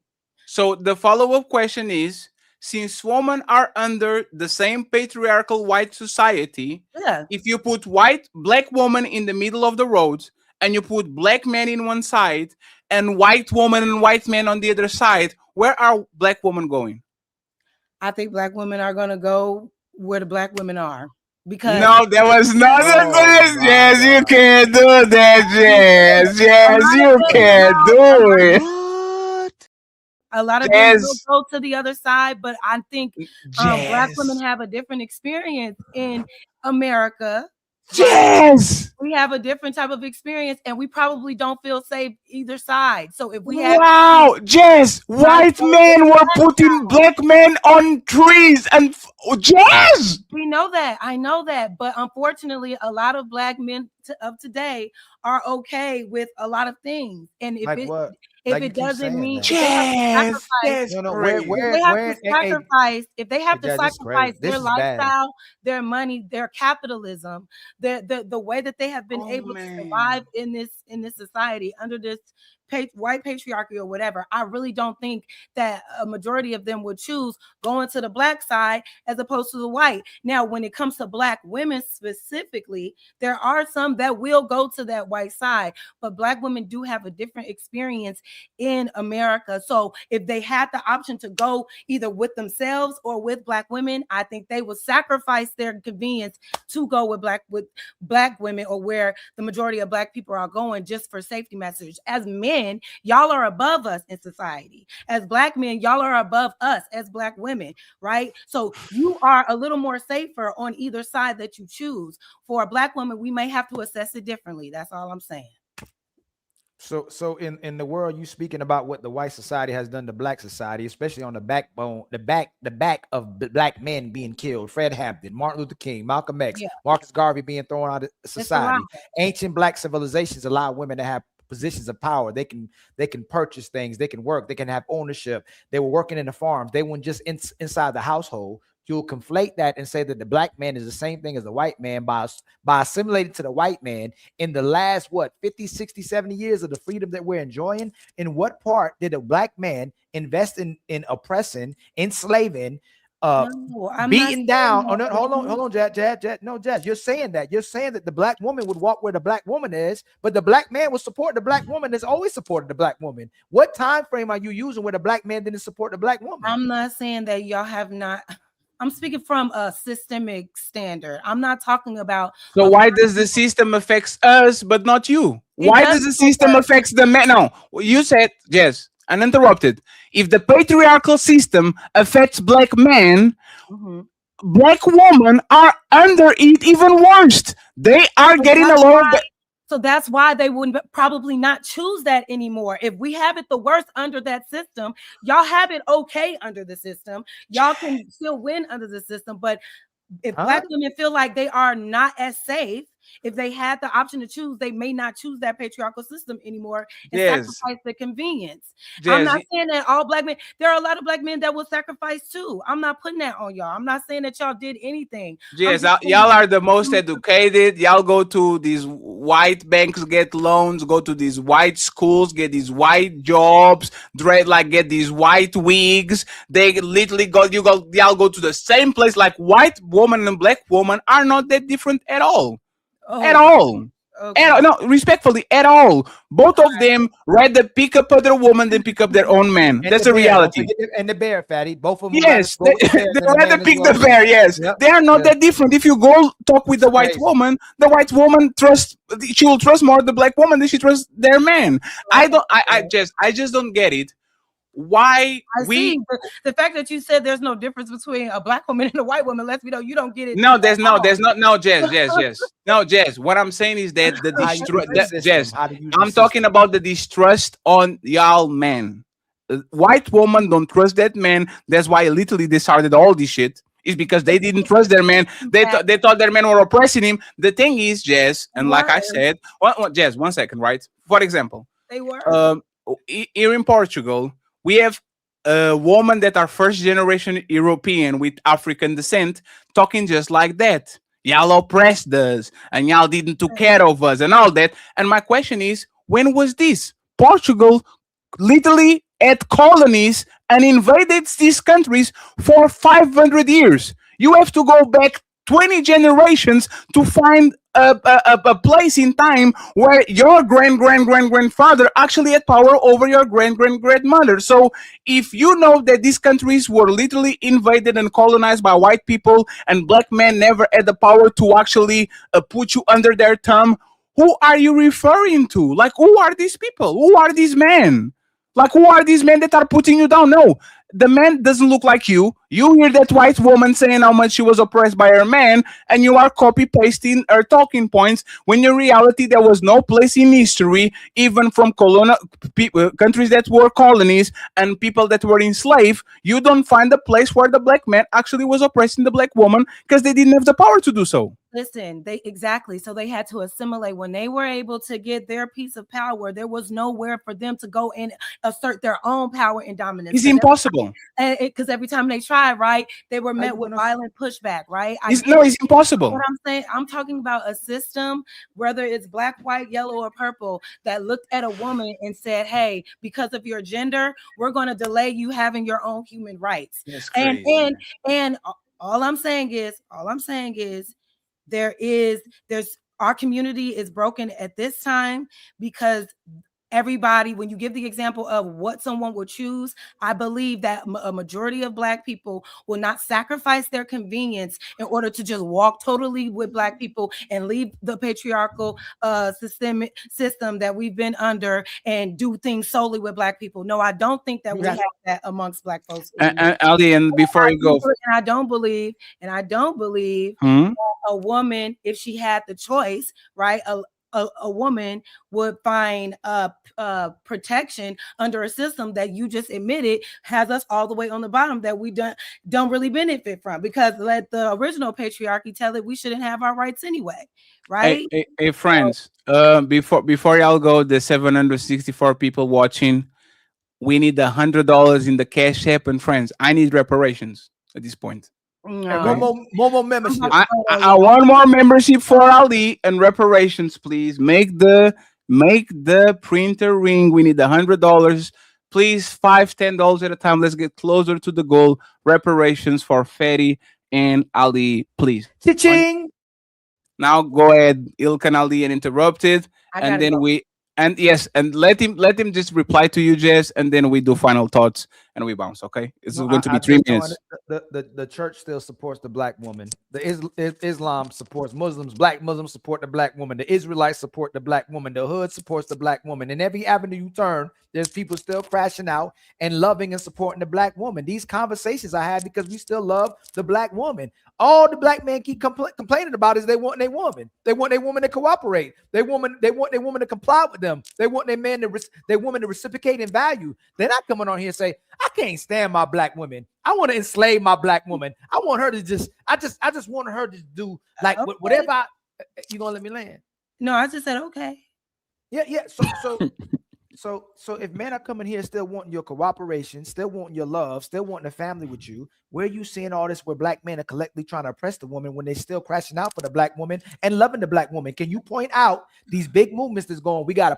So the follow-up question is, since women are under the same patriarchal white society, if you put black woman in the middle of the road and you put black men in one side and white woman and white men on the other side, where are black women going? I think black women are going to go where the black women are. Because no, there was nothing good. Jazz, you can't do that, Jazz. Jazz, you can't do it. A lot of them will go to the other side, but I think black women have a different experience in America. Yes, we have a different type of experience, and we probably don't feel safe either side. So if we have Jazz, white men were putting black men on trees, and Jazz, we know that. I know that, but unfortunately, a lot of black men of today are okay with a lot of things, and if it doesn't mean if they have to sacrifice their lifestyle, their money, their capitalism, the way that they have been able to survive in this society under this white patriarchy or whatever, I really don't think that a majority of them would choose going to the black side as opposed to the white. Now, when it comes to black women specifically, there are some that will go to that white side, but black women do have a different experience in America. So if they had the option to go either with themselves or with black women, I think they would sacrifice their convenience to go with black women, or where the majority of black people are going, just for safety message. As men, y'all are above us in society. As black men, y'all are above us as black women, right? So you are a little more safer on either side that you choose. For a black woman, we may have to assess it differently. That's all I'm saying. So in the world, you speaking about what the white society has done to black society, especially on the backbone, the back of black men being killed. Fred Hampton, Martin Luther King, Malcolm X, Marcus Garvey being thrown out of society. Ancient black civilizations allow women to have positions of power. They can purchase things, they can work, they can have ownership. They were working in the farms. They weren't just inside the household. you'll conflate that and say that the black man is the same thing as the white man by assimilating to the white man in the last, 50, 60, 70 years of the freedom that we're enjoying. In what part did a black man invest in oppressing, enslaving, beating down? Oh, no, hold on, Jad. No, Jad, you're saying that the black woman would walk where the black woman is, but the black man would support the black woman that's always supported the black woman. What time frame are you using where the black man didn't support the black woman? I'm not saying that y'all have not. I'm speaking from a systemic standard. I'm not talking about. So why does the system affects us but not you? Why does the system affects the man? No, you said yes. Uninterrupted. If the patriarchal system affects black men, black women are under it even worse. They are getting a lot of. So that's why they wouldn't probably not choose that anymore. If we have it the worst under that system, y'all have it okay under the system. Y'all can still win under the system. But if black women feel like they are not as safe, if they had the option to choose, they may not choose that patriarchal system anymore and sacrifice the convenience. I'm not saying that all black men, there are a lot of black men that will sacrifice too. I'm not putting that on y'all. I'm not saying that y'all did anything. Yes, y'all are the most educated. Y'all go to these white banks, get loans, go to these white schools, get these white jobs, get these white wigs. They literally y'all go to the same place. Like white woman and black woman are not that different at all. At all. No, respectfully, at all. Both of them rather pick up other woman than pick up their own man. That's the reality. And the bear, fatty. Both of them. Yes, they rather pick the bear. Yes, they are not that different. If you go talk with the white woman trusts. She will trust more the black woman than she trusts their man. I just don't get it. Why see the fact that you said there's no difference between a black woman and a white woman lets me know you don't get it. No, there's not. Jess. No, Jess. What I'm saying is that the distrust. Jess, I'm talking about the distrust on y'all men. White woman don't trust that man. That's why literally they started all this shit. Is because they didn't trust their man. They thought their men were oppressing him. The thing is, Jess, and like I said, Jess, 1 second, right? For example, they were here in Portugal. We have a woman that are first generation European with African descent talking just like that. Y'all oppressed us and y'all didn't take care of us and all that. And my question is, when was this? Portugal literally had colonies and invaded these countries for 500 years. You have to go back 20 generations to find a place in time where your grandfather actually had power over your grandmother. So if you know that these countries were literally invaded and colonized by white people and black men never had the power to actually put you under their thumb, who are you referring to? Like, who are these people? Who are these men? Like, who are these men that are putting you down? No, the man doesn't look like you. You hear that white woman saying how much she was oppressed by her man, and you are copy-pasting her talking points, when in reality there was no place in history, even from countries that were colonies and people that were enslaved, you don't find a place where the black man actually was oppressing the black woman because they didn't have the power to do so. Listen, so they had to assimilate. When they were able to get their piece of power, there was nowhere for them to go and assert their own power and dominance. It's impossible. Because every time they tried, right, they were met with violent pushback, right? It's impossible. What I'm saying, I'm talking about a system, whether it's black, white, yellow, or purple, that looked at a woman and said, hey, because of your gender, we're going to delay you having your own human rights. That's crazy. And all I'm saying is there's our community is broken at this time because everybody, when you give the example of what someone will choose, I believe that a majority of black people will not sacrifice their convenience in order to just walk totally with black people and leave the patriarchal system that we've been under and do things solely with black people. No, I don't think that we have that amongst black folks. And Ali, and before you go, I don't believe that a woman, if she had the choice, right, a woman would find protection under a system that you just admitted has us all the way on the bottom that we don't really benefit from, because let the original patriarchy tell it we shouldn't have our rights anyway, right? Hey friends, before y'all go, the 764 people watching, we need $100 in the Cash App, and friends, I need reparations at this point. And one more membership. I want more membership for Ali and reparations, please. Make the printer ring. We need $100. Please, $5-10 at a time. Let's get closer to the goal. Reparations for Fetty and Ali, please. Cha-ching! Now go ahead, Ilkan Ali, and interrupt it, and then let him just reply to you, Jess, and then we do final thoughts and we bounce. Okay, it's going to be 3 minutes. The church still supports the black woman. The Islam supports Muslims. Black Muslims support the black woman. The Israelites support the black woman. The hood supports the black woman. In every avenue you turn, there's people still crashing out and loving and supporting the black woman. These conversations I had because we still love the black woman. All the black men keep complaining about is they want their woman. They want their woman to cooperate. They want their woman to comply with them. They want their man their woman to reciprocate in value. They're not coming on here and say, I can't stand my black woman. I want to enslave my black woman. I want her to I just want her to do like whatever. You gonna let me land? No, I just said okay. Yeah. So if men are coming here still wanting your cooperation, still wanting your love, still wanting a family with you, where are you seeing all this where black men are collectively trying to oppress the woman when they're still crashing out for the black woman and loving the black woman? Can you point out these big movements that's going, we gotta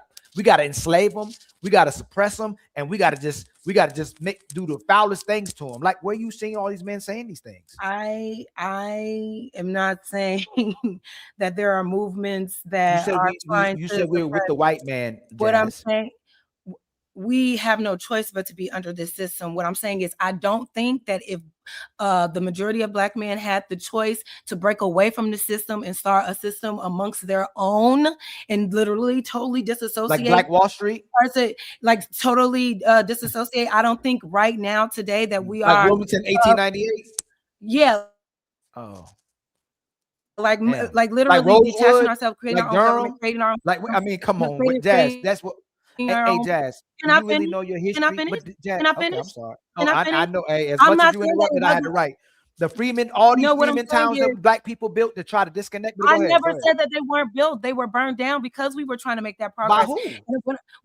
enslave them, we gotta suppress them, and we gotta just do the foulest things to them? Like, where are you seeing all these men saying these things? I am not saying that there are movements that you said we're with the white man. What I'm saying, we have no choice but to be under this system. What I'm saying is, I don't think that if the majority of black men had the choice to break away from the system and start a system amongst their own and literally totally disassociate, like Black Wall Street, like totally disassociate. I don't think right now today that we like are Wilmington 1898. Yeah. Oh. Like Damn. literally like detaching ourselves, creating like our own Durham, government, creating our own. like I mean, come on, with Jazz. That's what. Hey, Jazz, Can do I you really finish? know your history? Can I finish? Jazz, Can I okay, finish? I'm sorry. Can I finish? I know. Hey, as I'm much not as you saying that interrupted, I had to write. The Freeman, all these what I'm Freeman saying towns is- that black people built to try to disconnect. But I go ahead, never go ahead. said that they weren't built. They were burned down because we were trying to make that progress. By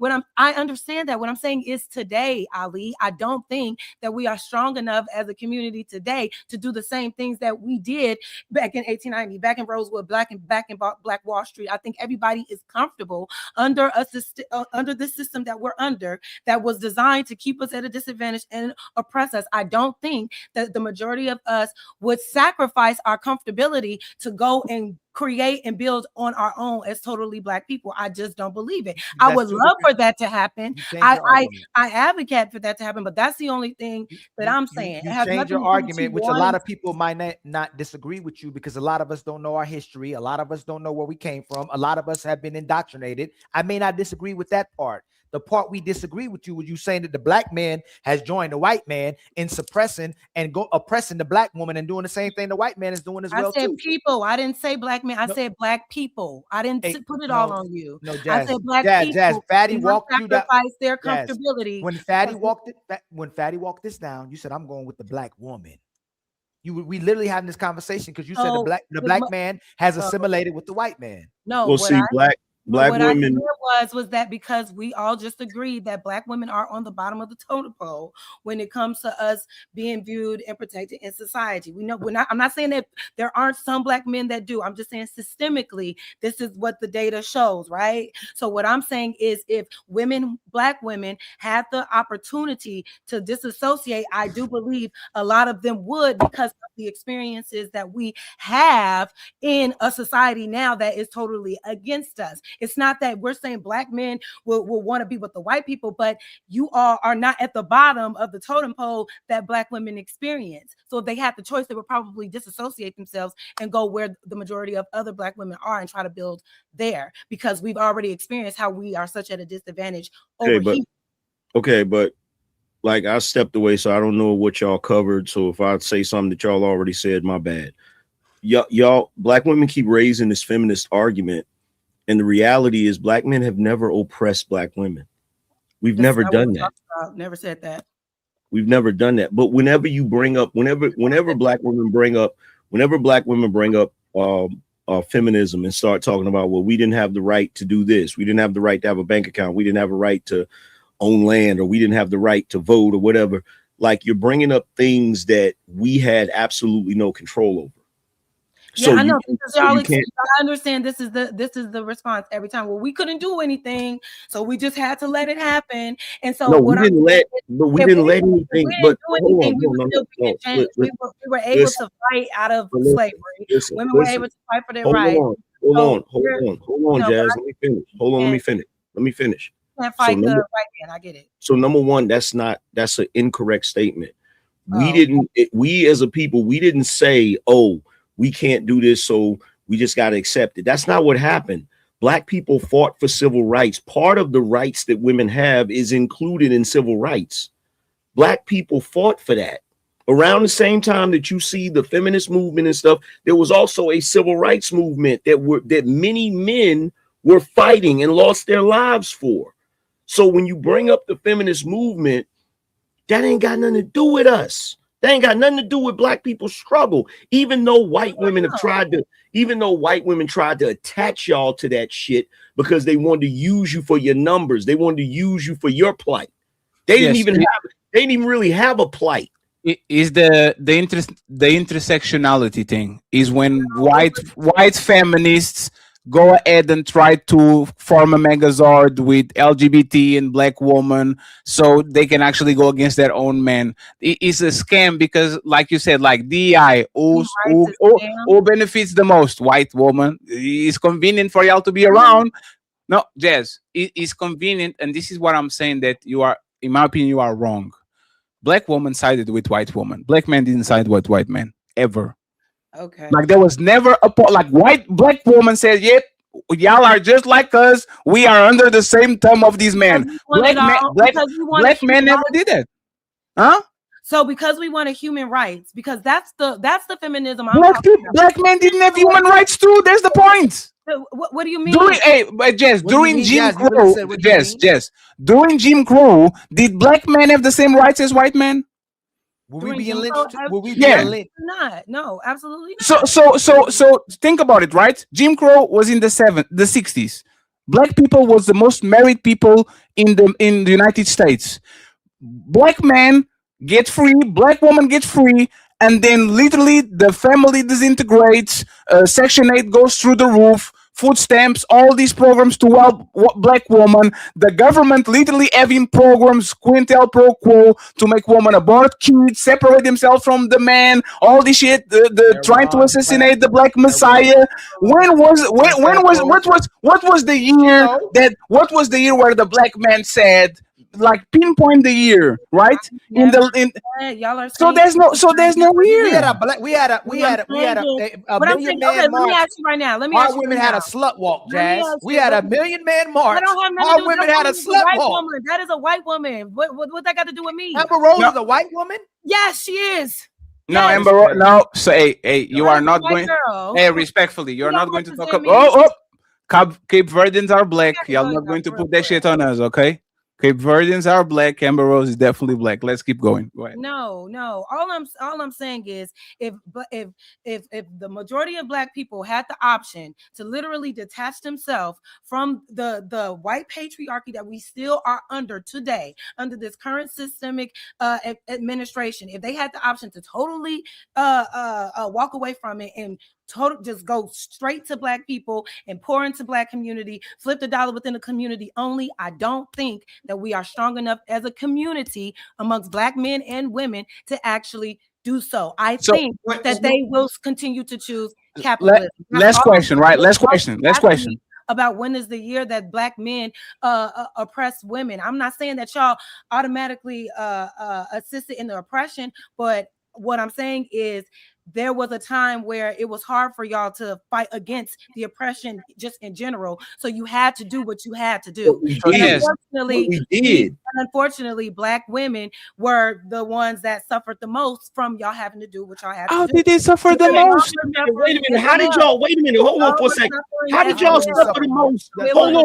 who? I understand that. What I'm saying is today, Ali, I don't think that we are strong enough as a community today to do the same things that we did back in 1890, back in Rosewood, back in Black Wall Street. I think everybody is comfortable under under the system that we're under, that was designed to keep us at a disadvantage and oppress us. I don't think that the majority of us would sacrifice our comfortability to go and create and build on our own as totally black people. I just don't believe it. I would love for that to happen. I advocate for that to happen, but that's the only thing that I'm saying. You change your argument, which a lot of people might not disagree with you, because a lot of us don't know our history. A lot of us don't know where we came from. A lot of us have been indoctrinated. I may not disagree with that part. The part we disagree with you was you saying that the black man has joined the white man in suppressing and oppressing the black woman and doing the same thing the white man is doing as well. I said people. I didn't say black men. I said black people. I didn't put it all on you. No, Jazz, I said black people. Jazz, Fatty walked through that. Their comfortability. When Fatty walked this down, you said, "I'm going with the black woman." We literally having this conversation because you said the black man has assimilated with the white man. No, well, see, black women was that because we all just agreed that black women are on the bottom of the totem pole when it comes to us being viewed and protected in society. We know I'm not saying that there aren't some black men that do. I'm just saying systemically, this is what the data shows, right? So what I'm saying is, if black women had the opportunity to disassociate, I do believe a lot of them would, because of the experiences that we have in a society now that is totally against us. It's not that we're saying black men will want to be with the white people, but you all are not at the bottom of the totem pole that black women experience. So if they had the choice, they would probably disassociate themselves and go where the majority of other black women are and try to build there, because we've already experienced how we are such at a disadvantage over here. Okay, but like, I stepped away, so I don't know what y'all covered. So if I say something that y'all already said, my bad. Y'all black women keep raising this feminist argument. And the reality is, black men have never oppressed black women. We've never done that. Never said that. We've never done that. But whenever you bring up, whenever black women bring up feminism and start talking about, well, we didn't have the right to do this, we didn't have the right to have a bank account, we didn't have a right to own land, or we didn't have the right to vote, or whatever. like you're bringing up things that we had absolutely no control over. So I know, because y'all you can't. I understand this is the response every time. Well, we couldn't do anything, so we just had to let it happen. And so No, we didn't let anything. But hold on, we were able to fight out of slavery. Women were able to fight for their rights. Hold on, Jazz. Let me finish. Can't fight the right man. I get it. So number one, that's an incorrect statement. We as a people, we didn't say, oh, we can't do this, so we just got to accept it. That's not what happened. Black people fought for civil rights. Part of the rights that women have is included in civil rights. Black people fought for that. Around the same time that you see the feminist movement and stuff, there was also a civil rights movement that many men were fighting and lost their lives for. So when you bring up the feminist movement, that ain't got nothing to do with us. That ain't got nothing to do with Black people's struggle. Even though white women tried to attach y'all to that shit because they wanted to use you for your numbers. They wanted to use you for your plight. They didn't even really have a plight. Is the intersectionality thing is when white feminists go ahead and try to form a megazord with LGBT and Black woman so they can actually go against their own men. It's a scam because, like you said, like DI, who benefits the most? White woman. It's convenient for y'all to be around. No, Jazz, it's convenient, and this is what I'm saying, that you are, in my opinion, you are wrong. Black woman sided with white woman. Black men didn't side with white men ever. Okay. Like there was never Black woman said, "Yep, y'all are just like us. We are under the same thumb of these men." Black men never did that, huh? So because we wanted human rights, because that's the feminism. Black men didn't have human rights too. There's the point. What do you mean? During Jim Crow, did Black men have the same rights as white men? Will we be lynched? Will we be lynched? Not. No, absolutely not. So think about it, right? Jim Crow was in the 60s. Black people was the most married people in the United States. Black men get free, Black woman get free, and then literally the family disintegrates. Section 8 goes through the roof. Food stamps, all these programs to help Black women. The government literally having programs, quintel pro quo, to make women abort kids, separate themselves from the man, all this shit. The trying to assassinate the Black Messiah. What was the year where the Black man said, like, pinpoint the year, right? Y'all are so there's no year. We had a million man march. Let me ask you right now. Our women had a slut walk, Jazz. We had a million man march. Our women had a slut walk. That is a white woman. What that got to do with me? Amber Rose is a white woman? Yes, she is. No, yes. Amber Rose. No. So hey, you are not going. Hey, respectfully, you're not going to talk about. Cape Verdeans are Black. Y'all not going to put that shit on us, okay? Cape Verdeans are Black. Amber Rose is definitely Black. Let's keep going. Go ahead. No. All I'm saying is, if the majority of Black people had the option to literally detach themselves from the white patriarchy that we still are under today, under this current systemic administration, if they had the option to totally walk away from it and just go straight to Black people and pour into Black community, flip the dollar within the community only, I don't think that we are strong enough as a community amongst Black men and women to actually do so. I think that they will continue to choose capitalism. Last question. Last question. About when is the year that Black men oppress women. I'm not saying that y'all automatically assisted in the oppression, but what I'm saying is there was a time where it was hard for y'all to fight against the oppression just in general. So you had to do what you had to do. Unfortunately, Black women were the ones that suffered the most from y'all having to do what y'all had to do. How did they suffer the most? Wait a minute. How did y'all? Wait a minute. Hold on for a second. How did y'all suffer the most? Hold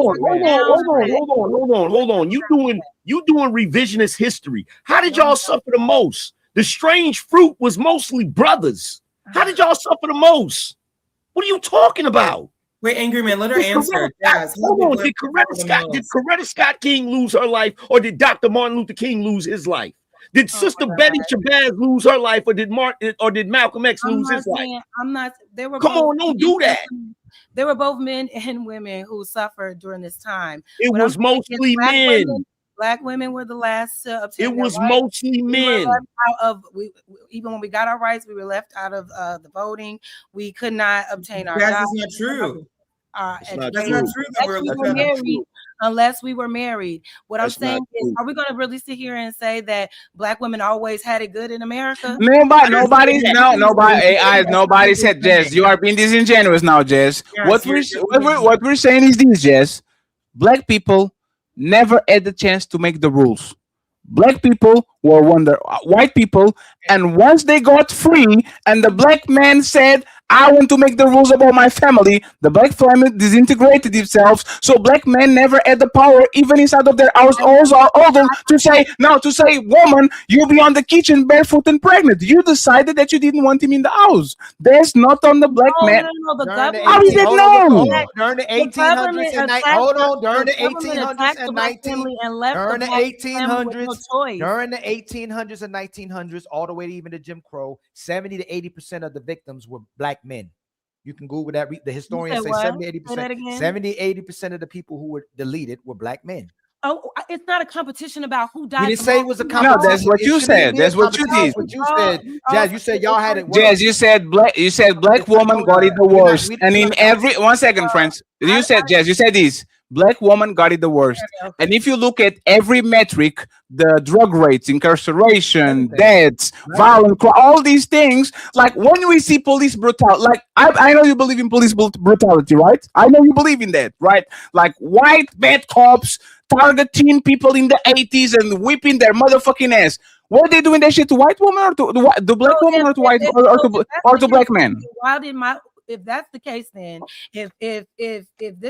on. You doing revisionist history. How did y'all suffer the most? The strange fruit was mostly brothers. How did y'all suffer the most? What are you talking about? Wait, Angry Man, let her answer. Hold on. Did Coretta Scott King lose her life, or did Dr. Martin Luther King lose his life? Did Sister Betty Shabazz lose her life, or did Malcolm X lose his life? I'm not. They were. Come on, don't do that. They were both men and women who suffered during this time. It was mostly men. Black women were the last to obtain. It was mostly men. Even when we got our rights, we were left out of the voting. We could not obtain our That's jobs. not true. That's not true. Unless we were married. What That's I'm saying not is, true. are we going to really sit here and say that Black women always had it good in America? Nobody said, Jess, you are being disingenuous now, Jess. Yes, What we're saying is this, Jess. Black people never had the chance to make the rules. Black people were white people, and once they got free, and the black man said, I want to make the rules about my family, the black family disintegrated themselves. So black men never had the power, even inside of their house, also to say, woman, you'll be on the kitchen barefoot and pregnant. You decided that you didn't want him in the house. That's not on the black man. How is it no? During the 1800s and during the 1800s and 1900s, all the way to even to Jim Crow, 70 to 80% of the victims were black men. You can Google that. The historians say 70, 80%. 70, 80% of the people who were deleted were black men. Oh, it's not a competition about who died. You didn't say it was a competition. No, that's what you said. That's what you did. What you said, Jazz. You said y'all had it. Jazz, you said black woman got it the worst. And in every 1 second, friends, you said, Jazz, you said this. Black woman got it the worst. And if you look at every metric, the drug rates, incarceration, deaths, violence, all these things, like when we see police brutality, like I know you believe in police brutality, right? I know you believe in that, right? Like white bad cops targeting people in the 80s and whipping their motherfucking ass. Were they doing that shit to white women or to black women or to white or to black men? Why did if that's the case, then if this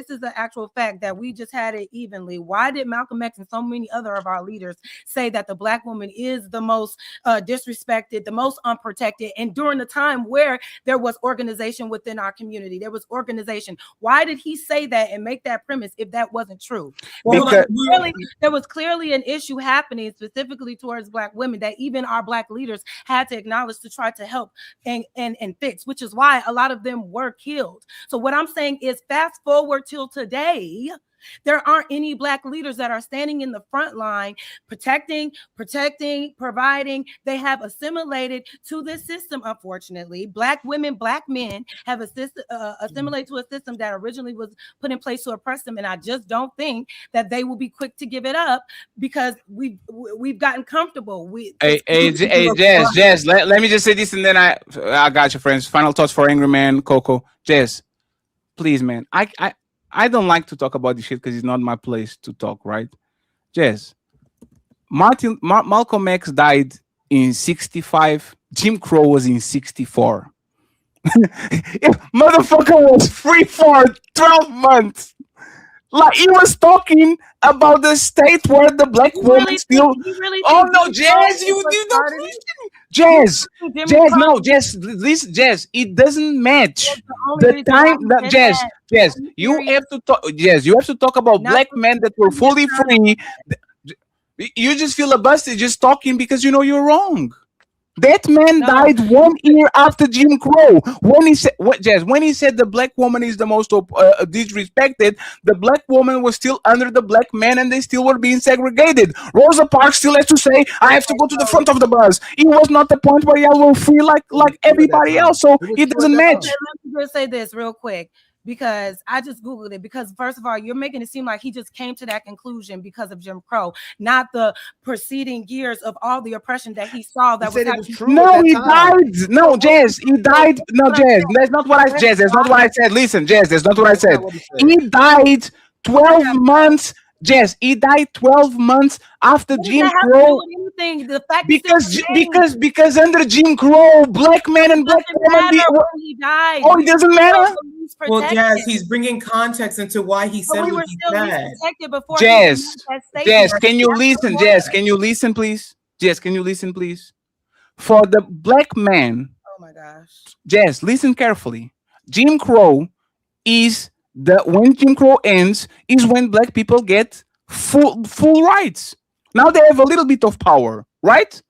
is the actual fact that we just had it evenly, why did Malcolm X and so many other of our leaders say that the black woman is the most disrespected, the most unprotected, and during the time where there was organization within our community, there was organization? Why did he say that and make that premise if that wasn't true? There was clearly an issue happening specifically towards black women that even our black leaders had to acknowledge to try to help and fix, which is why a lot of them were killed. So what I'm saying is, fast forward till today, there aren't any black leaders that are standing in the front line protecting, providing. They have assimilated to this system. Unfortunately, black women, black men have assimilated to a system that originally was put in place to oppress them, and I just don't think that they will be quick to give it up because we've gotten comfortable. Jazz, let me just say this, and then I got you, friends. Final thoughts for Angry Man, Coco. Jazz, please, man. I don't like to talk about this shit because it's not my place to talk, right? Jazz, Malcolm X died in 65. Jim Crow was in 64. Motherfucker was free for 12 months. Like he was talking about the state where the black woman still. Oh no, Jazz, you don't. Jazz, no, Jazz. This Jazz, it doesn't match the time. Jazz, you have to talk. Jazz, you have to talk about black men that were fully free. You just feel busted just talking because you know you're wrong. That man died 1 year after Jim Crow. When he said when he said the black woman is the most disrespected, the black woman was still under the black man and they still were being segregated. Rosa Parks still has to say, I have to go to the front of the bus. It was not the point where y'all were free like everybody else. So it doesn't match. Let me just say this real quick, because I just Googled it. Because first of all, you're making it seem like he just came to that conclusion because of Jim Crow, not the preceding years of all the oppression that he saw that was happening. No, he died. No, Jazz, he died. No, Jazz, that's not what I said. That's not what I said. Listen, Jazz, that's not what I said. He died 12 months. Jess, he died 12 months after Jim Crow. Because under Jim Crow, black men and black women. He died. Oh, it doesn't matter. Well, Jazz, he's bringing context into why he said what he said. Jazz, can you listen? Jazz, can you listen, please? Jazz, can you listen, please? For the black man. Oh my gosh. Jazz, listen carefully. Jim Crow is when Jim Crow ends is when black people get full rights. Now they have a little bit of power, right?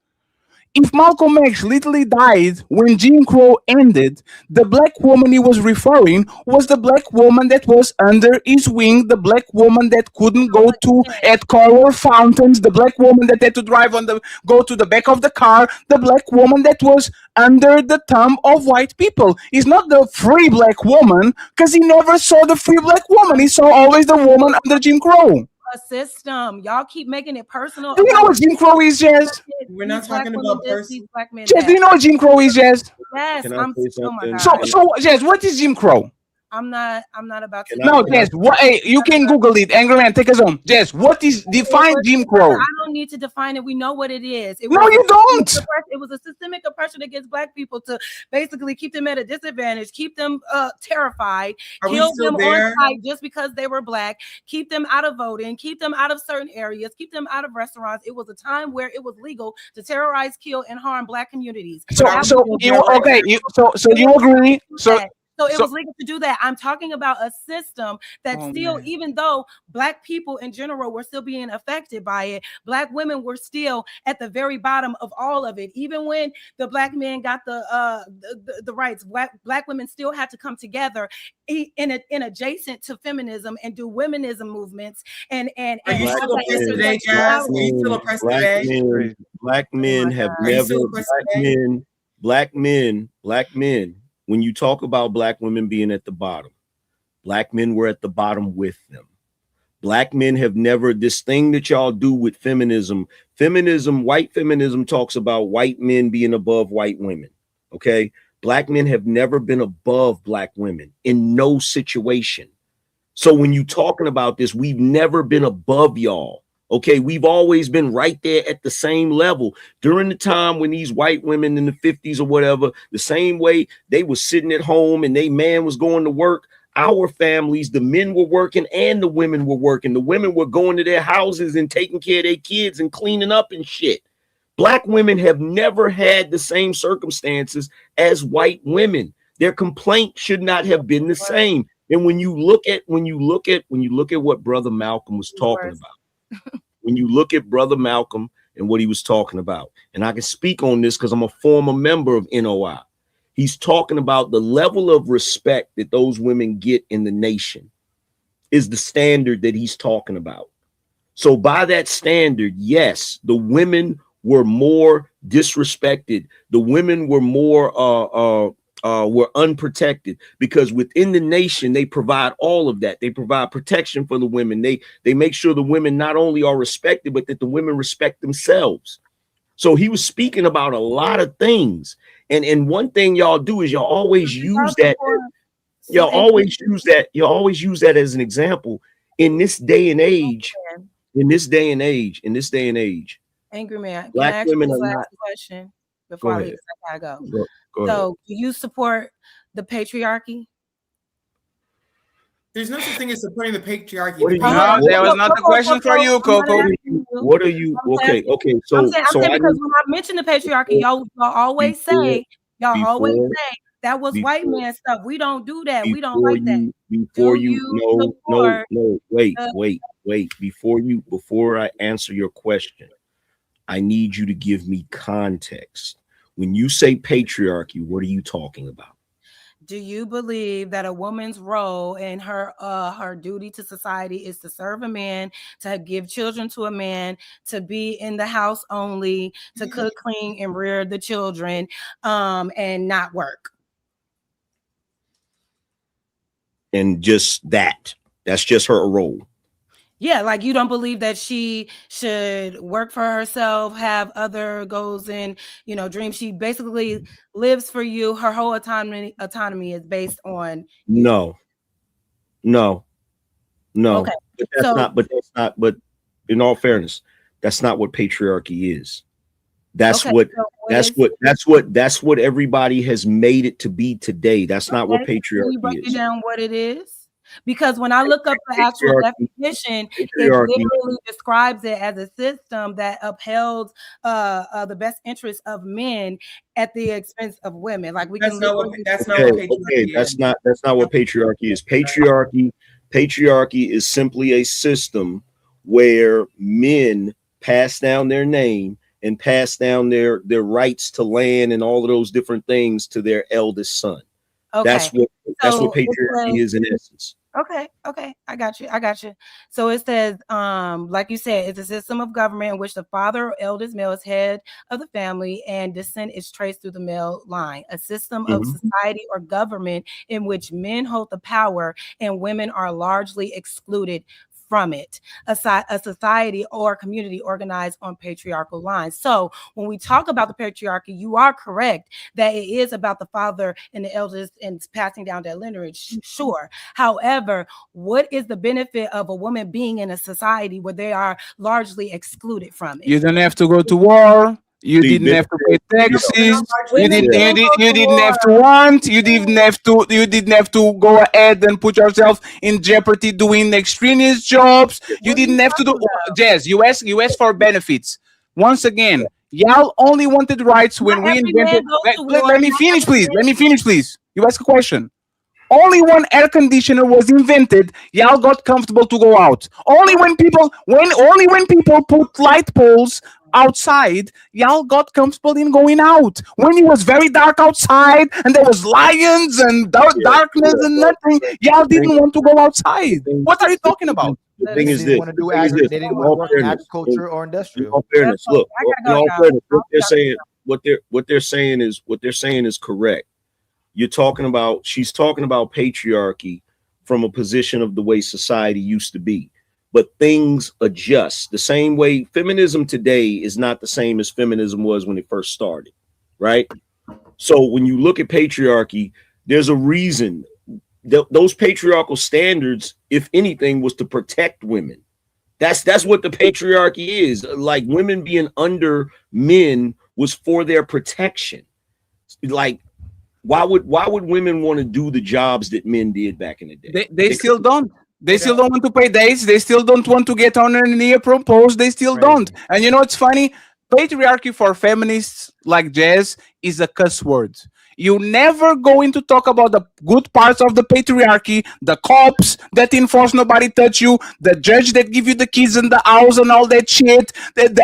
if Malcolm X literally died when Jim Crow ended, the black woman he was referring was the black woman that was under his wing, the black woman that couldn't go to at color fountains, the black woman that had to go to the back of the car, the black woman that was under the thumb of white people. He's not the free black woman because he never saw the free black woman. He saw always the woman under Jim Crow. A system. Y'all keep making it personal. Do you know what Jim Crow is, Jazz? We're not talking about person. Jazz, do you know what Jim Crow is, Jazz? Yes, Can I say oh my something? God. So, Jazz, what is Jim Crow? I'm not about to. No, Jess, what? Hey, you can Google it. Angry Man, take us home. Jess, what is define Jim Crow? I don't need to define it. We know what it is. No, you don't. It was a systemic oppression against black people to basically keep them at a disadvantage, keep them terrified, kill them on sight just because they were black, keep them out of voting, keep them out of certain areas, keep them out of restaurants. It was a time where it was legal to terrorize, kill, and harm black communities. So you agree? So it was legal to do that. I'm talking about a system that even though black people in general were still being affected by it, black women were still at the very bottom of all of it. Even when the black men got the rights, black women still had to come together in adjacent to feminism and do womenism movements. And are you still oppressed today, Jazz? Are you still oppressed today? Black men have never. Black men. When you talk about black women being at the bottom, black men were at the bottom with them. Black men have never, this thing that y'all do with feminism, white feminism talks about white men being above white women, okay? Black men have never been above black women in no situation. So when you talking about this, we've never been above y'all. Okay, we've always been right there at the same level. During the time when these white women in the 50s or whatever, the same way they were sitting at home and they man was going to work, our families, the men were working and the women were working. The women were going to their houses and taking care of their kids and cleaning up and shit. Black women have never had the same circumstances as white women. Their complaint should not have been the same. And when you look at what Brother Malcolm was talking about, when you look at Brother Malcolm and what he was talking about, and I can speak on this because I'm a former member of NOI, he's talking about the level of respect that those women get in the nation is the standard that he's talking about. So by that standard, yes, the women were more disrespected. The women were more were unprotected, because within the nation they provide all of that. They provide protection for the women. They make sure the women not only are respected, but that the women respect themselves. So he was speaking about a lot of things. And one thing y'all do is y'all always use that. Y'all always use that as an example in this day and age. Angry Man, black women are not. Question before I go. Go so, do you support the patriarchy? There's no such thing as supporting the patriarchy. No, that was not the question for you, Coco. What are you? Okay. So, I'm saying because when I mention the patriarchy, y'all always say that was white man stuff. We don't do that. We don't like that. Wait. Before I answer your question, I need you to give me context. When you say patriarchy, what are you talking about? Do you believe that a woman's role and her duty to society is to serve a man, to give children to a man, to be in the house only, to cook, clean, and rear the children, and not work? And just that's just her role. Yeah, like you don't believe that she should work for herself, have other goals and dreams. She basically lives for you. Her whole autonomy is based on you. No. Okay. But in all fairness, that's not what patriarchy is. That's what everybody has made it to be today. That's not what patriarchy Can you break is. it down what it is? Because when I look up the actual definition, it literally describes it as a system that upheld the best interests of men at the expense of women. Like that's not what patriarchy is. That's not what patriarchy is. Patriarchy is simply a system where men pass down their name and pass down their rights to land and all of those different things to their eldest son. Okay. That's what patriarchy is in essence. Okay, I got you. So it says, like you said, it's a system of government in which the father or eldest male is head of the family and descent is traced through the male line. A system of society or government in which men hold the power and women are largely excluded from it. A society or community organized on patriarchal lines. So when we talk about the patriarchy, you are correct that it is about the father and the eldest and passing down that lineage. Sure. However, what is the benefit of a woman being in a society where they are largely excluded from it? You don't have to go to war. You didn't have to pay taxes. You didn't have to want. You didn't have to go ahead and put yourself in jeopardy doing extraneous jobs. You didn't have to do Jazz. You asked for benefits. Once again, y'all only wanted rights when we invented. Let me finish, please. You ask a question. Only when air conditioner was invented, y'all got comfortable to go out. Only when people put light poles outside, y'all got comfortable in going out. When it was very dark outside and there was lions and darkness and nothing, y'all didn't want to go outside. What are you talking about? The thing is this. They didn't want to work in agriculture or industrial. In all fairness, look. In all fairness, what they're saying is correct. She's talking about patriarchy from a position of the way society used to be. But things adjust. The same way feminism today is not the same as feminism was when it first started, right? So when you look at patriarchy, there's a reason. Those patriarchal standards, if anything, was to protect women. That's what the patriarchy is. Like women being under men was for their protection. Like, why would women want to do the jobs that men did back in the day? They still don't. They still don't want to pay dates. They still don't want to get on their knee and propose. They still don't. And you know what's funny? Patriarchy for feminists like Jazz is a cuss word. You never going to talk about the good parts of the patriarchy, the cops that enforce nobody touch you, the judge that give you the keys in the house and all that shit,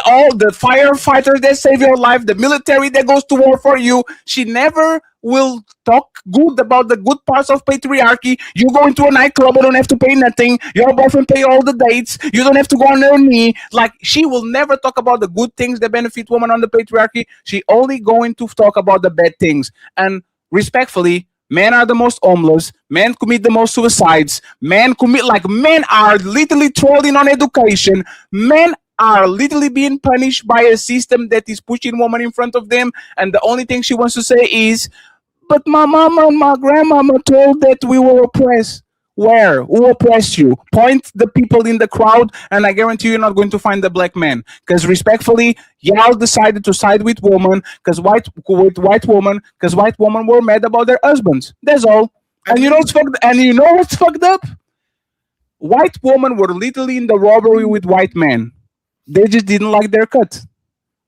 all the firefighters that save your life, the military that goes to war for you. She never will talk good about the good parts of patriarchy. You go into a nightclub, you don't have to pay nothing. Your boyfriend pay all the dates. You don't have to go on your knee. Like, she will never talk about the good things that benefit women on the patriarchy. She only going to talk about the bad things. And respectfully, men are the most homeless. Men commit the most suicides. Men are literally trolling on education. Men are literally being punished by a system that is pushing women in front of them. And the only thing she wants to say is, but my mama and my grandmama told that we were oppressed. Where? Who oppressed you? Point the people in the crowd, and I guarantee you're not going to find the black man. Because respectfully, y'all decided to side with women, because white women were mad about their husbands. That's all. And you know what's fucked up? White women were literally in the robbery with white men. They just didn't like their cut.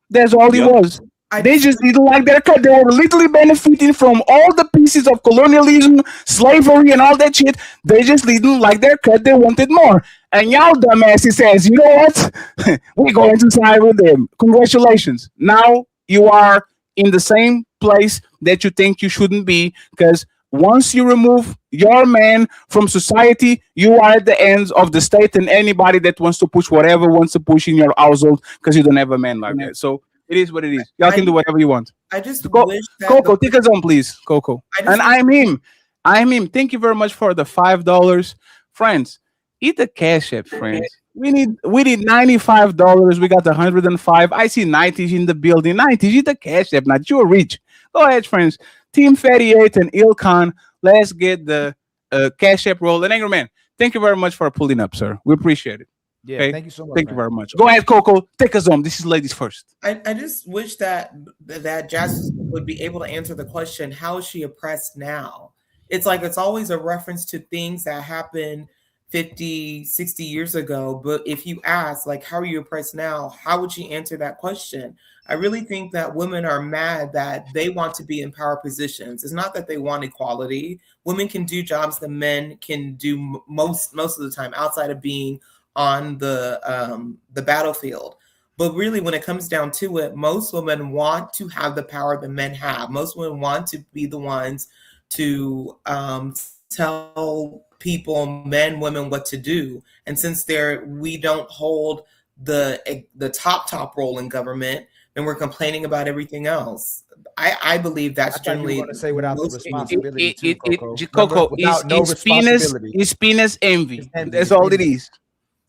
That's all it was. They just didn't like their cut. They were literally benefiting from all the pieces of colonialism, slavery, and all that shit. They just didn't like their cut. They wanted more. And y'all dumbasses says, you know what? We're going to side with them. Congratulations. Now you are in the same place that you think you shouldn't be, because once you remove your man from society, you are at the ends of the state, and anybody that wants to push whatever wants to push in your household because you don't have a man like that. So it is what it is. Y'all can do whatever you want. I just wish that Coco, take us on, please. Coco. And I'm him. Thank you very much for the $5. Friends, eat the cash app, friends. We need $95. We got 105. I see 90s in the building. 90s, eat the cash app. Not you're rich. Go ahead, friends. Team 38 and Ilkan. Let's get the cash app roll. And Angry Man, thank you very much for pulling up, sir. We appreciate it. Yeah, okay? Thank you so much. Thank you very much. Go ahead, Coco. Take us home. This is ladies first. I just wish that Jazz would be able to answer the question, how is she oppressed now? It's like it's always a reference to things that happened 50, 60 years ago. But if you ask, like, how are you oppressed now? How would she answer that question? I really think that women are mad that they want to be in power positions. It's not that they want equality. Women can do jobs that men can do most of the time outside of being on the battlefield. But really, when it comes down to it, most women want to have the power that men have. Most women want to be the ones to tell people, men, women, what to do. And since we don't hold the top role in government, then we're complaining about everything else. I believe that's generally going to say without the responsibility too, Coco. Coco, Without no responsibility. It's penis envy. Envy. That's all it is.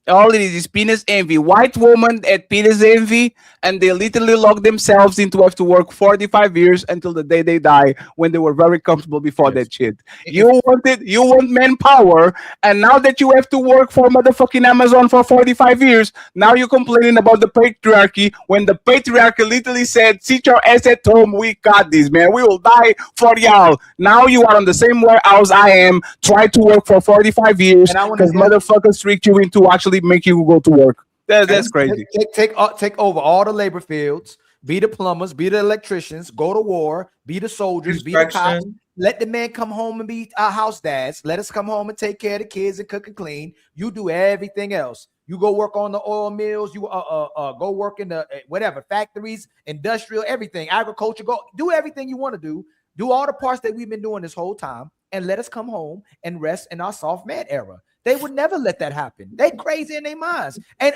All it is penis envy. White woman at penis envy, and they literally lock themselves into have to work 45 years until the day they die, when they were very comfortable before that shit. You want manpower, and now that you have to work for motherfucking Amazon for 45 years, now you're complaining about the patriarchy, when the patriarchy literally said, sit your ass at home, we got this, man. We will die for y'all. Now you are on the same warehouse I am, try to work for 45 years, because motherfuckers tricked you into actually make you go to work. That's crazy. Take over all the labor fields, be the plumbers, be the electricians, go to war, be the soldiers, be the cops. Let the men come home and be our house dads. Let us come home and take care of the kids and cook and clean. You do everything else. You go work on the oil mills. You go work in the whatever factories, industrial, everything, agriculture. Go do everything you want to do. Do all the parts that we've been doing this whole time, and let us come home and rest in our soft man era. They would never let that happen. They crazy in their minds. And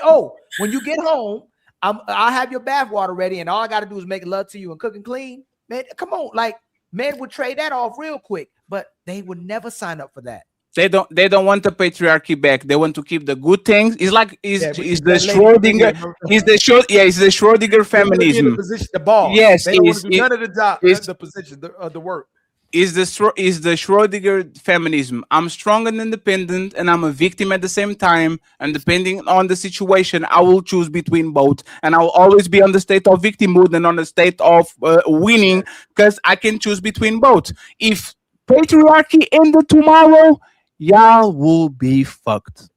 when you get home, I'll have your bath water ready, and all I got to do is make love to you and cook and clean. Man, come on. Like, men would trade that off real quick, but they would never sign up for that. They don't want the patriarchy back. They want to keep the good things. It's like the Schrodinger. It's the Schrodinger feminism. The ball. Yes, they don't want to do none of the job, the position, the work. Is the Schrodinger feminism. I'm strong and independent, and I'm a victim at the same time. And depending on the situation, I will choose between both. And I will always be on the state of victimhood and on the state of winning, because I can choose between both. If patriarchy ended tomorrow, y'all will be fucked.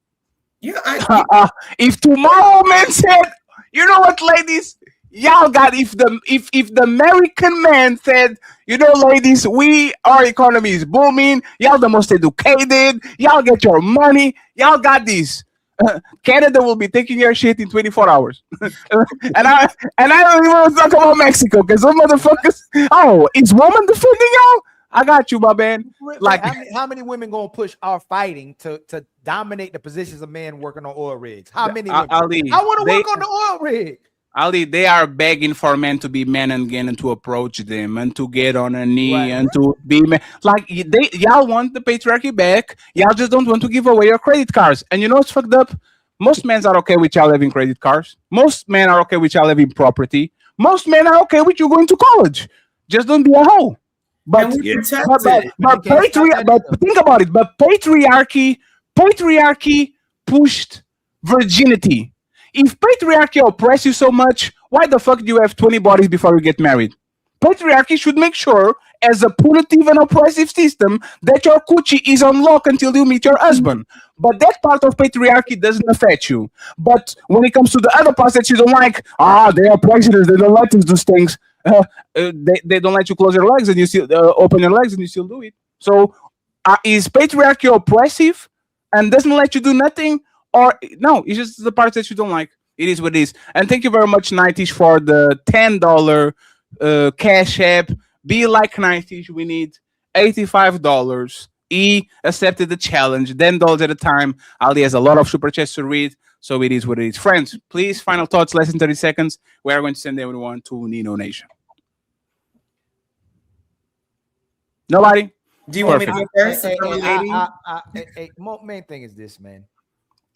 Yeah, if tomorrow man said, you know what, ladies, y'all got, if the American man said, you know, ladies, our economy is booming, y'all the most educated, y'all get your money, y'all got this. Canada will be taking your shit in 24 hours. and I don't even want to talk about Mexico, because those motherfuckers, is woman defending y'all? I got you, my man. Like, how many women gonna push our fighting to dominate the positions of men working on oil rigs? How many women? Ali, I want to work on the oil rig. Ali, they are begging for men to be men again and to approach them and to get on a knee and to be men. Like, y'all want the patriarchy back. Y'all just don't want to give away your credit cards. And you know what's fucked up? Most men are okay with y'all having credit cards. Most men are okay with y'all having property. Most men are okay with you going to college. Just don't be a hoe. But think about it. But patriarchy pushed virginity. If patriarchy oppresses you so much, why the fuck do you have 20 bodies before you get married? Patriarchy should make sure, as a punitive and oppressive system, that your coochie is unlocked until you meet your husband. But that part of patriarchy doesn't affect you. But when it comes to the other parts that you don't like, they are prejudice, they don't let us do things. They don't let you close your legs and you still open your legs and you still do it. So is patriarchy oppressive and doesn't let you do nothing? Or no, it's just the parts that you don't like. It is what it is. And thank you very much, Nightish, for the $10 cash app. Be like Nightish. We need $85. He accepted the challenge, $10 at a time. Ali has a lot of super chats to read, so it is what it is. Friends, please, final thoughts, less than 30 seconds. We are going to send everyone to Nino Nation. Nobody? Do you want me to go first? Main thing is this, man.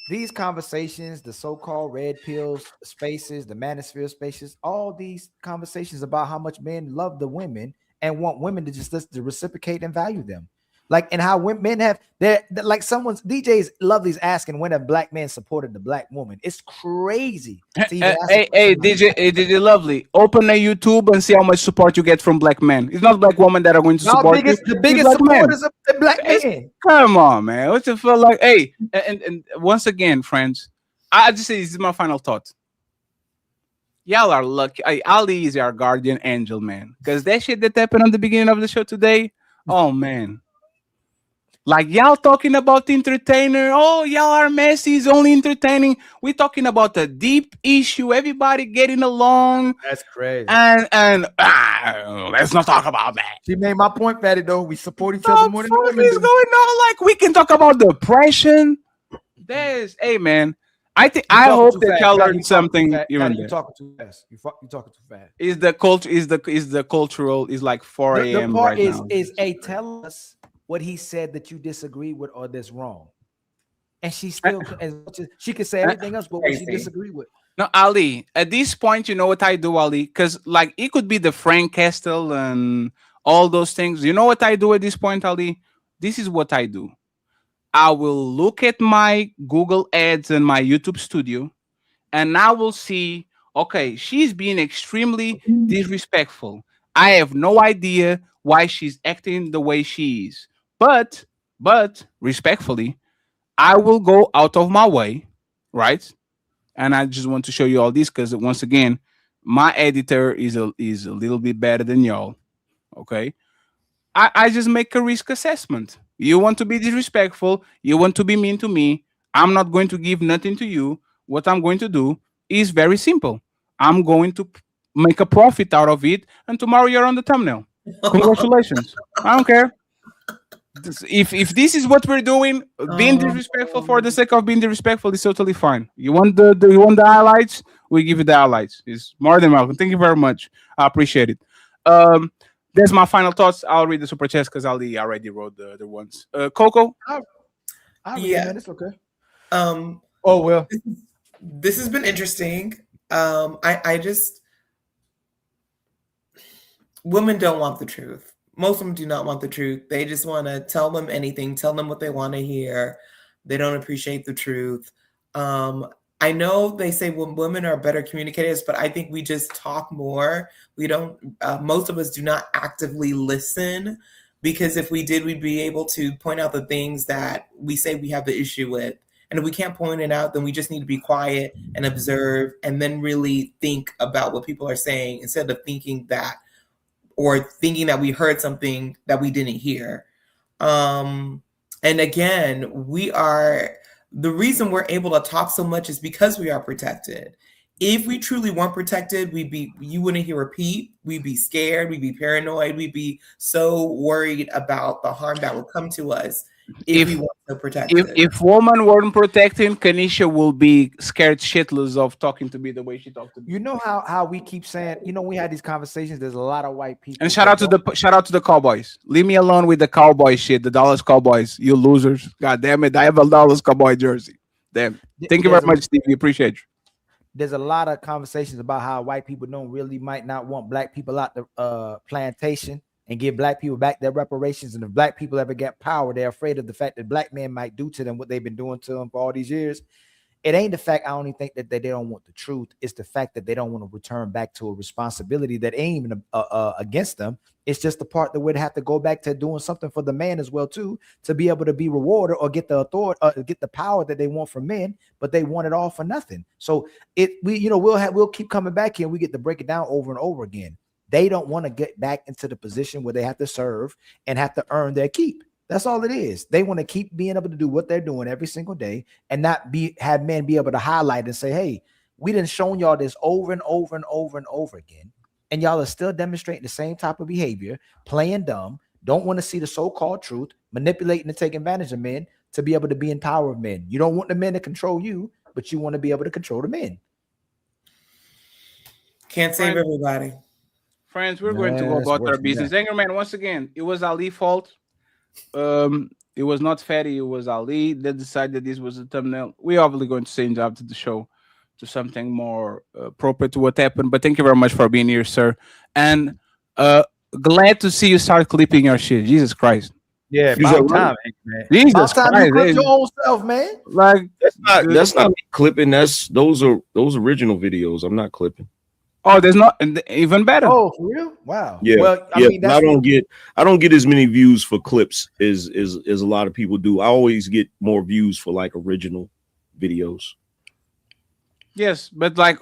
These conversations, the so-called red pills spaces, the manosphere spaces, all these conversations about how much men love the women and want women to just to reciprocate and value them. Like, and how men have like DJs love these asking when a black man supported the black woman. It's crazy. Hey, DJ Lovely, open a YouTube and see how much support you get from black men. It's not black women that are going to support you. The biggest supporters of the black men. Come on, man. What's it feel like? Hey, and once again, friends, I just say this is my final thought. Y'all are lucky. Ali is our guardian angel, man. Because that shit that happened on the beginning of the show today, oh man. Like y'all talking about entertainer. Oh, y'all are messy. It's only entertaining. We're talking about a deep issue. Everybody getting along. That's crazy. And let's not talk about that. She made my point, Fatty. Though we support each other more than the What women is do. going on? Like we can talk about depression. Hey man. I hope that y'all learned something even You there. talking too fast. You talking too fast. Is the culture is the cultural is like 4 The a.m. part right now. is tell us what he said that you disagree with or that's wrong. And she still as much as she could say everything else, but what she disagree with. No, Ali, at this point, you know what I do, Ali? Because like it could be the Frank Castle and all those things. You know what I do at this point, Ali? This is what I do. I will look at my Google ads and my YouTube studio, and I will see, okay, she's being extremely disrespectful. I have no idea why she's acting the way she is. But respectfully, I will go out of my way, right? And I just want to show you all this because once again, my editor is a little bit better than y'all. Okay. I just make a risk assessment. You want to be disrespectful, you want to be mean to me. I'm not going to give nothing to you. What I'm going to do is very simple. I'm going to make a profit out of it, and tomorrow you're on the thumbnail. Congratulations. I don't care. If this is what we're doing, being disrespectful for the sake of being disrespectful is totally fine. You want the highlights? We give you the highlights. It's more than welcome. Thank you very much. I appreciate it. That's my final thoughts. I'll read the super chats because Ali already wrote the ones. Coco? Yeah. Man, it's okay. Oh well. This has been interesting. I just women don't want the truth. Most of them do not want the truth. They just want to tell them anything, tell them what they want to hear. They don't appreciate the truth. I know they say women are better communicators, but I think we just talk more. We don't, most of us do not actively listen, because if we did, we'd be able to point out the things that we say we have the issue with. And if we can't point it out, then we just need to be quiet and observe and then really think about what people are saying instead of thinking that we heard something that we didn't hear. And again, the reason we're able to talk so much is because we are protected. If we truly weren't protected, you wouldn't hear a peep. We'd be scared. We'd be paranoid. We'd be so worried about the harm that would come to us if we weren't so protected. If women weren't protecting, Kanisha will be scared shitless of talking to me the way she talked to me. You know how we keep saying, we had these conversations. There's a lot of white people. And shout out to the Cowboys. Leave me alone with the Cowboy shit. The Dallas Cowboys, you losers. God damn it. I have a Dallas Cowboy jersey. Damn. Thank you very much, Steve. We appreciate you. There's a lot of conversations about how white people might not want black people out the plantation and give black people back their reparations. And if black people ever get power, they're afraid of the fact that black men might do to them what they've been doing to them for all these years. It ain't the fact I only think that they don't want the truth. It's the fact that they don't want to return back to a responsibility that ain't even against them. It's just the part that would have to go back to doing something for the man as well too, to be able to be rewarded or get the authority, get the power that they want from men, but they want it all for nothing. So we'll keep coming back here and we get to break it down over and over again. They don't want to get back into the position where they have to serve and have to earn their keep. That's all it is. They want to keep being able to do what they're doing every single day and not have men be able to highlight and say, hey, we done shown y'all this over and over and over and over again. And y'all are still demonstrating the same type of behavior, playing dumb, don't want to see the so-called truth, manipulating and taking advantage of men to be able to be in power of men. You don't want the men to control you, but you want to be able to control the men. Can't save everybody. Friends, we're going to go about our business. Anger Man, once again, it was Ali's fault. It was not Fatty, it was Ali that decided this was a thumbnail. We're obviously going to change after the show to something more appropriate to what happened. But thank you very much for being here, sir. And glad to see you start clipping your shit. Jesus Christ. Yeah, about time, man. Jesus Christ. You clip your own self, man. Like that's not me clipping. Those are original videos. I'm not clipping. Oh, there's not even better. Oh, for real? Wow. Yeah. Well, I mean, I don't get as many views for clips as a lot of people do. I always get more views for like original videos. Yes, but like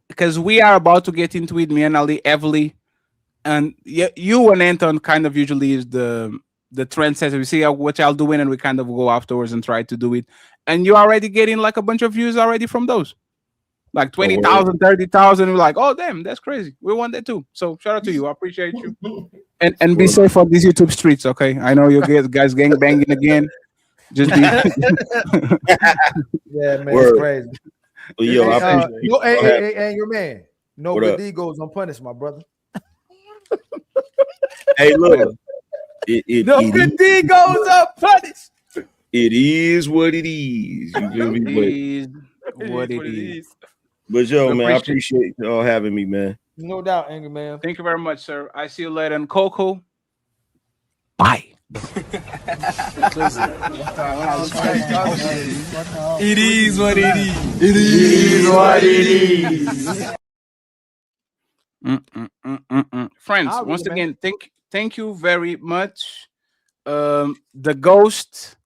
because we are about to get into it, me and Ali heavily, and you and Anton kind of usually is the the trend says we see what y'all doing and we kind of go afterwards and try to do it. And you're already getting like a bunch of views already from those. Like 20,000, 30,000. We're like, oh damn, that's crazy. We want that too. So shout out to you. I appreciate you. And be safe on these YouTube streets, okay? I know you guys gang banging again. Just be Yeah, man, it's crazy. Well, yo, I appreciate you. Hey, your man. No What good up? deed goes unpunished, my brother. Hey, look. No good deed goes unpunished. It is what it is. You feel me? It is what it is. But yo, man, I appreciate y'all having me, man. No doubt, Angry Man. Thank you very much, sir. I see you later. And Coco, bye. It is what it is. It is what it is. Friends, I'll once read it, again, thank you very much. The ghost.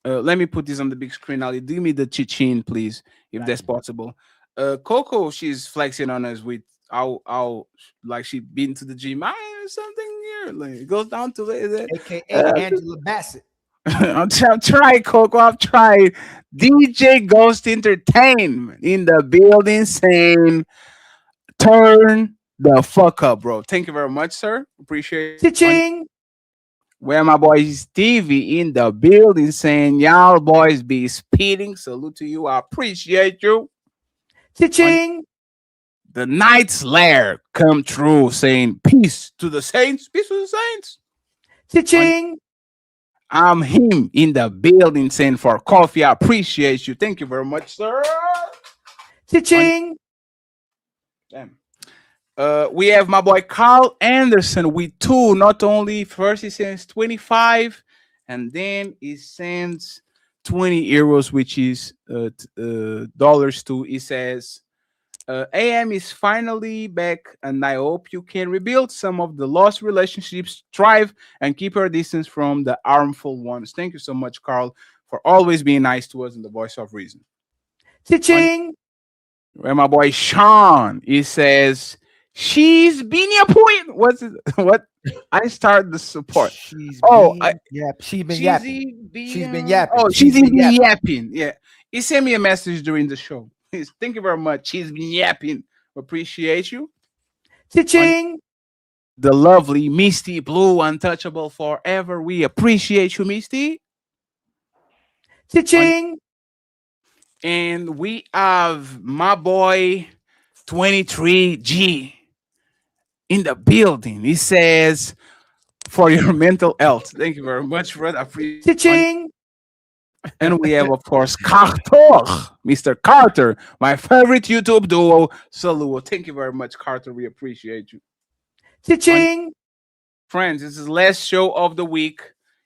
Let me put this on the big screen. Ali, do me the chin, please, if that's possible. Coco, she's flexing on us with how like she been to the gym. I something here. Like it goes down to it. AKA Angela Bassett. I'm trying, Coco. I've tried. DJ Ghost Entertainment in the building saying, turn the fuck up, bro. Thank you very much, sir. Appreciate it. Ching. Where my boy Stevie in the building saying, y'all boys be speeding. Salute to you. I appreciate you. Ching. The Knight's Lair come true saying, peace to the saints. Peace to the saints. Ching. I'm him in the building saying for coffee. I appreciate you. Thank you very much, sir. Ching. Damn. We have my boy Carl Anderson with 2. Not only first he sends 25 and then he sends 20 euros, which is dollars too. He says, AM is finally back and I hope you can rebuild some of the lost relationships, thrive and keep your distance from the harmful ones. Thank you so much, Carl, for always being nice to us in the voice of reason. Ching. Where my boy Sean, he says, she's been yapping. What's it? What? I started the support. She's been yapping. She's been yapping. Oh, she's been yapping. Yeah. He sent me a message during the show. Thank you very much. She's been yapping. Appreciate you. Ching. The lovely Misty Blue, untouchable forever. We appreciate you, Misty. Ching. And we have my boy 23G in the building. He says, for your mental health. Thank you very much, Fred. I appreciate Ching. And we have, of course, Carter, Mr. Carter, my favorite YouTube duo. Salute. Thank you very much, Carter. We appreciate you. Ching. Friends, this is the last show of the week.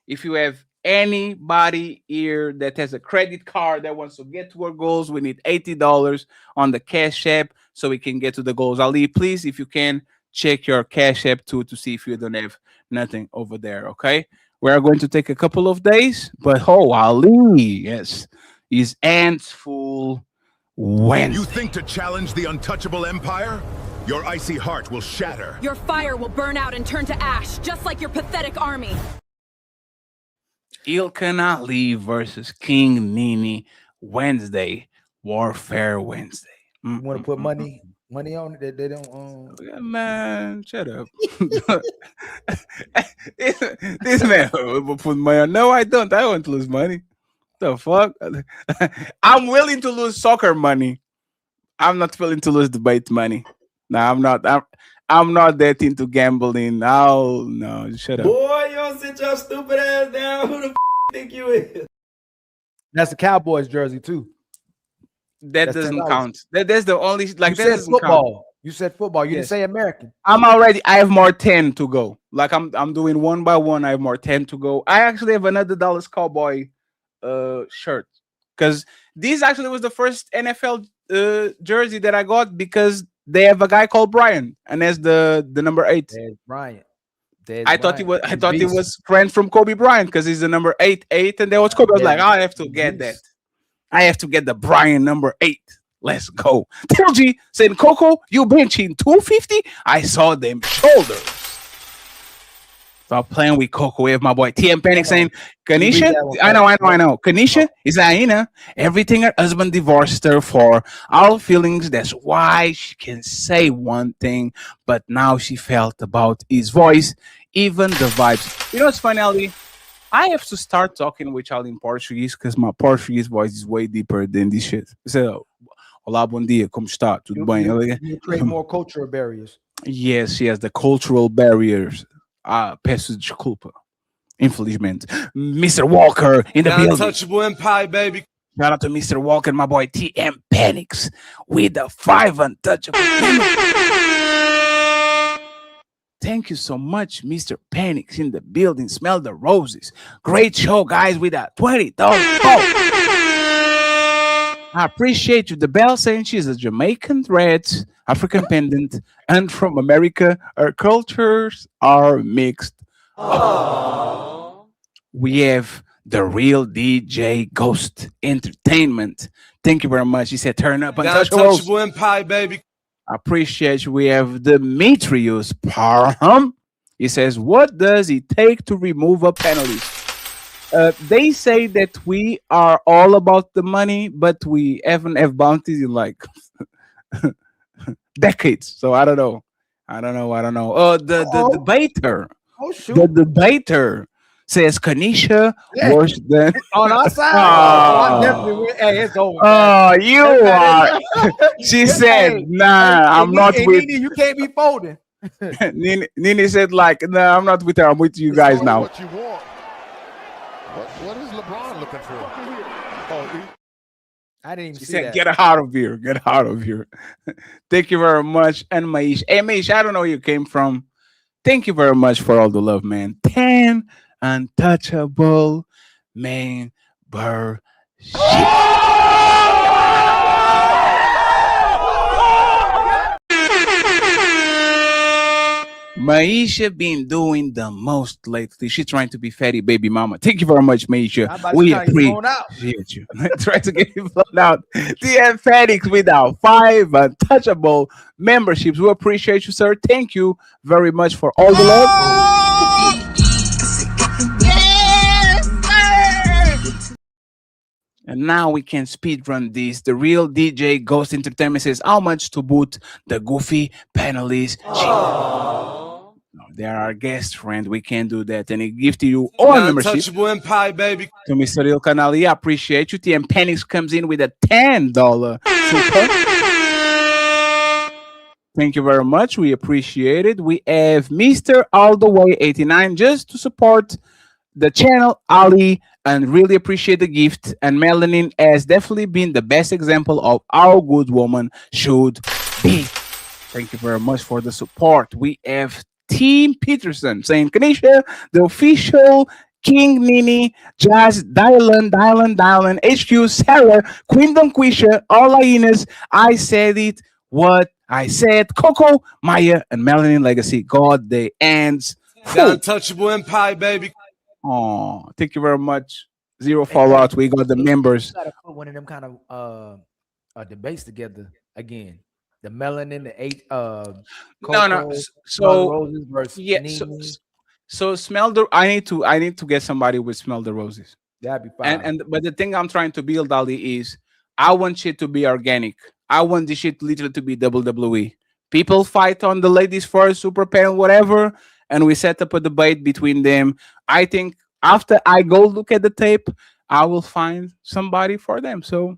If you have anybody here that has a credit card that wants to get to our goals, we need $80 on the Cash App so we can get to the goals. Ali, please, if you can, check your Cash App too to see if you don't have nothing over there, okay? We are going to take a couple of days, but Ali, yes, is ants full Wednesday. You think to challenge the untouchable empire? Your icy heart will shatter. Your fire will burn out and turn to ash, just like your pathetic army. Ilkan Ali versus King Nini Wednesday, Warfare Wednesday. You want to put money on it? They don't. Yeah, man, shut up. this man will put money on. No, I don't. I want to lose money. The fuck? I'm willing to lose soccer money. I'm not willing to lose debate money. No, I'm not. I'm not that into gambling. No, shut up. Boy, y'all sit your stupid ass down. Who the think you is? That's the Cowboys jersey too. That doesn't count. That's the only like you that said doesn't football. count. You said football. You didn't say American. I have more 10 to go. Like I'm doing one by one. I have more 10 to go. I actually have another Dallas Cowboy shirt because this actually was the first NFL jersey that I got because they have a guy called Brian and that's the number 8. There's Brian. I thought he was friend from Kobe Bryant because he's the number 8, and there was Kobe. I was like, I have to get that. I have to get the Brian number 8. Let's go. TLG said, Coco, you benching 250? I saw them shoulders. Stop playing with Coco. We have my boy TM Panic saying, Read Kanisha, that one, I know. Kanisha is Aina. Everything her husband divorced her for. All feelings. That's why she can say one thing, but now she felt about his voice, even the vibes. You know what's funny, Ali? I have to start talking with y'all in Portuguese because my Portuguese voice is way deeper than this shit. So, olá, bom dia, como está? Tudo bem? You create more cultural barriers. Yes, the cultural barriers. Peço desculpa. Infelizmente. Mr. Walker in the building. Untouchable Empire, baby. Shout out to Mr. Walker, my boy TM Panics with the 5 untouchable. Thank you so much, Mr. Panics in the building. Smell the roses. Great show, guys, with a $20. I appreciate you. The Bell saying she's a Jamaican red, African pendant, and from America. Our cultures are mixed. We have the real DJ Ghost Entertainment. Thank you very much. He said, turn up. Untouchable Empire, baby. I appreciate you. We have Demetrius Parham. He says, what does it take to remove a penalty? They say that we are all about the money, but we haven't have bounties in like decades. So I don't know. The debater. Oh shoot. The debater says Kanisha worse than on our side. Oh, I definitely win. Hey, it's over. Oh, you are. She said, Hey, "Nah, I'm not with." Nene, you can't be folding. Nene said, "Like, nah, I'm not with her. I'm with you guys now." What you want? What is LeBron looking for? Oh, I didn't even She see said, that. "Get out of here. Get out of here." Thank you very much, and Maish. Hey, Maish, I don't know where you came from. Thank you very much for all the love, man. 10 untouchable membership. Maisha been doing the most lately. She's trying to be fatty baby mama. Thank you very much, Maisha. We appreciate you. Try to get you flown out. TM Fatix without 5 untouchable memberships. We appreciate you, sir. Thank you very much for all the love. And now we can speed run this. The real DJ Ghost Entertainment says, how much to boot the goofy panelists? No, they're our guest friend. We can't do that. And he gives to you all membership. Untouchable Empire, baby. To Mr. Il Canali, I appreciate you. TM Penix comes in with a $10 super. Thank you very much. We appreciate it. We have Mr. All the Way 89 just to support the channel, Ali, and really appreciate the gift. And Melanin has definitely been the best example of how good woman should be. Thank you very much for the support. We have Team Peterson saying, Kanisha, the official King Nini, Jazz, Dylan, HQ, Sarah, Quindom Quisha, all hyenas. I said it, what I said, Coco, Maya, and MelaninLegacy. God, they ends. The Untouchable Empire, baby. Oh, thank you very much. 0 fallout. We got the members. Gotta put one of them kind of debates together again. The melanin, the 8 no. So yeah, so smell the. I need to get somebody with smell the roses. That'd be fine. But the thing I'm trying to build, Ali, is I want shit to be organic. I want this shit literally to be WWE. People fight on the ladies first, super panel, whatever, and we set up a debate between them. I think after I go look at the tape, I will find somebody for them. So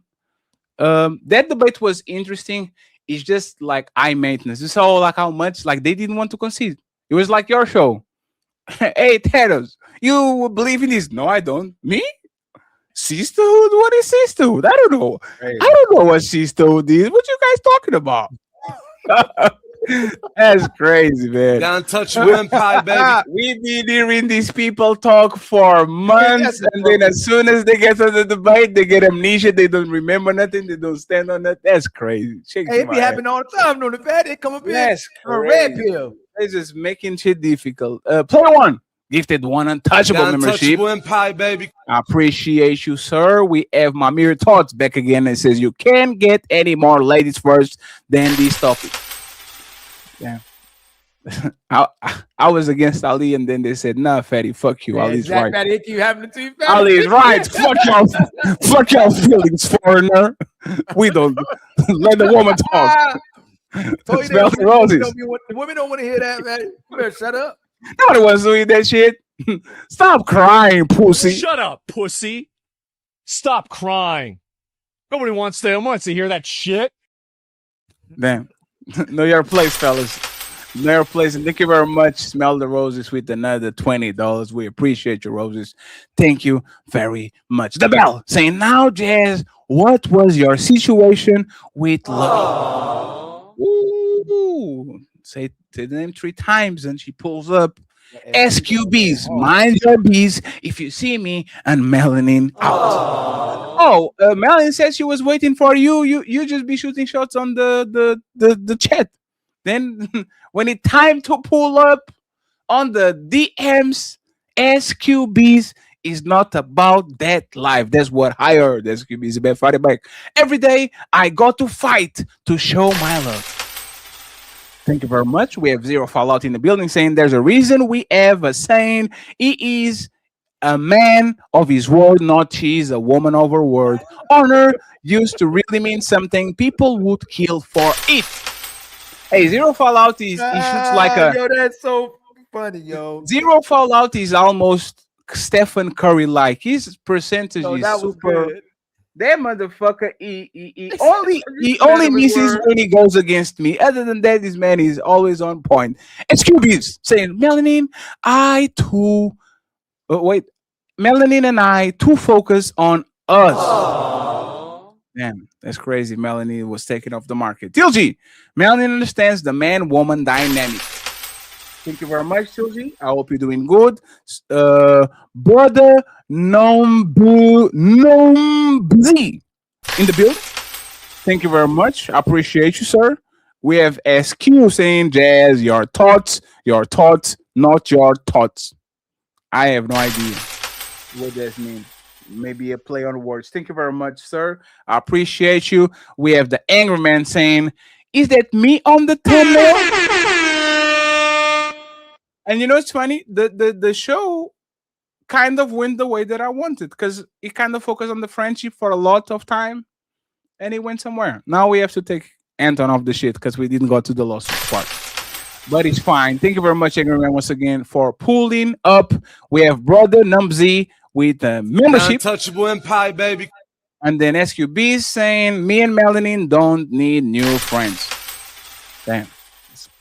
that debate was interesting. It's just like high maintenance. It's all like how much like they didn't want to concede. It was like your show. Hey, Teros, you believe in this? No, I don't. Me? Sisterhood? What is sisterhood? I don't know. Hey. I don't know what sisterhood is. What you guys talking about? That's crazy, man. The Untouchable Empire, baby. We've been hearing these people talk for months, and then as soon as they get to the debate, they get amnesia. They don't remember nothing. They don't stand on that. That's crazy. Hey, it be happening all the time. No, the bad they come up here. That's a red pill. They're just making shit difficult. Player one gifted 1 untouchable membership. Untouchable Empire, baby. I appreciate you, sir. We have my mirror thoughts back again. It says you can't get any more ladies first than this topic. Yeah. I was against Ali, and then they said, "Nah, fatty, fuck you. Man, Ali's Zach right. Fatty, you having to Ali is right. Fuck y'all feelings, foreigner. We don't let the woman talk. Told you Smell that the roses. the women don't want to hear that, man. You better shut up. Not the ones doing that shit. Stop crying, pussy. Shut up, pussy. Stop crying. Nobody wants to hear that shit. Damn. Know your place, fellas. Know your place. And thank you very much. Smell the roses with another $20. We appreciate your roses. Thank you very much. The bell saying, now, Jazz, what was your situation with love? Ooh. Say the name 3 times and she pulls up. SQBs, mind your bees. If you see me, and Melanin out. Oh, Melanin says she was waiting for you. You just be shooting shots on the chat. Then when it's time to pull up on the DMs, SQBs is not about that life. That's what I heard. SQBs is about fighting back. Every day I got to fight to show my love. Thank you very much. We have Zero Fallout in the building saying there's a reason we have a saying. He is a man of his word, not she's a woman of her word. Honor used to really mean something. People would kill for it. Hey, Zero Fallout he shoots like a... Yo, that's so funny, yo. Zero Fallout is almost Stephen Curry-like. His percentage is super... Good. That motherfucker, he only misses when he goes against me. Other than that, this man is always on point. SQBs saying, Melanin, Melanin and I too focus on us. Aww. Damn, that's crazy. Melanin was taken off the market. TLG, Melanin understands the man-woman dynamic. Thank you very much, TLG. I hope you're doing good. Brother Nombzi in the building. Thank you very much. I appreciate you, sir. We have SQ saying, Jazz, your thoughts, not your thoughts. I have no idea what that means. Maybe a play on words. Thank you very much, sir. I appreciate you. We have the angry man saying, is that me on the thumbnail? And you know, it's funny. The show kind of went the way that I wanted because it kind of focused on the friendship for a lot of time, and it went somewhere. Now we have to take Anton off the shit because we didn't go to the lawsuit part. But it's fine. Thank you very much, Angry Man, once again for pulling up. We have Brother Numzy with a membership. Untouchable Empire, baby. And then SQB saying, me and Melanin don't need new friends. Damn.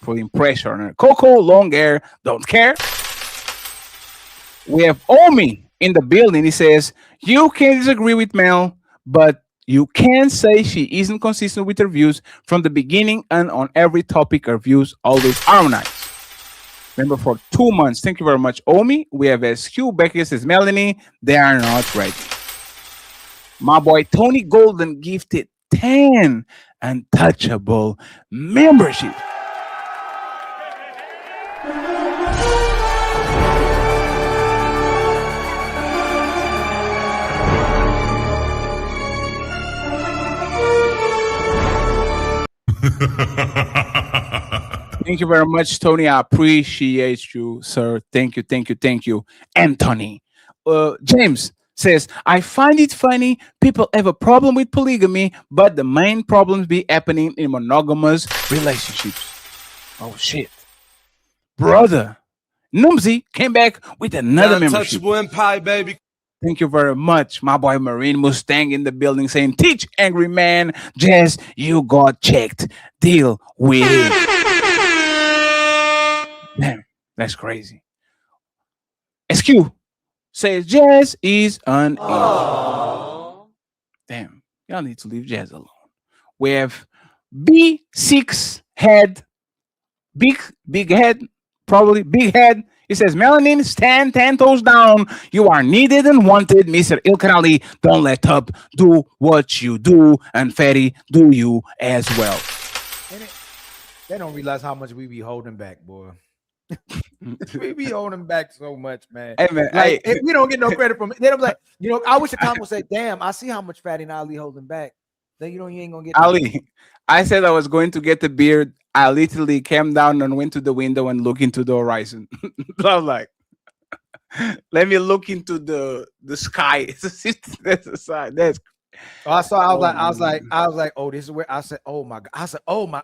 Putting pressure on her. Coco, long hair, don't care. We have Omi in the building. He says, you can disagree with Mel, but you can say she isn't consistent with her views from the beginning, and on every topic her views always harmonize. Remember, for 2 months. Thank you very much, Omi. We have SQ. Becky says, Melanie, they are not ready. My boy Tony Golden gifted 10 untouchable membership. Thank you very much, Tony. I appreciate you, sir. Thank you. Anthony. James says, I find it funny people have a problem with polygamy, but the main problems be happening in monogamous relationships. Oh, shit. Brother Numzy came back with another membership. Untouchable Empire, baby. Thank you very much. My boy Marine Mustang in the building saying, teach angry man, Jazz, you got checked. Deal with it. Damn, that's crazy. SQ says Jazz is an angel. Damn, y'all need to leave Jazz alone. We have B6 head, big head, probably big head. He says, Melanin, stand 10 toes down. You are needed and wanted, Mr. Ilkanali. Don't let up. Do what you do. And Fatty, do you as well. They don't realize how much we be holding back, boy. We be holding back so much, man. Hey, man, like, if we don't get no credit from it. Then I'm like, you know, I wish the comment would say, damn, I see how much Fatty and Ali holding back. Then you know you ain't gonna get Ali. I said I was going to get the beard I literally came down and went to the window and looked into the horizon. I was like, let me look into the sky. That's the side. That's I saw. I was like, oh, this is where I said, oh my god. I said, oh my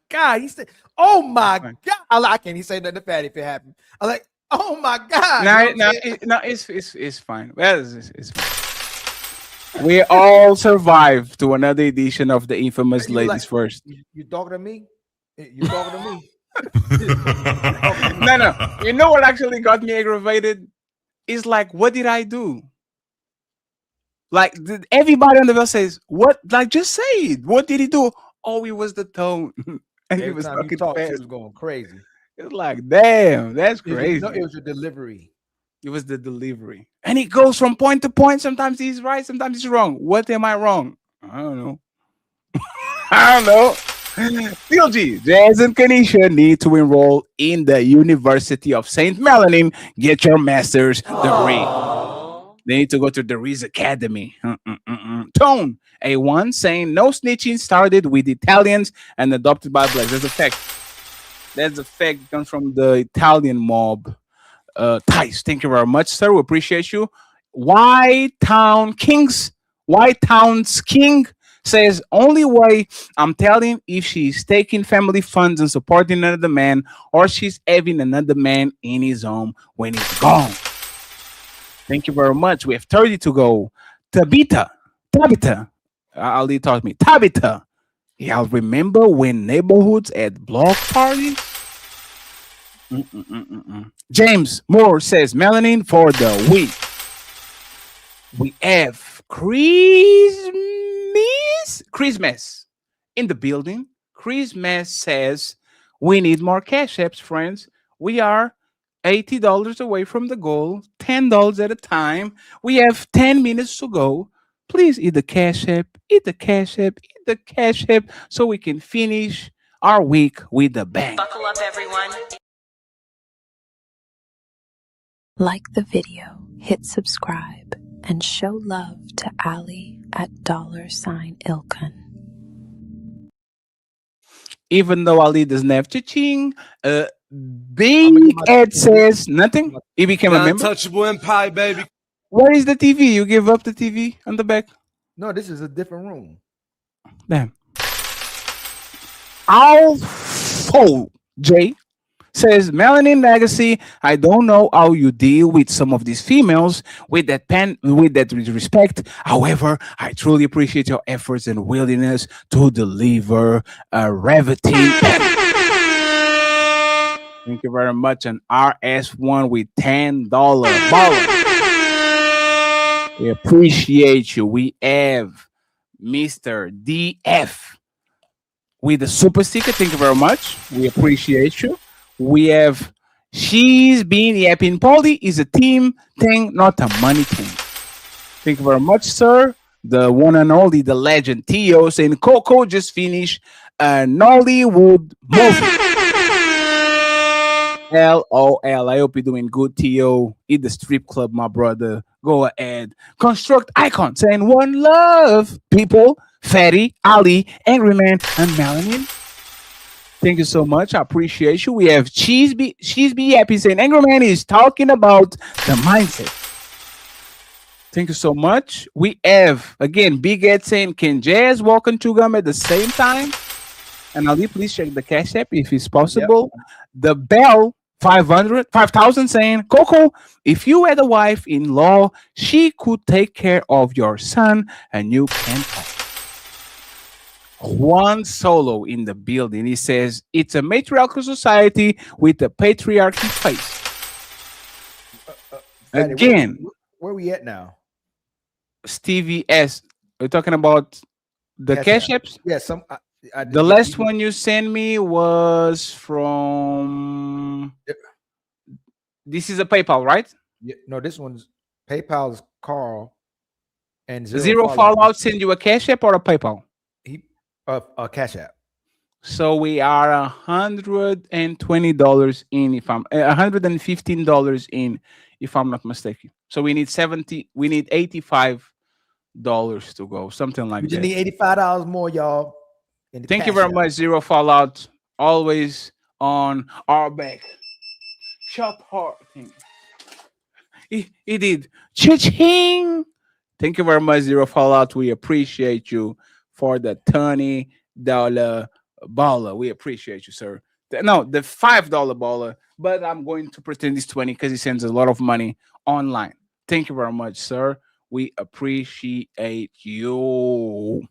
god. He said, oh my god. I can't even say nothing to Fatty if it happened. I'm like, oh my god. It's fine. Well, it's fine. We all survived to another edition of the infamous Ladies First. You talking to me? You talking to me? No. You know what actually got me aggravated? It's like, what did I do? Like, everybody on the bus says, what? Like, just say it. What did he do? Oh, it was the tone. And he was talking fast. He was going crazy. It's like, damn, that's crazy. It was the delivery. It was the delivery. And it goes from point to point. Sometimes he's right, sometimes he's wrong. What am I wrong? I don't know. I don't know. TLG, Jazz and Kanisha need to enroll in the University of St. Melanin. Get your master's degree. They need to go to the Riz Academy. Tone, A1, saying no snitching started with Italians and adopted by blacks. That's a fact. That's a fact. It comes from the Italian mob. Tice, thank you very much, sir. We appreciate you. White Town's King says, only way I'm telling if she's taking family funds and supporting another man, or she's having another man in his home when he's gone. Thank you very much. We have 30 to go. Tabitha. Ali taught me. Tabitha. Y'all remember when neighborhoods had block parties? James Moore says, Melanin for the week. We have Christmas in the building. Christmas says, we need more cash apps, friends. We are $80 away from the goal, $10 at a time. We have 10 minutes to go. Please eat the cash app, so we can finish our week with a bang. Buckle up, everyone. Like the video, hit subscribe, and show love to Ali at $Ilkan. Even though Ali doesn't have cha-ching, Big Ed says nothing. He became a member. Untouchable empire, baby. Where is the TV? You give up the TV on the back? No, this is a different room. Damn. Alfo J says, MelaninLegacy, I don't know how you deal with some of these females with that respect. However, I truly appreciate your efforts and willingness to deliver a riveting. Thank you very much. An RS1 with $10 baller. We appreciate you. We have Mr. DF with the super sticker. Thank you very much. We appreciate you. We have She's Been Yapping. Polly is a team thing, not a money thing. Thank you very much, sir. The one and only, the legend, Tio, saying Coco just finished a Nollywood movie. LOL. I hope you're doing good, Tio. Eat the strip club, my brother. Go ahead. Construct Icon saying one love, people. Fatty, Ali, Angry Man, and Melanin. Thank you so much. I appreciate you. We have She's Be Happy saying Angry Man is talking about the mindset. Thank you so much. We have, again, Big Ed saying, can Jazz walk and chew gum at the same time? And Ali, please check the cash app if it's possible. Yep. The Bell 5,000 saying, Coco, if you had a wife-in-law, she could take care of your son and you can talk. Juan Solo in the building. He says, it's a matriarchal society with a patriarchy face. Again. Where are we at now? Stevie S. We're talking about the cash apps? Yeah, the last one you sent me was from. This is a PayPal, right? Yeah, no, this one's PayPal's Carl and Zero Fallout send you a cash app or a PayPal? A cash app. So we are $120 in, if I'm $115 in, if I'm not mistaken. So we need $85 to go, something like that. You need $85 more, y'all. Thank you very much, Zero Fallout. always on our back. Shop hard thing. He did. Cha-ching! Thank you very much, Zero Fallout. We appreciate you for the $20 baller. We appreciate you, sir. No, the $5 baller, but I'm going to pretend it's 20 because he sends a lot of money online. Thank you very much, sir. We appreciate you.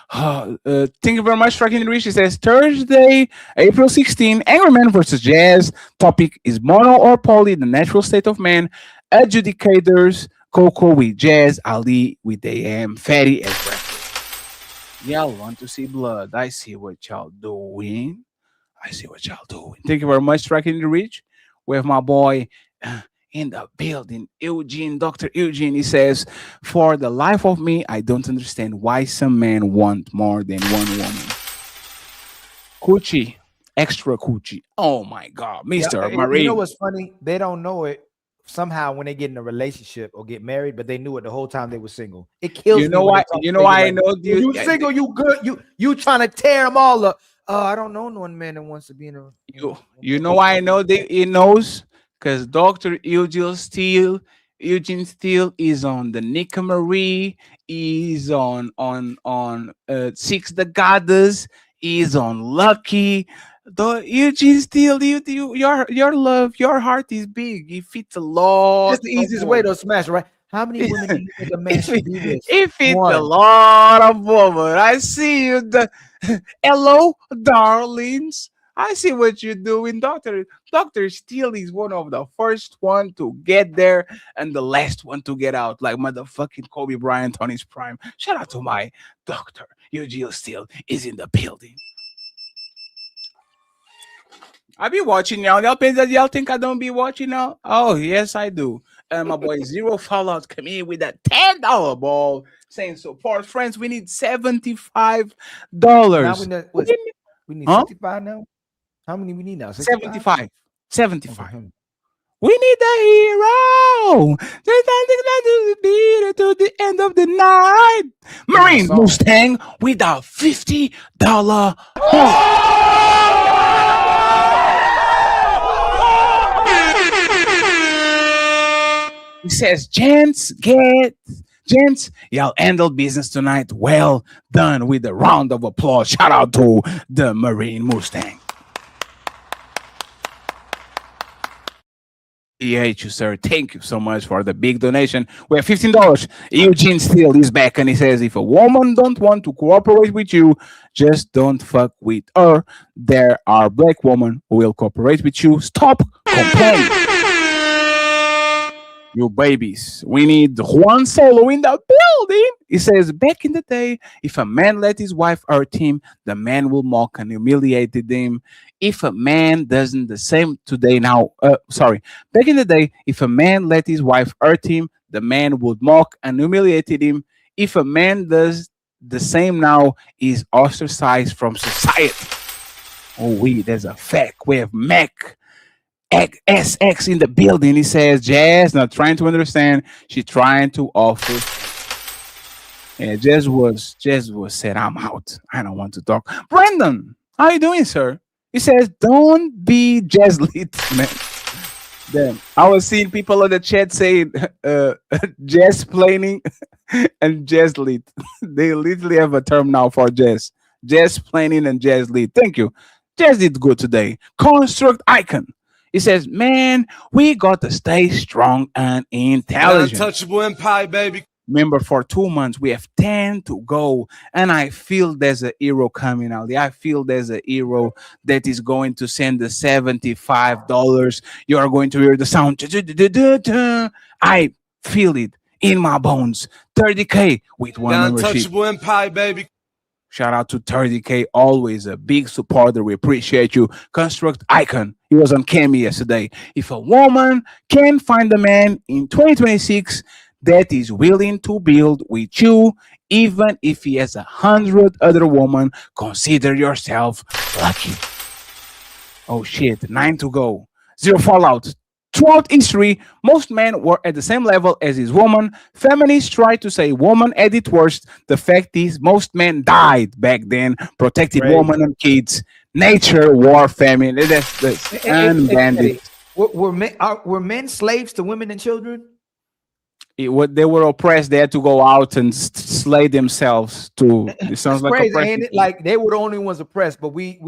Thank you very much, Tracking the Reach. It says Thursday, April 16, Angry Man versus Jazz. Topic is mono or poly, the natural state of man. Adjudicators, Coco with Jazz, Ali with AM, Fatty as breakfast. Y'all want to see blood. I see what y'all doing. I see what y'all doing. Thank you very much, Tracking the Reach. We have my boy in the building, Eugene, Dr. Eugene. He says, for the life of me, I don't understand why some men want more than one woman. Coochie, extra coochie. Oh my God, Mr. Yeah, Marine. you know what's funny? They don't know it somehow when they get in a relationship or get married, but they knew it the whole time they were single. It kills me. You know why? You know why I know you single, you good, you trying to tear them all up. I don't know one man that wants to be in a. You know why I know he knows? Because Dr. Eugene Steele is on the Nika Marie, is on Six the Goddess, is on Lucky. The Eugene Steele, your love, your heart is big. It fits a lot. That's the easiest way to smash, right? How many women do you think a man should be with? It fits One. a lot of women. I see you. Hello, darlings. I see what you're doing, Doctor. Dr. Steele is one of the first one to get there and the last one to get out, like motherfucking Kobe Bryant on his prime. Shout out to my Dr. Eugene Steele is in the building. I be watching y'all. Y'all think I don't be watching now? Oh, yes, I do. And my boy Zero Fallout come in with that $10 ball saying support. Friends, we need $75. Now we need 65 now? How many we need now? 75. 75. We need a hero. To the end of the night. Marine Mustang with a $50 He says, gents, y'all handled business tonight. Well done with a round of applause. Shout out to the Marine Mustang. You, sir. Thank you so much for the big donation. We have $15. Eugene Steele is back and he says, if a woman don't want to cooperate with you, just don't fuck with her. There are black women who will cooperate with you. Stop complaining. You babies. We need Juan Solo in the building. He says, back in the day, if a man let his wife hurt him, the man will mock and humiliate him. If a man doesn't the same today now, back in the day, if a man let his wife hurt him, the man would mock and humiliate him. If a man does the same now, he's ostracized from society. Oh, there's a fact. We have Mac SX in the building. He says, Jazz not trying to understand. She's trying to offer. And Jazz was said, I'm out. I don't want to talk. Brandon, how you doing, sir? He says, don't be Jazz lit, man. Then I was seeing people in the chat saying jazz planning and jazz lit. They literally have a term now for jazz. Jazz planning and jazz lit. Thank you. Jazz did good today. Construct Icon. He says, man, we got to stay strong and intelligent. Untouchable empire, baby. Remember, for 2 months, we have 10 to go. And I feel there's a hero coming out. I feel there's a hero that is going to send the $75. You are going to hear the sound. I feel it in my bones. 30K with one membership. Untouchable empire, baby. Shout out to 30K, always a big supporter. We appreciate you. Construct Icon. He was on Cami yesterday. If a woman can find a man in 2026 that is willing to build with you, even if he has 100 other women, consider yourself lucky. Oh shit, 9 to go. 0 fallout. Throughout history, most men were at the same level as his woman. Feminists try to say woman had it worst. The fact is, most men died back then, protected women and kids. nature, war, famine. That's and bandits. Were men slaves to women and children? They were oppressed. They had to go out and slay themselves. It sounds like crazy, oppression. ain't it? Like they were the only ones oppressed, but we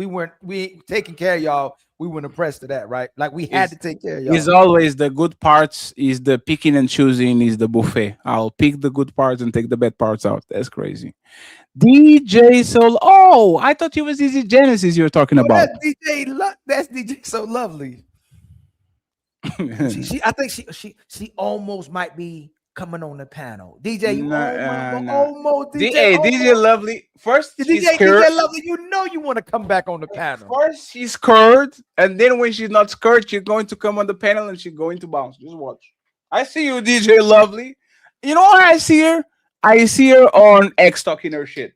taking care of y'all. We weren't oppressed to that, right? Like we had to take care of y'all. It's always the good parts. Is the picking and choosing. Is the buffet. I'll pick the good parts and take the bad parts out. That's crazy. DJ Soul. Oh, I thought it was DJ Genesis you were talking about. That's DJ So Lovely. I think she almost might be coming on the panel. DJ, almost. DJ Lovely. First, DJ Lovely, you know you want to come back on the panel. First, she's scared, and then when she's not scared, she's going to come on the panel and she's going to bounce. Just watch. I see you, DJ Lovely. You know what I see her? I see her on X talking her shit.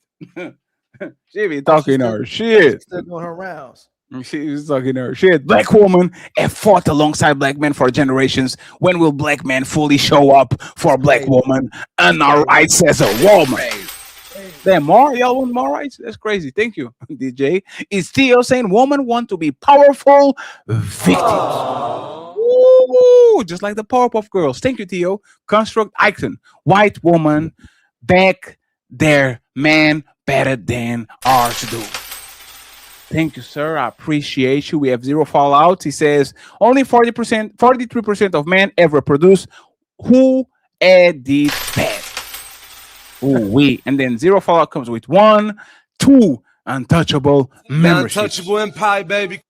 She be talking her shit. She's still doing her rounds. She's talking her shit. Black women have fought alongside black men for generations. When will black men fully show up for black women and our rights as a woman? Damn, more? Y'all want more rights? That's crazy. Thank you, DJ. Is Theo saying women want to be powerful victims? Ooh, just like the Powerpuff Girls. Thank you, Theo. Construct icon. White woman back their man better than ours do. Thank you, sir. I appreciate you. We have zero fallout. He says only 40%, 43% of men ever produce. Who did that? We and then zero fallout comes with 1, 2 untouchable memberships. Untouchable empire, baby.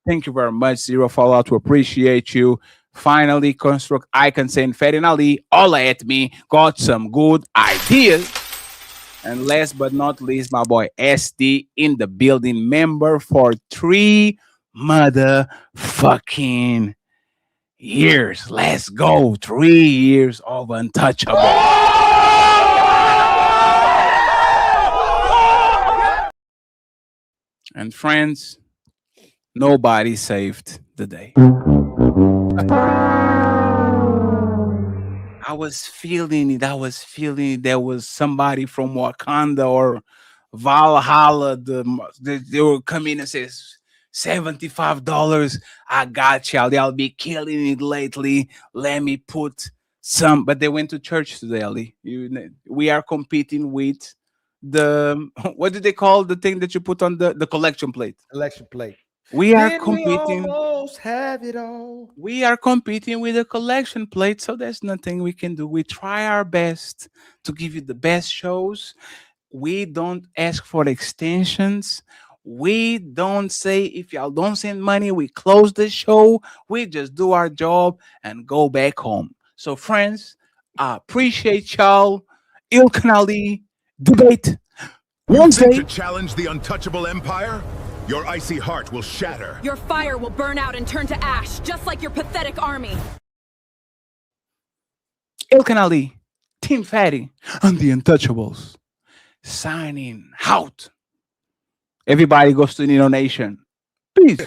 Thank you very much, Zero Fallout. We appreciate you. Finally, Construct Icon saying Ferdinand Ali, all at me, got some good ideas. And last but not least, my boy SD in the building, member for 3 motherfucking years. Let's go. 3 years of Untouchable. And friends, nobody saved the day. I was feeling it. There was somebody from Wakanda or Valhalla. They were coming and says $75. I got y'all. They'll be killing it lately. Let me put some. But they went to church today, Ali. We are competing with the, what do they call the thing that you put on the collection plate? Collection plate. We are Then competing. We almost have it all. We are competing with a collection plate, so there's nothing we can do. We try our best to give you the best shows. We don't ask for extensions. We don't say if y'all don't send money, we close the show. We just do our job and go back home. So, friends, I appreciate y'all. Ilkanali debate Wednesday. You think to challenge the untouchable empire? Your icy heart will shatter. Your fire will burn out and turn to ash, just like your pathetic army. Ilkanali, Team Fatty, and the Untouchables signing out. Everybody goes to Nino Nation. Peace.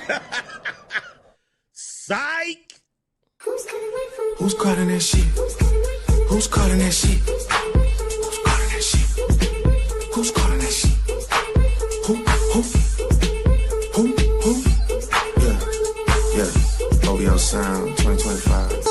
Psych. Who's cutting that shit? Who's cutting that shit? Who's cutting that shit? Who's cutting that shit? Who? Yeah. OBO Sound 2025.